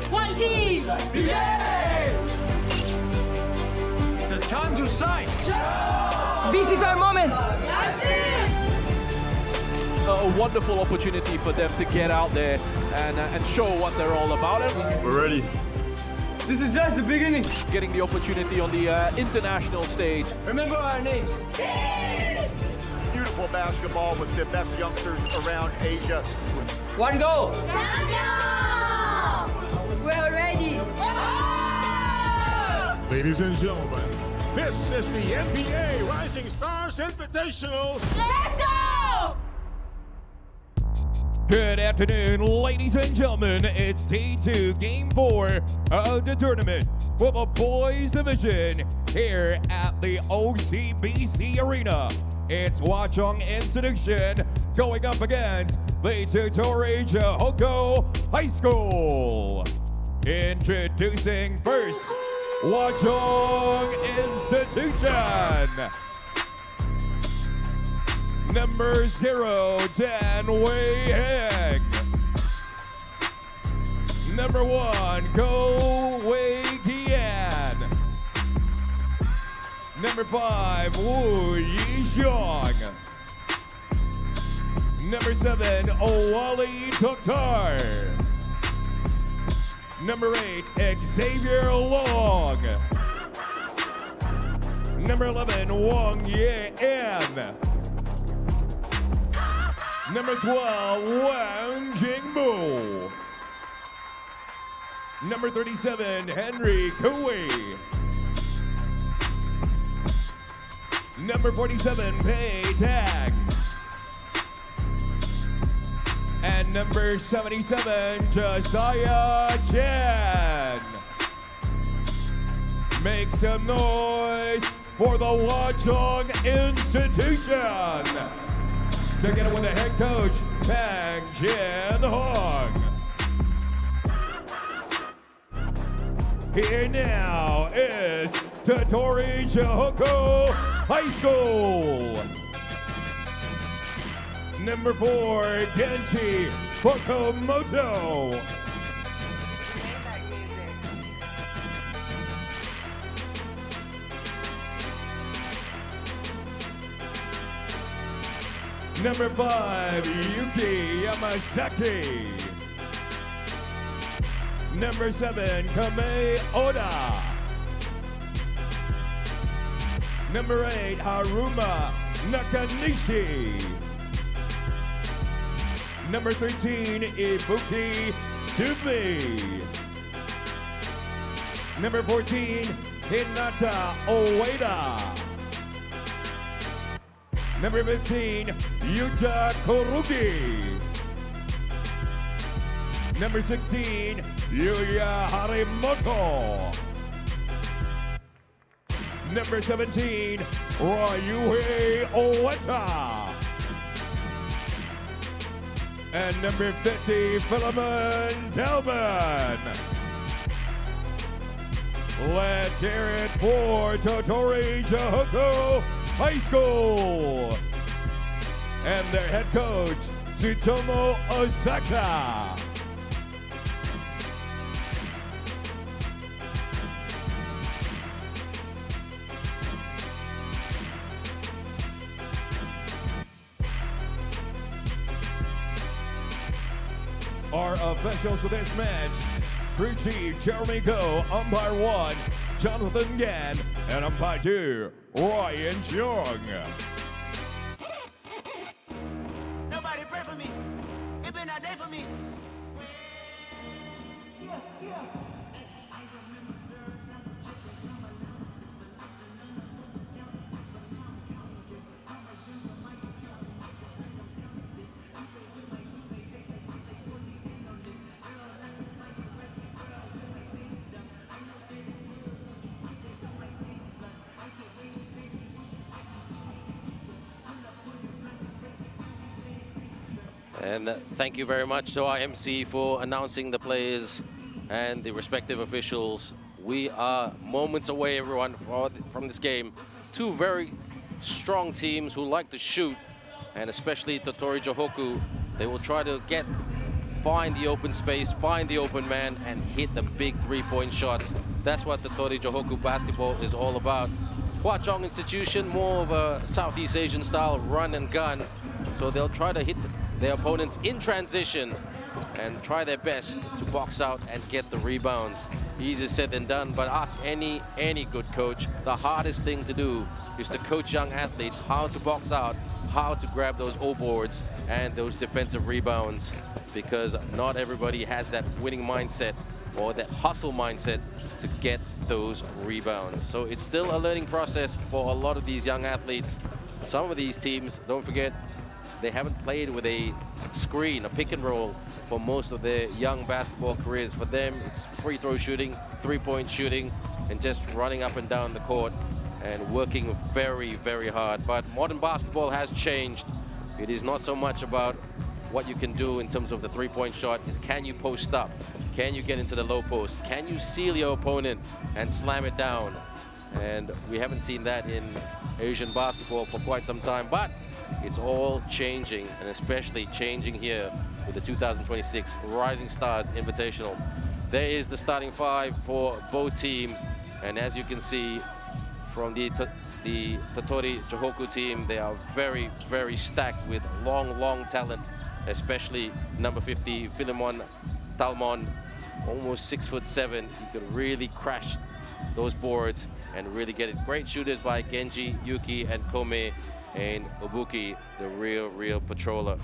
One team! Yay! It's a time to shine. This is our moment. A wonderful opportunity for them to get out there and show what they're all about. We're ready. This is just the beginning. Getting the opportunity on the international stage. Remember our names. Beautiful basketball with the best youngsters around Asia. One goal. We're ready. Ladies and gentlemen, this is the NBA Rising Stars Invitational. Let's go! Good afternoon, ladies and gentlemen. It's day 2, game 4 of the tournament for the boys division here at the OCBC Arena. It's Hwa Chong Institution going up against the Tottori Johoku High School. Introducing first, Hwa Chong Institution. Number 0, Dan Wei Heng. Number 1, Go Wei Kian. Number 5, Wu Yixiong. Number 7, Owali Tokhtar. Number 8, Xavier Long. Number 11, Wang Ye-en. Number 12, Wang Jingbu. Number 37, Henry Kui. Number 47, Pei Tang. And number 77, Josiah Chen. Make some noise for the Hwa Chong Institution. Together with the head coach, Pang Jin Hong. Here now is Tottori Johoku High School. Number 4, Genchi Fukumoto. Number 5, Yuki Yamazaki. Number 7, Kame Oda. Number 8, Haruma Nakanishi. Number 13, Ibuki Subi. Number 14, Hinata Oeda. Number 15, Yuta Korugi. Number 16, Yuya Harimoto. Number 17, Ryuhei Oweta. And number 50, Philemon Delman. Let's hear it for Totori Jahoku High School and their head coach, Tsutomu Osaka. Our officials for this match: Crew Chief Jeremy Go, Umpire 1, Jonathan Gan, and Umpire 2, Ryan Chung. Nobody pray for me. It been a day for me. And thank you very much to our MC for announcing the players and the respective officials. We are moments away, everyone, from this game. Two very strong teams who like to shoot, and especially Totori Jahoku. They will try to find the open space, find the open man, and hit the big three-point shots. That's what Totori Jahoku basketball is all about. Hwa Chong Institution, more of a Southeast Asian style of run and gun. So they'll try to hit their opponents in transition and try their best to box out and get the rebounds. Easier said than done, but ask any good coach. The hardest thing to do is to coach young athletes how to box out, how to grab those O boards and those defensive rebounds, because not everybody has that winning mindset or that hustle mindset to get those rebounds. So it's still a learning process for a lot of these young athletes. Some of these teams, don't forget, they haven't played with a screen, a pick and roll for most of their young basketball careers. For them, it's free throw shooting, three-point shooting, and just running up and down the court and working very, very hard. But modern basketball has changed. It is not so much about what you can do in terms of the three-point shot. Is can you post up? Can you get into the low post? Can you seal your opponent and slam it down? And we haven't seen that in Asian basketball for quite some time, but it's all changing, and especially changing here with the 2026 Rising Stars Invitational. There is the starting five for both teams, and as you can see from the Totori Jahoku team, they are very, very stacked with long talent, especially number 50, Philemon Talmon, almost 6'7". He could really crash those boards and really get it. Great shooters by Genji, Yuki, and Kome, and Ibuki, the real patroller.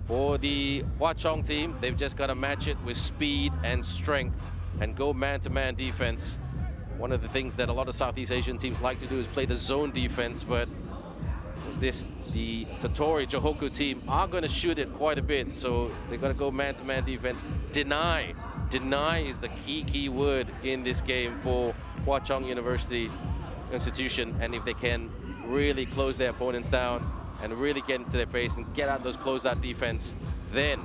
For the Hwa Chong team, they've just got to match it with speed and strength and go man-to-man defense. One of the things that a lot of Southeast Asian teams like to do is play the zone defense, but the Totori Jahoku team are going to shoot it quite a bit, so they've got to go man-to-man defense. Deny is the key word in this game for Hwa Chong University Institution, and if they can really close their opponents down and really get into their face and get out those closeout defense, then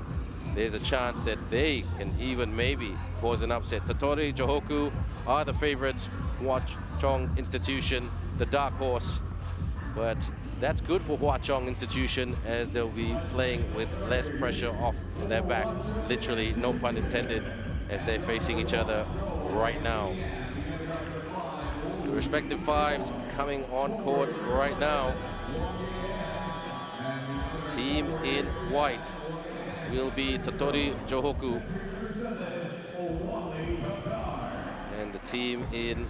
there's a chance that they can even maybe cause an upset. Totori Jahoku are the favorites, Hwa Chong Institution, the dark horse, but that's good for Hwa Chong Institution, as they'll be playing with less pressure off their back, literally, no pun intended, as they're facing each other right now. The respective fives coming on court right now. Team in white will be Totori Johoku. And the team in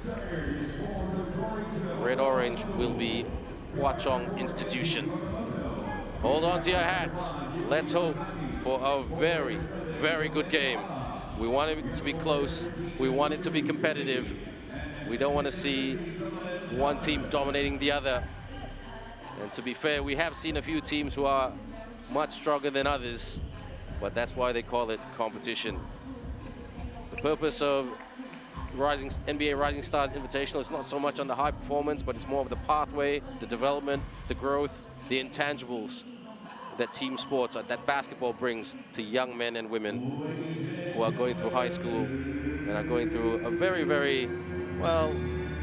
red-orange will be Hwa-Chong Institution. Hold on to your hats. Let's hope for a very, very good game. We want it to be close. We want it to be competitive. We don't want to see one team dominating the other. And to be fair, we have seen a few teams who are much stronger than others, but that's why they call it competition. The purpose of NBA Rising Stars Invitational is not so much on the high performance, but it's more of the pathway, the development, the growth, the intangibles that team sports, that basketball brings to young men and women who are going through high school and are going through a very, very, well,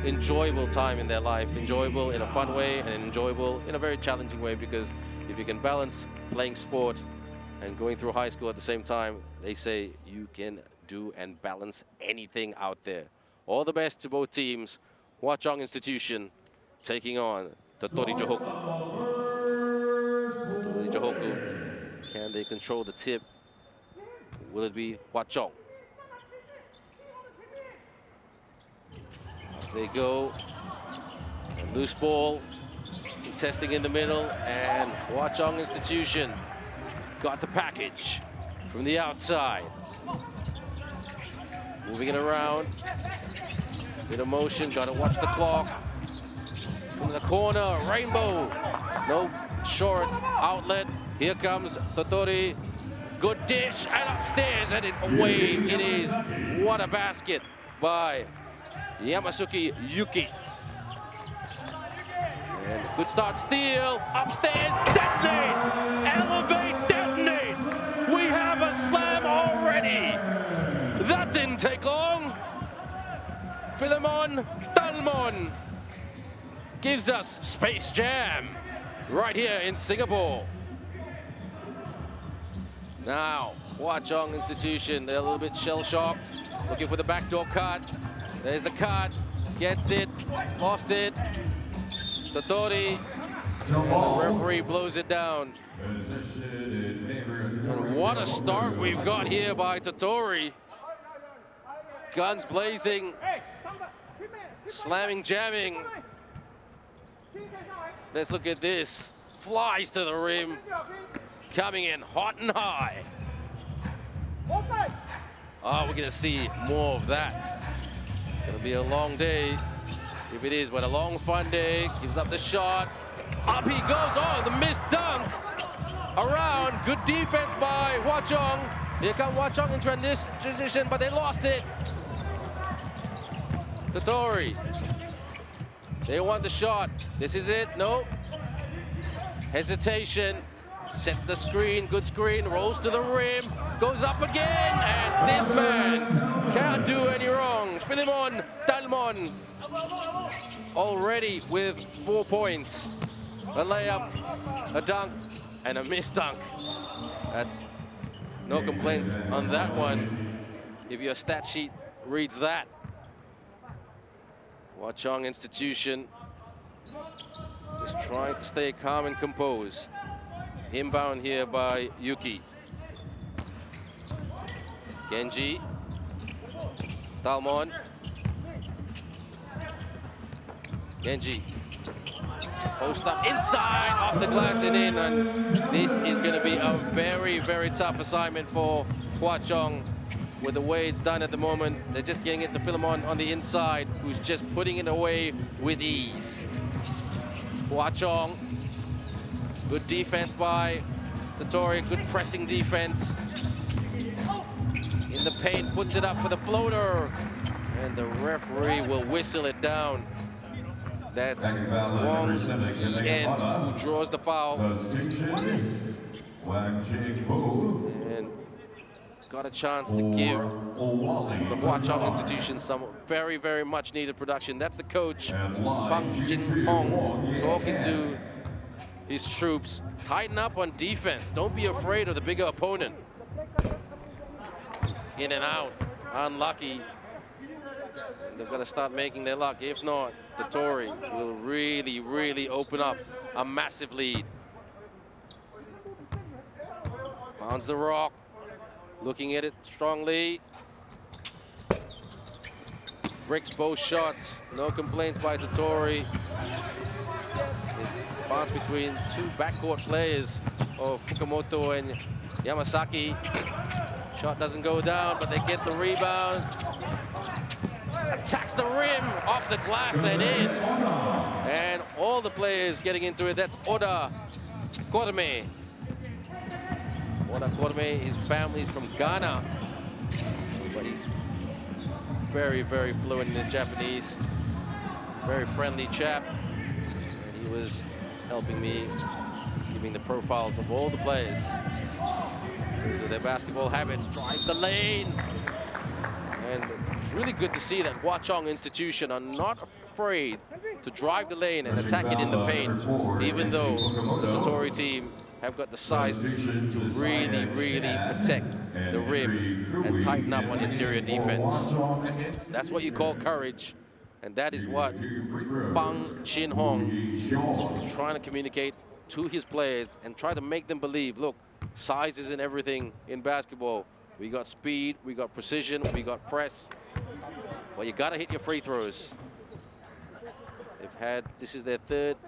enjoyable time in their life. Enjoyable in a fun way and enjoyable in a very challenging way, because if you can balance playing sport and going through high school at the same time, they say you can do and balance anything out there. All the best to both teams. Hwa-Chong Institution taking on Totori Johoku. Totori Johoku, can they control the tip? Will it be Hwa-Chong? They go. A loose ball. Testing in the middle, and Hwa-Chong Institution got the package from the outside. Moving it around. Bit of motion, gotta watch the clock. From the corner, Rainbow. No short outlet. Here comes Totori. Good dish, and upstairs, and away it is. What a basket by Yamasuki Yuki. And good start, steal, upstairs, detonate, elevate, detonate. We have a slam already. That didn't take long. Philemon Talmon gives us Space Jam right here in Singapore. Now, Hwa-Chong Institution, they're a little bit shell-shocked, looking for the backdoor cut. There's the cut, gets it, lost it. Totori, and the referee blows it down. And what a start we've got here by Totori. Guns blazing, slamming, jamming. Let's look at this. Flies to the rim, coming in hot and high. Oh, we're gonna see more of that. It's gonna be a long day. If it is, but a long, fun day. Gives up the shot. Up he goes. Oh, the missed dunk. Around. Good defense by Hwa-Chong. Here come Hwa-Chong in transition, but they lost it. Totori. They want the shot. This is it. No. Hesitation. Sets the screen. Good screen. Rolls to the rim. Goes up again. And this man can't do any wrong. Philemon Talmon. Already with 4 points. A layup, a dunk, and a missed dunk. That's no complaints on that one, if your stat sheet reads that. Hwa-Chong Institution just trying to stay calm and composed. Inbound here by Yuki. Genji. Talmon. Genji. Post up inside, off the glass and in, and this is going to be a very, very tough assignment for Hwa-Chong. With the way it's done at the moment, they're just getting it to Philemon on the inside, who's just putting it away with ease. Hwa-Chong, good defense by Totori, good pressing defense. In the paint, puts it up for the floater, and the referee will whistle it down. That's Wong Yen who draws the foul. And got a chance to give the Hwa-Chong Institution some very, very much needed production. That's the coach, Bang Jin Hong, talking to his troops. Tighten up on defense. Don't be afraid of the bigger opponent. In and out, unlucky. They've got to start making their luck. If not, Totori will really, really open up a massive lead. Pounds the rock. Looking at it strongly. Breaks both shots. No complaints by Totori. It bounced between two backcourt players of Fukumoto and Yamasaki. Shot doesn't go down, but they get the rebound. Attacks the rim, off the glass and in. And all the players getting into it. That's Oda Korme. Oda Korme, his family's from Ghana, but he's very, very fluent in his Japanese. Very friendly chap. And he was helping me, giving the profiles of all the players in terms of their basketball habits. Drives the lane. And it's really good to see that Hwa-Chong institution are not afraid to drive the lane and attack it in the paint, even though the Totori team have got the size to really, really protect the rim and tighten up on interior defense. That's what you call courage, and that is what Bang Chin-hong is trying to communicate to his players and try to make them believe, look, size isn't everything in basketball. We got speed, we got precision, we got press, but you gotta hit your free throws. They've had, this is their third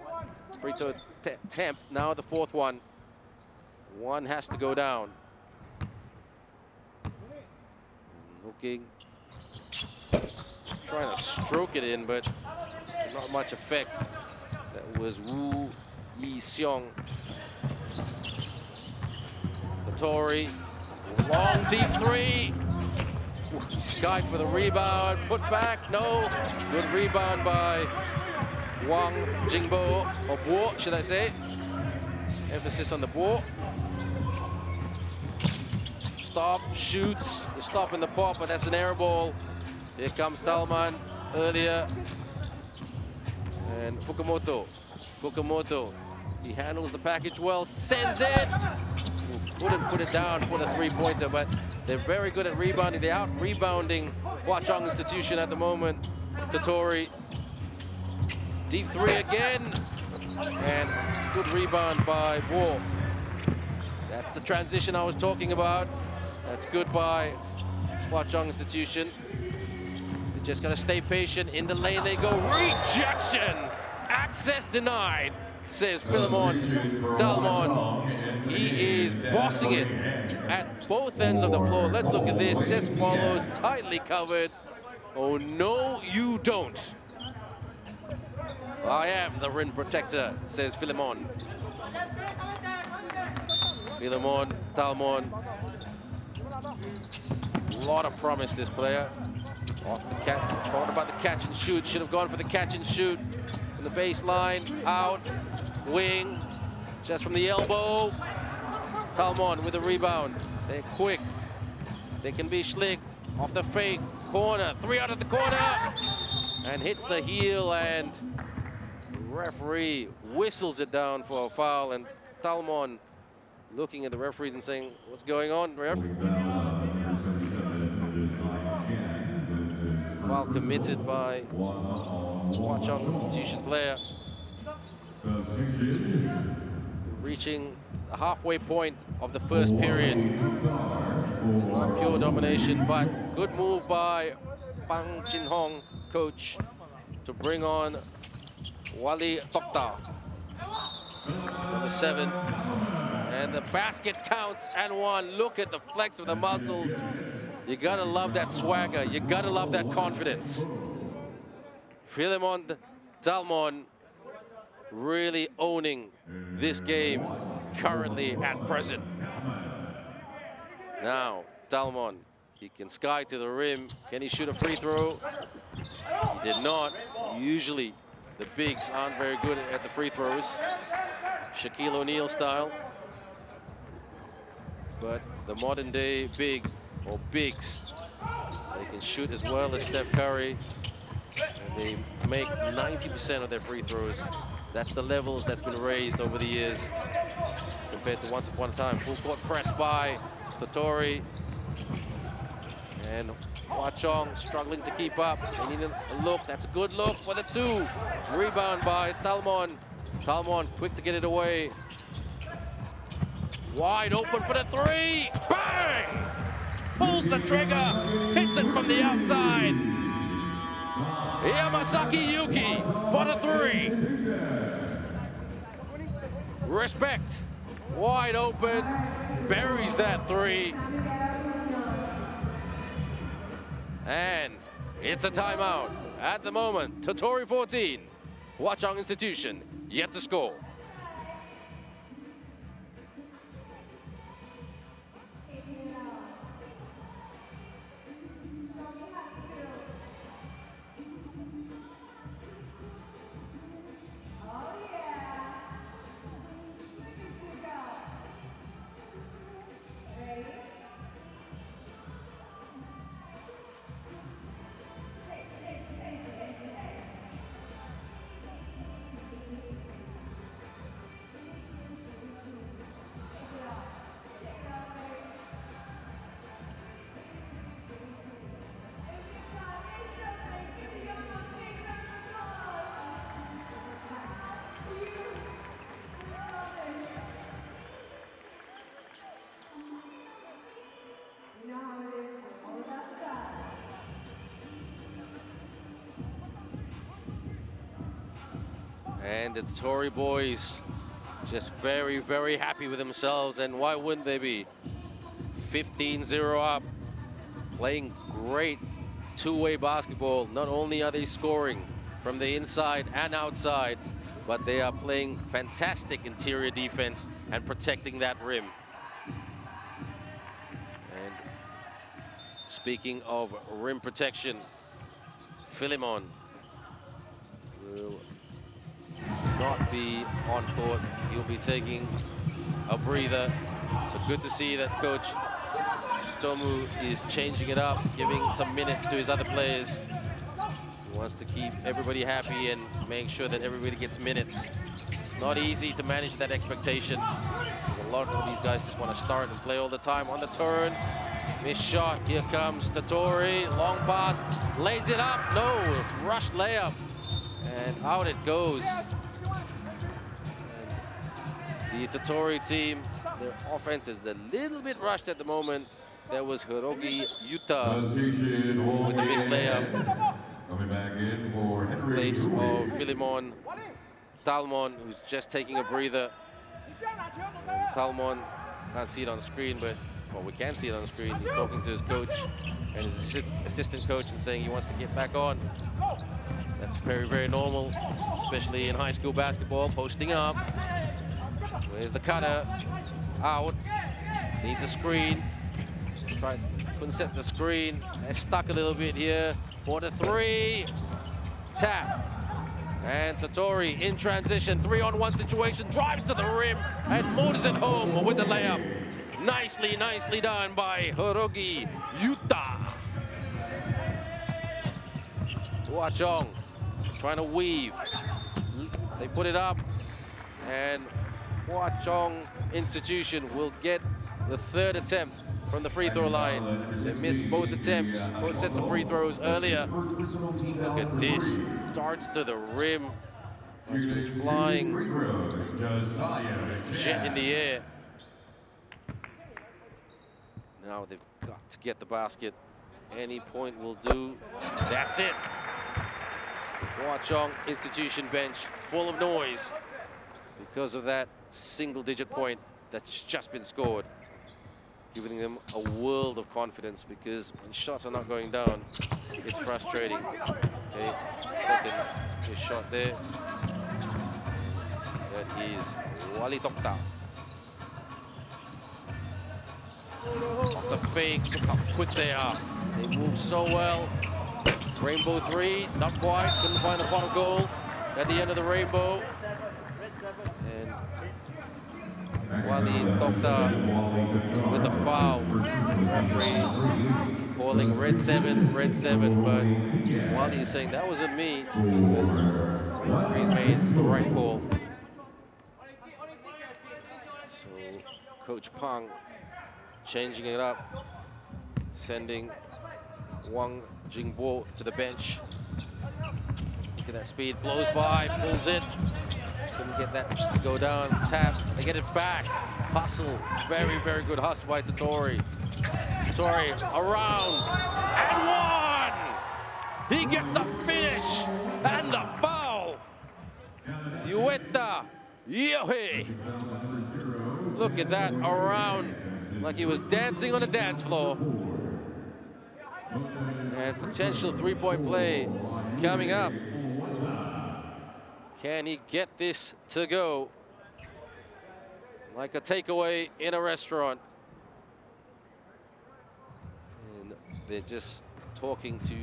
free throw attempt, now the fourth one. One has to go down. Looking, trying to stroke it in, but not much effect. That was Woo Yi-seong. Totori, long deep three. Sky for the rebound, put back, no. Good rebound by Wang Jingbo, or Bo, should I say. Emphasis on the Bo. Stop, shoots, you stop in the pop, but that's an air ball. Here comes Talman earlier. And Fukumoto, he handles the package well, sends it. Couldn't put it down for the three-pointer, but they're very good at rebounding. They're out rebounding Hwa-Chong institution at the moment. Totori, deep three again, and good rebound by Bo. That's the transition I was talking about. That's good by Hwa-Chong institution. They just gotta stay patient. In the lane they go. Rejection! Access denied, says Philemon Dalmon. He is bossing it at both ends of the floor. Let's look at this. Just follows, tightly covered. Oh, no, you don't. I am the rim protector, says Philemon. Philemon Dalmon. A lot of promise, this player. Off the catch, thought about the catch and shoot. Should have gone for the catch and shoot. From the baseline, out, wing, just from the elbow. Talmon with a rebound. They're quick. They can be slick. Off the fake, corner, three out of the corner. And hits the heel, and the referee whistles it down for a foul. And Talmon looking at the referees and saying, what's going on, ref? Foul committed by Hwa-Chong institution player. Reaching the halfway point of the first period. Not pure domination, but good move by Bang Chin-hong, coach, to bring on Wali Tokta, number 7. And the basket counts and one. Look at the flex of the muscles. You gotta love that swagger. You gotta love that confidence. Philemon Dalmon really owning this game currently at present. Now, Dalmon, he can sky to the rim. Can he shoot a free throw? He did not. Usually, the bigs aren't very good at the free throws. Shaquille O'Neal style. But the modern day big, or bigs, they can shoot as well as Steph Curry. And they make 90% of their free throws. That's the levels that's been raised over the years compared to once upon a time. Full court press by Totori. And Hwa-Chong struggling to keep up. They need a look. That's a good look for the 2. Rebound by Talmon. Talmon quick to get it away. Wide open for the three. Bang! Pulls the trigger. Hits it from the outside. Yamasaki Yuki for the three. Respect. Wide open. Buries that three. And it's a timeout. At the moment, Totori 14. Hwa-Chong Institution yet to score. And the Totori boys just very, very happy with themselves, and why wouldn't they be? 15-0 up, playing great two-way basketball. Not only are they scoring from the inside and outside, but they are playing fantastic interior defense and protecting that rim. And speaking of rim protection, Philemon will not be on court. He'll be taking a breather. So good to see that Coach Tomu is changing it up, giving some minutes to his other players. He wants to keep everybody happy and make sure that everybody gets minutes. Not easy to manage that expectation. A lot of these guys just want to start and play all the time. On the turn, missed shot. Here comes Totori. Long pass, lays it up. No, rushed layup. And out it goes. And the Totori team, their offense is a little bit rushed at the moment. There was Hirogi Yuta with the missed layup. Coming back in for Henry. Place of Philemon Talmon, who's just taking a breather. And Talmon, can't see it on the screen, but well, we can see it on the screen. He's talking to his coach and his assistant coach and saying he wants to get back on. That's very, very normal, especially in high school basketball. Posting up. Where's the cutter? Out. Needs a screen. Couldn't set the screen. They're stuck a little bit here. For the three. Tap. And Totori in transition. 3-on-1 situation. Drives to the rim and motors it home with the layup. Nicely, nicely done by Hirogi Yuta. Hwa-Chong trying to weave. They put it up, and Hwa-Chong Institution will get the third attempt from the free throw line. They missed both attempts, both sets of free throws earlier. Look at this, darts to the rim. He was flying, jet in the air. Now they've got to get the basket. Any point will do. That's it. Hwa-Chong Institution bench full of noise because of that single-digit point that's just been scored, giving them a world of confidence, because when shots are not going down, it's frustrating. Okay, second his shot there. That is Wali Tokta. Off the fake, look how quick they are. They move so well. Rainbow three, not quite, couldn't find the pot of gold at the end of the rainbow. And Wali Tokta with the foul. Referee calling red 7, but Wali is saying that wasn't me. But the referee's made the right call. So Coach Pang changing it up, sending Wang Jingbo to the bench. Look at that speed, blows by, pulls it. Couldn't get that to go down, tap, they get it back. Hustle, very, very good hustle by Totori. Totori around and one! He gets the finish and the foul! Ueta Yohe. Look at that, around like he was dancing on a dance floor. And potential three-point play coming up. Can he get this to go? Like a takeaway in a restaurant. And they're just talking to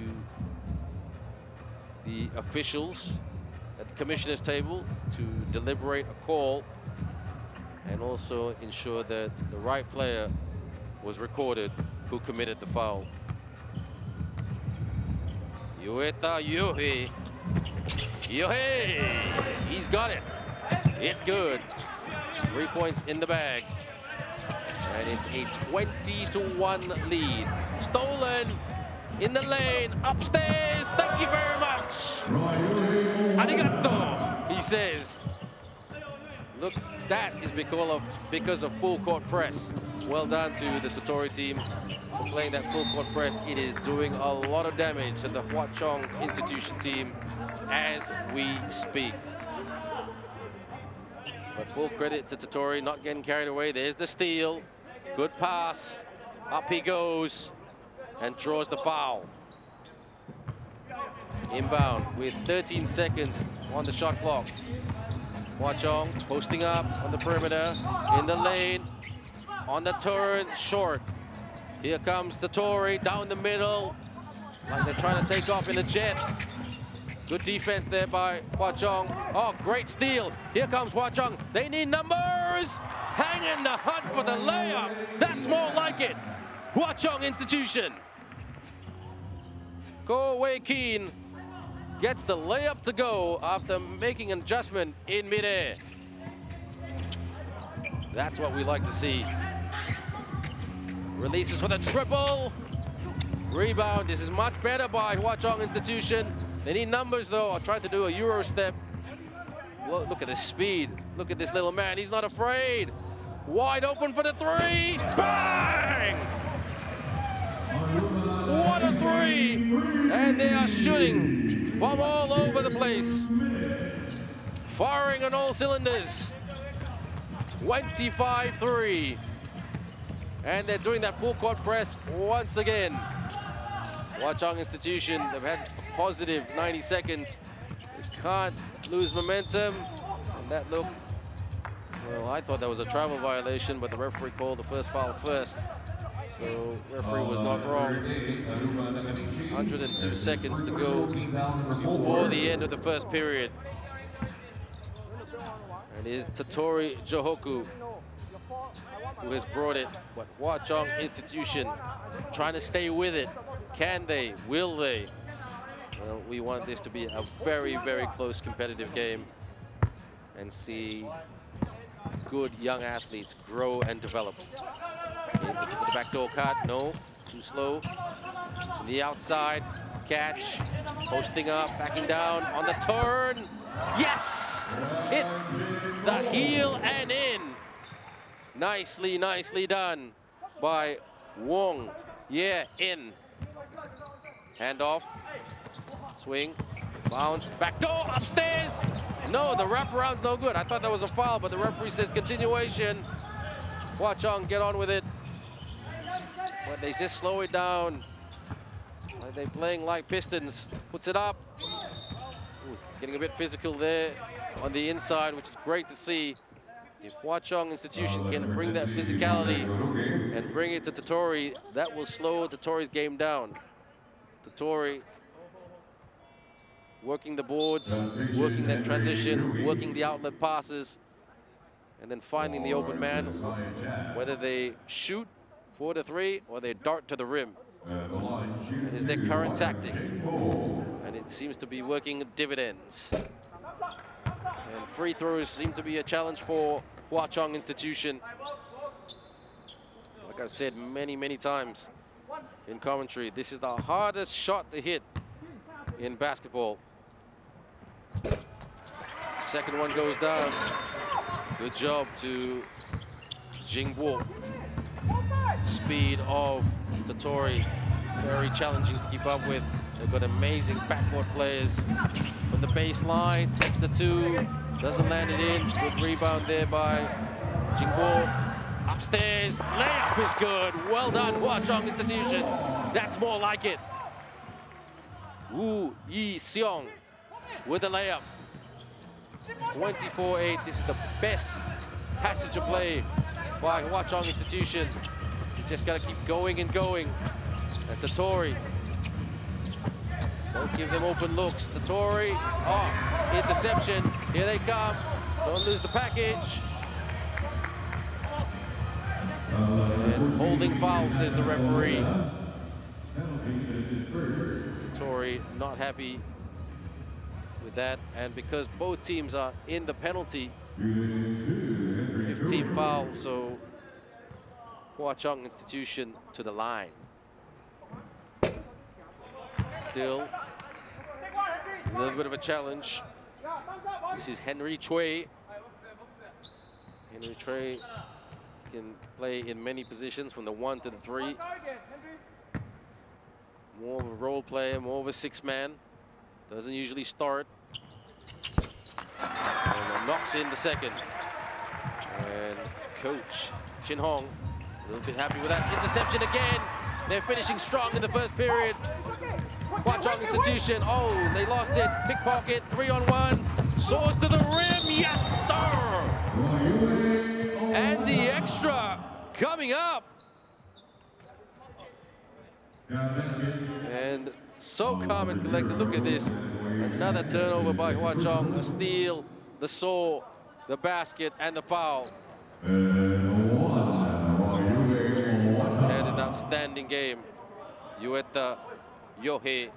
the officials at the commissioner's table to deliberate a call and also ensure that the right player was recorded who committed the foul. Ueta Yohe. Yohe! He's got it. It's good. 3 points in the bag. And it's a 20-1 lead. Stolen in the lane, upstairs. Thank you very much. Arigato, he says. Look, that is because of full court press. Well done to the Totori team for playing that full court press. It is doing a lot of damage to the Hwa Chong Institution team as we speak. But full credit to Totori, not getting carried away. There's the steal. Good pass. Up he goes and draws the foul. Inbound with 13 seconds on the shot clock. Hwa Chong posting up on the perimeter, in the lane, on the turn, short. Here comes Totori down the middle, like they're trying to take off in a jet. Good defense there by Hwa Chong. Oh, great steal. Here comes Hwa Chong. They need numbers. Hang in the hunt for the layup. That's more like it. Hwa Chong Institution. Ko Wei Keen gets the layup to go after making an adjustment in midair. That's what we like to see. Releases for the triple. Rebound. This is much better by Hwa Chong Institution. They need numbers though. I tried to do a Euro step. Look at the speed. Look at this little man. He's not afraid. Wide open for the three. Bang! What a three! And they are shooting from all over the place. Firing on all cylinders. 25-3. And they're doing that full court press once again. Hwa Chong Institution, they've had a positive 90 seconds. They can't lose momentum. And that look, well, I thought that was a travel violation, but the referee called the first foul first. So referee was not wrong. 102 seconds to go before the end of the first period. And it is Totori Johoku who has brought it, but Hwa Chong Institution trying to stay with it. Can they? Will they? Well, we want this to be a very, very close competitive game and see good young athletes grow and develop. The backdoor cut, no, too slow. To the outside, catch, posting up, backing down on the turn. Yes! It's the heel and in. Nicely, nicely done by Wong. Yeah, in. Handoff, swing, bounce, backdoor, upstairs. No, the wraparound's no good. I thought that was a foul, but the referee says continuation. Hwa Chong, get on with it. But they just slow it down. Like they're playing like Pistons. Puts it up. Ooh, getting a bit physical there on the inside, which is great to see. If Hwa Chong Institution can bring that physicality and bring it to Totori, that will slow Totori's game down. Totori working the boards, working that transition, working the outlet passes, and then finding the open man, whether they shoot for the three or they dart to the rim. It is their current tactic, and it seems to be working dividends. And free throws seem to be a challenge for Hwa Chong Institution. Like I've said many, many times in commentary, this is the hardest shot to hit in basketball. Second one goes down. Good job to Jingbo. Speed of Tatori, very challenging to keep up with. They've got amazing backcourt players from the baseline. Takes the two, doesn't land it in. Good rebound there by Jingbo. Upstairs, layup is good. Well done, Hwa Chong Institution. That's more like it. Woo Yi Seong with the layup. 24-8. This is the best passage of play by Hwa Chong Institution. You just got to keep going and going. And Tatori. Don't give them open looks. Tatori. Oh, interception. Here they come. Don't lose the package. And holding foul, says the referee. Tatori not happy with that, and because both teams are in the penalty, 15 foul, so Hwa Chong Institution to the line. Still a little bit of a challenge. This is Henry Choi. Henry Choi can play in many positions, from the 1 to the 3. More of a role player, more of a 6-man. Doesn't usually start. And knocks in the second. And coach Shin Hong a little bit happy with that. Interception again. They're finishing strong in the first period. Hwa Chong Institution, oh, they lost it. Pickpocket, 3-on-1. Soars to the rim, yes, sir! And the extra coming up. And so calm and collected. Look at this. Another turnover by Hwa Chong. A steal, the saw, the basket, and the foul. He's had an outstanding game. Yueta Yohei.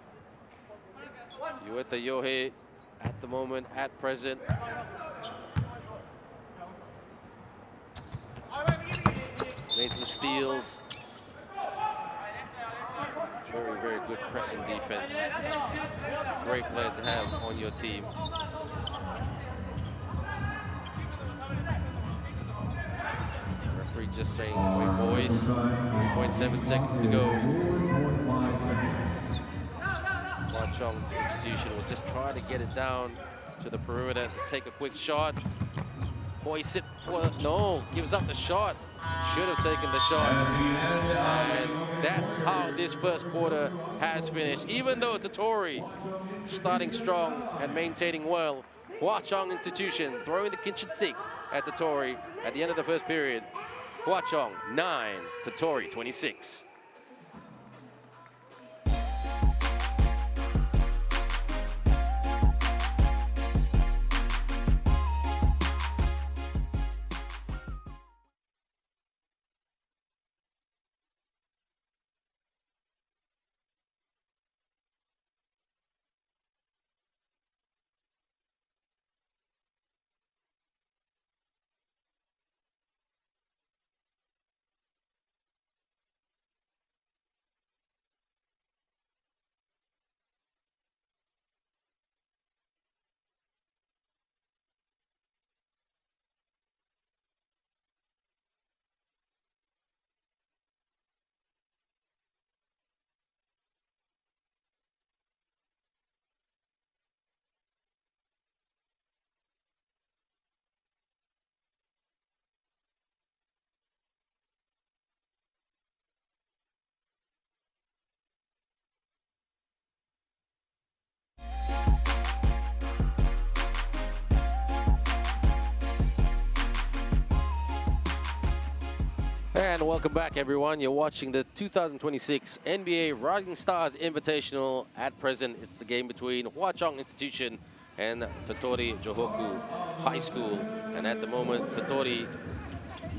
Yueta Yohei at the moment, at present. Made some steals. Very, very good pressing defense. Great player to have on your team. Referee just saying, wait boys, 3.7 seconds to go. Hwa Chong Institution will just try to get it down to the perimeter to take a quick shot. Hoists it for, no, gives up the shot. Should have taken the shot. And that's how this first quarter has finished. Even though Tatori starting strong and maintaining well, Hwa Chong Institution throwing the kitchen sink at Tatori at the end of the first period. Hwa Chong 9, Tatori 26. And welcome back, everyone. You're watching the 2026 NBA Rising Stars Invitational. At present, it's the game between Hwa Chong Institution and Totori Johoku High School. And at the moment, Totori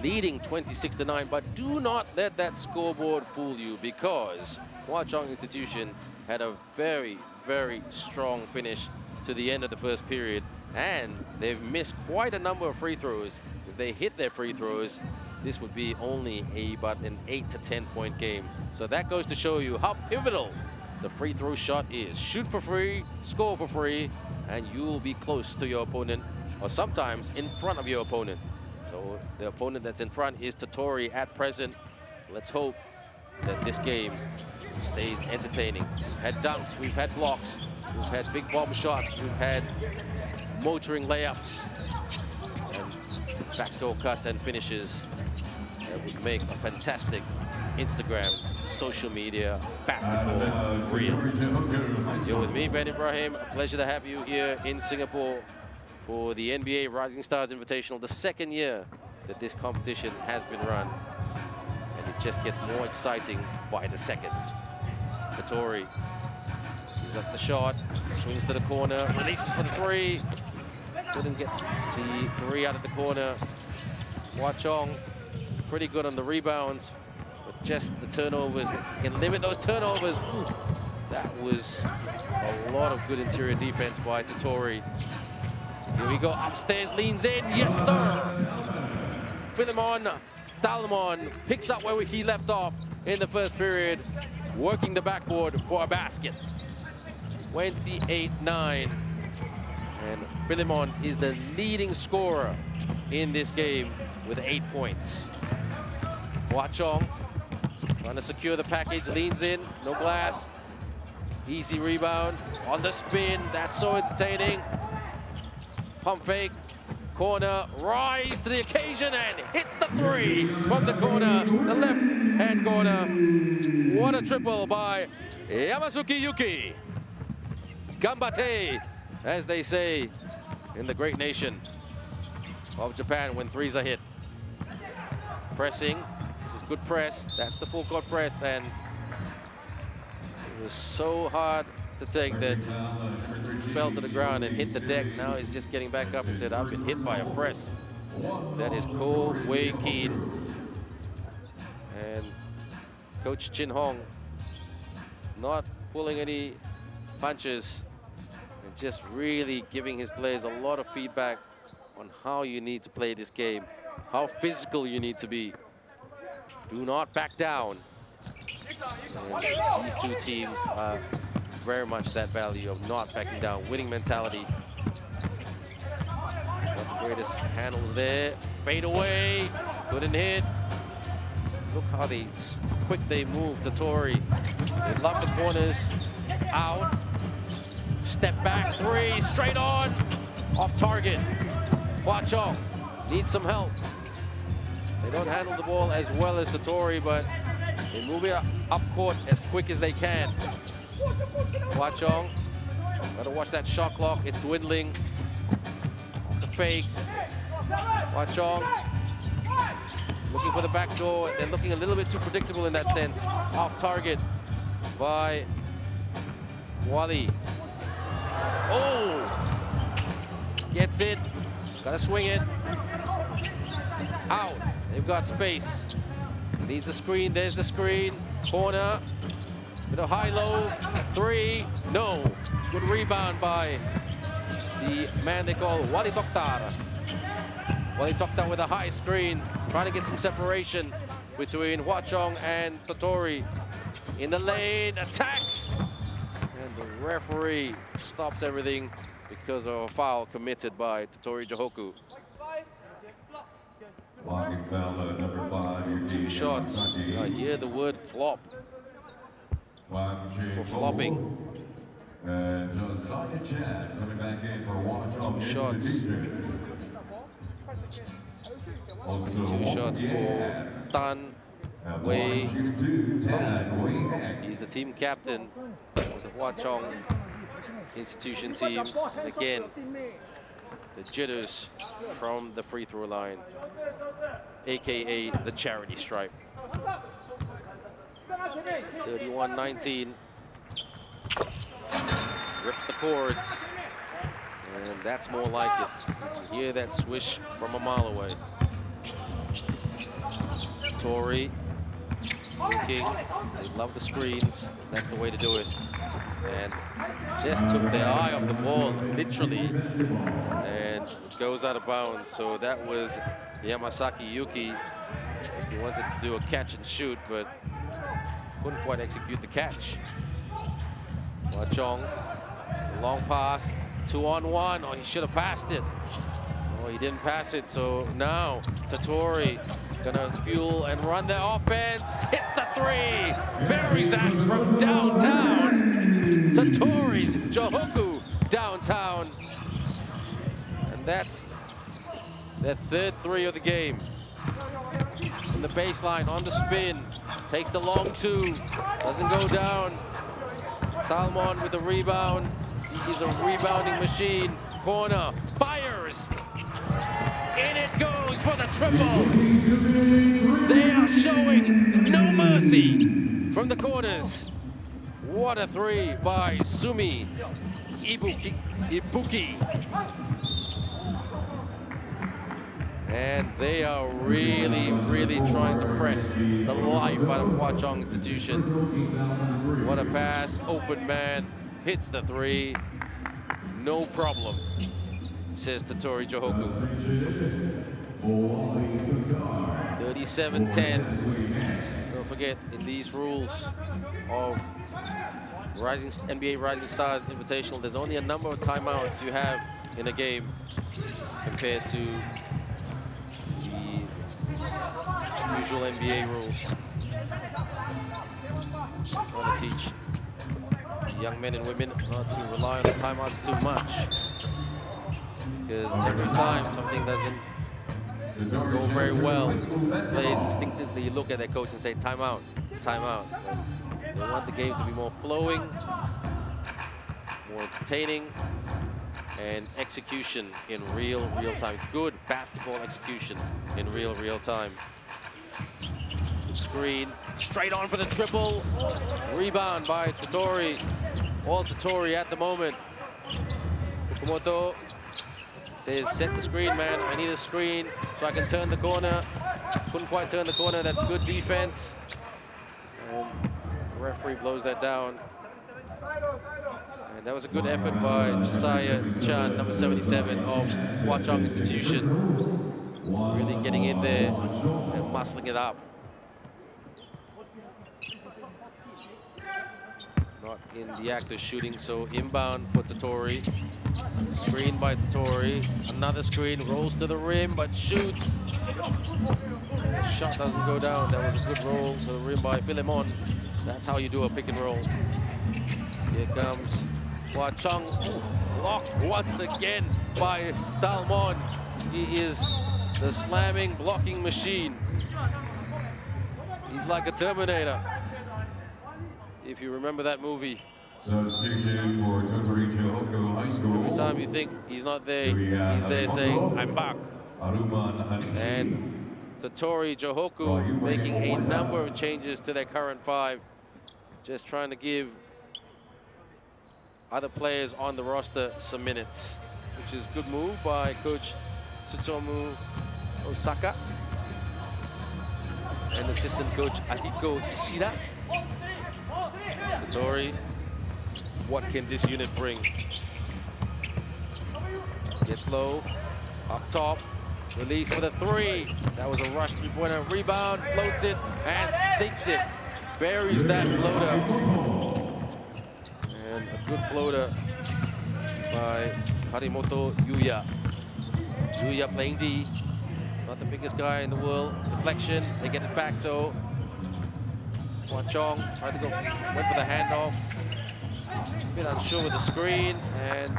leading 26-9. But do not let that scoreboard fool you, because Hwa Chong Institution had a very, very strong finish to the end of the first period. And they've missed quite a number of free throws. If they hit their free throws, this would be only about an 8 to 10 point game. So that goes to show you how pivotal the free throw shot is. Shoot for free, score for free, and you will be close to your opponent, or sometimes in front of your opponent. So the opponent that's in front is Totori at present. Let's hope that this game stays entertaining. We've had dunks, we've had blocks, we've had big bomb shots, we've had motoring layups, and backdoor cuts and finishes that would make a fantastic Instagram, social media, basketball reel. You're with me, Ben Ibrahim. A pleasure to have you here in Singapore for the NBA Rising Stars Invitational, the second year that this competition has been run. And it just gets more exciting by the second. Totori gives up the shot, swings to the corner, releases for the three. Couldn't get the three out of the corner. Hwa Chong pretty good on the rebounds, but just the turnovers. Can limit those turnovers. Ooh, that was a lot of good interior defense by Totori. Here we go, upstairs, leans in, yes sir! Philemon Dalmon picks up where he left off in the first period, working the backboard for a basket. 28-9, and Philemon is the leading scorer in this game with 8 points. Hwa Chong trying to secure the package, leans in, no glass. Easy rebound, on the spin, that's so entertaining. Pump fake, corner, rise to the occasion and hits the three from the corner, the left-hand corner. What a triple by Yamasuki Yuki. Gambate, as they say in the great nation of Japan when threes are hit. Pressing, this is good press, that's the full court press, and it was so hard to take that fell to the ground and hit the deck. Now he's just getting back up and said, I've been hit by a press. That is Ko Wei Keen. And Coach Chin Hong not pulling any punches and just really giving his players a lot of feedback on how you need to play this game, how physical you need to be. Do not back down. And these two teams are very much that value of not backing down, winning mentality. Not the greatest handles there. Fade away, couldn't hit. Look how quick they move, Totori. They love the corners. Out. Step back, three, straight on. Off target. Hwa Chong needs some help. They don't handle the ball as well as Totori, but they move it up court as quick as they can. Hwa Chong, gotta watch that shot clock, it's dwindling. The fake. Hwa Chong looking for the back door. They're looking a little bit too predictable in that sense. Off target by Wally. Oh! Gets it, gotta swing it. Out, they've got space. Needs the screen, there's the screen. Corner. Bit of high-low, three, no. Good rebound by the man they call Wali Toktar. Wali Toktar with a high screen, trying to get some separation between Hwa Chong and Totori. In the lane, attacks! And the referee stops everything because of a foul committed by Totori Johoku. Two shots, I hear the word flop. For flopping. Two shots. Two shots for Tan Wei. He's the team captain of the Hwa Chong institution team. And again, the jitters from the free throw line, aka the charity stripe. 31-19. Rips the cords. And that's more like it. You can hear that swish from a mile away. Totori looking. They love the screens. That's the way to do it. And just took their eye off the ball, literally. And it goes out of bounds. So that was Yamasaki Yuki. He wanted to do a catch and shoot, but couldn't quite execute the catch. Hwa Chong, long pass, 2-on-1. Oh, he should have passed it. Oh, he didn't pass it, so now Tatori gonna fuel and run the offense. Hits the three, buries that from downtown. Tatori Johoku downtown. And that's their third three of the game. From the baseline, on the spin, takes the long two, doesn't go down. Talmon with the rebound. He is a rebounding machine. Corner, fires. In it goes for the triple. They are showing no mercy from the corners. What a three by Sumi Ibuki. And they are really, really trying to press the life out of Hwa Chong Institution. What a pass, open man, hits the three. No problem, says Tatori Johoku. 37-10. Don't forget, in these rules of NBA Rising Stars Invitational, there's only a number of timeouts you have in a game compared to the usual NBA rules. I want to teach young men and women not to rely on the timeouts too much, because every time something doesn't go very well, players instinctively look at their coach and say timeout, timeout. They want the game to be more flowing, more entertaining, and execution in real time. Good basketball execution in real time. Screen, straight on for the triple. Rebound by Tatori. All Tatori at the moment. Fukumoto says, set the screen, man. I need a screen so I can turn the corner. Couldn't quite turn the corner. That's good defense. And the referee blows that down. And that was a good effort by Josiah Chan, number 77 of Hwa Chong Institution. Really getting in there and muscling it up. Not in the act of shooting, so inbound for Tatori. Screen by Tatori. Another screen, rolls to the rim, but shoots. The shot doesn't go down. That was a good roll to the rim by Philemon. That's how you do a pick and roll. Here comes Hwa Chong, blocked once again by Talmon. He is the slamming, blocking machine. He's like a Terminator. If you remember that movie. Substitution for Tatori Johoku High School. Every time you think he's not there, he's there saying, I'm back. And Tatori Johoku making a number of changes to their current five, just trying to give other players on the roster some minutes, which is a good move by Coach Tsutomu Osaka and assistant coach Ahiko Ishida. Tatori, what can this unit bring? Gets low, up top, release for the three. That was a rush three-pointer, rebound, floats it, and sinks it. Buries that floater. And a good floater by Harimoto Yuya. Yuya playing D. Not the biggest guy in the world. Deflection, they get it back though. Hwa Chong tried to go, went for the handoff. A bit unsure with the screen, and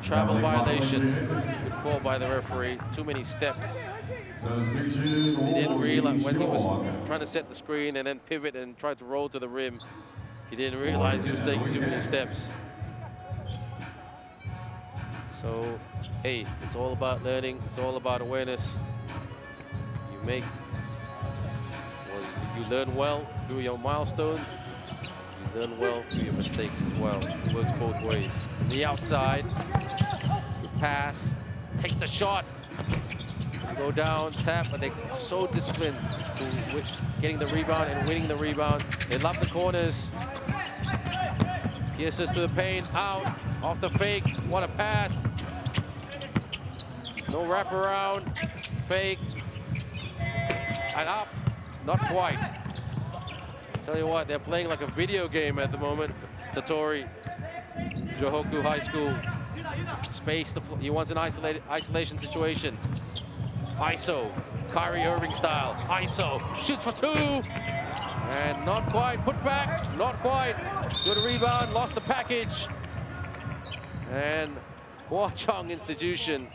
travel violation. Good call by the referee. Too many steps. He didn't realize when he was trying to set the screen and then pivot and try to roll to the rim. He didn't realize he was taking too many steps. So, hey, it's all about learning. It's all about awareness. You make, well, you learn well through your milestones. You learn well through your mistakes as well. It works both ways. On the outside, good pass, takes the shot. Go down, tap, but they're so disciplined to getting the rebound and winning the rebound. They love the corners. Pierces to the paint, out, off the fake, what a pass. No wraparound, fake, and up, not quite. Tell you what, they're playing like a video game at the moment. Tatori Johoku High School. Space, he wants an isolation situation. ISO, Kyrie Irving style. ISO, shoots for 2. And not quite, put back, not quite. Good rebound, lost the package. And Hwa Chong Institution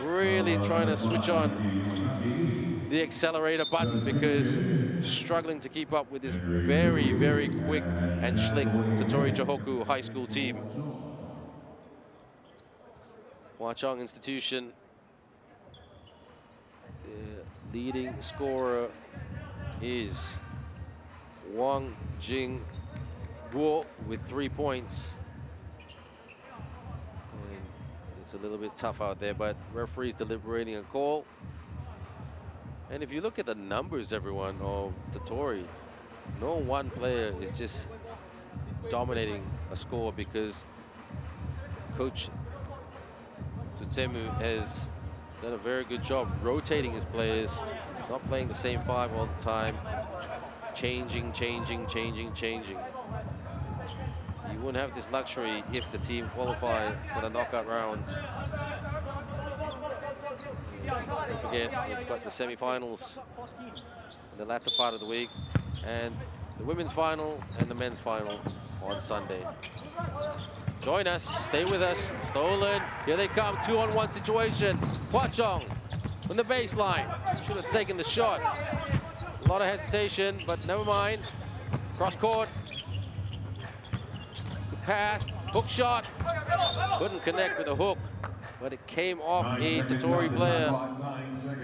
really trying to switch on the accelerator button because struggling to keep up with this very, very quick and slick Tottori Johoku high school team. Hwa Chong Institution, the leading scorer is Wang Jing Guo with 3 points. And it's a little bit tough out there, but referees deliberating a call. And if you look at the numbers, everyone, of Tottori, no one player is just dominating a score because Coach Tutsemu has done a very good job rotating his players, not playing the same 5 all the time, changing. You wouldn't have this luxury if the team qualified for the knockout rounds. Don't forget, we've got the semi-finals in the latter part of the week, and the women's final and the men's final on Sunday. Join us, stay with us. Stolen, here they come, 2-on-1 situation. Hwa Chong from the baseline, should have taken the shot. A lot of hesitation, but never mind. Cross court, good pass, hook shot. Couldn't connect with a hook, but it came off a Tottori player.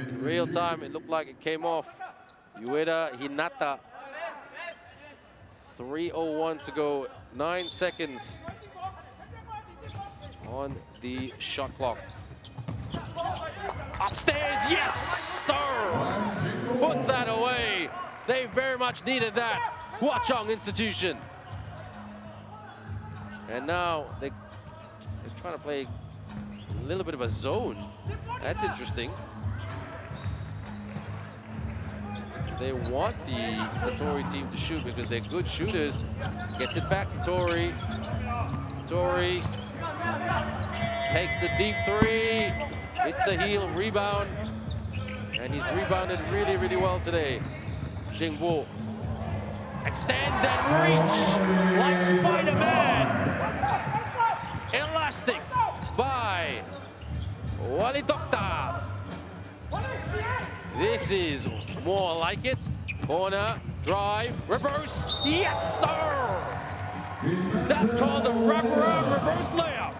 In real time, it looked like it came off Ueda Hinata. 3:01 to go, 9 seconds on the shot clock. Upstairs, yes, sir! Puts that away. They very much needed that. Hwa Chong Institution. And now they're trying to play a little bit of a zone. That's interesting. They want the Tottori team to shoot because they're good shooters. Gets it back to Tottori. Tottori takes the deep 3. Hits the heel, rebound. And he's rebounded really, really well today. Jingbo extends and reach like Spider-Man. Elastic by Wali Dokta. This is more like it. Corner, drive, reverse. Yes, sir! That's called the wraparound reverse layup.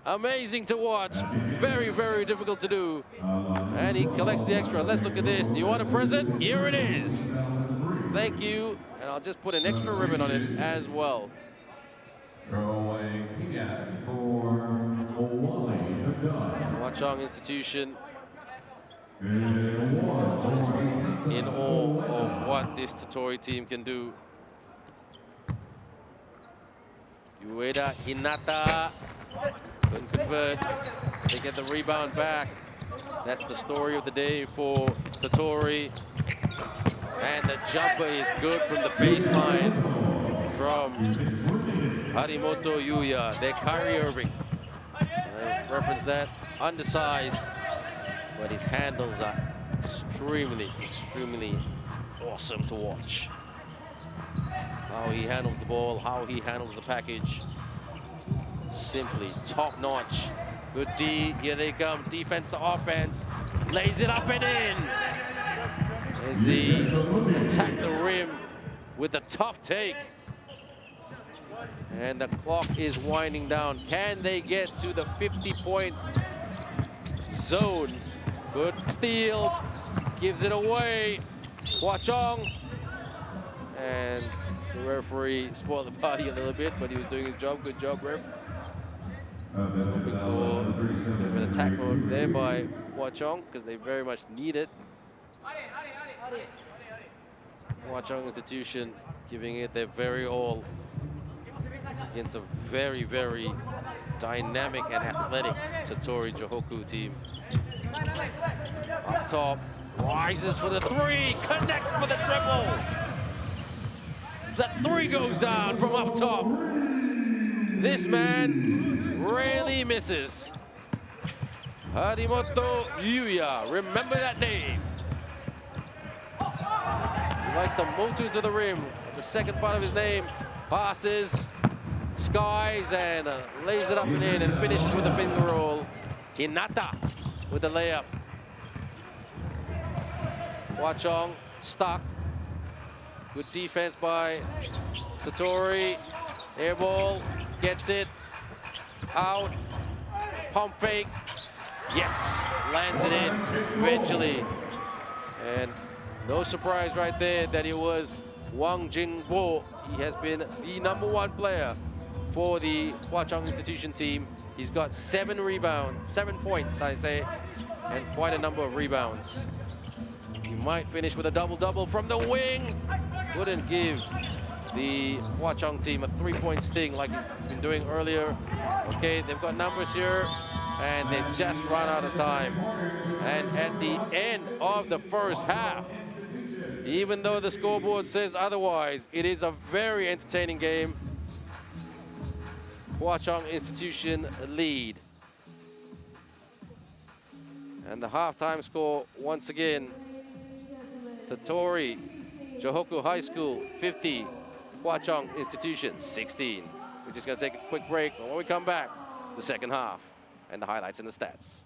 Amazing to watch. Very, very difficult to do. And he collects the extra. Let's look at this. Do you want a present? Here it is. Thank you. And I'll just put an extra ribbon on it as well. Hwa Chong Institution. Just in awe of what this Tottori team can do. Ueda Hinata. Couldn't convert. They get the rebound back. That's the story of the day for Tottori. And the jumper is good from the baseline from Harimoto Yuya. They're Kyrie Irving. I reference that. Undersized, but his handles are extremely, extremely awesome to watch. How he handles the ball, how he handles the package. Simply top notch. Good D, here they come, defense to offense. Lays it up and in. As he attacked the rim with a tough take. And the clock is winding down. Can they get to the 50-point zone? Good steal, gives it away. Hwa Chong. And the referee spoiled the party a little bit, but he was doing his job. Good job, ref. Looking for an attack mode there by Hwa Chong because they very much need it. Hwa Chong Institution giving it their very all against a very, very dynamic and athletic Tottori Johoku team. Up top, rises for the 3, connects for the triple. The 3 goes down from up top. This man rarely misses. Harimoto Yuya, remember that name. He likes to motu to the rim. The second part of his name passes, skies, and lays it up and in, and finishes with a finger roll. Hinata with the layup. Hwa-Chong stuck. Good defense by Satori. Air ball, gets it. Out. Pump fake. Yes, lands it in eventually. And no surprise right there that it was Wang Jingbo. He has been the #1 player for the Hwa-Chong Institution team. He's got 7 points, I say, and quite a number of rebounds. He might finish with a double-double from the wing. Wouldn't give the Hwa-Chong team a 3-point sting like he's been doing earlier. Okay, they've got numbers here, and they've just run out of time. And at the end of the first half, even though the scoreboard says otherwise, it is a very entertaining game. Hwa-Chong Institution lead. And the halftime score, once again, Tatori, Johoku High School, 50, Hwa-Chong Institution, 16. We're just gonna take a quick break, and when we come back, the second half, and the highlights and the stats.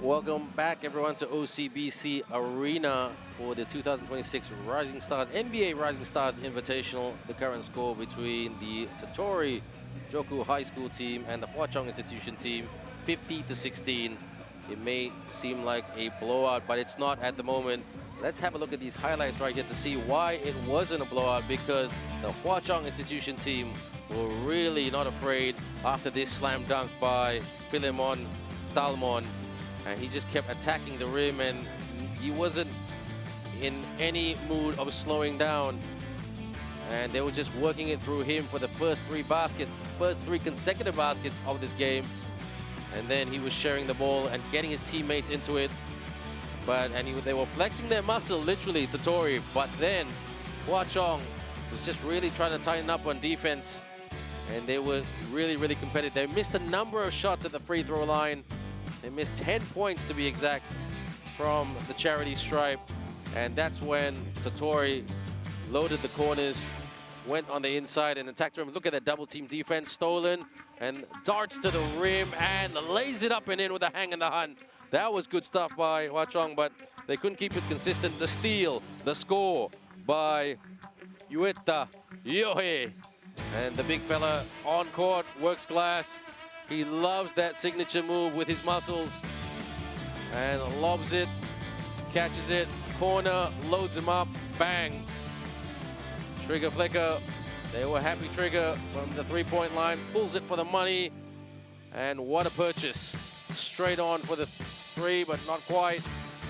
Welcome back, everyone, to OCBC Arena for the 2026 Rising Stars NBA Rising Stars Invitational. The current score between the Totori Joku High School team and the Hwa Chong Institution team, 50-16. It may seem like a blowout, but it's not at the moment. Let's have a look at these highlights right here to see why it wasn't a blowout, because the Hwa Chong Institution team were really not afraid after this slam dunk by Philemon Talmon. And he just kept attacking the rim, and he wasn't in any mood of slowing down. And they were just working it through him for the first three consecutive baskets of this game. And then he was sharing the ball and getting his teammates into it. They were flexing their muscle, literally, Totori. But then Hwa Chong was just really trying to tighten up on defense. And they were really, really competitive. They missed a number of shots at the free throw line. They missed 10 points, to be exact, from the charity stripe. And that's when Totori loaded the corners, went on the inside and attacked the rim. Look at that double team defense, stolen, and darts to the rim and lays it up and in with a hang and the hunt. That was good stuff by Hwa Chong, but they couldn't keep it consistent. The steal, the score by Yueta Yohe. And the big fella on court, works glass. He loves that signature move with his muscles and lobs it, catches it, corner, loads him up, bang. Trigger flicker, they were happy Trigger from the three-point line, pulls it for the money, and what a purchase. Straight on for the three, but not quite.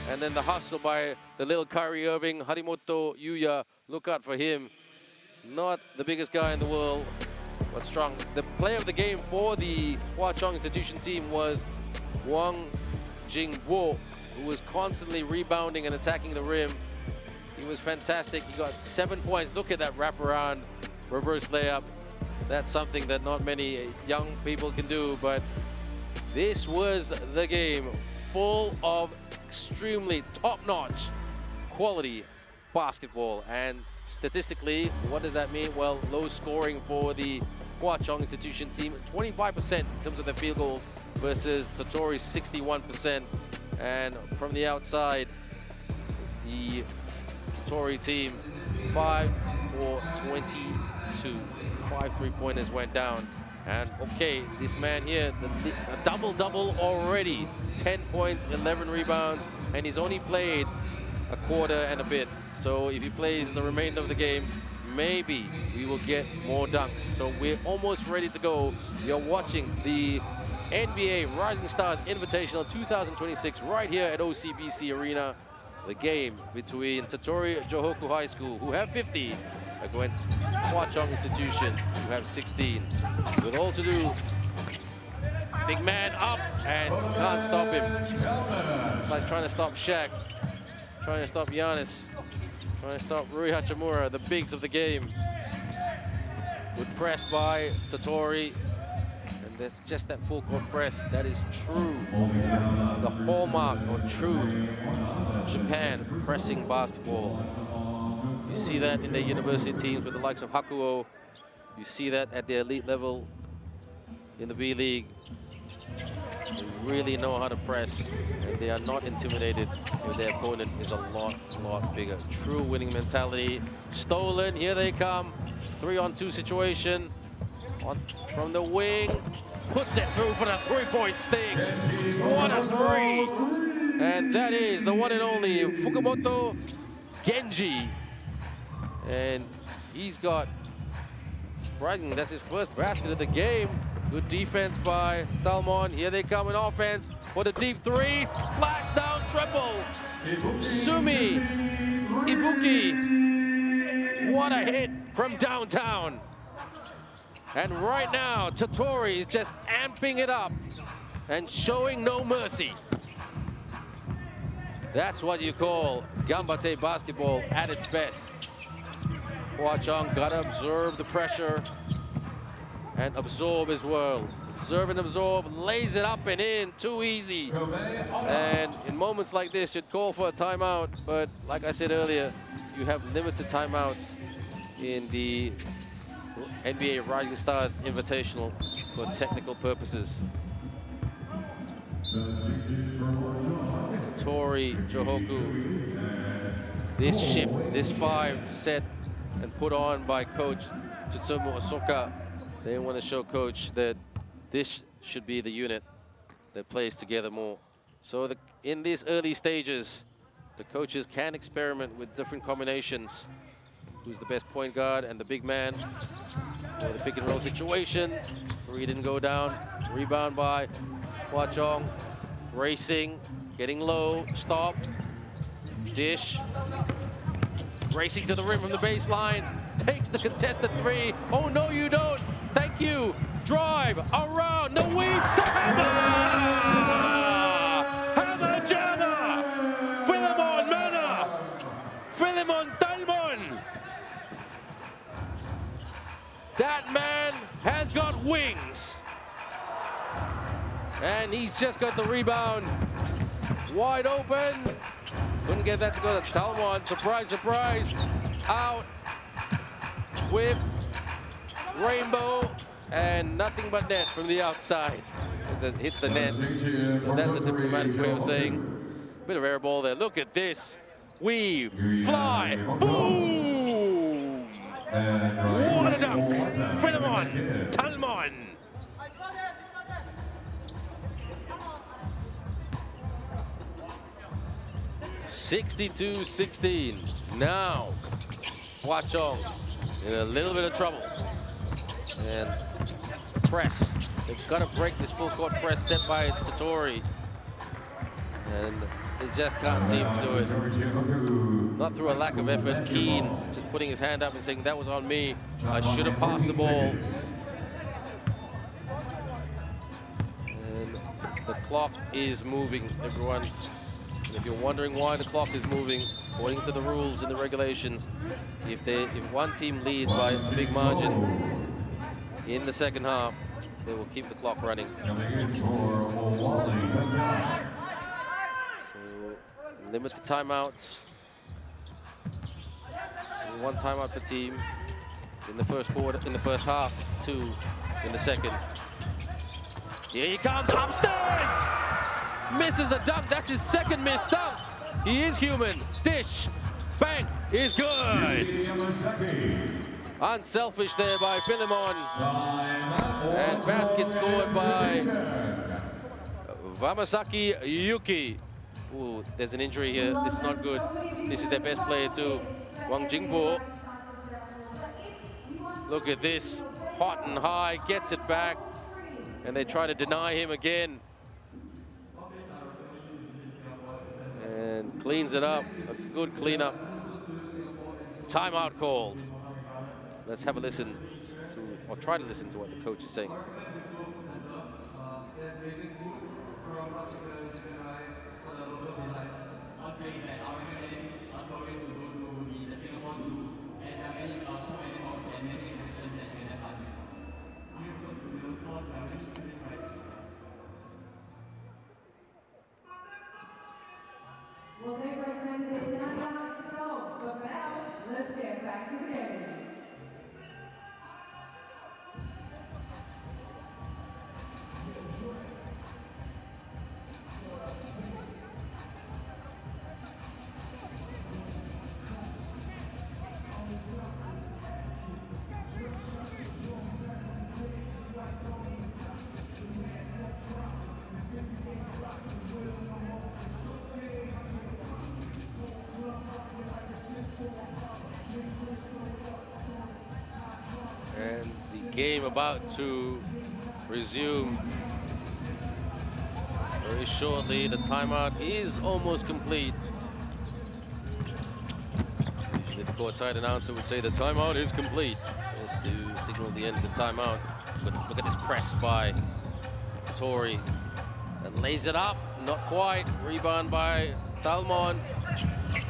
And then the hustle by the little Kyrie Irving, Harimoto Yuya, look out for him. Not the biggest guy in the world, but strong. The player of the game for the Hwa Chong Institution team was Wang Jingwo, who was constantly rebounding and attacking the rim. He was fantastic. He got 7 points. Look at that wraparound reverse layup. That's something that not many young people can do, but this was the game, full of extremely top-notch quality basketball. And statistically, what does that mean? Well, low scoring for the Hwa Chong Institution team, 25% in terms of their field goals versus Totori's 61%. And from the outside, the Totori team, 5 for 22. 5 3-pointers went down. And okay, this man here, a double-double already. 10 points, 11 rebounds, and he's only played a quarter and a bit. So if he plays the remainder of the game, maybe we will get more dunks. So we're almost ready to go. You're watching the NBA Rising Stars Invitational 2026 right here at OCBC Arena. The game between Totori Johoku High School, who have 50, against Hwa Chong Institution, who have 16. With all to do, big man up and can't stop him. It's like trying to stop Shaq, trying to stop Giannis, trying to stop Rui Hachimura, the bigs of the game. Good press by Totori, and that's just that full court press. That is true, the hallmark of true Japan pressing basketball. You see that in their university teams with the likes of Hakuo. You see that at the elite level in the B League. They really know how to press, and they are not intimidated if their opponent is a lot bigger. True winning mentality. Stolen, here they come. 3-on-2 situation. From the wing, puts it through for the three-point sting. What a three! And that is the one and only Fukumoto Genji. And he's got, surprisingly, that's his first basket of the game. Good defense by Talmon. Here they come in offense for the deep three. Splash down triple. Sumi Ibuki. What a hit from downtown. And right now, Totori is just amping it up and showing no mercy. That's what you call Gambate basketball at its best. Hwa Chong gotta observe the pressure and absorb as well. Observe and absorb, lays it up and in, too easy. And in moments like this, you'd call for a timeout, but like I said earlier, you have limited timeouts in the NBA Rising Stars Invitational for technical purposes. Tori Johoku. This shift, this 5 set and put on by coach Tsutsumu Osoka. They want to show coach that this should be the unit that plays together more. So in these early stages, the coaches can experiment with different combinations. Who's the best point guard and the big man for the pick and roll situation. 3 didn't go down. Rebound by Hua Chong. Racing, getting low, stop. Dish. Racing to the rim from the baseline. Takes the contested 3. Oh, no, you don't. Thank you. Drive around the weave. The hammer! Hammer jammer! Philemon Mana! Philemon Talmon! That man has got wings. And he's just got the rebound. Wide open. Couldn't get that to go to Talmon. Surprise, surprise. Out. Whip. Rainbow. And nothing but net from the outside as it hits the net. So that's a diplomatic way of saying bit of air ball there. Look at this. Weave. Fly. Boom! What a dunk. Philemon Talmon. (62-16). Now, Hua Chong in a little bit of trouble. And press. They've got to break this full court press set by Tatori. And they just can't seem to do it. Not through a lack of effort. Keen just putting his hand up and saying, that was on me. I should have passed the ball. And the clock is moving, everyone. And if you're wondering why the clock is moving, according to the rules and the regulations, if one team leads by a big margin in the second half, they will keep the clock running. So limit the timeouts. And 1 timeout per team in the first quarter, in the first half, 2 in the second. Here he comes upstairs. Misses a dunk. That's his second missed dunk. He is human. Dish. Bang is good. Unselfish there by Philemon. And basket scored by Vamasaki Yuki. Ooh, there's an injury here. This is not good. This is their best player too. Wang Jingbo. Look at this. Hot and high. Gets it back. And they try to deny him again. And cleans it up. A good cleanup. Timeout called. Let's have a listen to, or try to listen to what the coach is saying. Well, they recommended not to go, but for now, let's get back to the game. And the game about to resume very shortly. The timeout is almost complete. The courtside announcer would say the timeout is complete, as to signal the end of the timeout. But look at this press by Tori. And lays it up, not quite. Rebound by Talmon.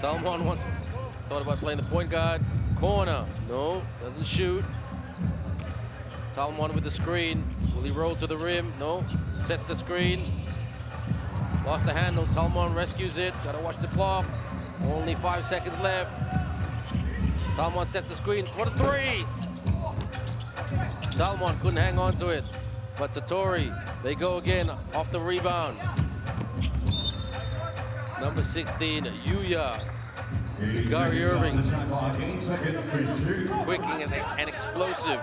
Talmon once thought about playing the point guard. Corner, no, doesn't shoot. Talmon with the screen. Will he roll to the rim? No. Sets the screen. Lost the handle. Talmon rescues it. Gotta watch the clock. Only 5 seconds left. Talmon sets the screen for the 3. Talmon couldn't hang on to it. But Tatori, they go again off the rebound. number 16, Yuya. Gary Irving, quick and explosive.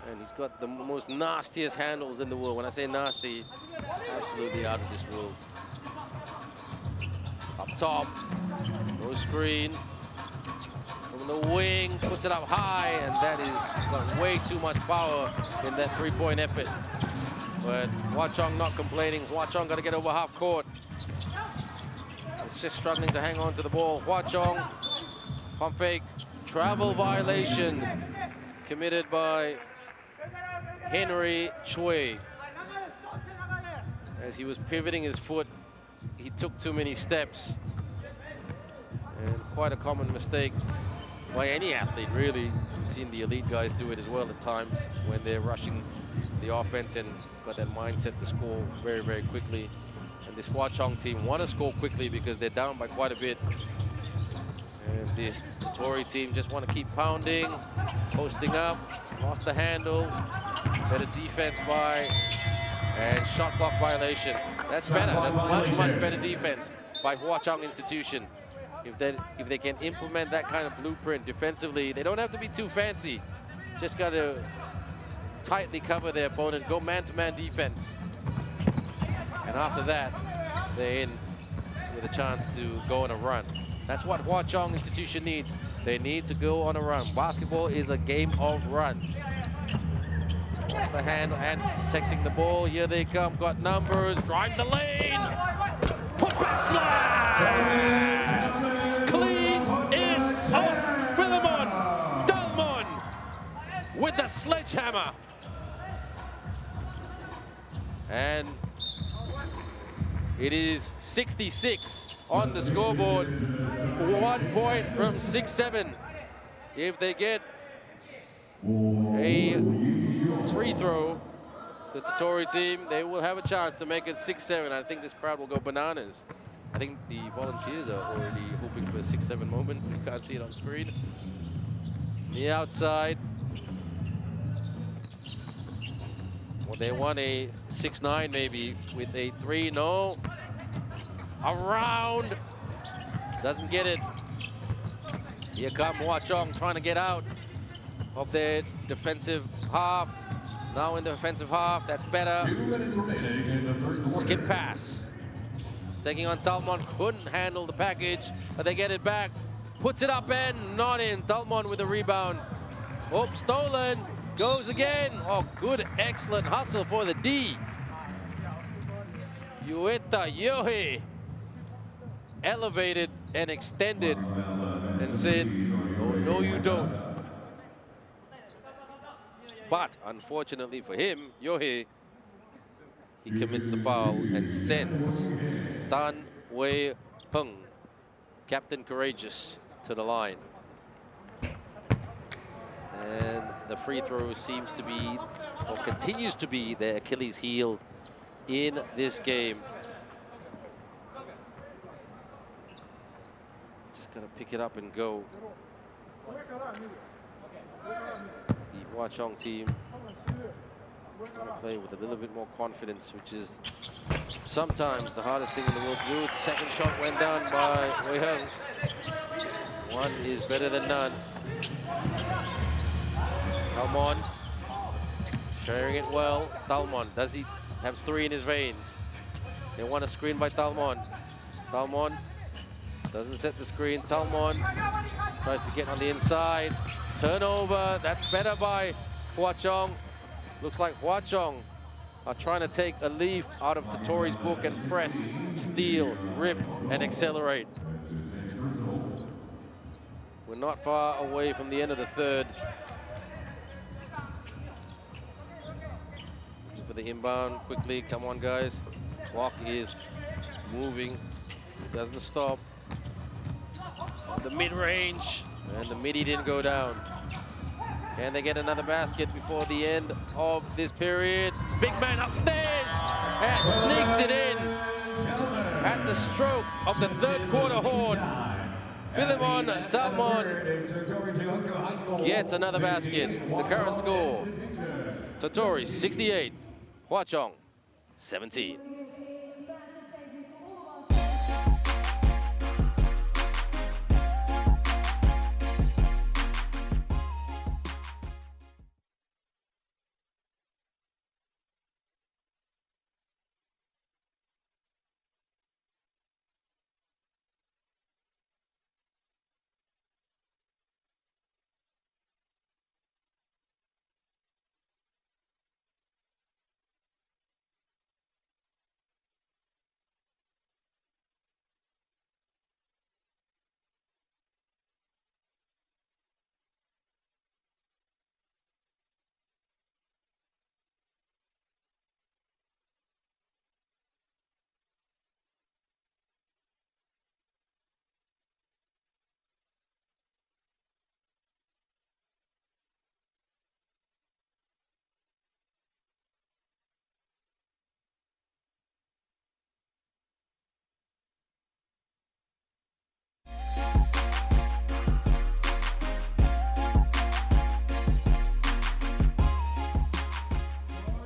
And he's got the most nastiest handles in the world. When I say nasty, absolutely out of this world. Up top, no screen. From the wing, puts it up high, and that is got way too much power in that three-point effort. But Hua Chong not complaining. Hua Chong got to get over half court. It's just struggling to hang on to the ball. Hua Chong, pump fake, travel violation committed by Henry Choi. As he was pivoting his foot, he took too many steps. And quite a common mistake by any athlete, really. We've seen the elite guys do it as well at times when they're rushing the offense and got that mindset to score very, very quickly. And this Hua Chong team want to score quickly because they're down by quite a bit. And this Totori team just want to keep pounding, posting up, lost the handle, better defense by, and shot clock violation. That's better, that's much, much better defense by Hua Chong institution. If they can implement that kind of blueprint defensively, they don't have to be too fancy. Just got to tightly cover their opponent, go man-to-man defense. And after that, they're in with a chance to go on a run. That's what Hua Chong institution needs. They need to go on a run. Basketball is a game of runs. Lost the hand and protecting the ball. Here they come, got numbers, drives the lane. Putback slam! Cleans it up. Philemon Dalmon with the sledgehammer. And it is 66 on the scoreboard. 1 point from 6-7. If they get a free throw, the Totori team, they will have a chance to make it 6-7. I think this crowd will go bananas. I think the volunteers are already hoping for a 6-7 moment. You can't see it on screen. The outside. Well, they want a 6-9 maybe with a 3. No. Around. Doesn't get it. Here come Hua Chong trying to get out of their defensive half. Now in the offensive half, that's better. Skip pass. Taking on Talmon, couldn't handle the package, but they get it back. Puts it up and not in. Talmon with a rebound. Oh, stolen. Goes again. Oh, good, excellent hustle for the D. Yueta Yohe elevated and extended and said, oh, no, you don't. But unfortunately for him, Yohe, he commits the foul and sends Tan Wei Hung, Captain Courageous, to the line. And the free throw seems to be, or continues to be, the Achilles heel in this game. Just gotta pick it up and go. The Hua Chong team trying to play with a little bit more confidence, which is sometimes the hardest thing in the world to do. The second shot went down by Wei Hung. One is better than none. Talmon sharing it well. Talmon, does he have 3 in his veins? They want a screen by Talmon. Talmon doesn't set the screen. Talmon tries to get on the inside. Turnover, that's better by Hua Chong. Looks like Hua Chong are trying to take a leaf out of Totori's book and press, steal, rip, and accelerate. We're not far away from the end of the third. For the inbound, quickly, come on guys. Clock is moving, it doesn't stop. The mid-range, and the midi didn't go down. Can they get another basket before the end of this period? Big man upstairs, and sneaks it in at the stroke of the third quarter horn. Philemon Talmon gets another basket. The current score, Totori 68, Hua Chong 17.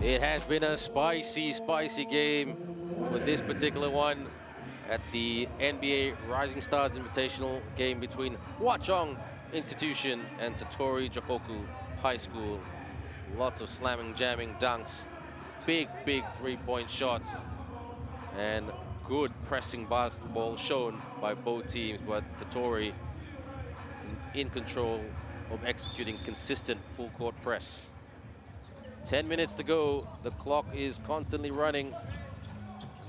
It has been a spicy, spicy game for this particular one at the NBA Rising Stars Invitational game between Hwa-Chong Institution and Totori Johoku High School. Lots of slamming, jamming, dunks, big three-point shots, and good pressing basketball shown by both teams, but Totori in control of executing consistent full-court press. 10 minutes to go. The clock is constantly running.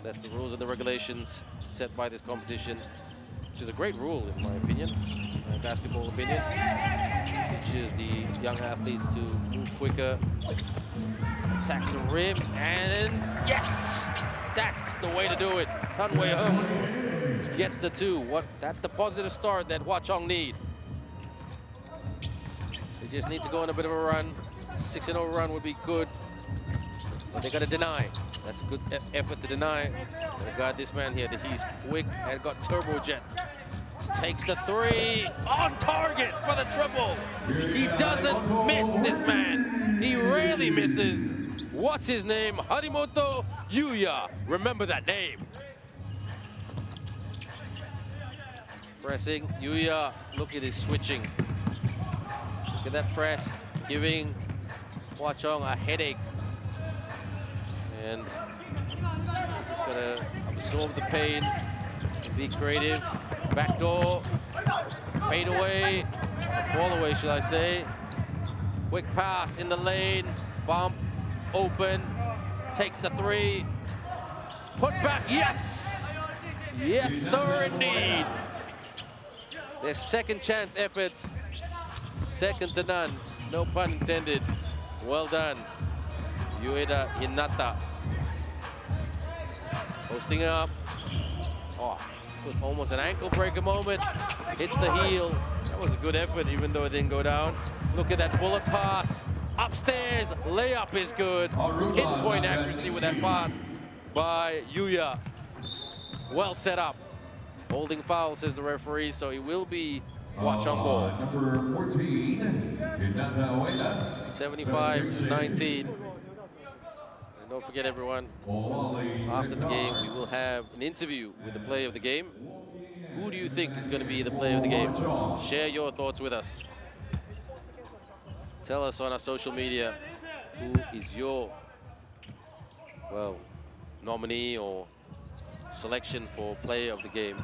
That's the rules and the regulations set by this competition, which is a great rule in my opinion, my basketball opinion. Teaches the young athletes to move quicker. Attacks the rim, and yes! That's the way to do it. Tan Wei Hung gets the two. That's the positive start that Hwa-Chong need. They just need to go on a bit of a run. 6-0 run would be good, but they got to deny. That's a good effort to deny. Gotta guard this man here. He's quick and got turbo jets. Takes the three, on target for the triple. He doesn't miss, this man. He rarely misses. What's his name? Harimoto Yuya. Remember that name. Pressing, Yuya, look at his switching. Look at that press, giving Hwa-Chong a headache. And just gotta absorb the pain, be creative. Backdoor, fade away, fall away, should I say. Quick pass in the lane, bump, open, takes the three. Put back, yes! Yes, sir, indeed. Their second chance efforts, second to none, no pun intended. Well done, Ueda Hinata. Posting up. Oh, it was almost an ankle breaker moment. Hits the heel. That was a good effort, even though it didn't go down. Look at that bullet pass. Upstairs, layup is good. Pinpoint accuracy with that pass by Yuya. Well set up. Holding foul, says the referee, so he will be Hwa-Chong ball. Number 14, 75-19. And don't forget, everyone, after the game, we will have an interview with the player of the game. Who do you think is going to be the player of the game? Share your thoughts with us. Tell us on our social media who is your, well, nominee or selection for player of the game.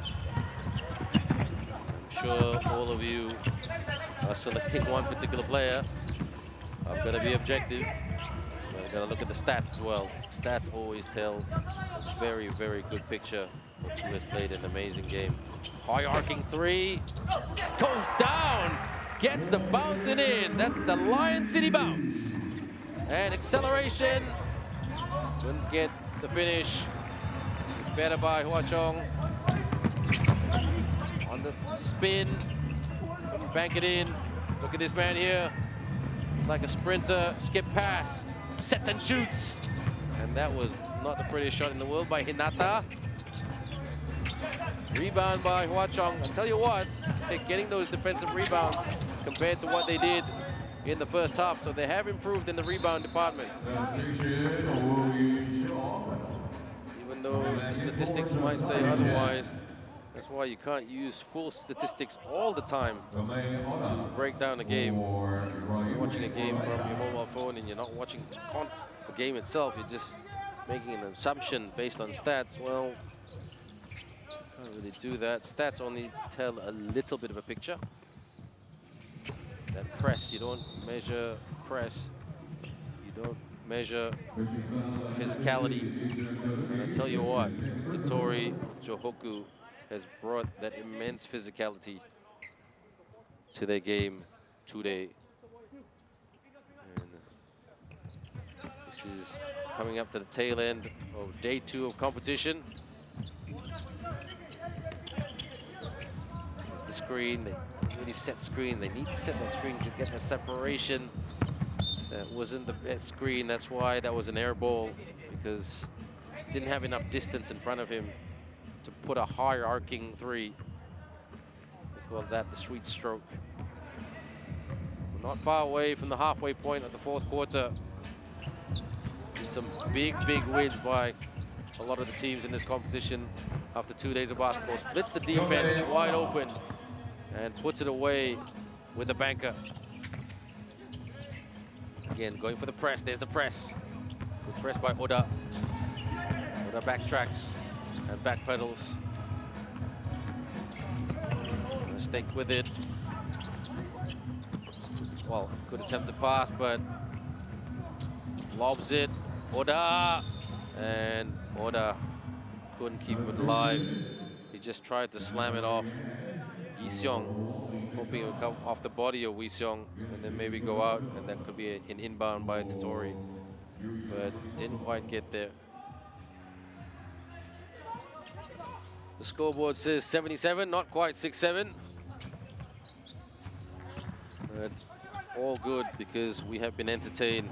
I'm sure all of you are selecting one particular player. I'm going to be objective. I've got to look at the stats as well. Stats always tell a very, very good picture of who has played an amazing game. High arcing three, goes down, gets the bouncing in. That's the Lion City bounce. And acceleration, couldn't get the finish. Better by Hwa-Chong. On the spin, couldn't bank it in. Look at this man here. It's like a sprinter, skip pass, sets and shoots. And that was not the prettiest shot in the world by Hinata. Rebound by Hwa-Chong. I'll tell you what, they're getting those defensive rebounds compared to what they did in the first half. So they have improved in the rebound department. Even though the statistics might say otherwise, that's why you can't use full statistics all the time to break down a game. You're watching a game from your mobile phone and you're not watching the game itself. You're just making an assumption based on stats. Well, can't really do that. Stats only tell a little bit of a picture. That press, you don't measure press. You don't measure physicality. And I tell you what, Totori Johoku has brought that immense physicality to their game today. And this is coming up to the tail end of day 2 of competition. There's the screen. They really set screen. They need to set that screen to get that separation. That wasn't the best screen. That's why that was an air ball, because he didn't have enough distance in front of him to put a high arcing three. They call that the sweet stroke. We're not far away from the halfway point of the 4th quarter. some big wins by a lot of the teams in this competition after 2 days of basketball. Splits the defense wide open and puts it away with the banker. Again, going for the press. There's the press. Good press by Oda. Oda backtracks and backpedals. Gonna stick with it. Well, could attempt the pass, but lobs it. Oda! And Oda couldn't keep it alive. He just tried to slam it off Yi Seong, hoping it would come off the body of Wee Seong and then maybe go out, and that could be an inbound by Tottori, but didn't quite get there. The scoreboard says 77, not quite 6-7. But all good because we have been entertained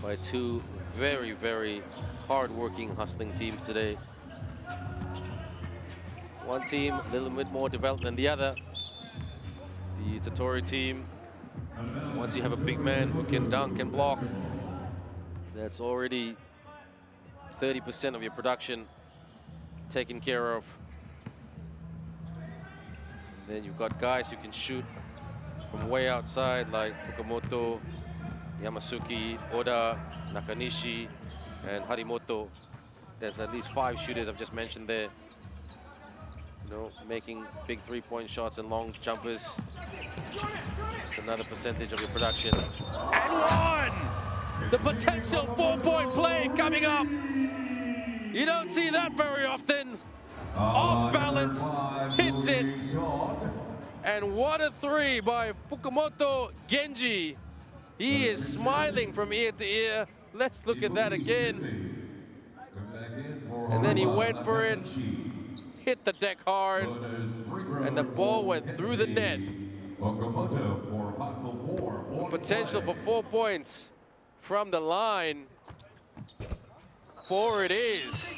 by two very hard-working, hustling teams today. One team a little bit more developed than the other. The Tottori team, once you have a big man who can dunk and block, that's already 30% of your production taken care of. And then you've got guys who can shoot from way outside like Fukumoto, Yamasuki, Oda, Nakanishi, and Harimoto. There's at least 5 shooters I've just mentioned there. You know, making big three-point shots and long jumpers. It's another percentage of your production. And one! The potential 4-point play coming up. You don't see that very often. Off balance, hits it. And what a three by Fukumoto Genji. He is smiling from ear to ear. Let's look at that again. And then he went for it, hit the deck hard, and the ball went through the net. Potential for 4 points from the line. 4 it is.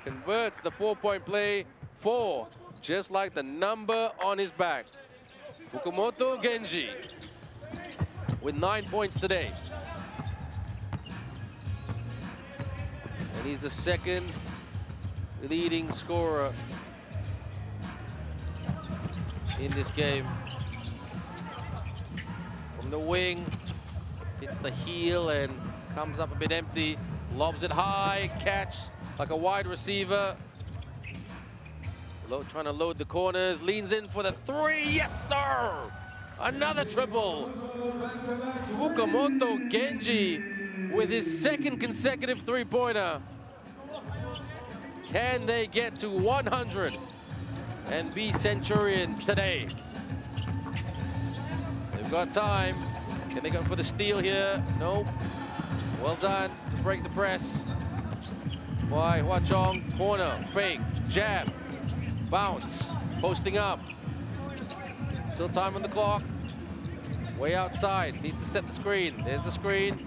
Converts the 4-point play. 4, just like the number on his back. Fukumoto Genji with 9 points today. And he's the second leading scorer in this game. From the wing, hits the heel and comes up a bit empty. Lobs it high, catch like a wide receiver. Trying to load the corners, leans in for the 3, yes sir! Another triple. Fukumoto Genji with his second consecutive three-pointer. Can they get to 100 and be Centurions today? They've got time. Can they go for the steal here? Nope. Well done to break the press by Hua Chong. Corner, fake, jab, bounce, posting up. Still time on the clock. Way outside, needs to set the screen. There's the screen.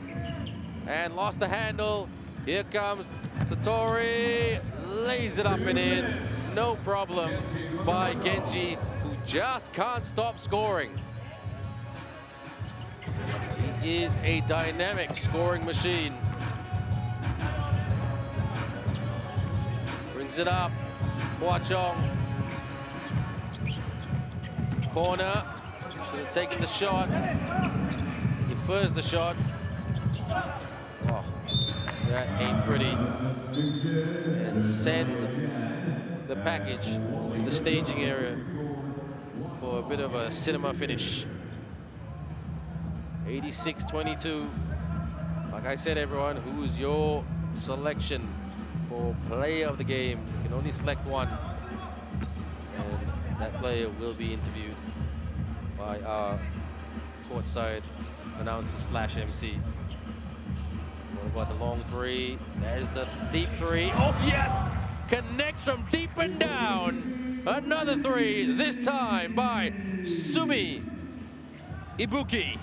And lost the handle. Here comes Tottori. Lays it up and in. No problem by Genji, who just can't stop scoring. He is a dynamic scoring machine. Brings it up. Hua Chong. Corner. Should have taken the shot. Defers the shot. Oh, that ain't pretty. And sends the package to the staging area for a bit of a cinema finish. 86-22. Like I said, everyone, who is your selection for player of the game? You can only select one. And that player will be interviewed by our courtside announcer / MC. What about the long 3? There's the deep 3. Oh yes! Connects from deep and down. Another 3, this time by Sumi Ibuki.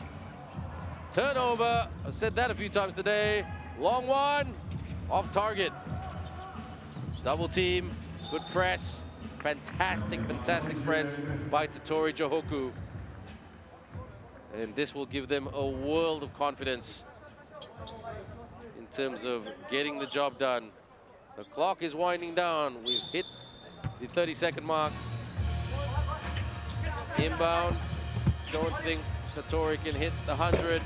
Turnover, I've said that a few times today. Long one, off target. Double team, good press. Fantastic press by Tottori Johoku. And this will give them a world of confidence in terms of getting the job done. The clock is winding down. We've hit the 30-second mark. Inbound. Don't think Tottori can hit the 100.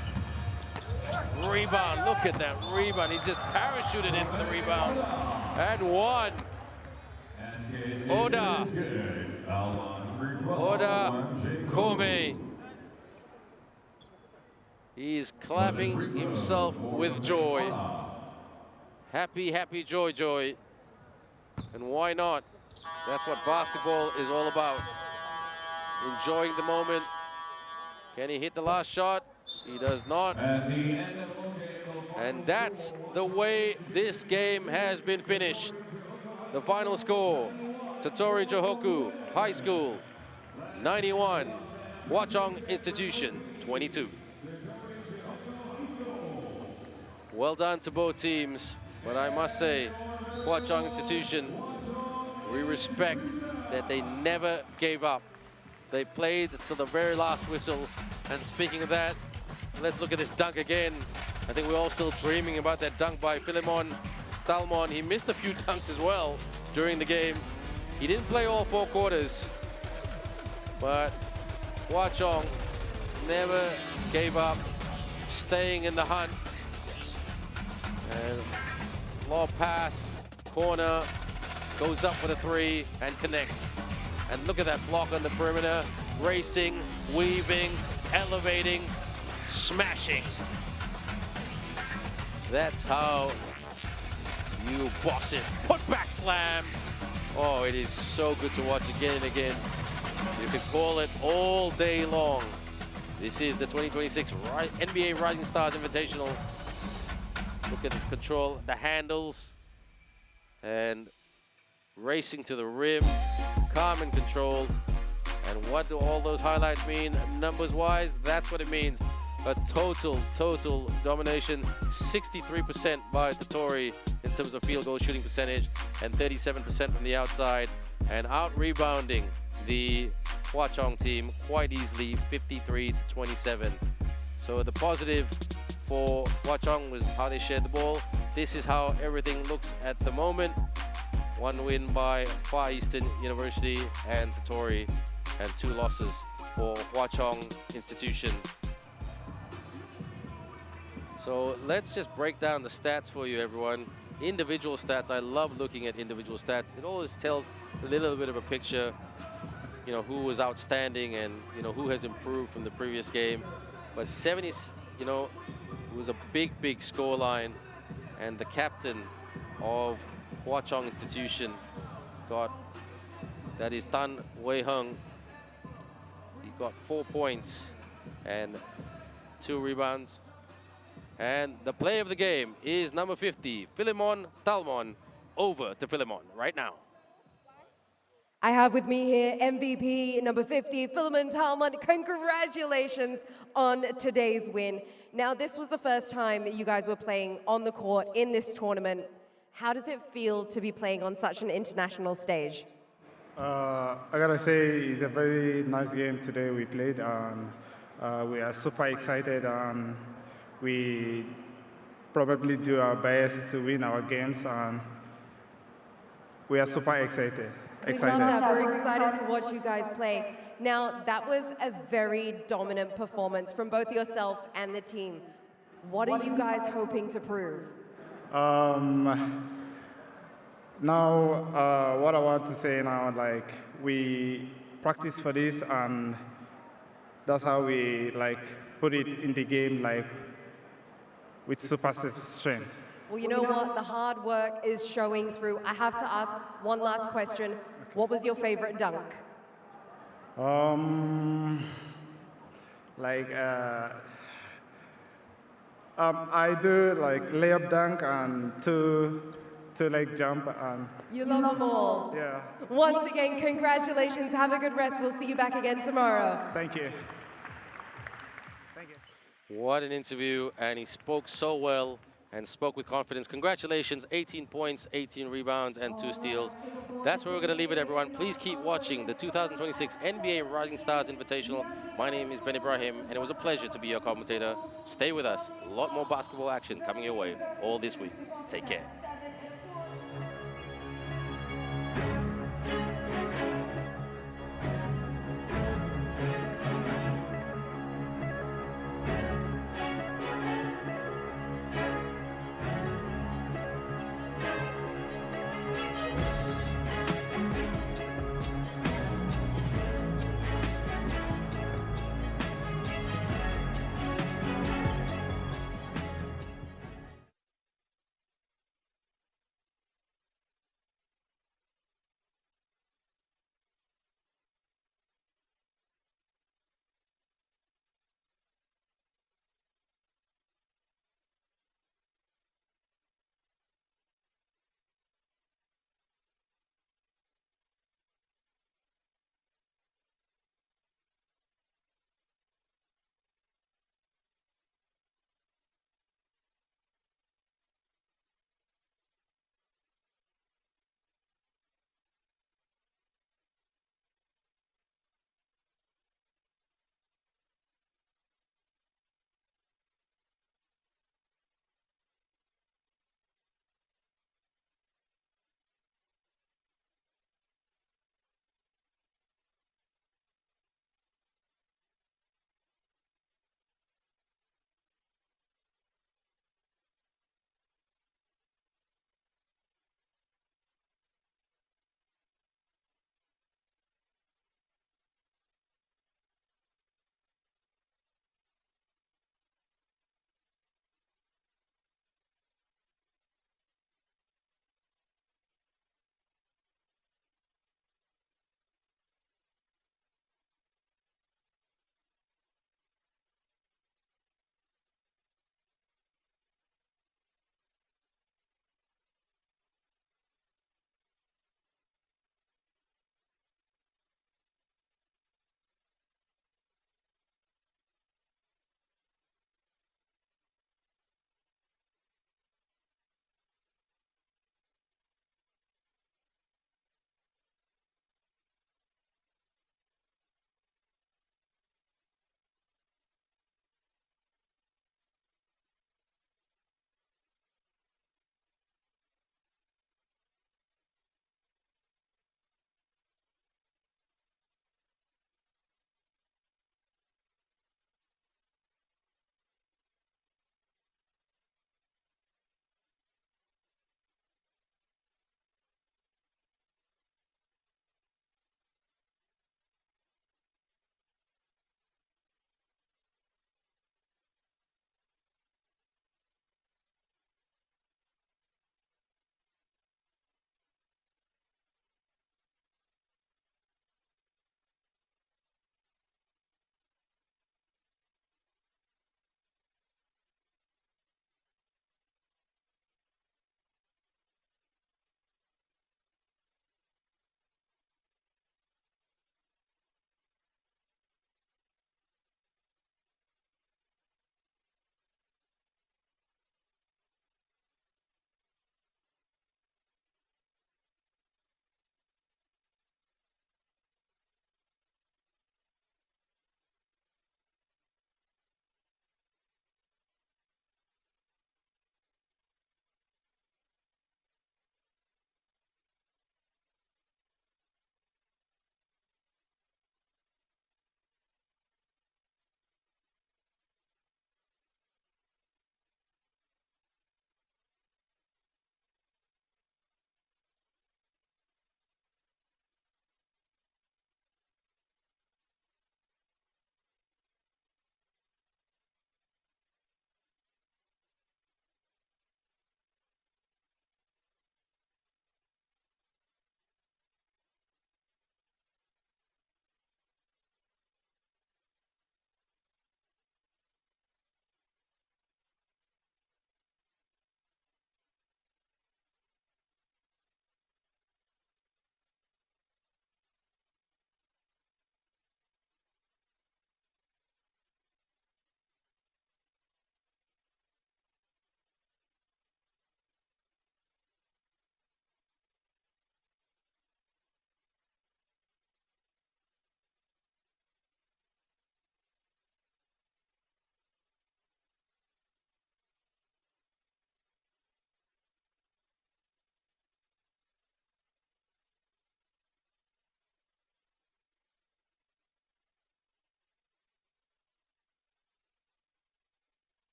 Rebound. Look at that rebound. He just parachuted in for the rebound. And one. Oda Kome. He is clapping himself with joy. Happy, happy, joy, joy. And why not? That's what basketball is all about. Enjoying the moment. Can he hit the last shot? He does not. And that's the way this game has been finished. The final score, Tottori Johoku High School, 91, Hwa-Chong Institution, 22. Well done to both teams, but I must say, Hwa-Chong Institution, we respect that they never gave up. They played till the very last whistle. And speaking of that, let's look at this dunk again. I think we're all still dreaming about that dunk by Philemon Talmon. He missed a few dunks as well during the game. He didn't play all 4 quarters, but Hwa-Chong never gave up, staying in the hunt. And low pass, corner, goes up for the 3 and connects. And look at that block on the perimeter, racing, weaving, elevating, smashing. That's how you boss it. Put back slam. Oh, it is so good to watch again and again. You can call it all day long. This is the 2026 NBA Rising Stars Invitational. Look at this control, the handles, and racing to the rim, calm and controlled. And what do all those highlights mean numbers-wise? That's what it means. A total domination, 63% by Tottori in terms of field goal shooting percentage, and 37% from the outside, and out-rebounding the Hwa-Chong team quite easily, 53-27. So the positive for Hwa-Chong was how they shared the ball. This is how everything looks at the moment. One win by Far Eastern University and Tottori, and 2 losses for Hwa-Chong Institution. So let's just break down the stats for you, everyone. Individual stats, I love looking at individual stats. It always tells a little bit of a picture, you know, who was outstanding and, you know, who has improved from the previous game. But 70, you know, it was a big scoreline, and the captain of Hwa-Chong Institution that is Tan Wei Hung. He got 4 points and 2 rebounds. And the play of the game is number 50, Philemon Talmon. Over to Philemon right now. I have with me here MVP number 50, Philemon Talmon. Congratulations on today's win. Now, this was the first time you guys were playing on the court in this tournament. How does it feel to be playing on such an international stage? I gotta say, it's a very nice game today we played. We are super excited. We probably do our best to win our games. We are super excited. We love that. We're excited to watch you guys play. Now, that was a very dominant performance from both yourself and the team. What are you guys hoping to prove? Now, what I want to say now, like, we practice for this, and that's how we, like, put it in the game, like, with super strength. Well, you know what? The hard work is showing through. I have to ask one last question. What was your favorite dunk? I do like layup dunk and two leg jump. You love them all. Yeah. Once again, congratulations. Have a good rest. We'll see you back again tomorrow. Thank you. What an interview, and he spoke so well and spoke with confidence. Congratulations, 18 points, 18 rebounds, and 2 steals. That's where we're going to leave it, everyone. Please keep watching the 2026 NBA Rising Stars Invitational. My name is Ben Ibrahim, and it was a pleasure to be your commentator. Stay with us. A lot more basketball action coming your way all this week. Take care.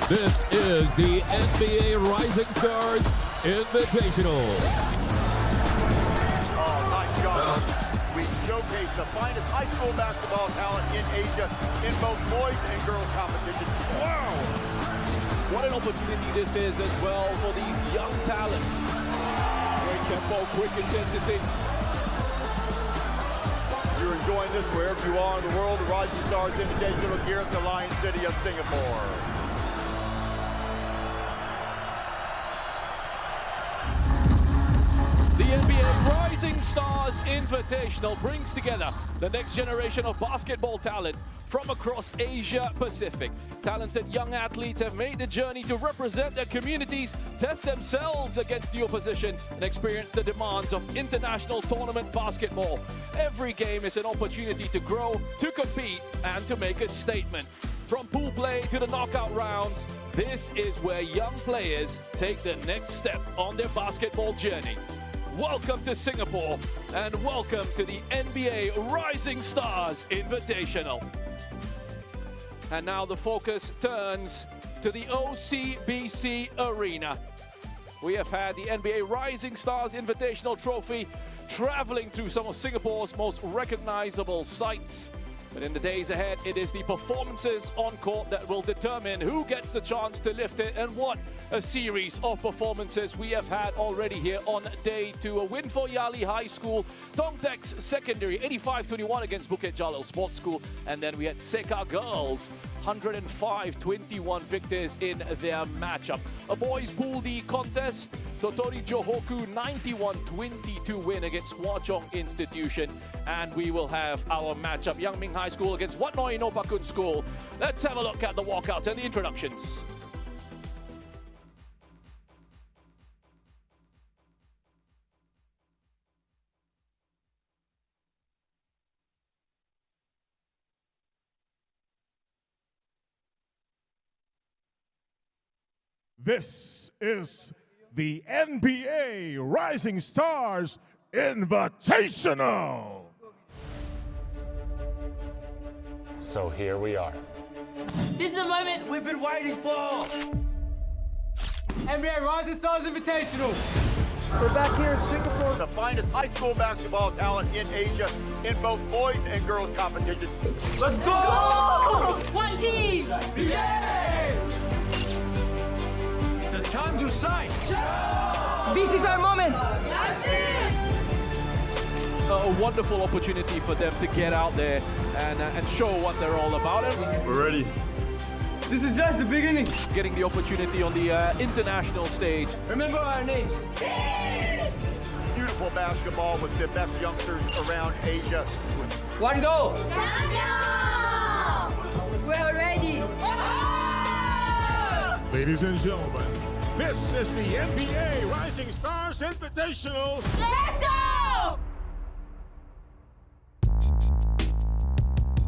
This is the NBA Rising Stars Invitational. Oh, nice job. We showcase the finest high school basketball talent in Asia in both boys and girls competitions. Wow! What an opportunity this is as well for these young talents. Great tempo, quick intensity. You're enjoying this wherever you are in the world. The Rising Stars Invitational here at the Lion City of Singapore. The NBA Rising Stars Invitational brings together the next generation of basketball talent from across Asia Pacific. Talented young athletes have made the journey to represent their communities, test themselves against the opposition, and experience the demands of international tournament basketball. Every game is an opportunity to grow, to compete, and to make a statement. From pool play to the knockout rounds, this is where young players take the next step on their basketball journey. Welcome to Singapore, and welcome to the NBA Rising Stars Invitational. And now the focus turns to the OCBC Arena. We have had the NBA Rising Stars Invitational Trophy traveling through some of Singapore's most recognizable sites. But in the days ahead, it is the performances on court that will determine who gets the chance to lift it, and what a series of performances we have had already here on day 2. A win for Yali High School, Dongtek's secondary 85-21 against Bukit Jalil Sports School, and then we had Seka Girls 105-21 victors in their matchup. A boys pool D contest, Totori Johoku 91-22 win against Hwa Chong Institution, and we will have our matchup Yang Ming High School against Wat Noi Nopakun School. Let's have a look at the walkouts and the introductions. This is the NBA Rising Stars Invitational. So here we are. This is the moment we've been waiting for. NBA Rising Stars Invitational. We're back here in Singapore. The finest high school basketball talent in Asia in both boys and girls competitions. Let's go! One team! Yay! It's a time to shine. This is our moment. A wonderful opportunity for them to get out there and show what they're all about. We're ready. This is just the beginning. Getting the opportunity on the international stage. Remember our names. Beautiful basketball with the best youngsters around Asia. One goal. We're ready. Ladies and gentlemen, this is the NBA Rising Stars Invitational. Let's go!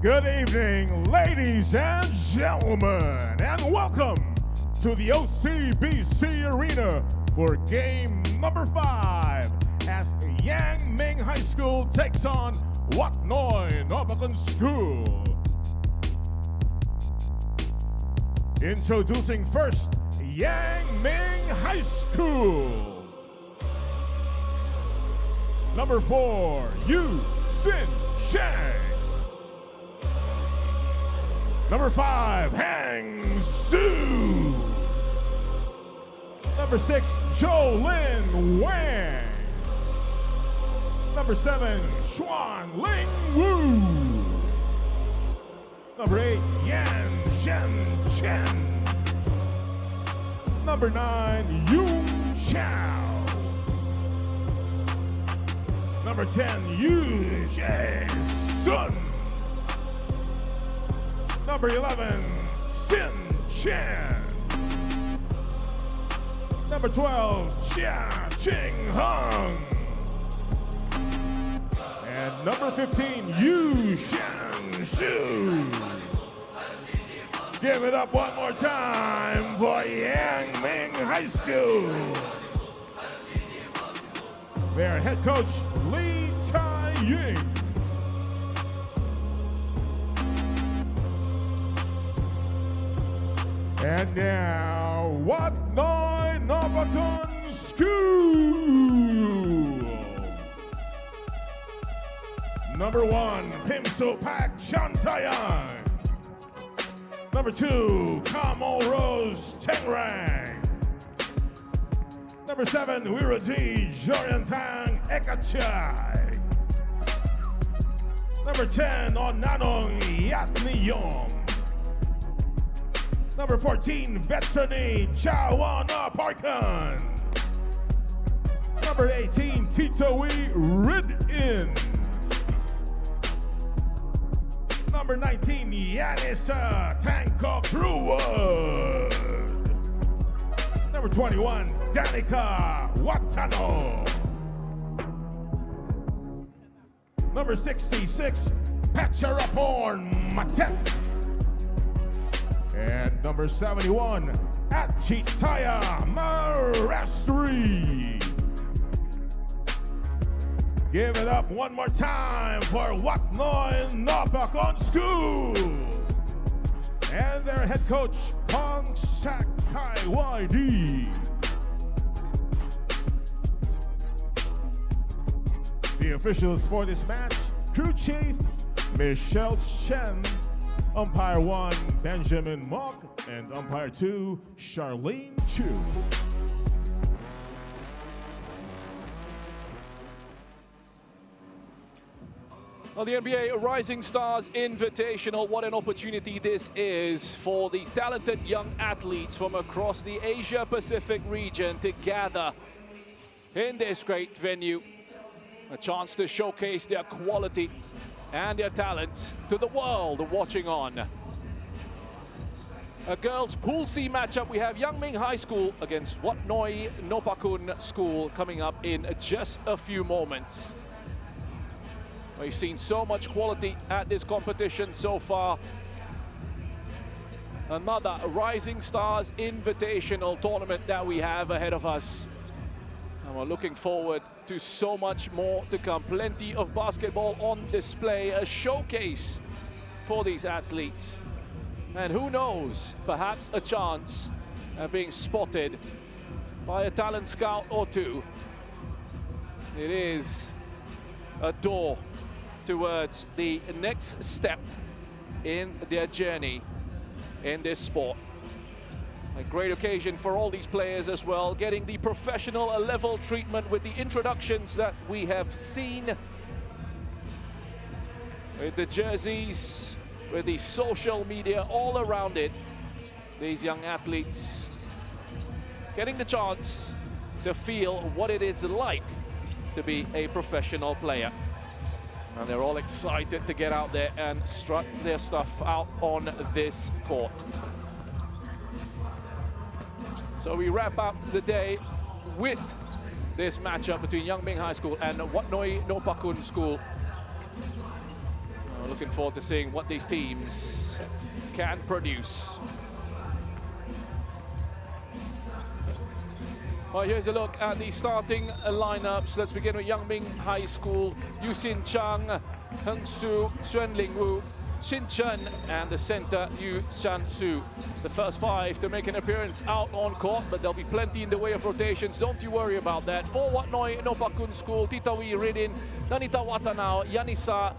Good evening, ladies and gentlemen, and welcome to the OCBC Arena for game number 5 as Yang Ming High School takes on Wat Noi Nopakun School. Introducing first, Yang Ming High School. Number 4, Yu Sin Shang. Number 5, Hang Su. Number 6, Zhou Lin Wang. Number 7, Xuan Ling Wu. Number 8, Yan Zhen Chen. Number 9, Yung Chao. Number 10, Yu Jae Sun. Number 11, Sin Chen. Number 12, Xia Ching Hung. And number 15, Yu Shang Shu. Give it up one more time for Yang Ming High School. Their head coach, Lee Tai Ying. And now, Wat Noi Nopakun School. Number 1, Pimso Pak Chantayan. Number 2, Kamal Rose Tengrang. Number 7, Wiradi Joryantang Ekachai. Number 10, Onanong Yatniyong. Number 14, Vetsani Chawana Parkan. Number 18, Titowi Ridin. Number 19, Yanisa Tanko Kruwood. Number 21, Danica Watano. Number 66, Pacharapon Matet. And number 71, Achitaya Marastri. Give it up one more time for Wat Noi Nopakun School. And their head coach, Hong Sakai YD. The officials for this match, crew chief, Michelle Chen, umpire 1, Benjamin Mock, and umpire 2, Charlene Chu. Well, the NBA Rising Stars Invitational, what an opportunity this is for these talented young athletes from across the Asia-Pacific region to gather in this great venue. A chance to showcase their quality and their talents to the world watching on. A girls' Pool C matchup, we have Yangming High School against Wat Noi Nopakun School coming up in just a few moments. We've seen so much quality at this competition so far. Another Rising Stars Invitational tournament that we have ahead of us. And we're looking forward to so much more to come. Plenty of basketball on display, a showcase for these athletes. And who knows, perhaps a chance at being spotted by a talent scout or two. It is a door towards the next step in their journey in this sport. A great occasion for all these players as well, getting the professional level treatment with the introductions that we have seen. With the jerseys, with the social media all around it. These young athletes getting the chance to feel what it is like to be a professional player. And they're all excited to get out there and strut their stuff out on this court. So we wrap up the day with this matchup between Yangming High School and Wat Noi Nopakun School. We're looking forward to seeing what these teams can produce. Well, here's a look at the starting lineups. Let's begin with Yangming High School. Yusin Chang, Heng Su, Xuan Ling Wu, Xin Chen, and the center, Yu Shan Su. The first 5 to make an appearance out on court, but there'll be plenty in the way of rotations. Don't you worry about that. For Wat Noi Nopakun School, Titawi Ridin, Danita Watanao, Yanisa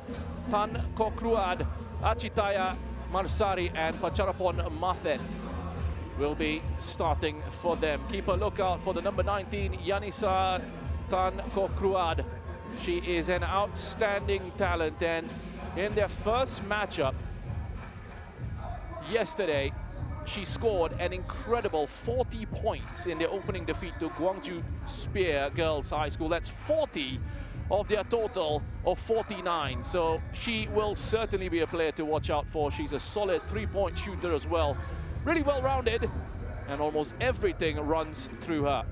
Tan Kokruad, Achitaya Marsari, and Pacharapon Mathet will be starting for them. Keep a lookout for the number 19, Yanisa Tan Kokruad. She is an outstanding talent, and in their first matchup yesterday, she scored an incredible 40 points in their opening defeat to Gwangju Spear Girls High School. That's 40 of their total of 49. So she will certainly be a player to watch out for. She's a solid 3-point shooter as well. Really well-rounded, and almost everything runs through her.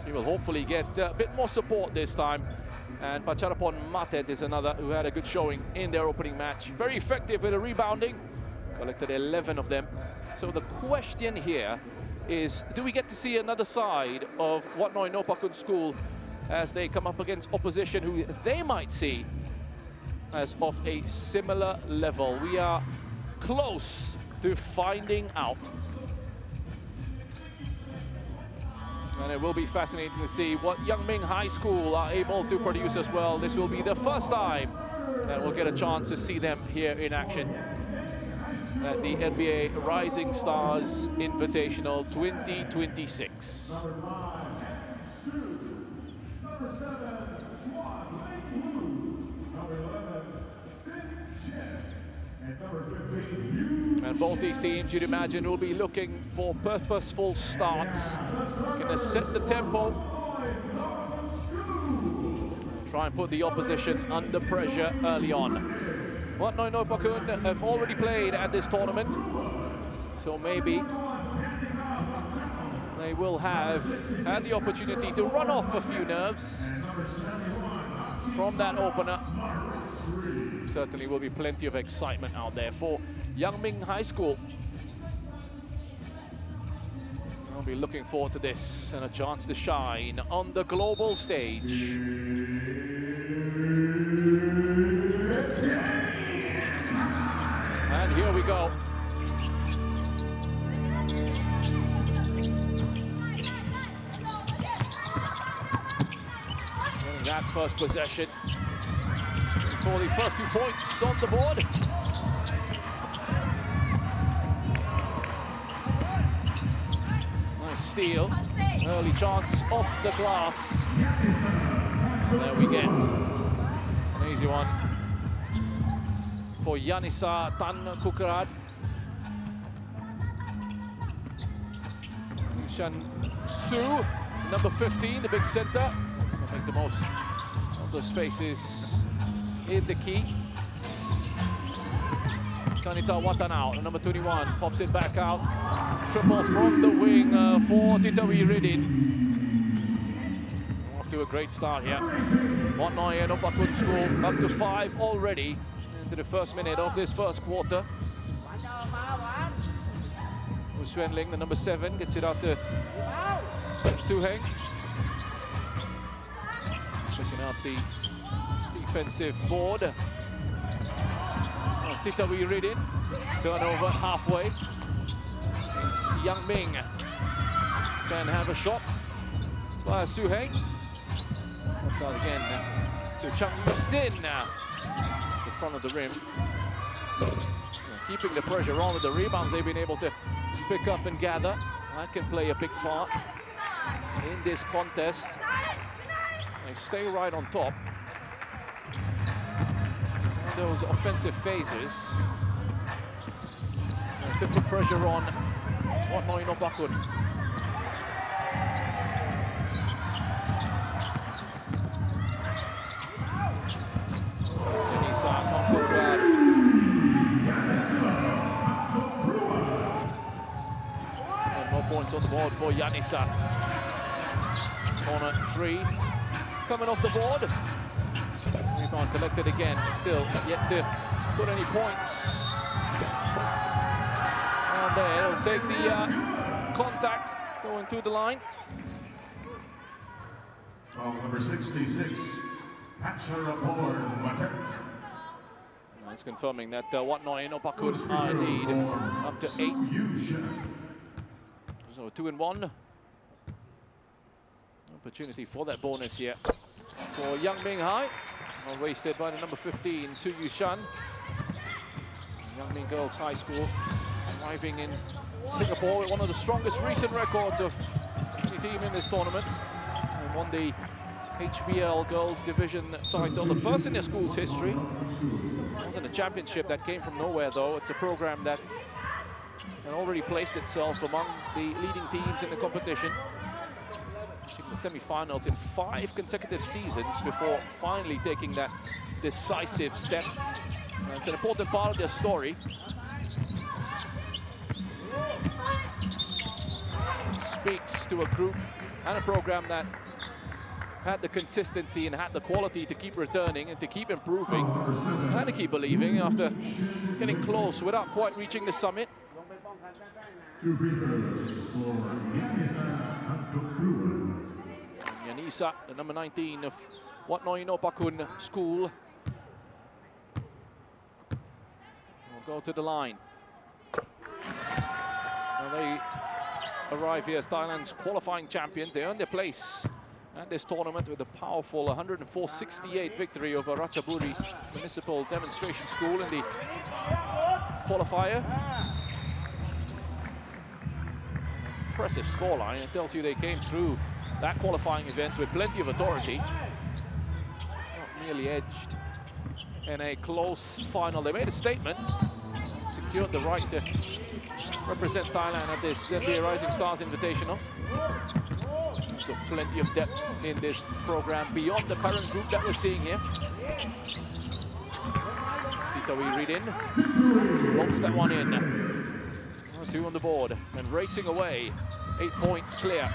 She will hopefully get a bit more support this time. And Pacharapon Matet is another who had a good showing in their opening match. Very effective with the rebounding, collected 11 of them. So the question here is, do we get to see another side of Wat Noi Nopakun School as they come up against opposition who they might see as of a similar level? We are close to finding out. And it will be fascinating to see what Yangming High School are able to produce as well. This will be the first time that we'll get a chance to see them here in action at the NBA Rising Stars Invitational 2026. And both these teams, you'd imagine, will be looking for purposeful starts. Gonna set the tempo. Try and put the opposition under pressure early on. Wat Noi Nopakun have already played at this tournament, so maybe they will have had the opportunity to run off a few nerves from that opener. Certainly will be plenty of excitement out there for Yangming High School. I'll be looking forward to this and a chance to shine on the global stage. And here we go. Getting that first possession for the first 2 points on the board. Nice steal. Early chance off the glass. There we get an easy one for Yanisa Tan Kukarad. Yushan Su, number 15, the big center. Will make the most of the spaces in the key. Kanita Watanao, number 21, pops it back out. Triple from the wing for Titawi Ridin. Off to a great start here. Wat Noi Nopakun School up to 5 already into the first minute of this first quarter. Xuanling, the number 7, gets it out to Suheng. Picking out the defensive board. Titawi Ridin, turnover halfway. It's Yangming can have a shot by Suheng. Out again to Chang Yusin, the front of the rim. Keeping the pressure on with the rebounds they've been able to pick up and gather. That can play a big part in this contest. They stay right on top. Those offensive phases could put pressure on Wat Noi Nopakun. Yanisa Tongkukrad. And more points on the board for Yanisa. Corner 3 coming off the board. Rebound collected again, still yet to put any points. And there, it'll take the contact going to the line. Number 66, Patcher aboard Matet. It's confirming that Wat Noi Nopakun are indeed up to 8. So 2 and 1. Opportunity for that bonus here for Yangming High. Well wasted by the number 15, Su Yushan. Yangming Girls High School arriving in Singapore with one of the strongest recent records of any team in this tournament. And won the HBL Girls Division title, the first in their school's history. It wasn't a championship that came from nowhere though. It's a program that had already placed itself among the leading teams in the competition. The semi-finals in 5 consecutive seasons before finally taking that decisive step. It's an important part of their story. It speaks to a group and a program that had the consistency and had the quality to keep returning and to keep improving and to keep believing after getting close without quite reaching the summit. Yanisa, the number 19 of Wat Noi Nopakun School, will go to the line. They arrive here as Thailand's qualifying champions. They earned their place at this tournament with a powerful 104-68 victory over Ratchaburi Municipal Demonstration School in the qualifier. Impressive scoreline. It tells you they came through that qualifying event with plenty of authority. Not merely edged in a close final. They made a statement, secured the right to represent Thailand at this NBA Rising Stars Invitational. So plenty of depth in this program beyond the current group that we're seeing here. Titawi read in, floats that one in. 2 on the board and racing away. 8 points clear.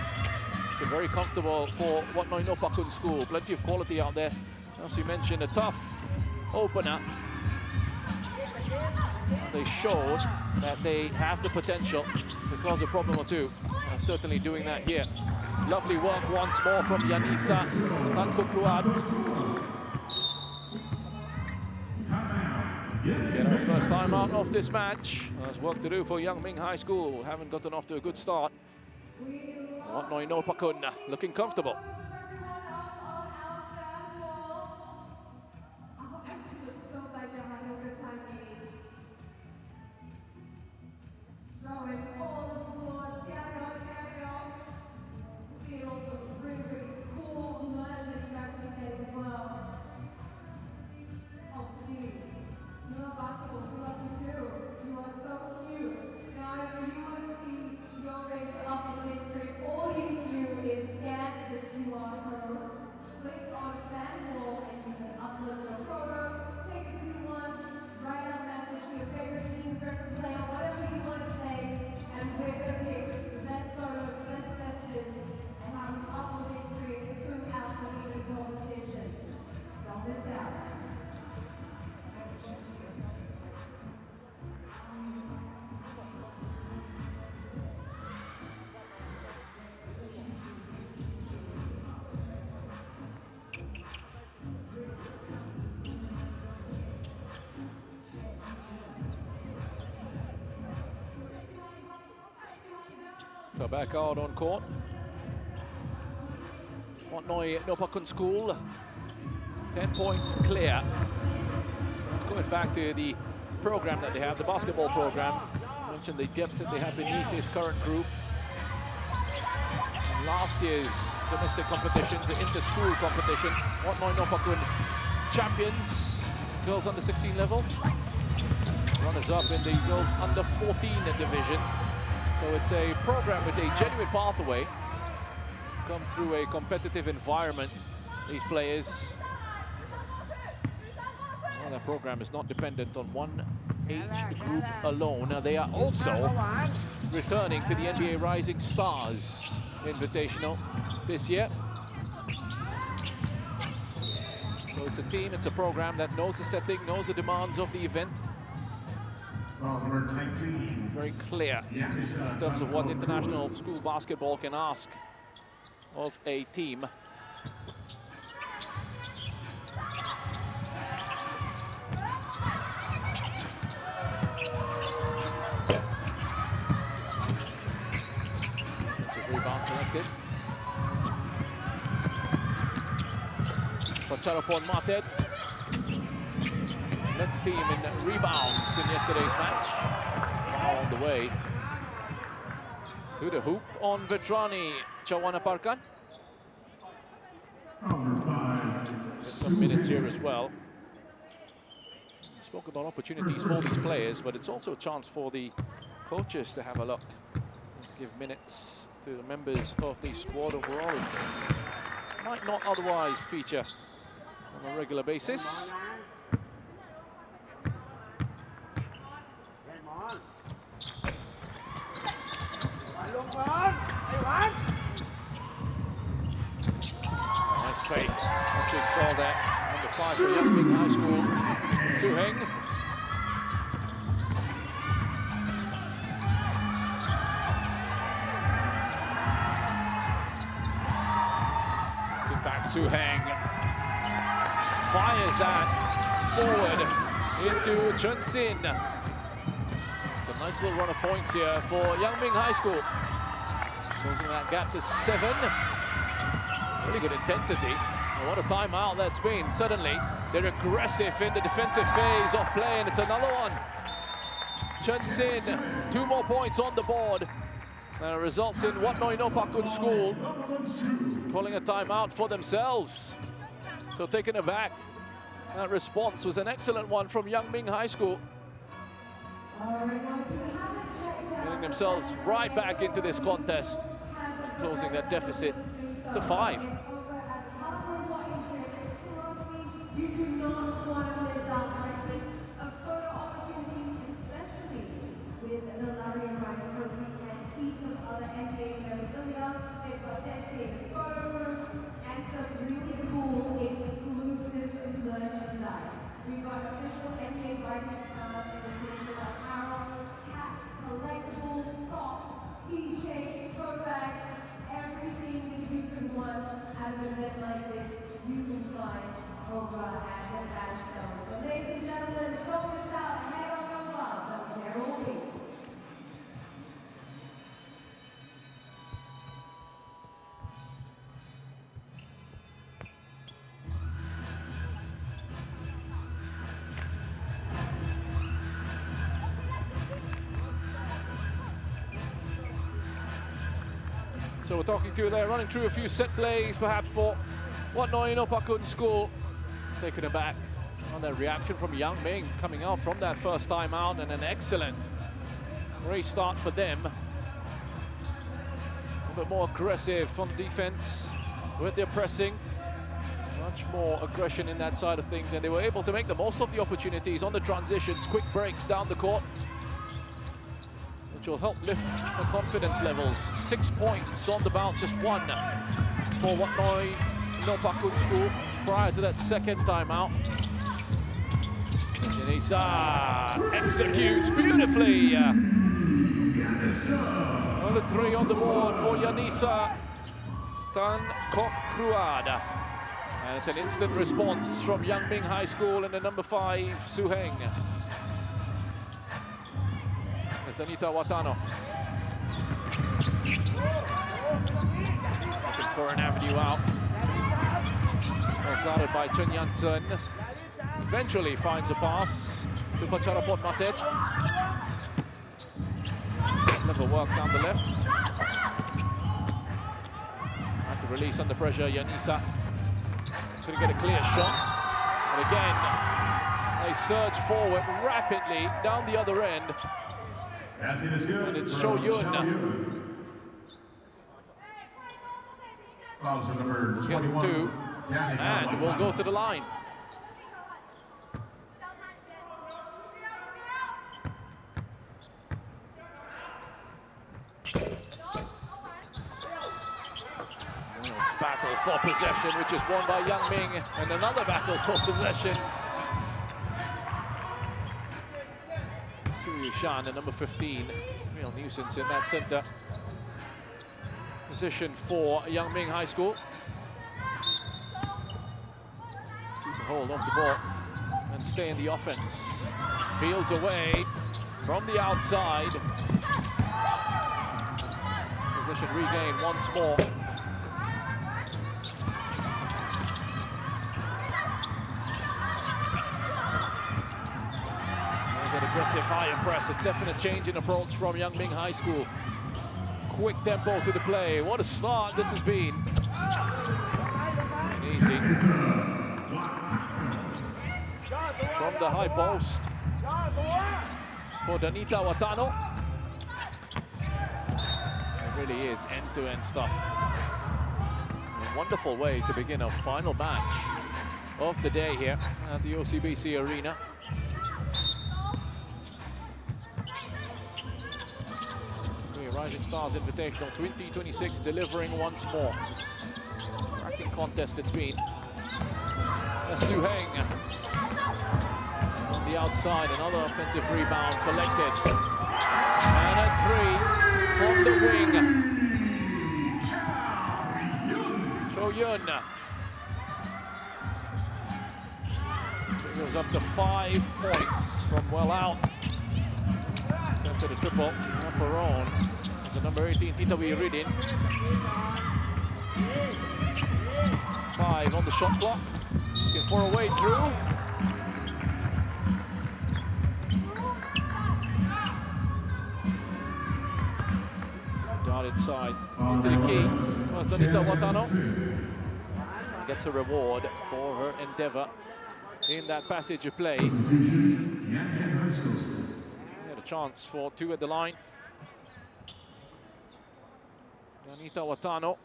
So very comfortable for Wat Noi No Pakun School. Plenty of quality out there. As you mentioned, a tough opener. They showed that they have the potential to cause a problem or two. Certainly doing that here. Lovely work once more from Yanisa Tankukruad. Get our first time out of this match. There's work to do for Young Ming High School. Haven't gotten off to a good start. Wat Noi No Pakun looking comfortable. So back out on court. Wat Noi No Pakun School, 10 points clear. Let's go back to the program that they have, the basketball program. I mentioned the depth that they have beneath this current group. And last year's domestic competitions, the inter-school competition, Wat Noi No Pakun champions, girls under 16 level. Runners-up in the girls under 14 division. So it's a program with a genuine pathway. Come through a competitive environment, these players. Well, their program is not dependent on one age group alone. They are also returning to the NBA Rising Stars Invitational this year. So it's a team, it's a program that knows the setting, knows the demands of the event. Very clear in terms of what international school basketball can ask of a team. Rebound collected. For Charapon Matet. Led the team in rebounds in yesterday's match. Foul on the way. To the hoop on Vetrani Chawana Parkan. Get some minutes here as well. I spoke about opportunities for these players, but it's also a chance for the coaches to have a look. Give minutes to the members of the squad overall. Might not otherwise feature on a regular basis. Nice fake. Actually saw that. Number 5 for Young Ming High School. Suheng. Good back, Suheng. Fires that forward into Chun Sin. It's a Nice little run of points here for Yangming High School. Closing that gap to 7. Really good intensity. And what a timeout that's been. Suddenly, they're aggressive in the defensive phase of play, and it's another one. Chen Sin, 2 more points on the board. Results in Wat Noi No Pakun School calling a timeout for themselves. So taken aback. That response was an excellent one from Yangming High School. Getting themselves right back into this contest. Closing that deficit to 5. You do not want to miss out on a photo opportunity, especially with the Larry Rice Trophy and piece of other NBA memorabilia. They've got dedicated photo room and some really cool exclusive merchandise. We've got official NBA Rising Stars and official apparel, hats, collectibles, socks, keychains, tote bags, everything that you can want at an event like this, you can find over at the bandstand. So ladies and gentlemen, don't miss out, head on over, but they're all big. So we're talking to there, running through a few set plays, perhaps for Wat Noi No Pakun School. Taken aback on that reaction from Yangming coming out from that first time out, and an excellent restart for them. A little bit more aggressive on defense with their pressing. Much more aggression in that side of things, and they were able to make the most of the opportunities on the transitions, quick breaks down the court, which will help lift the confidence levels. 6 points on the bounce, just 1 for Wat Noi No Pakun School prior to that second timeout. Yanisa executes beautifully. Another 3 on the board for Yanisa Tan Kok Kruada. And it's an instant response from Yangming High School and the number 5, Su Heng. There's Danita Watano. Looking for an avenue out. Well guarded by Chen Yansen. Eventually finds a pass to Pacharapot Matej. Clever work down the left. Had to release under pressure, Yanisa. Couldn't get a clear shot. And again, they surge forward rapidly down the other end. And it's Cho Yun. Number 21. 2. And we'll go to the line. Battle for possession, which is won by Yangming, and another battle for possession. Su Yushan, the number 15, real nuisance in that center position for Yangming High School. Keep a hold of the ball and stay in the offense. Peels away from the outside. Possession regained once more. Aggressive higher press, a definite change in approach from Yangming High School. Quick tempo to the play. What a start this has been. Easy. From the high post for Danita Watano. It really is end-to-end stuff. A wonderful way to begin a final match of the day here at the OCBC Arena. Rising Stars Invitational 2026 delivering once more. Cracking contest it's been. Su Heng on the outside, another offensive rebound collected. And a 3 from the wing. Cho Yun. Goes up to 5 points from well out. to the triple. For on. The number 18, Tita Wiridin. 5 on the shot clock. Looking for a way through. Dart inside into the key. Well, Donita Watano gets a reward for her endeavor in that passage of play. Had a chance for 2 at the line. Donita Watano.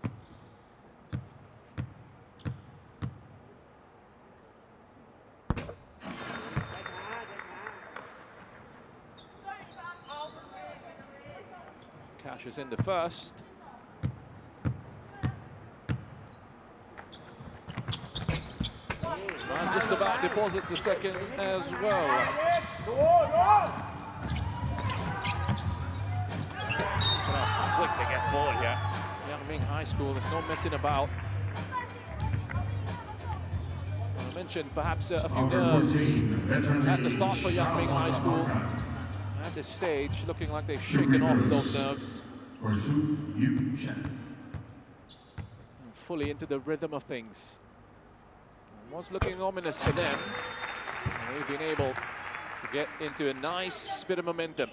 Cash is in the first. And just about deposits a second as well. Quick to get forward here. Yangming High School, there's no messing about. I mentioned perhaps a few nerves at the start for Yangming High School. At this stage, looking like they've shaken off those nerves. Fully into the rhythm of things. It was looking ominous for them. And they've been able to get into a nice bit of momentum.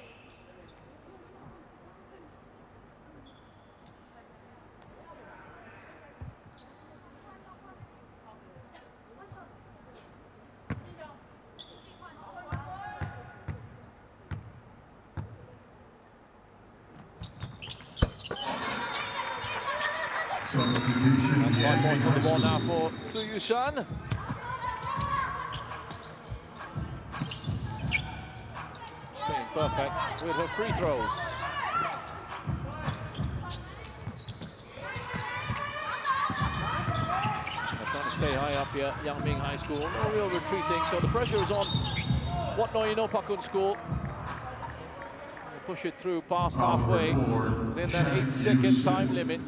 And 5 points on the ball now for Su Yushan. Staying perfect with her free throws. They're trying to stay high up here, Yangming High School. No real retreating, so the pressure is on Wat Noi No Pakun School. They push it through past halfway, then that 8-second time limit.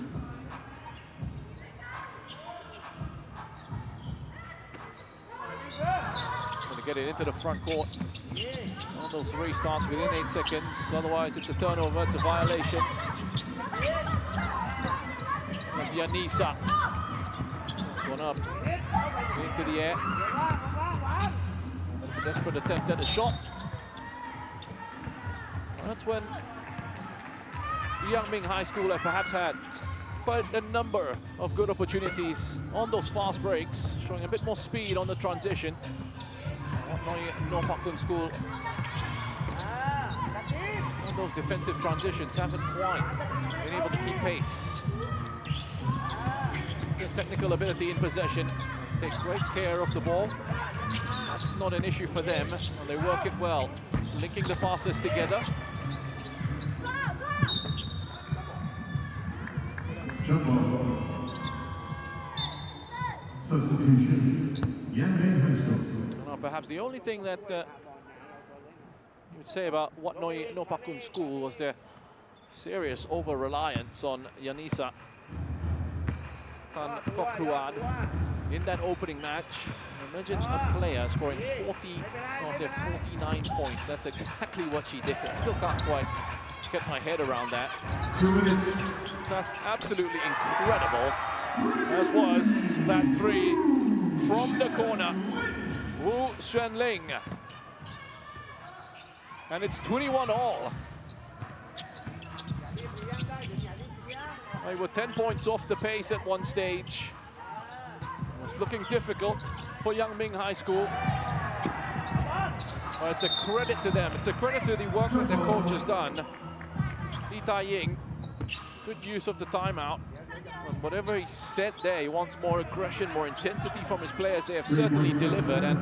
Get it into the front court. All those restarts within 8 seconds. Otherwise, it's a turnover. It's a violation. That's Yanisa. This one up into the air. That's a desperate attempt at a shot. And that's when Yangming High School have perhaps had quite a number of good opportunities on those fast breaks, showing a bit more speed on the transition. No Pakun School. And those defensive transitions haven't quite been able to keep pace. The technical ability in possession, take great care of the ball. That's not an issue for them, and they work it well, linking the passes together. Substitution, Yangming High School. Perhaps the only thing that you would say about Wat Noi No Pakun School was their serious over-reliance on Yanisa Tan Kokruad in that opening match. Imagine a player scoring 40 of their 49 points. That's exactly what she did. I still can't quite get my head around that. 2 minutes. That's absolutely incredible, as was that 3 from the corner. Wu Xuanling. And it's 21-all. They were 10 points off the pace at one stage. It was looking difficult for Yangming High School. But it's a credit to them. It's a credit to the work that their coach has done. Lee Tai-ying, good use of the timeout. And whatever he said there, he wants more aggression, more intensity from his players. They have certainly delivered, and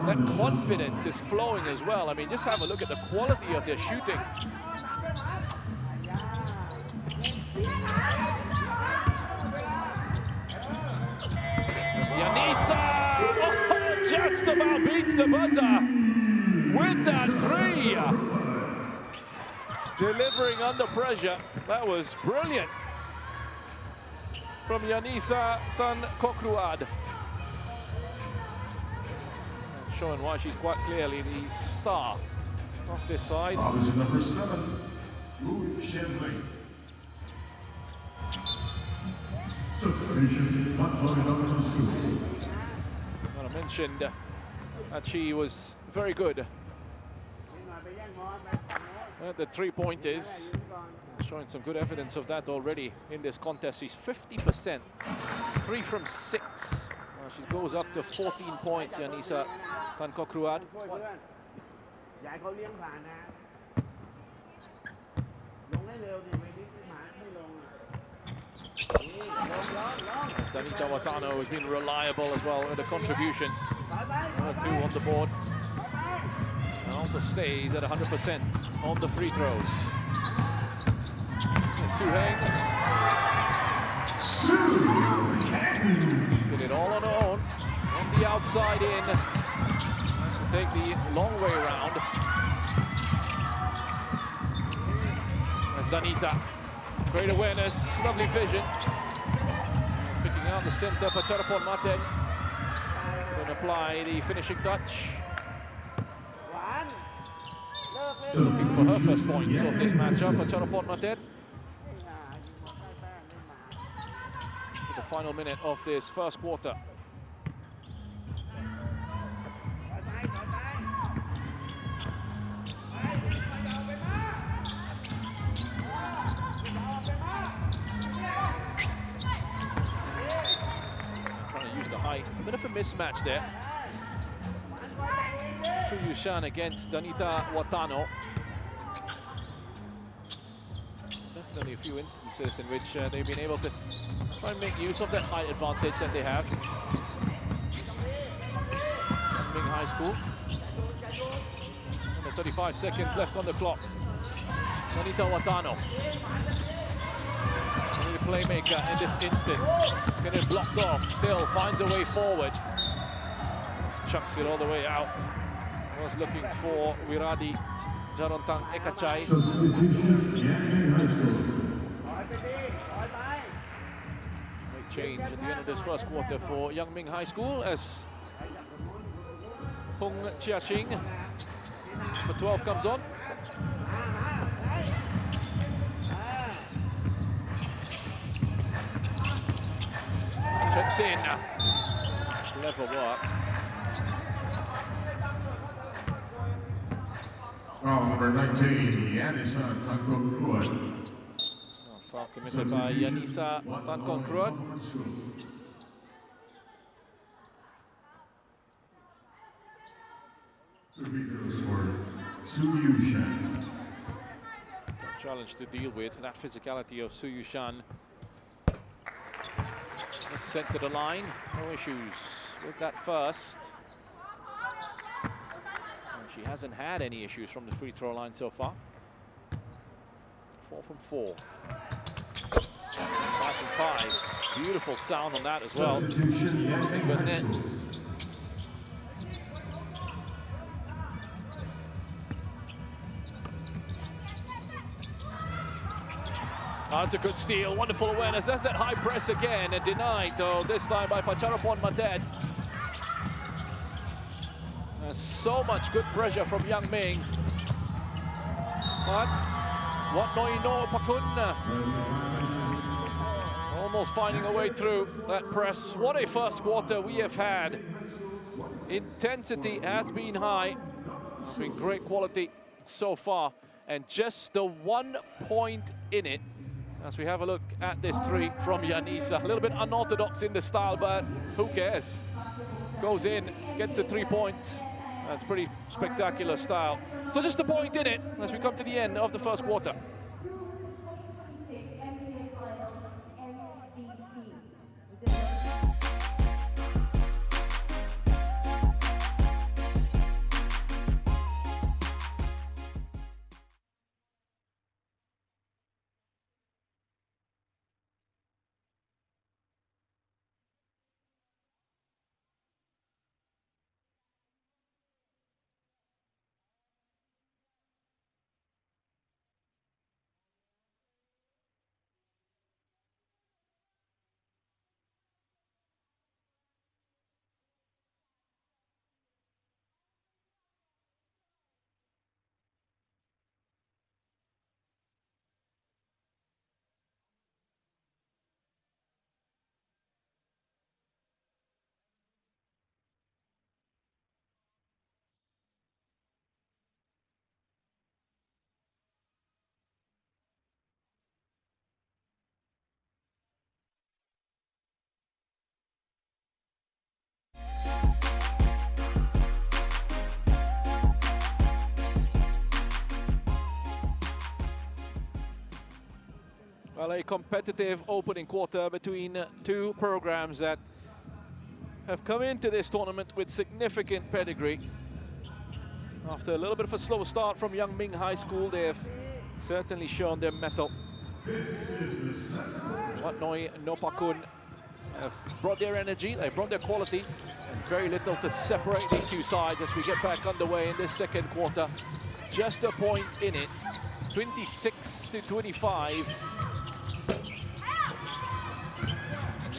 that confidence is flowing as well. I mean, just have a look at the quality of their shooting. Yanisa, oh, just about beats the buzzer with that 3. Delivering under pressure. That was brilliant from Yanisa Tan Kokruad. Showing why she's quite clearly the star off this side. Opposite number 7, Wu Shenling. Substitution, 1 point up from school. Well, I mentioned that she was very good at the three-pointers, showing some good evidence of that already in this contest. She's 50%, 3 from 6. She goes up to 14 points, Yanisa Tankokruad. Danita Watano has been reliable as well with a contribution. 2 on the board. And also stays at 100% on the free throws. Su Heng. Did it all on her own. On the outside in. To take the long way around. As Danita. Great awareness, lovely vision. Picking out the center, Pacharapon Matet. Going to apply the finishing touch. Looking for her first points of this matchup, Pacharapon Matet. The final minute of this first quarter. Trying to use the height. A bit of a mismatch there. Su Yushan against Danita Watano. Definitely a few instances in which they've been able to try and make use of that height advantage that they have. Ming High School. Under 35 seconds left on the clock. Danita Watano. Only the playmaker in this instance. Getting blocked off, still finds a way forward. Chucks it all the way out. Was looking for Wiradi Jarontang Ekachai. Great change at the end of this first quarter for Yang Ming High School as Hung Chia-ching, number 12, comes on. Checks in. Clever work. Number 19, Yanisa Tankokruad. Foul committed by Yanisa Tankokruad. Su Yushan. Challenge to deal with that physicality of Su Yushan. It's sent to the line. No issues with that first. She hasn't had any issues from the free throw line so far. 4 from 4. 5 from 5. Beautiful sound on that as well. Good net. Oh, it's a good steal. Wonderful awareness. That's that high press again and denied, though, this time by Pacharapon Matet. So much good pressure from Yang Ming. But what no Pakun almost finding a way through that press. What a first quarter we have had. Intensity has been high. It's been great quality so far. And just the 1 point in it as we have a look at this 3 from Yanisa. A little bit unorthodox in the style, but who cares? Goes in, gets the 3 points. That's pretty spectacular style. So just a point in it as we come to the end of the first quarter. Well, a competitive opening quarter between two programs that have come into this tournament with significant pedigree. After a little bit of a slow start from Yang Ming High School, they have certainly shown their mettle. Wat Noi Nopakun have brought their energy, they brought their quality, and very little to separate these two sides as we get back underway in this second quarter. Just a point in it, 26-25.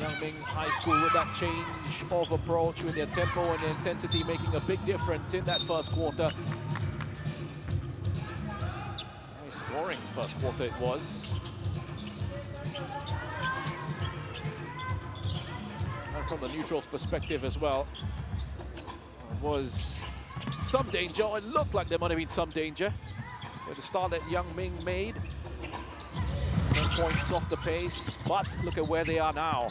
Yang Ming High School with that change of approach, with their tempo and their intensity making a big difference in that first quarter. Very scoring first quarter it was. And from the neutrals' perspective as well, was some danger. It looked like there might have been some danger with the start that Yang Ming made. 10 points off the pace, but look at where they are now.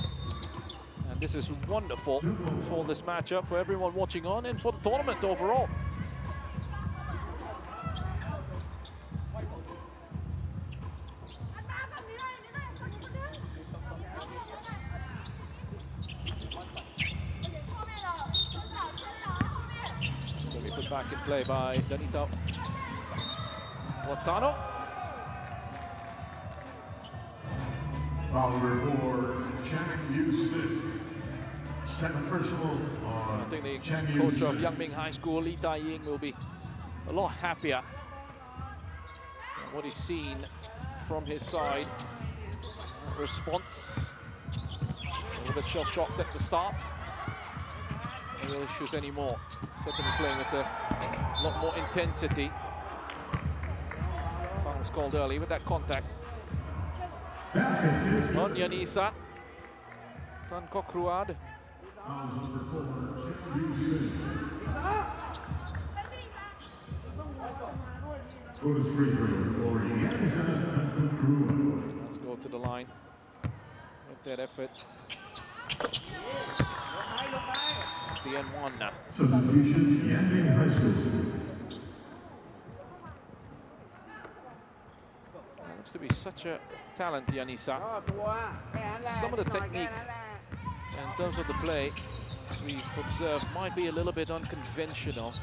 And this is wonderful for this matchup, for everyone watching on, and for the tournament overall. It's going to be put back in play by Danita Watano. Foul number 4, Chang Yu-Sik. Second personal on I think the Chang coach Yu-Sik. of Yang Ming High School, Lee Tai-ying, will be a lot happier at what he's seen from his side. Response, a little bit shell-shocked at the start. No issues anymore. Certainly playing with a lot more intensity. Foul was called early with that contact. On Yanisa, Tan Kokruad. Let's go to the line with that effort. It's the N1 now. Substitution, Yang Ming High School. Looks to be such a talent, Yanisa. Some of the technique in terms of the play, as we've observed, might be a little bit unconventional,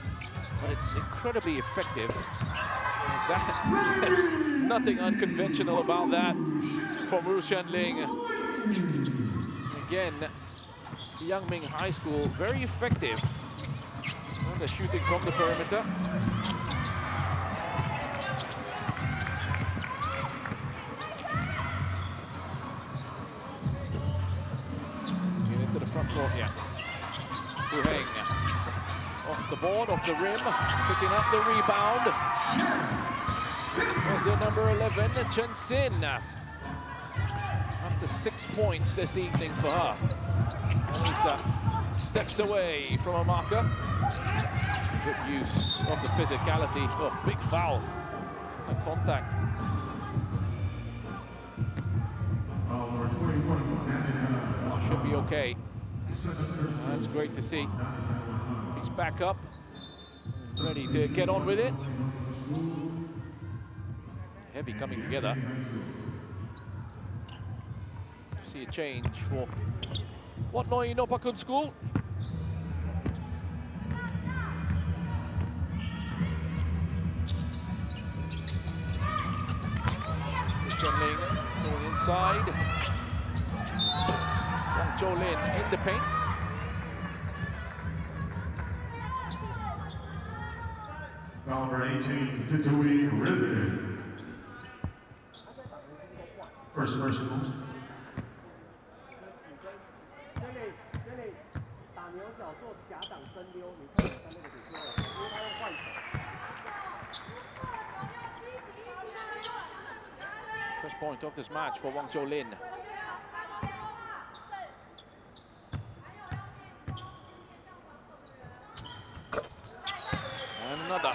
but it's incredibly effective. There's nothing unconventional about that from Ru Shanling. Again, Yang Ming High School, very effective. And they're shooting from the perimeter. Front court here. Su Heng off the board, off the rim, picking up the rebound. Was the number 11, Chen Sin. After 6 points this evening for her. Anissa steps away from a marker. Good use of the physicality. Oh, big foul and contact. Should be okay. That's great to see. He's back up, ready to get on with it. Heavy coming together. See a change for Wat Noi Nopakun School. Shenling going inside. Wang Zhou-lin in the paint. Number 18, Titui Ribbon. First personal. First point of this match for Wang Zhou-lin. And another.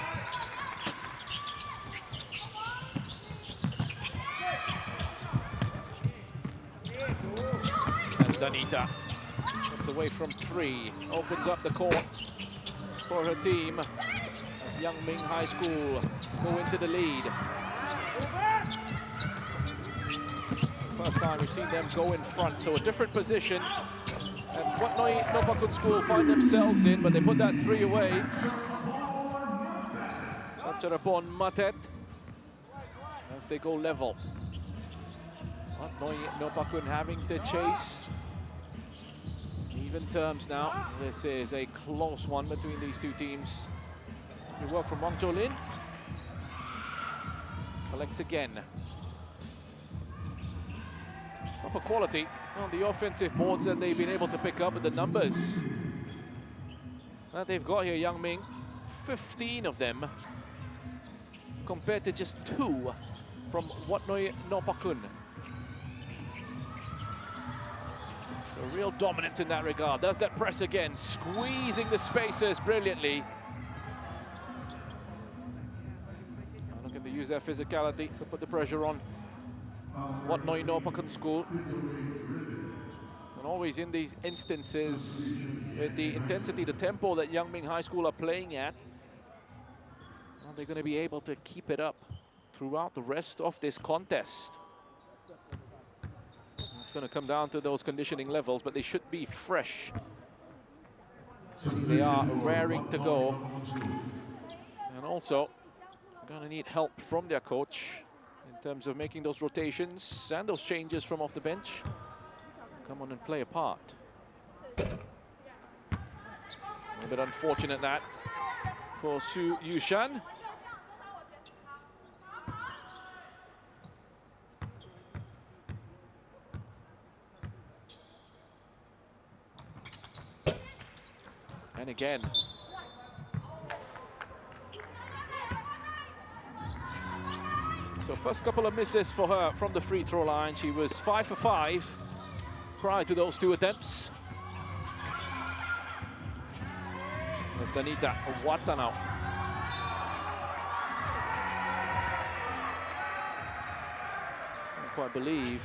As Danita gets away from 3, opens up the court for her team as Yang Ming High School go into the lead. time we've seen them go in front, so a different position. And Wat Noi Nopakun School find themselves in, but they put that 3 away. Capture upon Matet as they go level. Wat Noi Nopakun having to chase. Even terms now. This is a close one between these two teams. Good work from Wang Jolin. Collects again. Proper quality on the offensive boards that they've been able to pick up with the numbers that they've got here. Yang Ming, 15 of them, compared to just 2 from Wat Noi Nopakun. So real dominance in that regard. Does that press again, squeezing the spacers brilliantly. Looking to use their physicality to put the pressure on Wat Noi Nopakun School. And always in these instances, with the intensity, the tempo that Yang Ming High School are playing at, well, they're going to be able to keep it up throughout the rest of this contest. It's going to come down to those conditioning levels, but they should be fresh. See, they are raring to go. And also, going to need help from their coach in terms of making those rotations and those changes from off the bench come on and play a part. A bit unfortunate that for Su Yushan. And again. So first couple of misses for her from the free throw line. She was 5 for 5 prior to those 2 attempts. That's Danita Watanao. I don't quite believe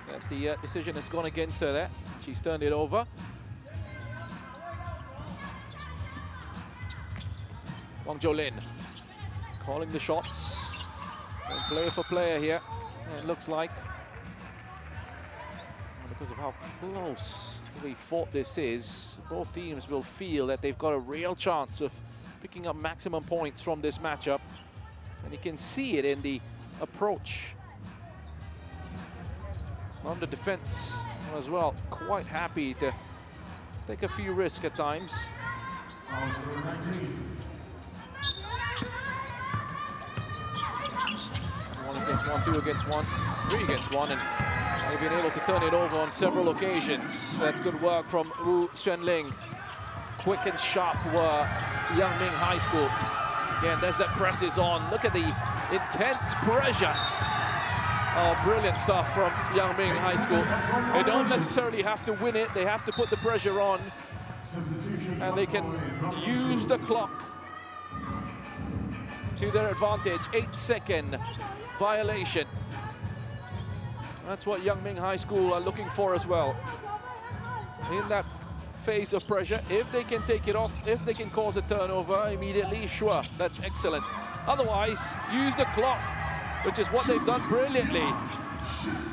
that the decision has gone against her there. She's turned it over. Wang Jolin calling the shots. And player for player here, it looks like. Because of how closely fought this is, both teams will feel that they've got a real chance of picking up maximum points from this matchup. And you can see it in the approach on the defense as well. Quite happy to take a few risks at times. 1 against 1, 2 against 1, 3 against 1, and they've been able to turn it over on several occasions. That's good work from Wu Xuanling. Quick and sharp were Yang Ming High School. Again, there's that presses on. Look at the intense pressure. Oh, brilliant stuff from Yang Ming High School. They don't necessarily have to win it. They have to put the pressure on. And they can use the clock to their advantage. 8-second violation. That's what Yang Ming High School are looking for as well. In that phase of pressure, if they can take it off, if they can cause a turnover immediately, sure, that's excellent. Otherwise, use the clock, which is what they've done brilliantly.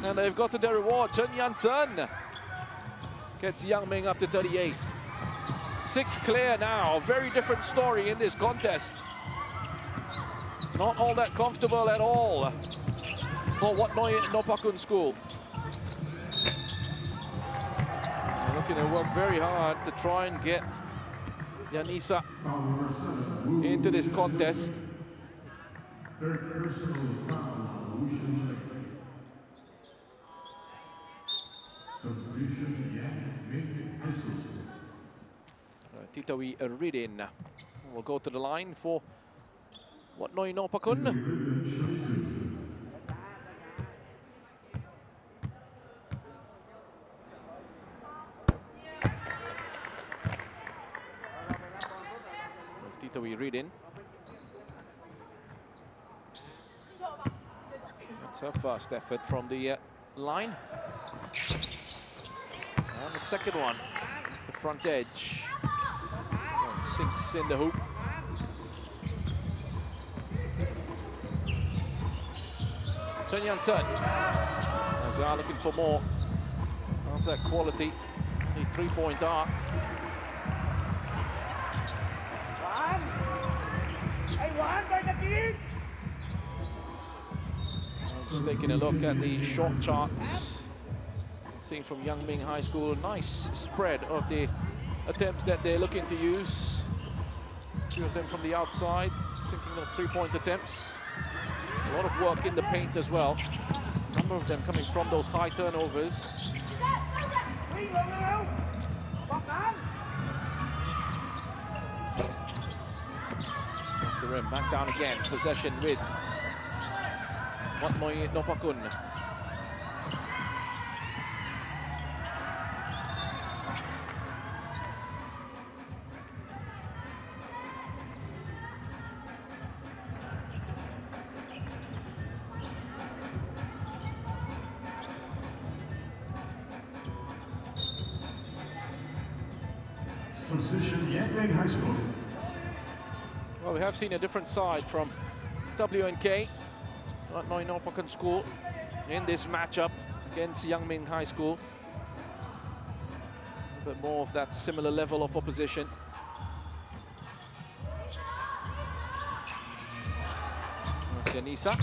And they've got to their reward. Chen Yanzhen gets Yang Ming up to 38. 6 clear now, very different story in this contest. Not all that comfortable at all for Wat Noi Nopakun School. They're looking to work very hard to try and get Yanisa into this contest. Titawi Ridin will go to the line for Wat Noi Nopakun. Titawi Ridin. That's her first effort from the line. And the second one, off the front edge. Sinks in the hoop. Chen Yan-Chen. As they are looking for more of that quality, the three-point arc. Just taking a look at the shot charts. Seeing from Yangming High School, nice spread of the attempts that they're looking to use. Two of them from the outside, sinking those three-point attempts. A lot of work in the paint as well. A number of them coming from those high turnovers. Off the rim, back down again. Possession with Wid来Nopakun. Substitution Yangming High School. Well, we have seen a different side from WNK, Wid来Nopakun School, in this matchup against Yangming High School. A bit more of that similar level of opposition. That's Yanisa.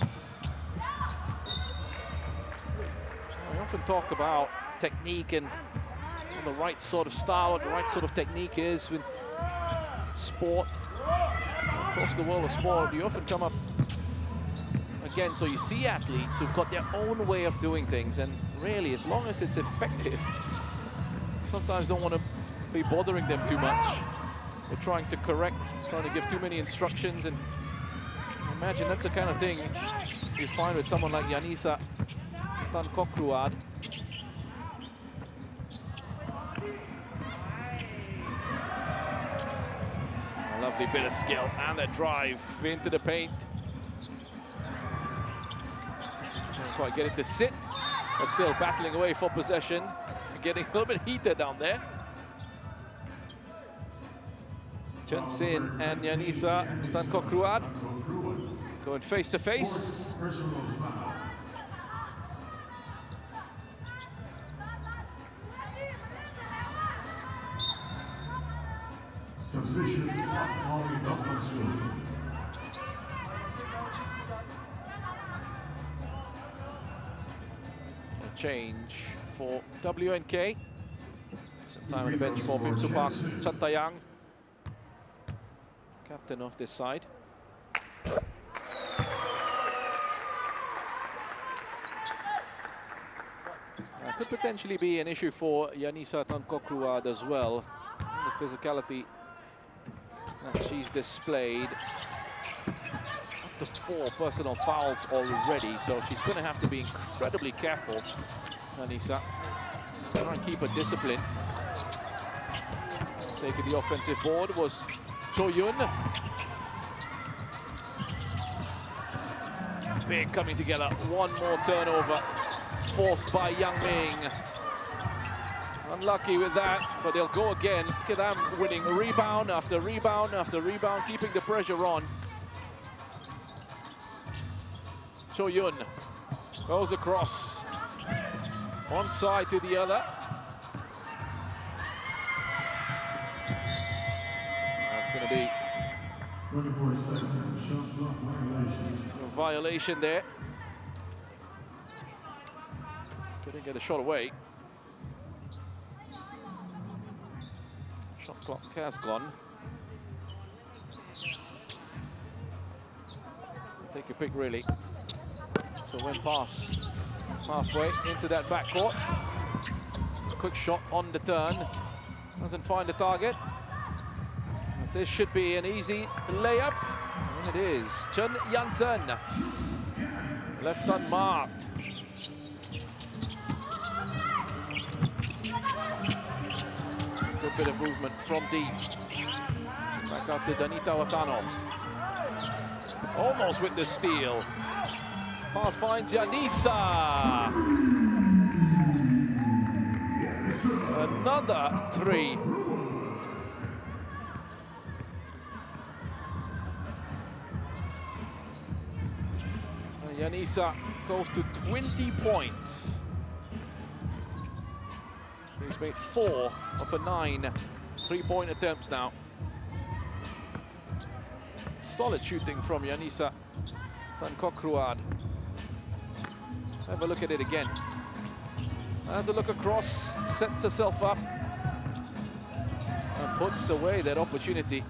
We often talk about technique and the right sort of style, what the right sort of technique is with sport. Across the world of sport, you often come up again, so you see athletes who've got their own way of doing things, and really, as long as it's effective, sometimes don't want to be bothering them too much or trying to correct, trying to give too many instructions. And imagine that's the kind of thing you find with someone like Yanisa Tan Kokruad. A lovely bit of skill and a drive into the paint. Can't quite get it to sit, but still battling away for possession. Getting a little bit heated down there. Chen Sin and Yanisa Tan Kokruad going face to face. Substitution Wid来Nopakun School. A change for WNK. Some time on the bench for Bimsupak Chantayang, captain of this side. Could potentially be an issue for Yanisa Tan Kokruad as well. The physicality that she's displayed. Up to 4 personal fouls already, so she's going to have to be incredibly careful, Yanisa. Try and keep her discipline. Taking the offensive board was Cho Yun. Big coming together. One more turnover forced by Yangming. Unlucky with that, but they'll go again. Look at them winning rebound after rebound after rebound, keeping the pressure on. Cho Yun goes across. One side to the other. That's going to be a violation there. Couldn't get a shot away. Shot clock has gone. Take your pick, really. So when pass halfway into that backcourt. Quick shot on the turn. Doesn't find the target. But this should be an easy layup. And it is. Chen Yan-Chen. Left unmarked. Good bit of movement from deep. Back up to Danita Watano. Almost with the steal. Pass finds Yanisa. Another 3. Yanisa goes to 20 points. He's made 4 of the 9 3-point attempts now. Solid shooting from Yanisa Tankokruad. Have a look at it again. Has a look across, sets herself up, and puts away that opportunity.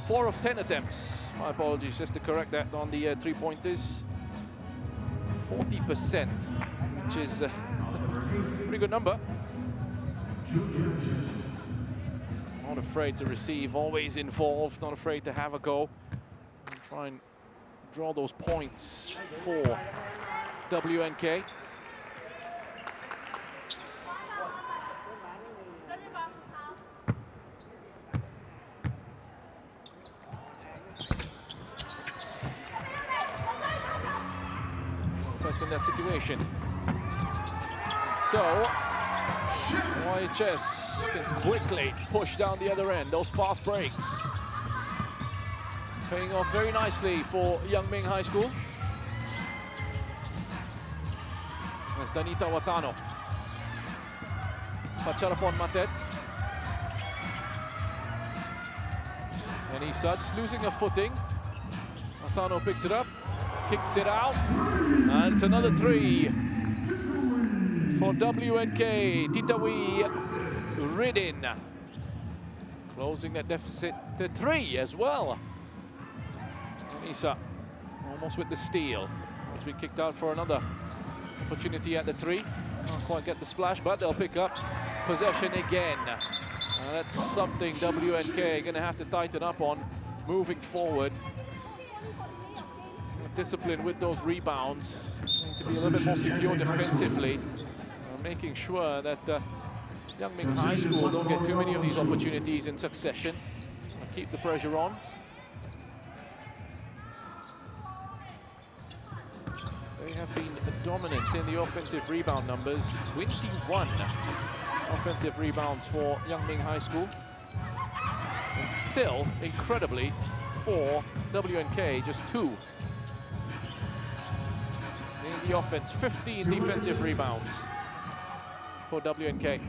4 of 10 attempts. My apologies, just to correct that on the 3-pointers. 40%, which is a pretty good number. Not afraid to receive, always involved, not afraid to have a go. And try and draw those points for WNK. In that situation. So YHS can quickly push down the other end. Those fast breaks paying off very nicely for Yangming High School. That's Danita Watano. Pacharapon Matet. And he's just losing a footing. Watano picks it up. Kicks it out, and it's another 3 for WNK. Titawi Ridin closing that deficit to 3 as well. Anissa almost with the steal. Has been kicked out for another opportunity at the 3. Can't quite get the splash, but they'll pick up possession again. That's something WNK are going to have to tighten up on moving forward. Discipline with those rebounds, need to be a little bit more secure defensively, making sure that Yangming High School don't get too many of these opportunities in succession. Keep the pressure on. They have been dominant in the offensive rebound numbers. 21 offensive rebounds for Yangming High School. And still, incredibly, for WNK, just 2. In the offense, 15 defensive rebounds for WNK.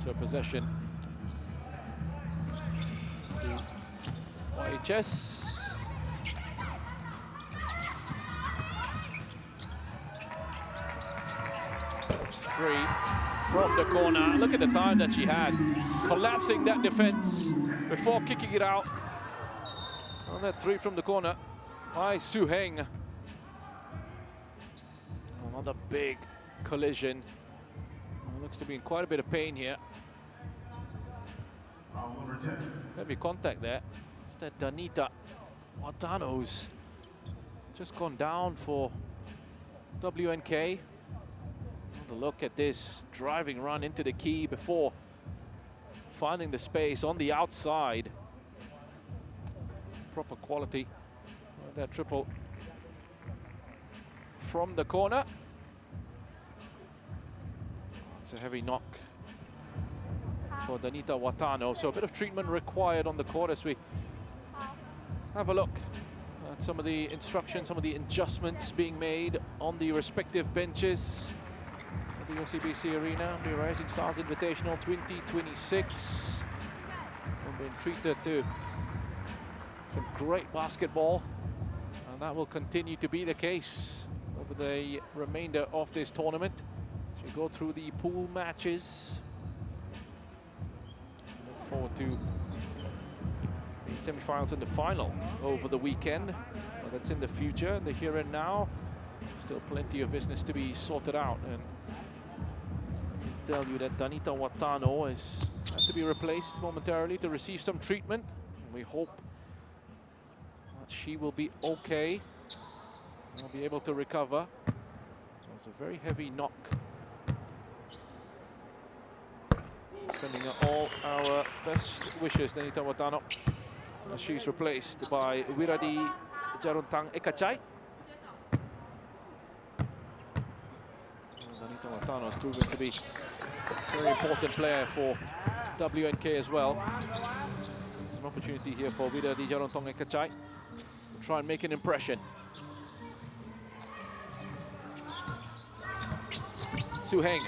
So possession to YHS. Three from the corner. Look at the time that she had, collapsing that defense before kicking it out. On that 3 from the corner by Su Heng. Another big collision. Looks to be in quite a bit of pain here. Heavy contact there. It's that Danita Watano's just gone down for WNK. Have a look at this driving run into the key before finding the space on the outside. Proper quality. That triple from the corner. It's a heavy knock for Danita Watano, so a bit of treatment required on the court as we have a look at some of the instructions, some of the adjustments being made on the respective benches at the OCBC Arena, the Rising Stars Invitational 2026. We've been treated to some great basketball, and that will continue to be the case over the remainder of this tournament. We go through the pool matches. Look forward to the semi-finals and the final over the weekend. Well, that's in the future, the here and now. Still plenty of business to be sorted out. And I can tell you that Danita Watano has to be replaced momentarily to receive some treatment. And we hope that she will be okay. They'll be able to recover. It was a very heavy knock. Sending all our best wishes, Danita Watano, as she's replaced by Wiradi Jaruntang Ekachai. Danita Watano has proven to be a very important player for WNK as well. There's an opportunity here for Wiradi Jaruntang Ekachai to try and make an impression. Su Heng.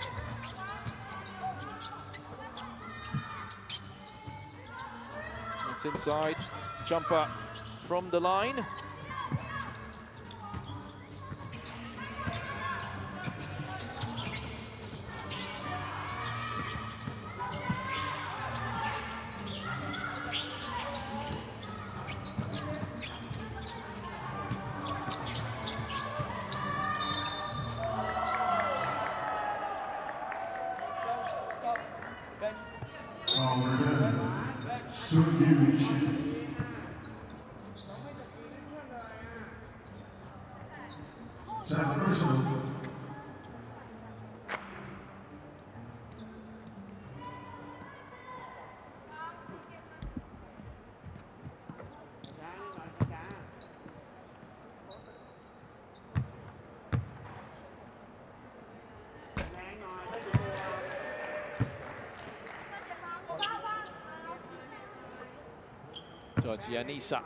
It's inside, jumper from the line. Towards Yanisa.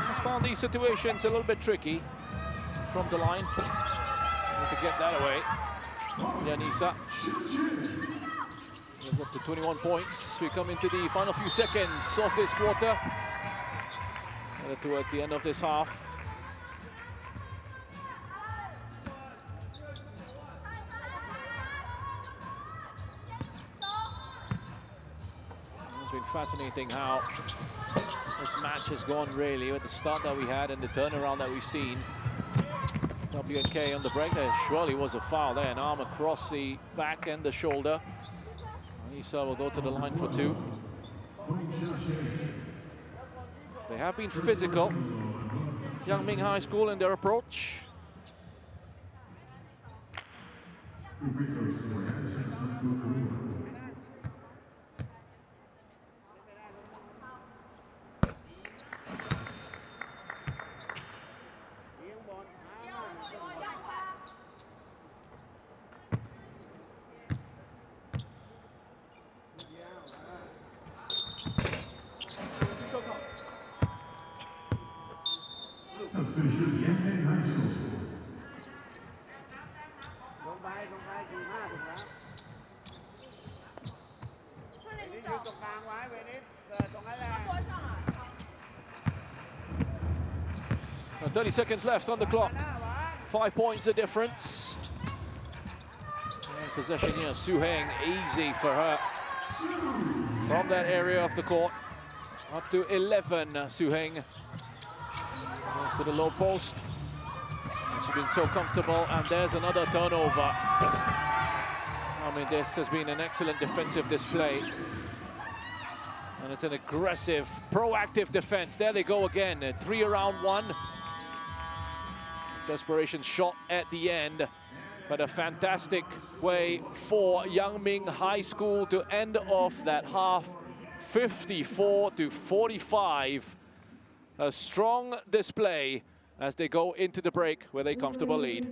Has found these situations a little bit tricky from the line. Need to get that away. Yanisa. Goes up to 21 points. We come into the final few seconds of this quarter. Towards the end of this half. It's been fascinating how this match has gone, really, with the start that we had and the turnaround that we've seen. WNK on the break. There surely was a foul there, an arm across the back and the shoulder. Isa will go to the line for two. They have been physical, Yangming High School, in their approach. Now 30 seconds left on the clock. 5 points the difference. And possession here, Su Heng, easy for her. From that area of the court, up to 11, Su Heng. Goes to the low post. She's been so comfortable, and there's another turnover. I mean, this has been an excellent defensive display. And it's an aggressive, proactive defense. There they go again, 3 around 1. Desperation shot at the end, but a fantastic way for Yangming High School to end off that half, 54-45. A strong display as they go into the break with a comfortable lead.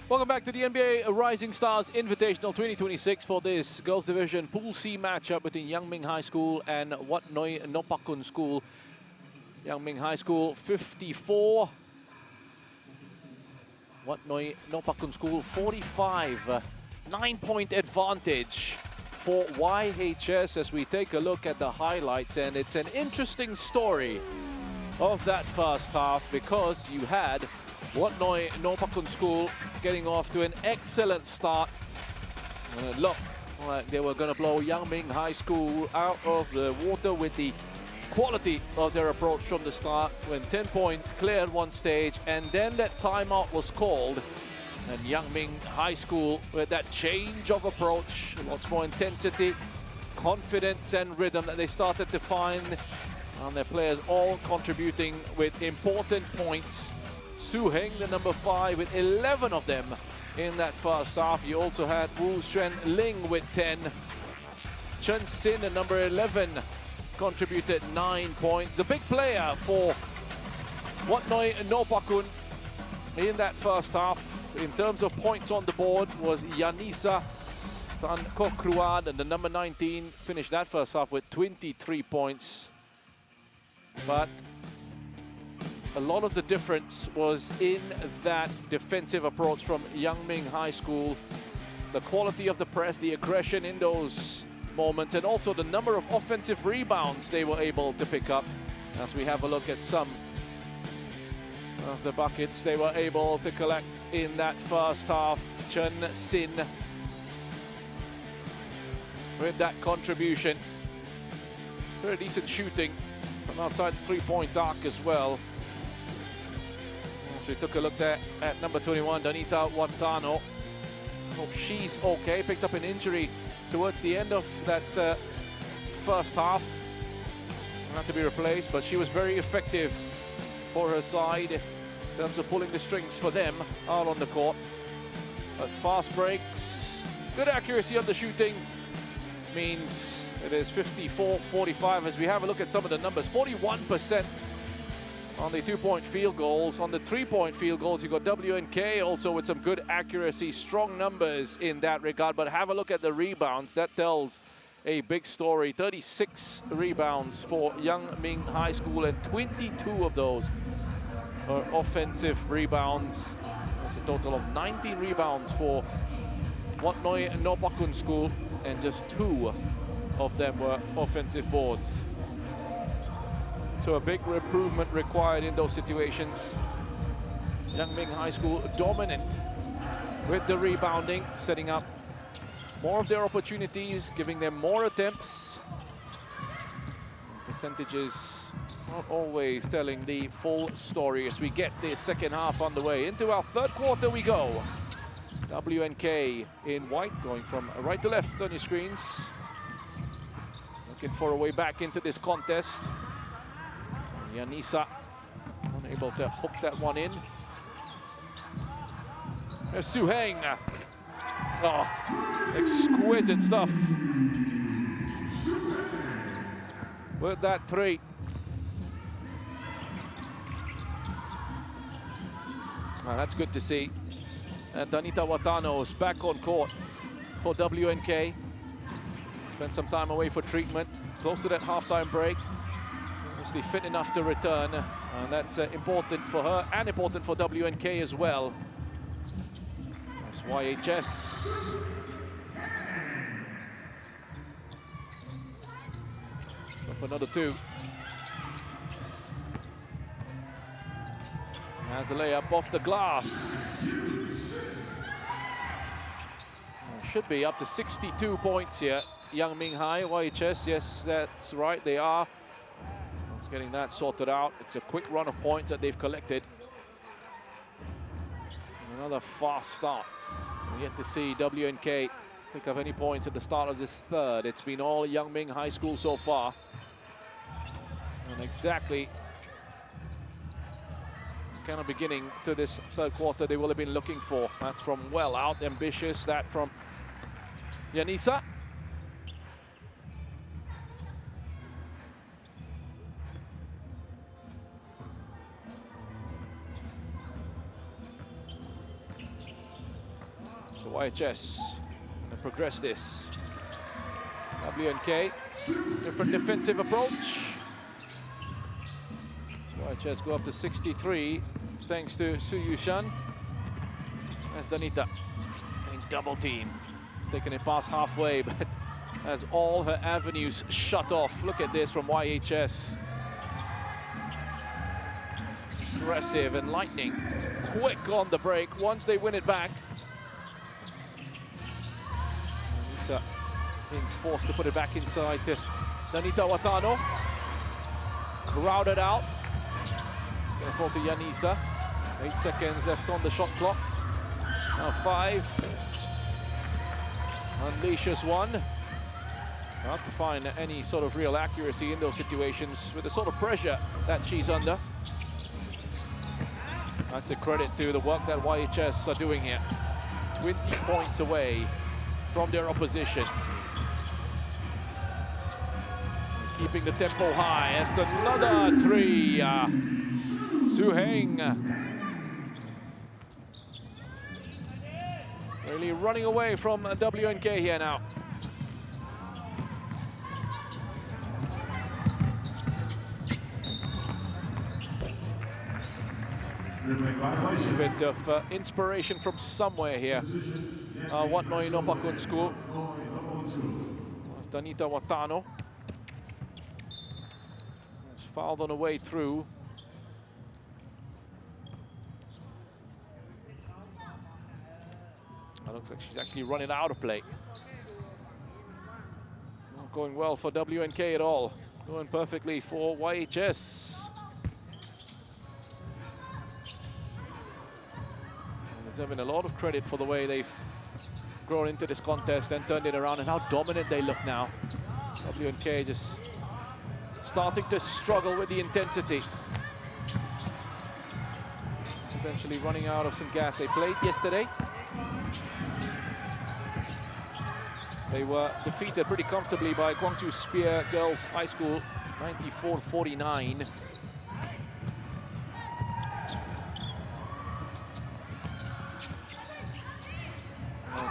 Welcome back to the NBA Rising Stars Invitational 2026 for this girls division Pool C matchup between Yang Ming High School and Wat Noi Nopakun School. Yang Ming High School 54. Wat Noi Nopakun School 45. 9-point advantage for YHS as we take a look at the highlights, and it's an interesting story of that first half because you had Wat Noi Nopakun School getting off to an excellent start. And it looked like they were going to blow Yang Ming High School out of the water with the quality of their approach from the start, when 10 points cleared one stage and then that timeout was called. And Yang Ming High School, with that change of approach, lots more intensity, confidence and rhythm that they started to find, and their players all contributing with important points. Su Heng, the number 5, with 11 of them in that first half. You also had Wu Xuan Ling with 10. Chen Sin, the number 11, contributed 9 points. The big player for Wat Noi Nopakun in that first half, in terms of points on the board, was Yanisa Tan Kokruan, and the number 19 finished that first half with 23 points. But a lot of the difference was in that defensive approach from Yang Ming High School. The quality of the press, the aggression in those moments, and also the number of offensive rebounds they were able to pick up. As we have a look at some of the buckets they were able to collect in that first half. Chen Sin with that contribution. Very decent shooting from outside the three-point arc as well. So we took a look there at number 21, Danita Watano. Hope she's okay. Picked up an injury towards the end of that first half. Had to be replaced, but she was very effective for her side in terms of pulling the strings for them out on the court. But fast breaks, good accuracy on the shooting means it is 54-45 as we have a look at some of the numbers. 41% on the two-point field goals. On the three-point field goals, you got WNK also with some good accuracy, strong numbers in that regard. But have a look at the rebounds. That tells a big story. 36 rebounds for Yang Ming High School, and 22 of those are offensive rebounds. That's a total of 19 rebounds for Wat Noi Nopakun School, and just 2 of them were offensive boards. So a big improvement required in those situations. Yang Ming High School dominant with the rebounding, setting up more of their opportunities, giving them more attempts. Percentages not always telling the full story as we get the second half on the way. Into our third quarter we go. WNK in white, going from right to left on your screens. Looking for a way back into this contest. Yanisa unable to hook that one in. There's Su Heng. Oh, exquisite stuff with that three. Oh, that's good to see. And Danita Watano is back on court for WNK. Spent some time away for treatment, close to that halftime break. Obviously fit enough to return, and that's important for her and important for WNK as well. That's YHS. Up another 2. Has a layup off the glass. Should be up to 62 points here. Yang Ming High, YHS, yes, that's right, they are. It's getting that sorted out. It's a quick run of points that they've collected. Another fast start. We yet to see WNK pick up any points at the start of this third. It's been all Yang Ming High School so far. And exactly the kind of beginning to this third quarter they will have been looking for. That's from well out, ambitious. That from Yanisa. So YHS gonna progress this. WNK, different defensive approach. So YHS go up to 63 thanks to Su Yushan. As Danita getting double team, taking it past halfway, but has all her avenues shut off. Look at this from YHS. Aggressive and lightning, quick on the break once they win it back. Lisa being forced to put it back inside to Danita Watano. Crowded out. Going to fall to Yanisa. 8 seconds left on the shot clock. Now 5. Unleashes one. Hard to find any sort of real accuracy in those situations with the sort of pressure that she's under. That's a credit to the work that YHS are doing here. 20 points away from their opposition. Keeping the tempo high. It's another 3. Su Heng. Really running away from WNK here now. A bit of inspiration from somewhere here. Wat Noi Nopakun School. Danita Watano. Has fouled on the way through. It looks like she's actually running out of play. Not going well for WNK at all. Going perfectly for YHS. Deserving a lot of credit for the way they've grown into this contest and turned it around, and how dominant they look now. WNK just starting to struggle with the intensity. Potentially running out of some gas. They played yesterday. They were defeated pretty comfortably by Gwangju Spear Girls High School, 94-49.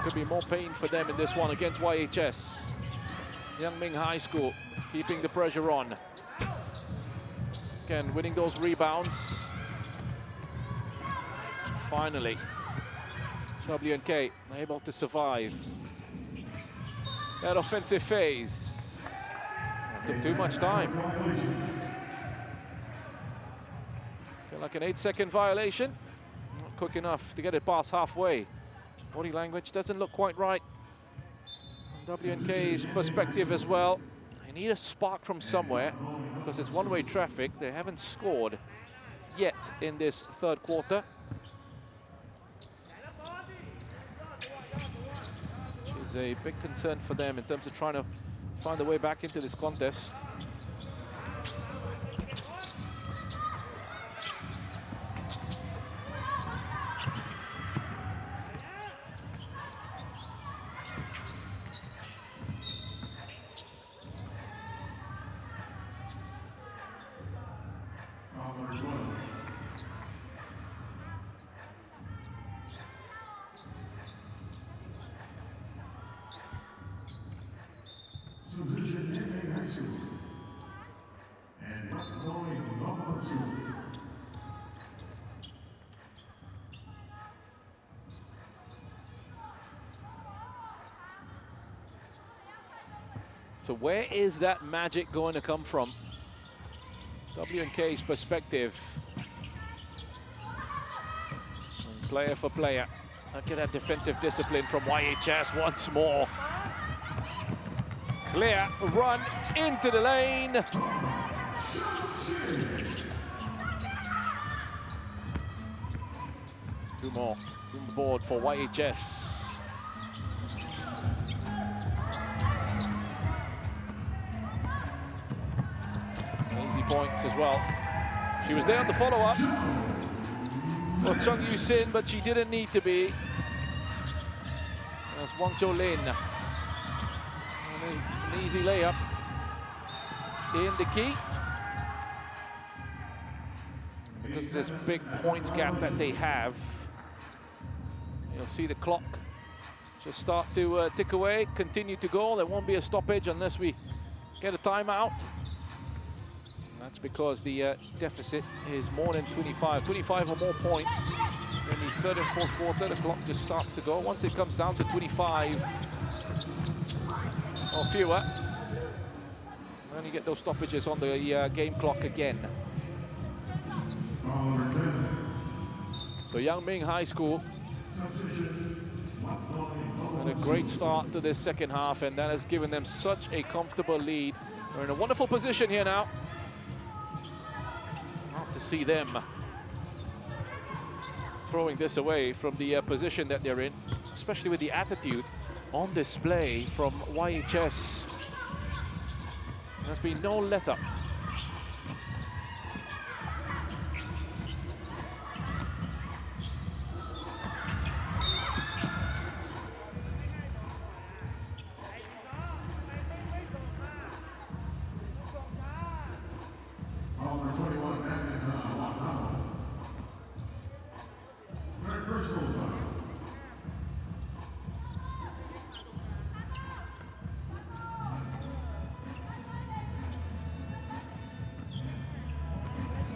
Could be more pain for them in this one against YHS. Yangming High School keeping the pressure on. Again, winning those rebounds. Finally, WNK able to survive that offensive phase. Took too much time. Feel like an 8-second violation. Not quick enough to get it past halfway. Body language doesn't look quite right. From WNK's perspective as well. They need a spark from somewhere because it's one-way traffic. They haven't scored yet in this third quarter. Which is a big concern for them in terms of trying to find a way back into this contest. So where is that magic going to come from? WNK's perspective. And player for player. Look at that defensive discipline from YHS once more. Clear run into the lane. Two more on the board for YHS. Easy points as well. She was there on the follow-up for Chung Yu Sin, but she didn't need to be. That's Wang Cho Lin. An easy layup in the key. Because of this big points gap that they have, you'll see the clock just start to tick away, continue to go. There won't be a stoppage unless we get a timeout. And that's because the deficit is more than 25 or more points. In the third and fourth quarter, the clock just starts to go. Once it comes down to 25 or fewer, then you get those stoppages on the game clock again. So Yangming High School had a great start to this second half, and that has given them such a comfortable lead. They're in a wonderful position here now. Hard to see them throwing this away from the position that they're in, especially with the attitude on display from YHS. There's been no let-up.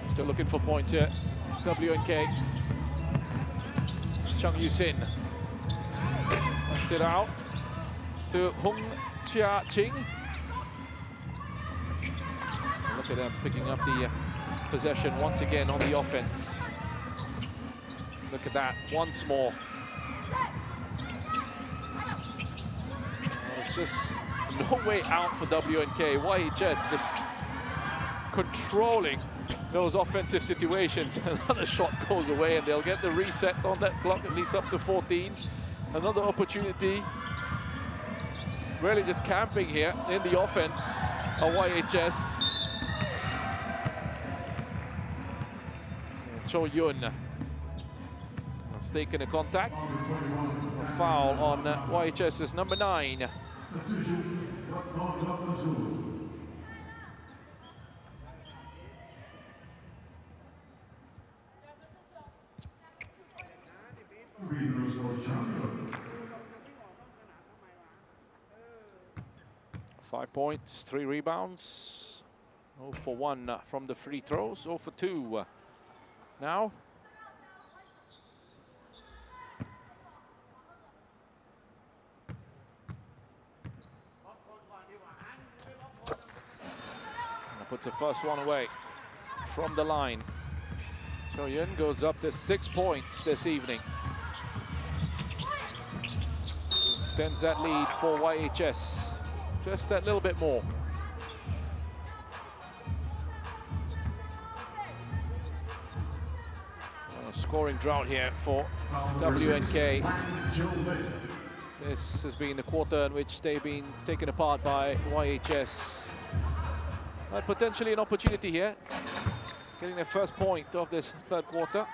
Still looking for points here. WNK. Chung Yu-sin. That's it out to Hung Chia Ching. Look at them picking up the possession once again on the offense. Look at that once more. It's just no way out for WNK. YHS just controlling those offensive situations. Another shot goes away and they'll get the reset on that clock, at least up to 14. Another opportunity. Really just camping here in the offense of YHS. Cho Yun has taken a contact. A foul on YHS's number 9. Five points, 3 rebounds. 0 for 1 from the free throws, 0 for 2 now. And puts the first one away from the line. Cho Yun goes up to 6 points this evening. Extends that lead for YHS. Just that little bit more. A scoring drought here for WNK. This has been the quarter in which they've been taken apart by YHS. But potentially an opportunity here, getting their first point of this third quarter.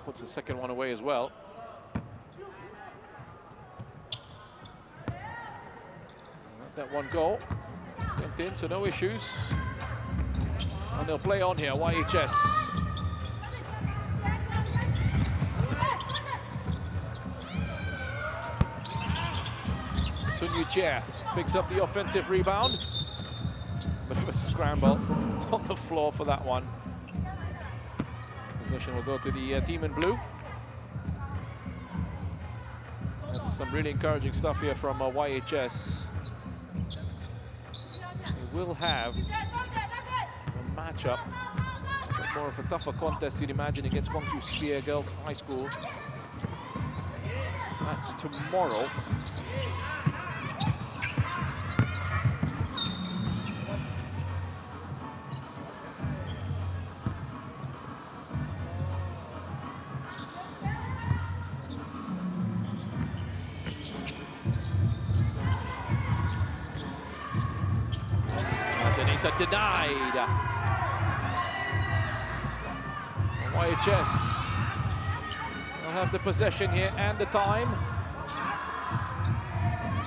Puts the second one away as well. Let that one go. Went in, so no issues. And they'll play on here, YHS. Sun Yu Chia picks up the offensive rebound. Bit of a scramble on the floor for that one. Possession will go to the team in blue. That's some really encouraging stuff here from YHS. They will have a matchup, more of a tougher contest you'd imagine against Gwangju Spear Girls High School. That's tomorrow. Denied. YHS will have the possession here and the time.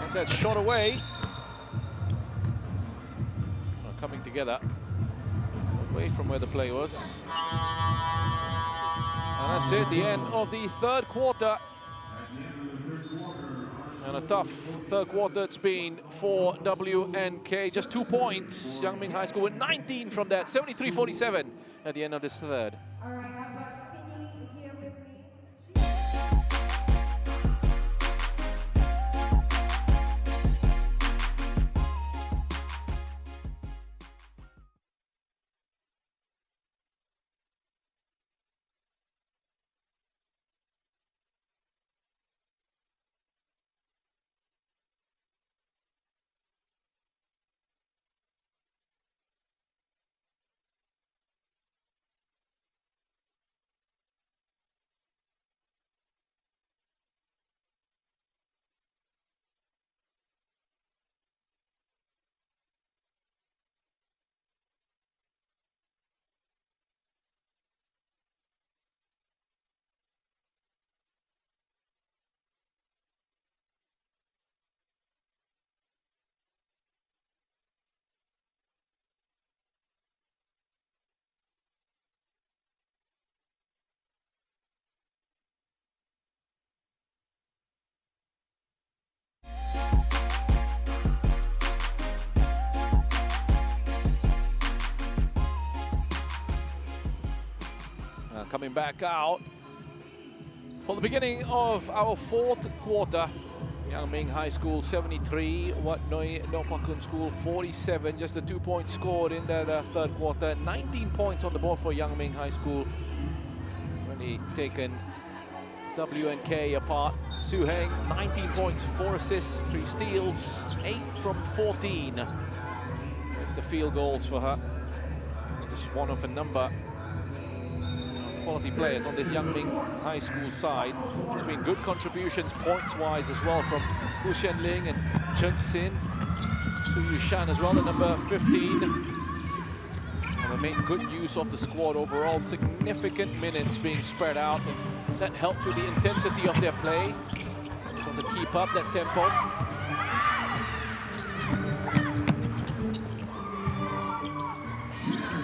And that's shot away. coming together. Away from where the play was. And that's it, the end of the third quarter. And a tough third quarter it's been for WNK. Just 2 points. Yang Ming High School with 19 from that. 73-47 at the end of this third. All right, how about Sydney here with me? Coming back out for the beginning of our fourth quarter. Yang Ming High School 73, Wat Noi Nopakun School 47. Just a 2-point scored in the third quarter. 19 points on the board for Yang Ming High School. Really taken WNK apart. Su Heng, 19 points, 4 assists, 3 steals, 8 from 14. The field goals for her. Just one of a number quality players on this Yang Ming High School side. There's been good contributions points-wise as well from Hu Shenling and Chen Xin. Su Yushan as well, the number 15. And they made good use of the squad overall. Significant minutes being spread out, and that helps with the intensity of their play. So to keep up that tempo.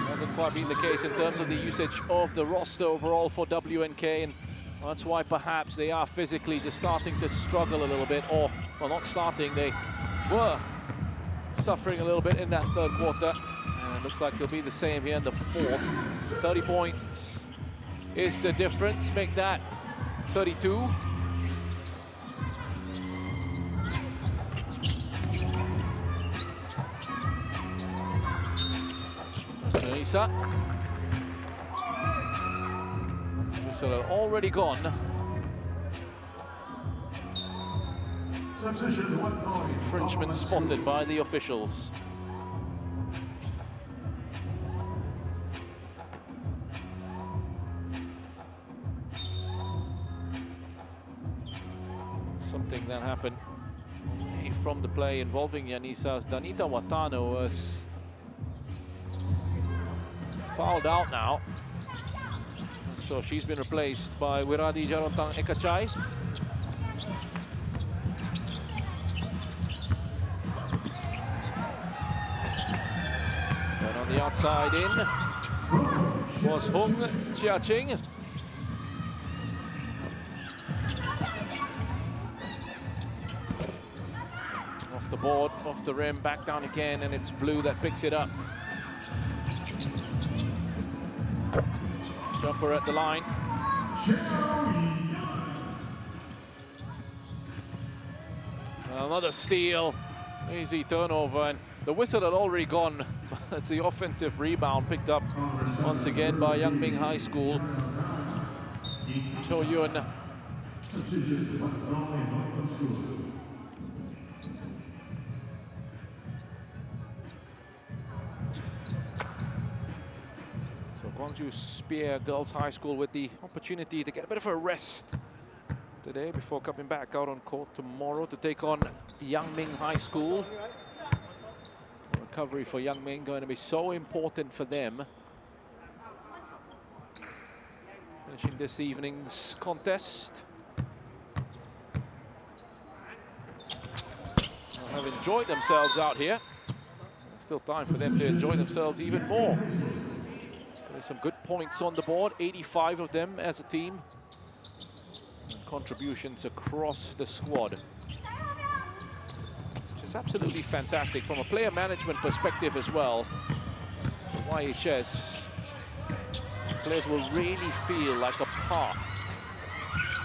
Hasn't quite been the case in terms of the usage of the roster overall for WNK, and that's why perhaps they are physically just starting to struggle a little bit, or, well, not starting, they were suffering a little bit in that third quarter, and it looks like it'll be the same here in the fourth. 30 points is the difference, make that 32. Melissa. Whistle already gone. Infringement spotted by the officials. Something that happened from the play involving Yanissa's Danita Watano was fouled out now. So she's been replaced by Wiradi Jarontang Ekachai. And on the outside in was Hung Chiaching. Off the board, off the rim, back down again, and it's Blue that picks it up. Jumper at the line. Another steal. Easy turnover, and the whistle had already gone. It's the offensive rebound picked up once again by Yang Ming High School. Cho Yun. Gwangju Spear Girls High School with the opportunity to get a bit of a rest today before coming back out on court tomorrow to take on Yang Ming High School. Recovery for Yang Ming going to be so important for them. Finishing this evening's contest. Have enjoyed themselves out here. Still time for them to enjoy themselves even more. There's some good points on the board, 85 of them as a team. And contributions across the squad. Which is absolutely fantastic from a player management perspective as well. The YHS players will really feel like a part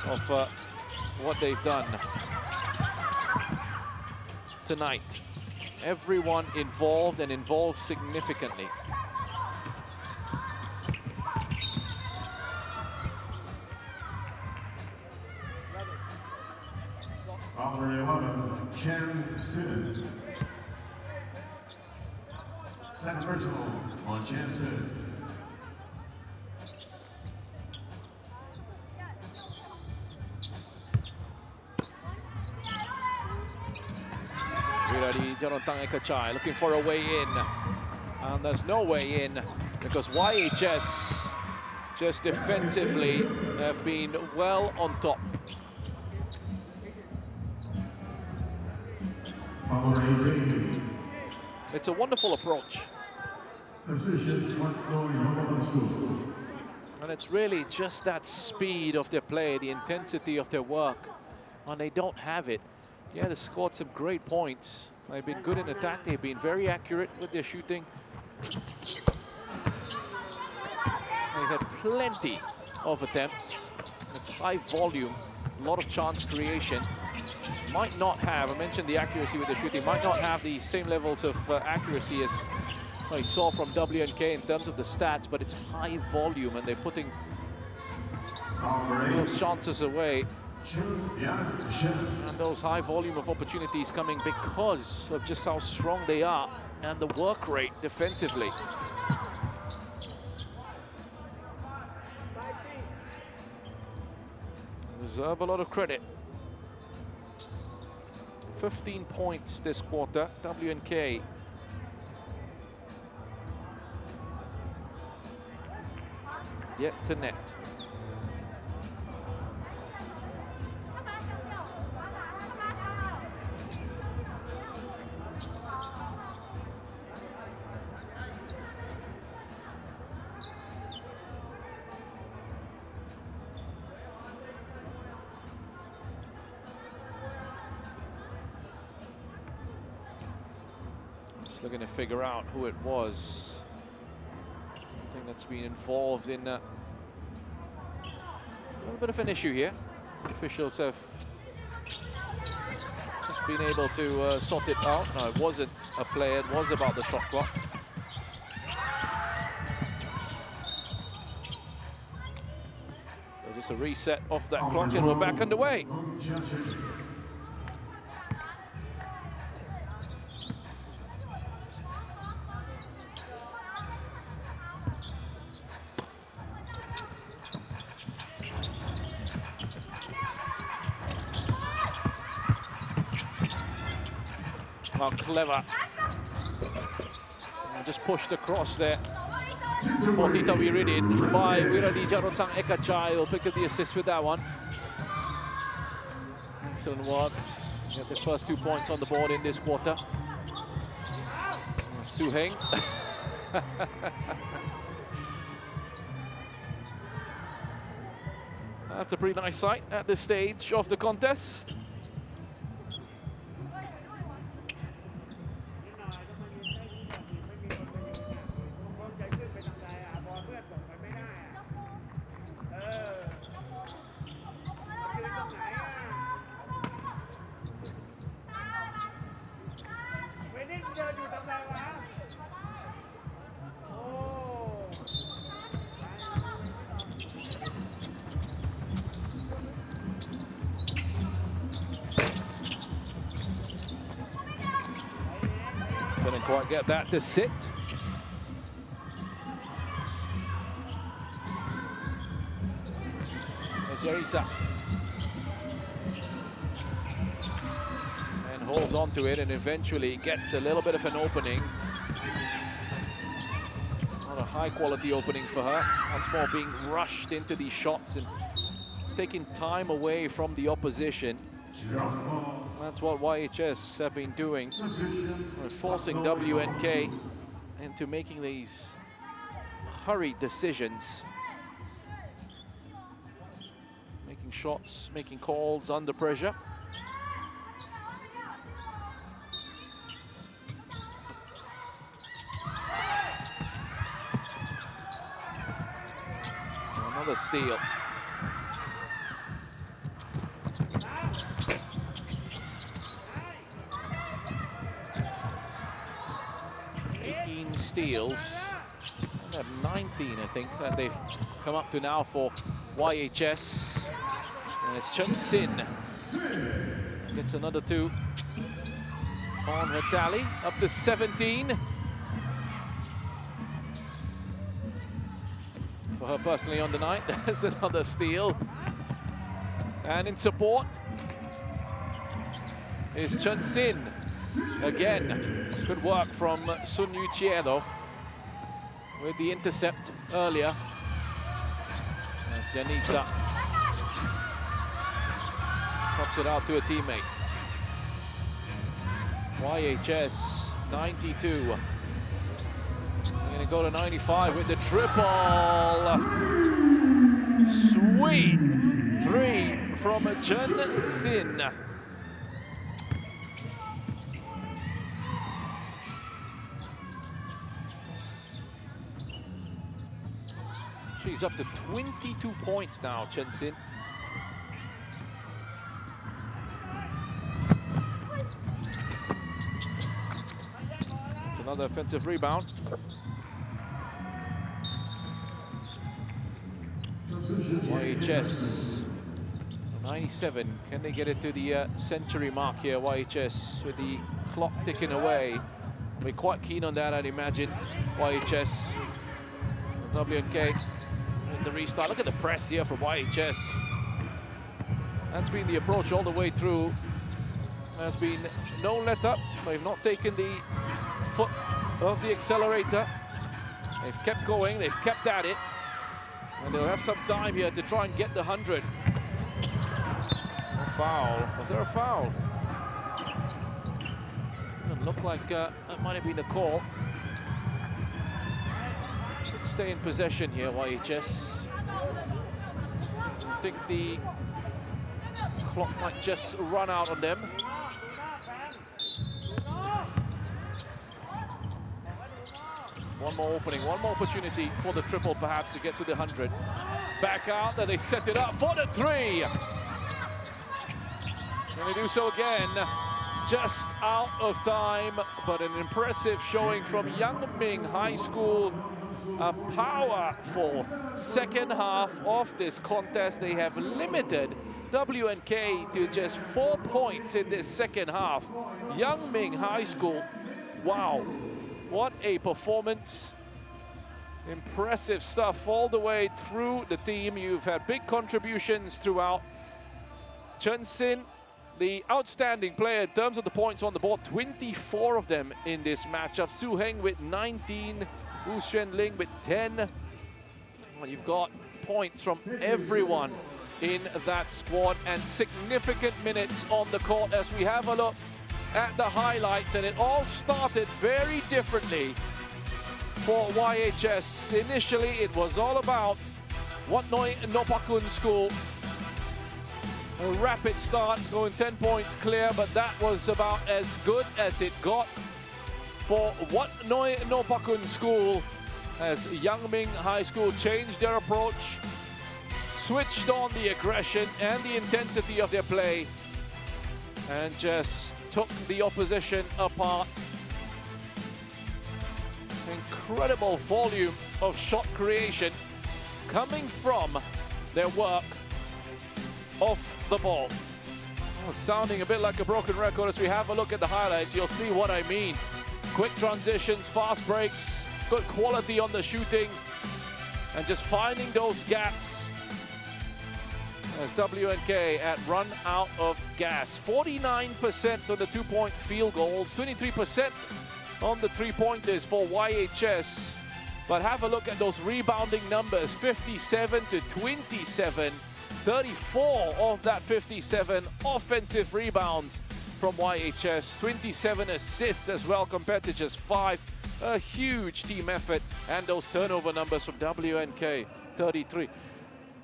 of what they've done tonight. Everyone involved and involved significantly. Number 11, Chen Simmons. Second personal on Chen Simmons. Jarotang Ekachai looking for a way in, and there's no way in because YHS just defensively have been well on top. It's a wonderful approach. And it's really just that speed of their play, the intensity of their work. And they don't have it. Yeah, they scored some great points. They've been good in attack. They've been very accurate with their shooting. They've had plenty of attempts. It's high volume, a lot of chance creation. Might not have, I mentioned the accuracy with the shooting, might not have the same levels of accuracy as I saw from WNK in terms of the stats, but it's high volume and they're putting those chances away. And those high volume of opportunities coming because of just how strong they are and the work rate defensively. Deserve a lot of credit. 15 points this quarter, WNK. Yet to net. Looking to figure out who it was. I think that's been involved in a little bit of an issue here. Officials have just been able to sort it out. No, it wasn't a play, it was about the shot clock. So just a reset of that clock and we're back underway. Oh, clever. Just pushed across there. 40 Tawiridin by Wiradi Jarotang Ekachai will pick up the assist with that one. Excellent work. Get the first 2 points on the board in this quarter. Suheng. That's a pretty nice sight at this stage of the contest. Couldn't quite get that to sit. There's Yarisa. And holds on to it and eventually gets a little bit of an opening. Not a high quality opening for her. Once more being rushed into these shots and taking time away from the opposition. That's what YHS have been doing. We're forcing WNK into making these hurried decisions. Making shots, making calls under pressure. Another steal. Steals. And they have 19, I think, that they've come up to now for YHS. And it's Chen Sin. Gets another 2 on her tally, up to 17. For her personally on the night, there's another steal. And in support is Chen Sin. Again, good work from Sun Yu Chie though, with the intercept earlier. That's Yanisa. Pops it out to a teammate. YHS 92. We're gonna go to 95 with the triple. Sweet 3 from Chen Sin. She's up to 22 points now, Chen Sin. It's another offensive rebound. YHS 97. Can they get it to the century mark here? YHS with the clock ticking away. We're quite keen on that, I'd imagine. YHS, WNK. The restart. Look at the press here from YHS. That's been the approach all the way through. There's been no let up. They've not taken the foot off the accelerator. They've kept going. They've kept at it. And they'll have some time here to try and get the 100. A foul. Was there a foul? Doesn't look like that might have been a call. Should stay in possession here, YHS. I think the clock might just run out on them. One more opening, one more opportunity for the triple perhaps to get to the 100. Back out, then they set it up for the 3. And they do so again. Just out of time, but an impressive showing from Yangming High School. A powerful second half of this contest. They have limited WNK to just 4 points in this second half. Yangming High School, wow, what a performance. Impressive stuff all the way through the team. You've had big contributions throughout. Chen Sin, the outstanding player in terms of the points on the board, 24 of them in this matchup. Su Heng with 19. Wu Xuanling with 10. Well, you've got points from everyone in that squad and significant minutes on the court as we have a look at the highlights. And it all started very differently for YHS. Initially, it was all about Wat Noi Nopa Kun School. A rapid start, going 10 points clear, but that was about as good as it got for Wat Noi Nopa Kun School as Yangming High School changed their approach, switched on the aggression and the intensity of their play, and just took the opposition apart. Incredible volume of shot creation coming from their work off the ball. Oh, sounding a bit like a broken record as we have a look at the highlights. You'll see what I mean. Quick transitions, fast breaks, good quality on the shooting, and just finding those gaps as WNK at run out of gas. 49% on the 2-point field goals, 23% on the 3-pointers for YHS. But have a look at those rebounding numbers, 57 to 27. 34 of that 57 offensive rebounds from YHS. 27 assists as well compared to just 5. A huge team effort, and those turnover numbers from WNK, 33.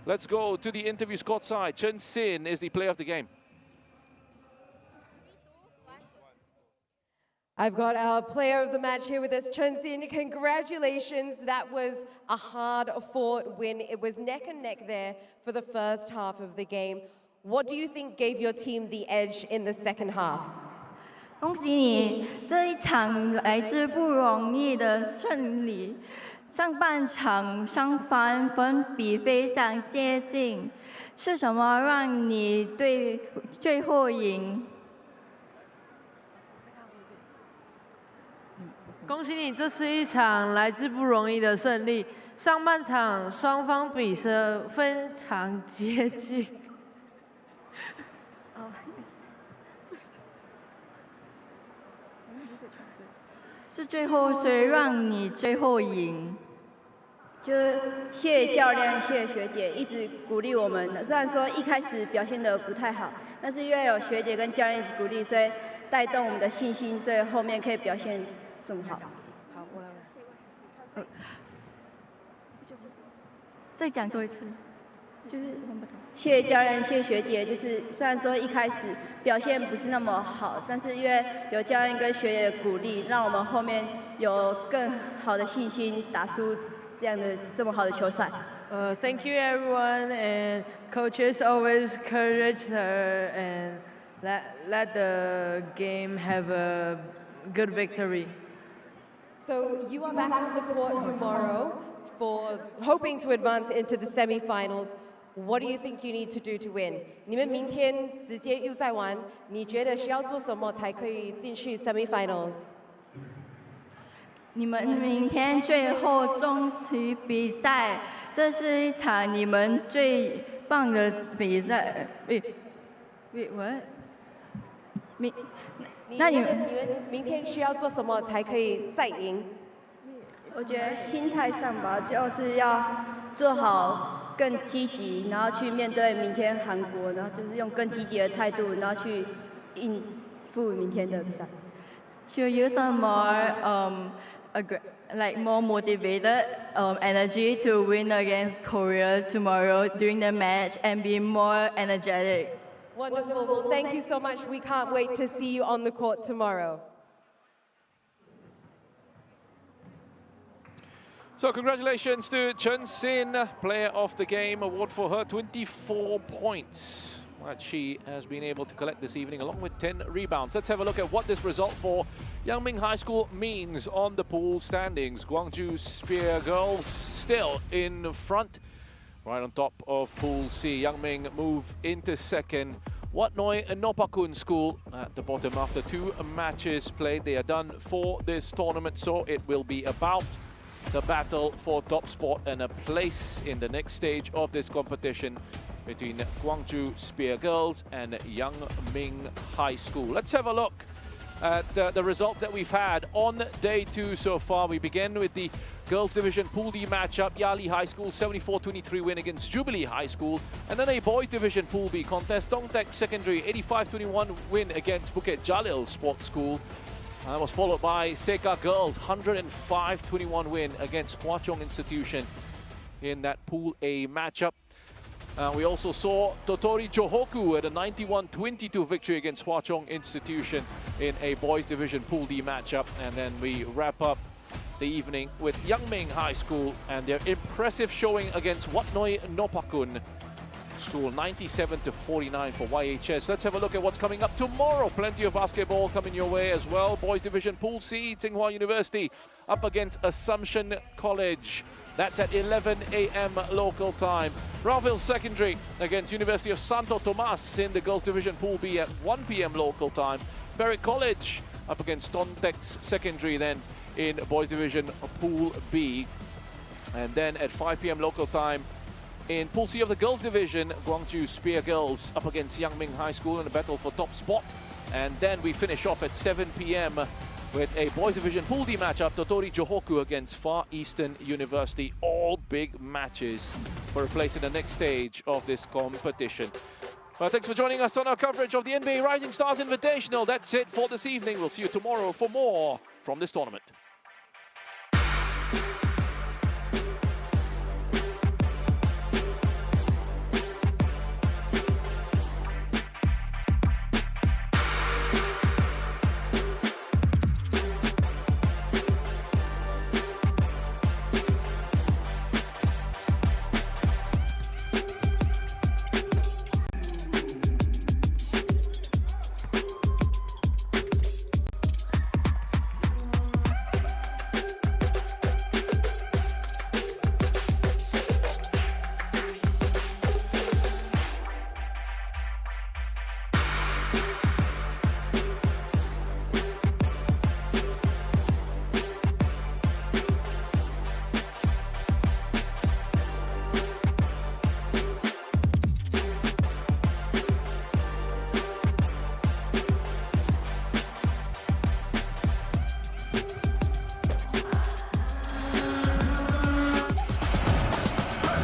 Let's go to the interviews courtside. Chen Sin is the player of the game. I've got our player of the match here with us, Chen Sin. Congratulations. That was a hard-fought win. It was neck and neck there for the first half of the game. What do you think gave your team the edge in the second half? 恭喜你，这一场来自不容易的胜利。上半场双方分比非常接近，是什么让你对最后赢？恭喜你，这是一场来自不容易的胜利。上半场双方比分非常接近。是最后谁让你最后赢？就是谢谢教练、谢谢学姐一直鼓励我们。虽然说一开始表现得不太好，但是因为有学姐跟教练一直鼓励，所以带动我们的信心，所以后面可以表现这么好。好，我来。再讲多一次。就是谢谢教练、谢谢学姐。就是虽然说一开始表现不是那么好，但是因为有教练跟学姐的鼓励，让我们后面有更好的信心，打出这么好的球赛。Thank you everyone, and coaches always encourage her and let the game have a good victory. So you are back on the court tomorrow for hoping to advance into the semifinals. What do you think you need to do to win? 你们明天直接又在玩，你觉得需要做什么才可以进去 semifinals？ 你们明天最后终局比赛，这是一场你们最棒的比赛。what？ 那你们明天需要做什么才可以再赢？我觉得心态上吧，就是要做好更积极，然后去面对明天韩国，然后就是用更积极的态度，然后去应付明天的比赛。Should use some more like more motivated energy to win against Korea tomorrow during the match and be more energetic. Wonderful. Well, thank you so much. We can't wait to see you on the court tomorrow. So congratulations to Chen Sin, player of the game. Award for her, 24 points that she has been able to collect this evening, along with 10 rebounds. Let's have a look at what this result for Yangming High School means on the pool standings. Gwangju Spear Girls still in front, right on top of Pool C. Yangming move into second. Wat Noi Nopakun School at the bottom after 2 matches played. They are done for this tournament, so it will be about the battle for top spot and a place in the next stage of this competition between Gwangju Spear Girls and Yangming High School. Let's have a look at the results that we've had on day 2 so far. We begin with the girls division Pool D matchup. Yali High School 74-23 win against Jubilee High School, and then a boys division Pool B contest. Dongtaek Secondary 85-21 win against Bukit Jalil Sports School. That was followed by Seka Girls 105-21 win against Hwa Chong Institution in that Pool A matchup. We also saw Totori Johoku at a 91-22 victory against Hwa Chong Institution in a boys division Pool D matchup. And then we wrap up the evening with Yangming High School and their impressive showing against Wat Noi Nopakun School, 97-49 for YHS. Let's have a look at what's coming up tomorrow. Plenty of basketball coming your way as well. Boys division Pool C, Tsinghua University up against Assumption College. That's at 11 a.m. local time. Brownville Secondary against University of Santo Tomas in the girls division Pool B at 1 p.m. local time. Berwick College up against Dongtaek Secondary then in boys division Pool B. And then at 5 p.m. local time, in Pool C of the girls division, Gwangju Spear Girls up against Yangming High School in a battle for top spot. And then we finish off at 7 p.m. with a boys division Pool D matchup, Totori Johoku against Far Eastern University. All big matches for a place in the next stage of this competition. Well, thanks for joining us on our coverage of the NBA Rising Stars Invitational. That's it for this evening. We'll see you tomorrow for more from this tournament.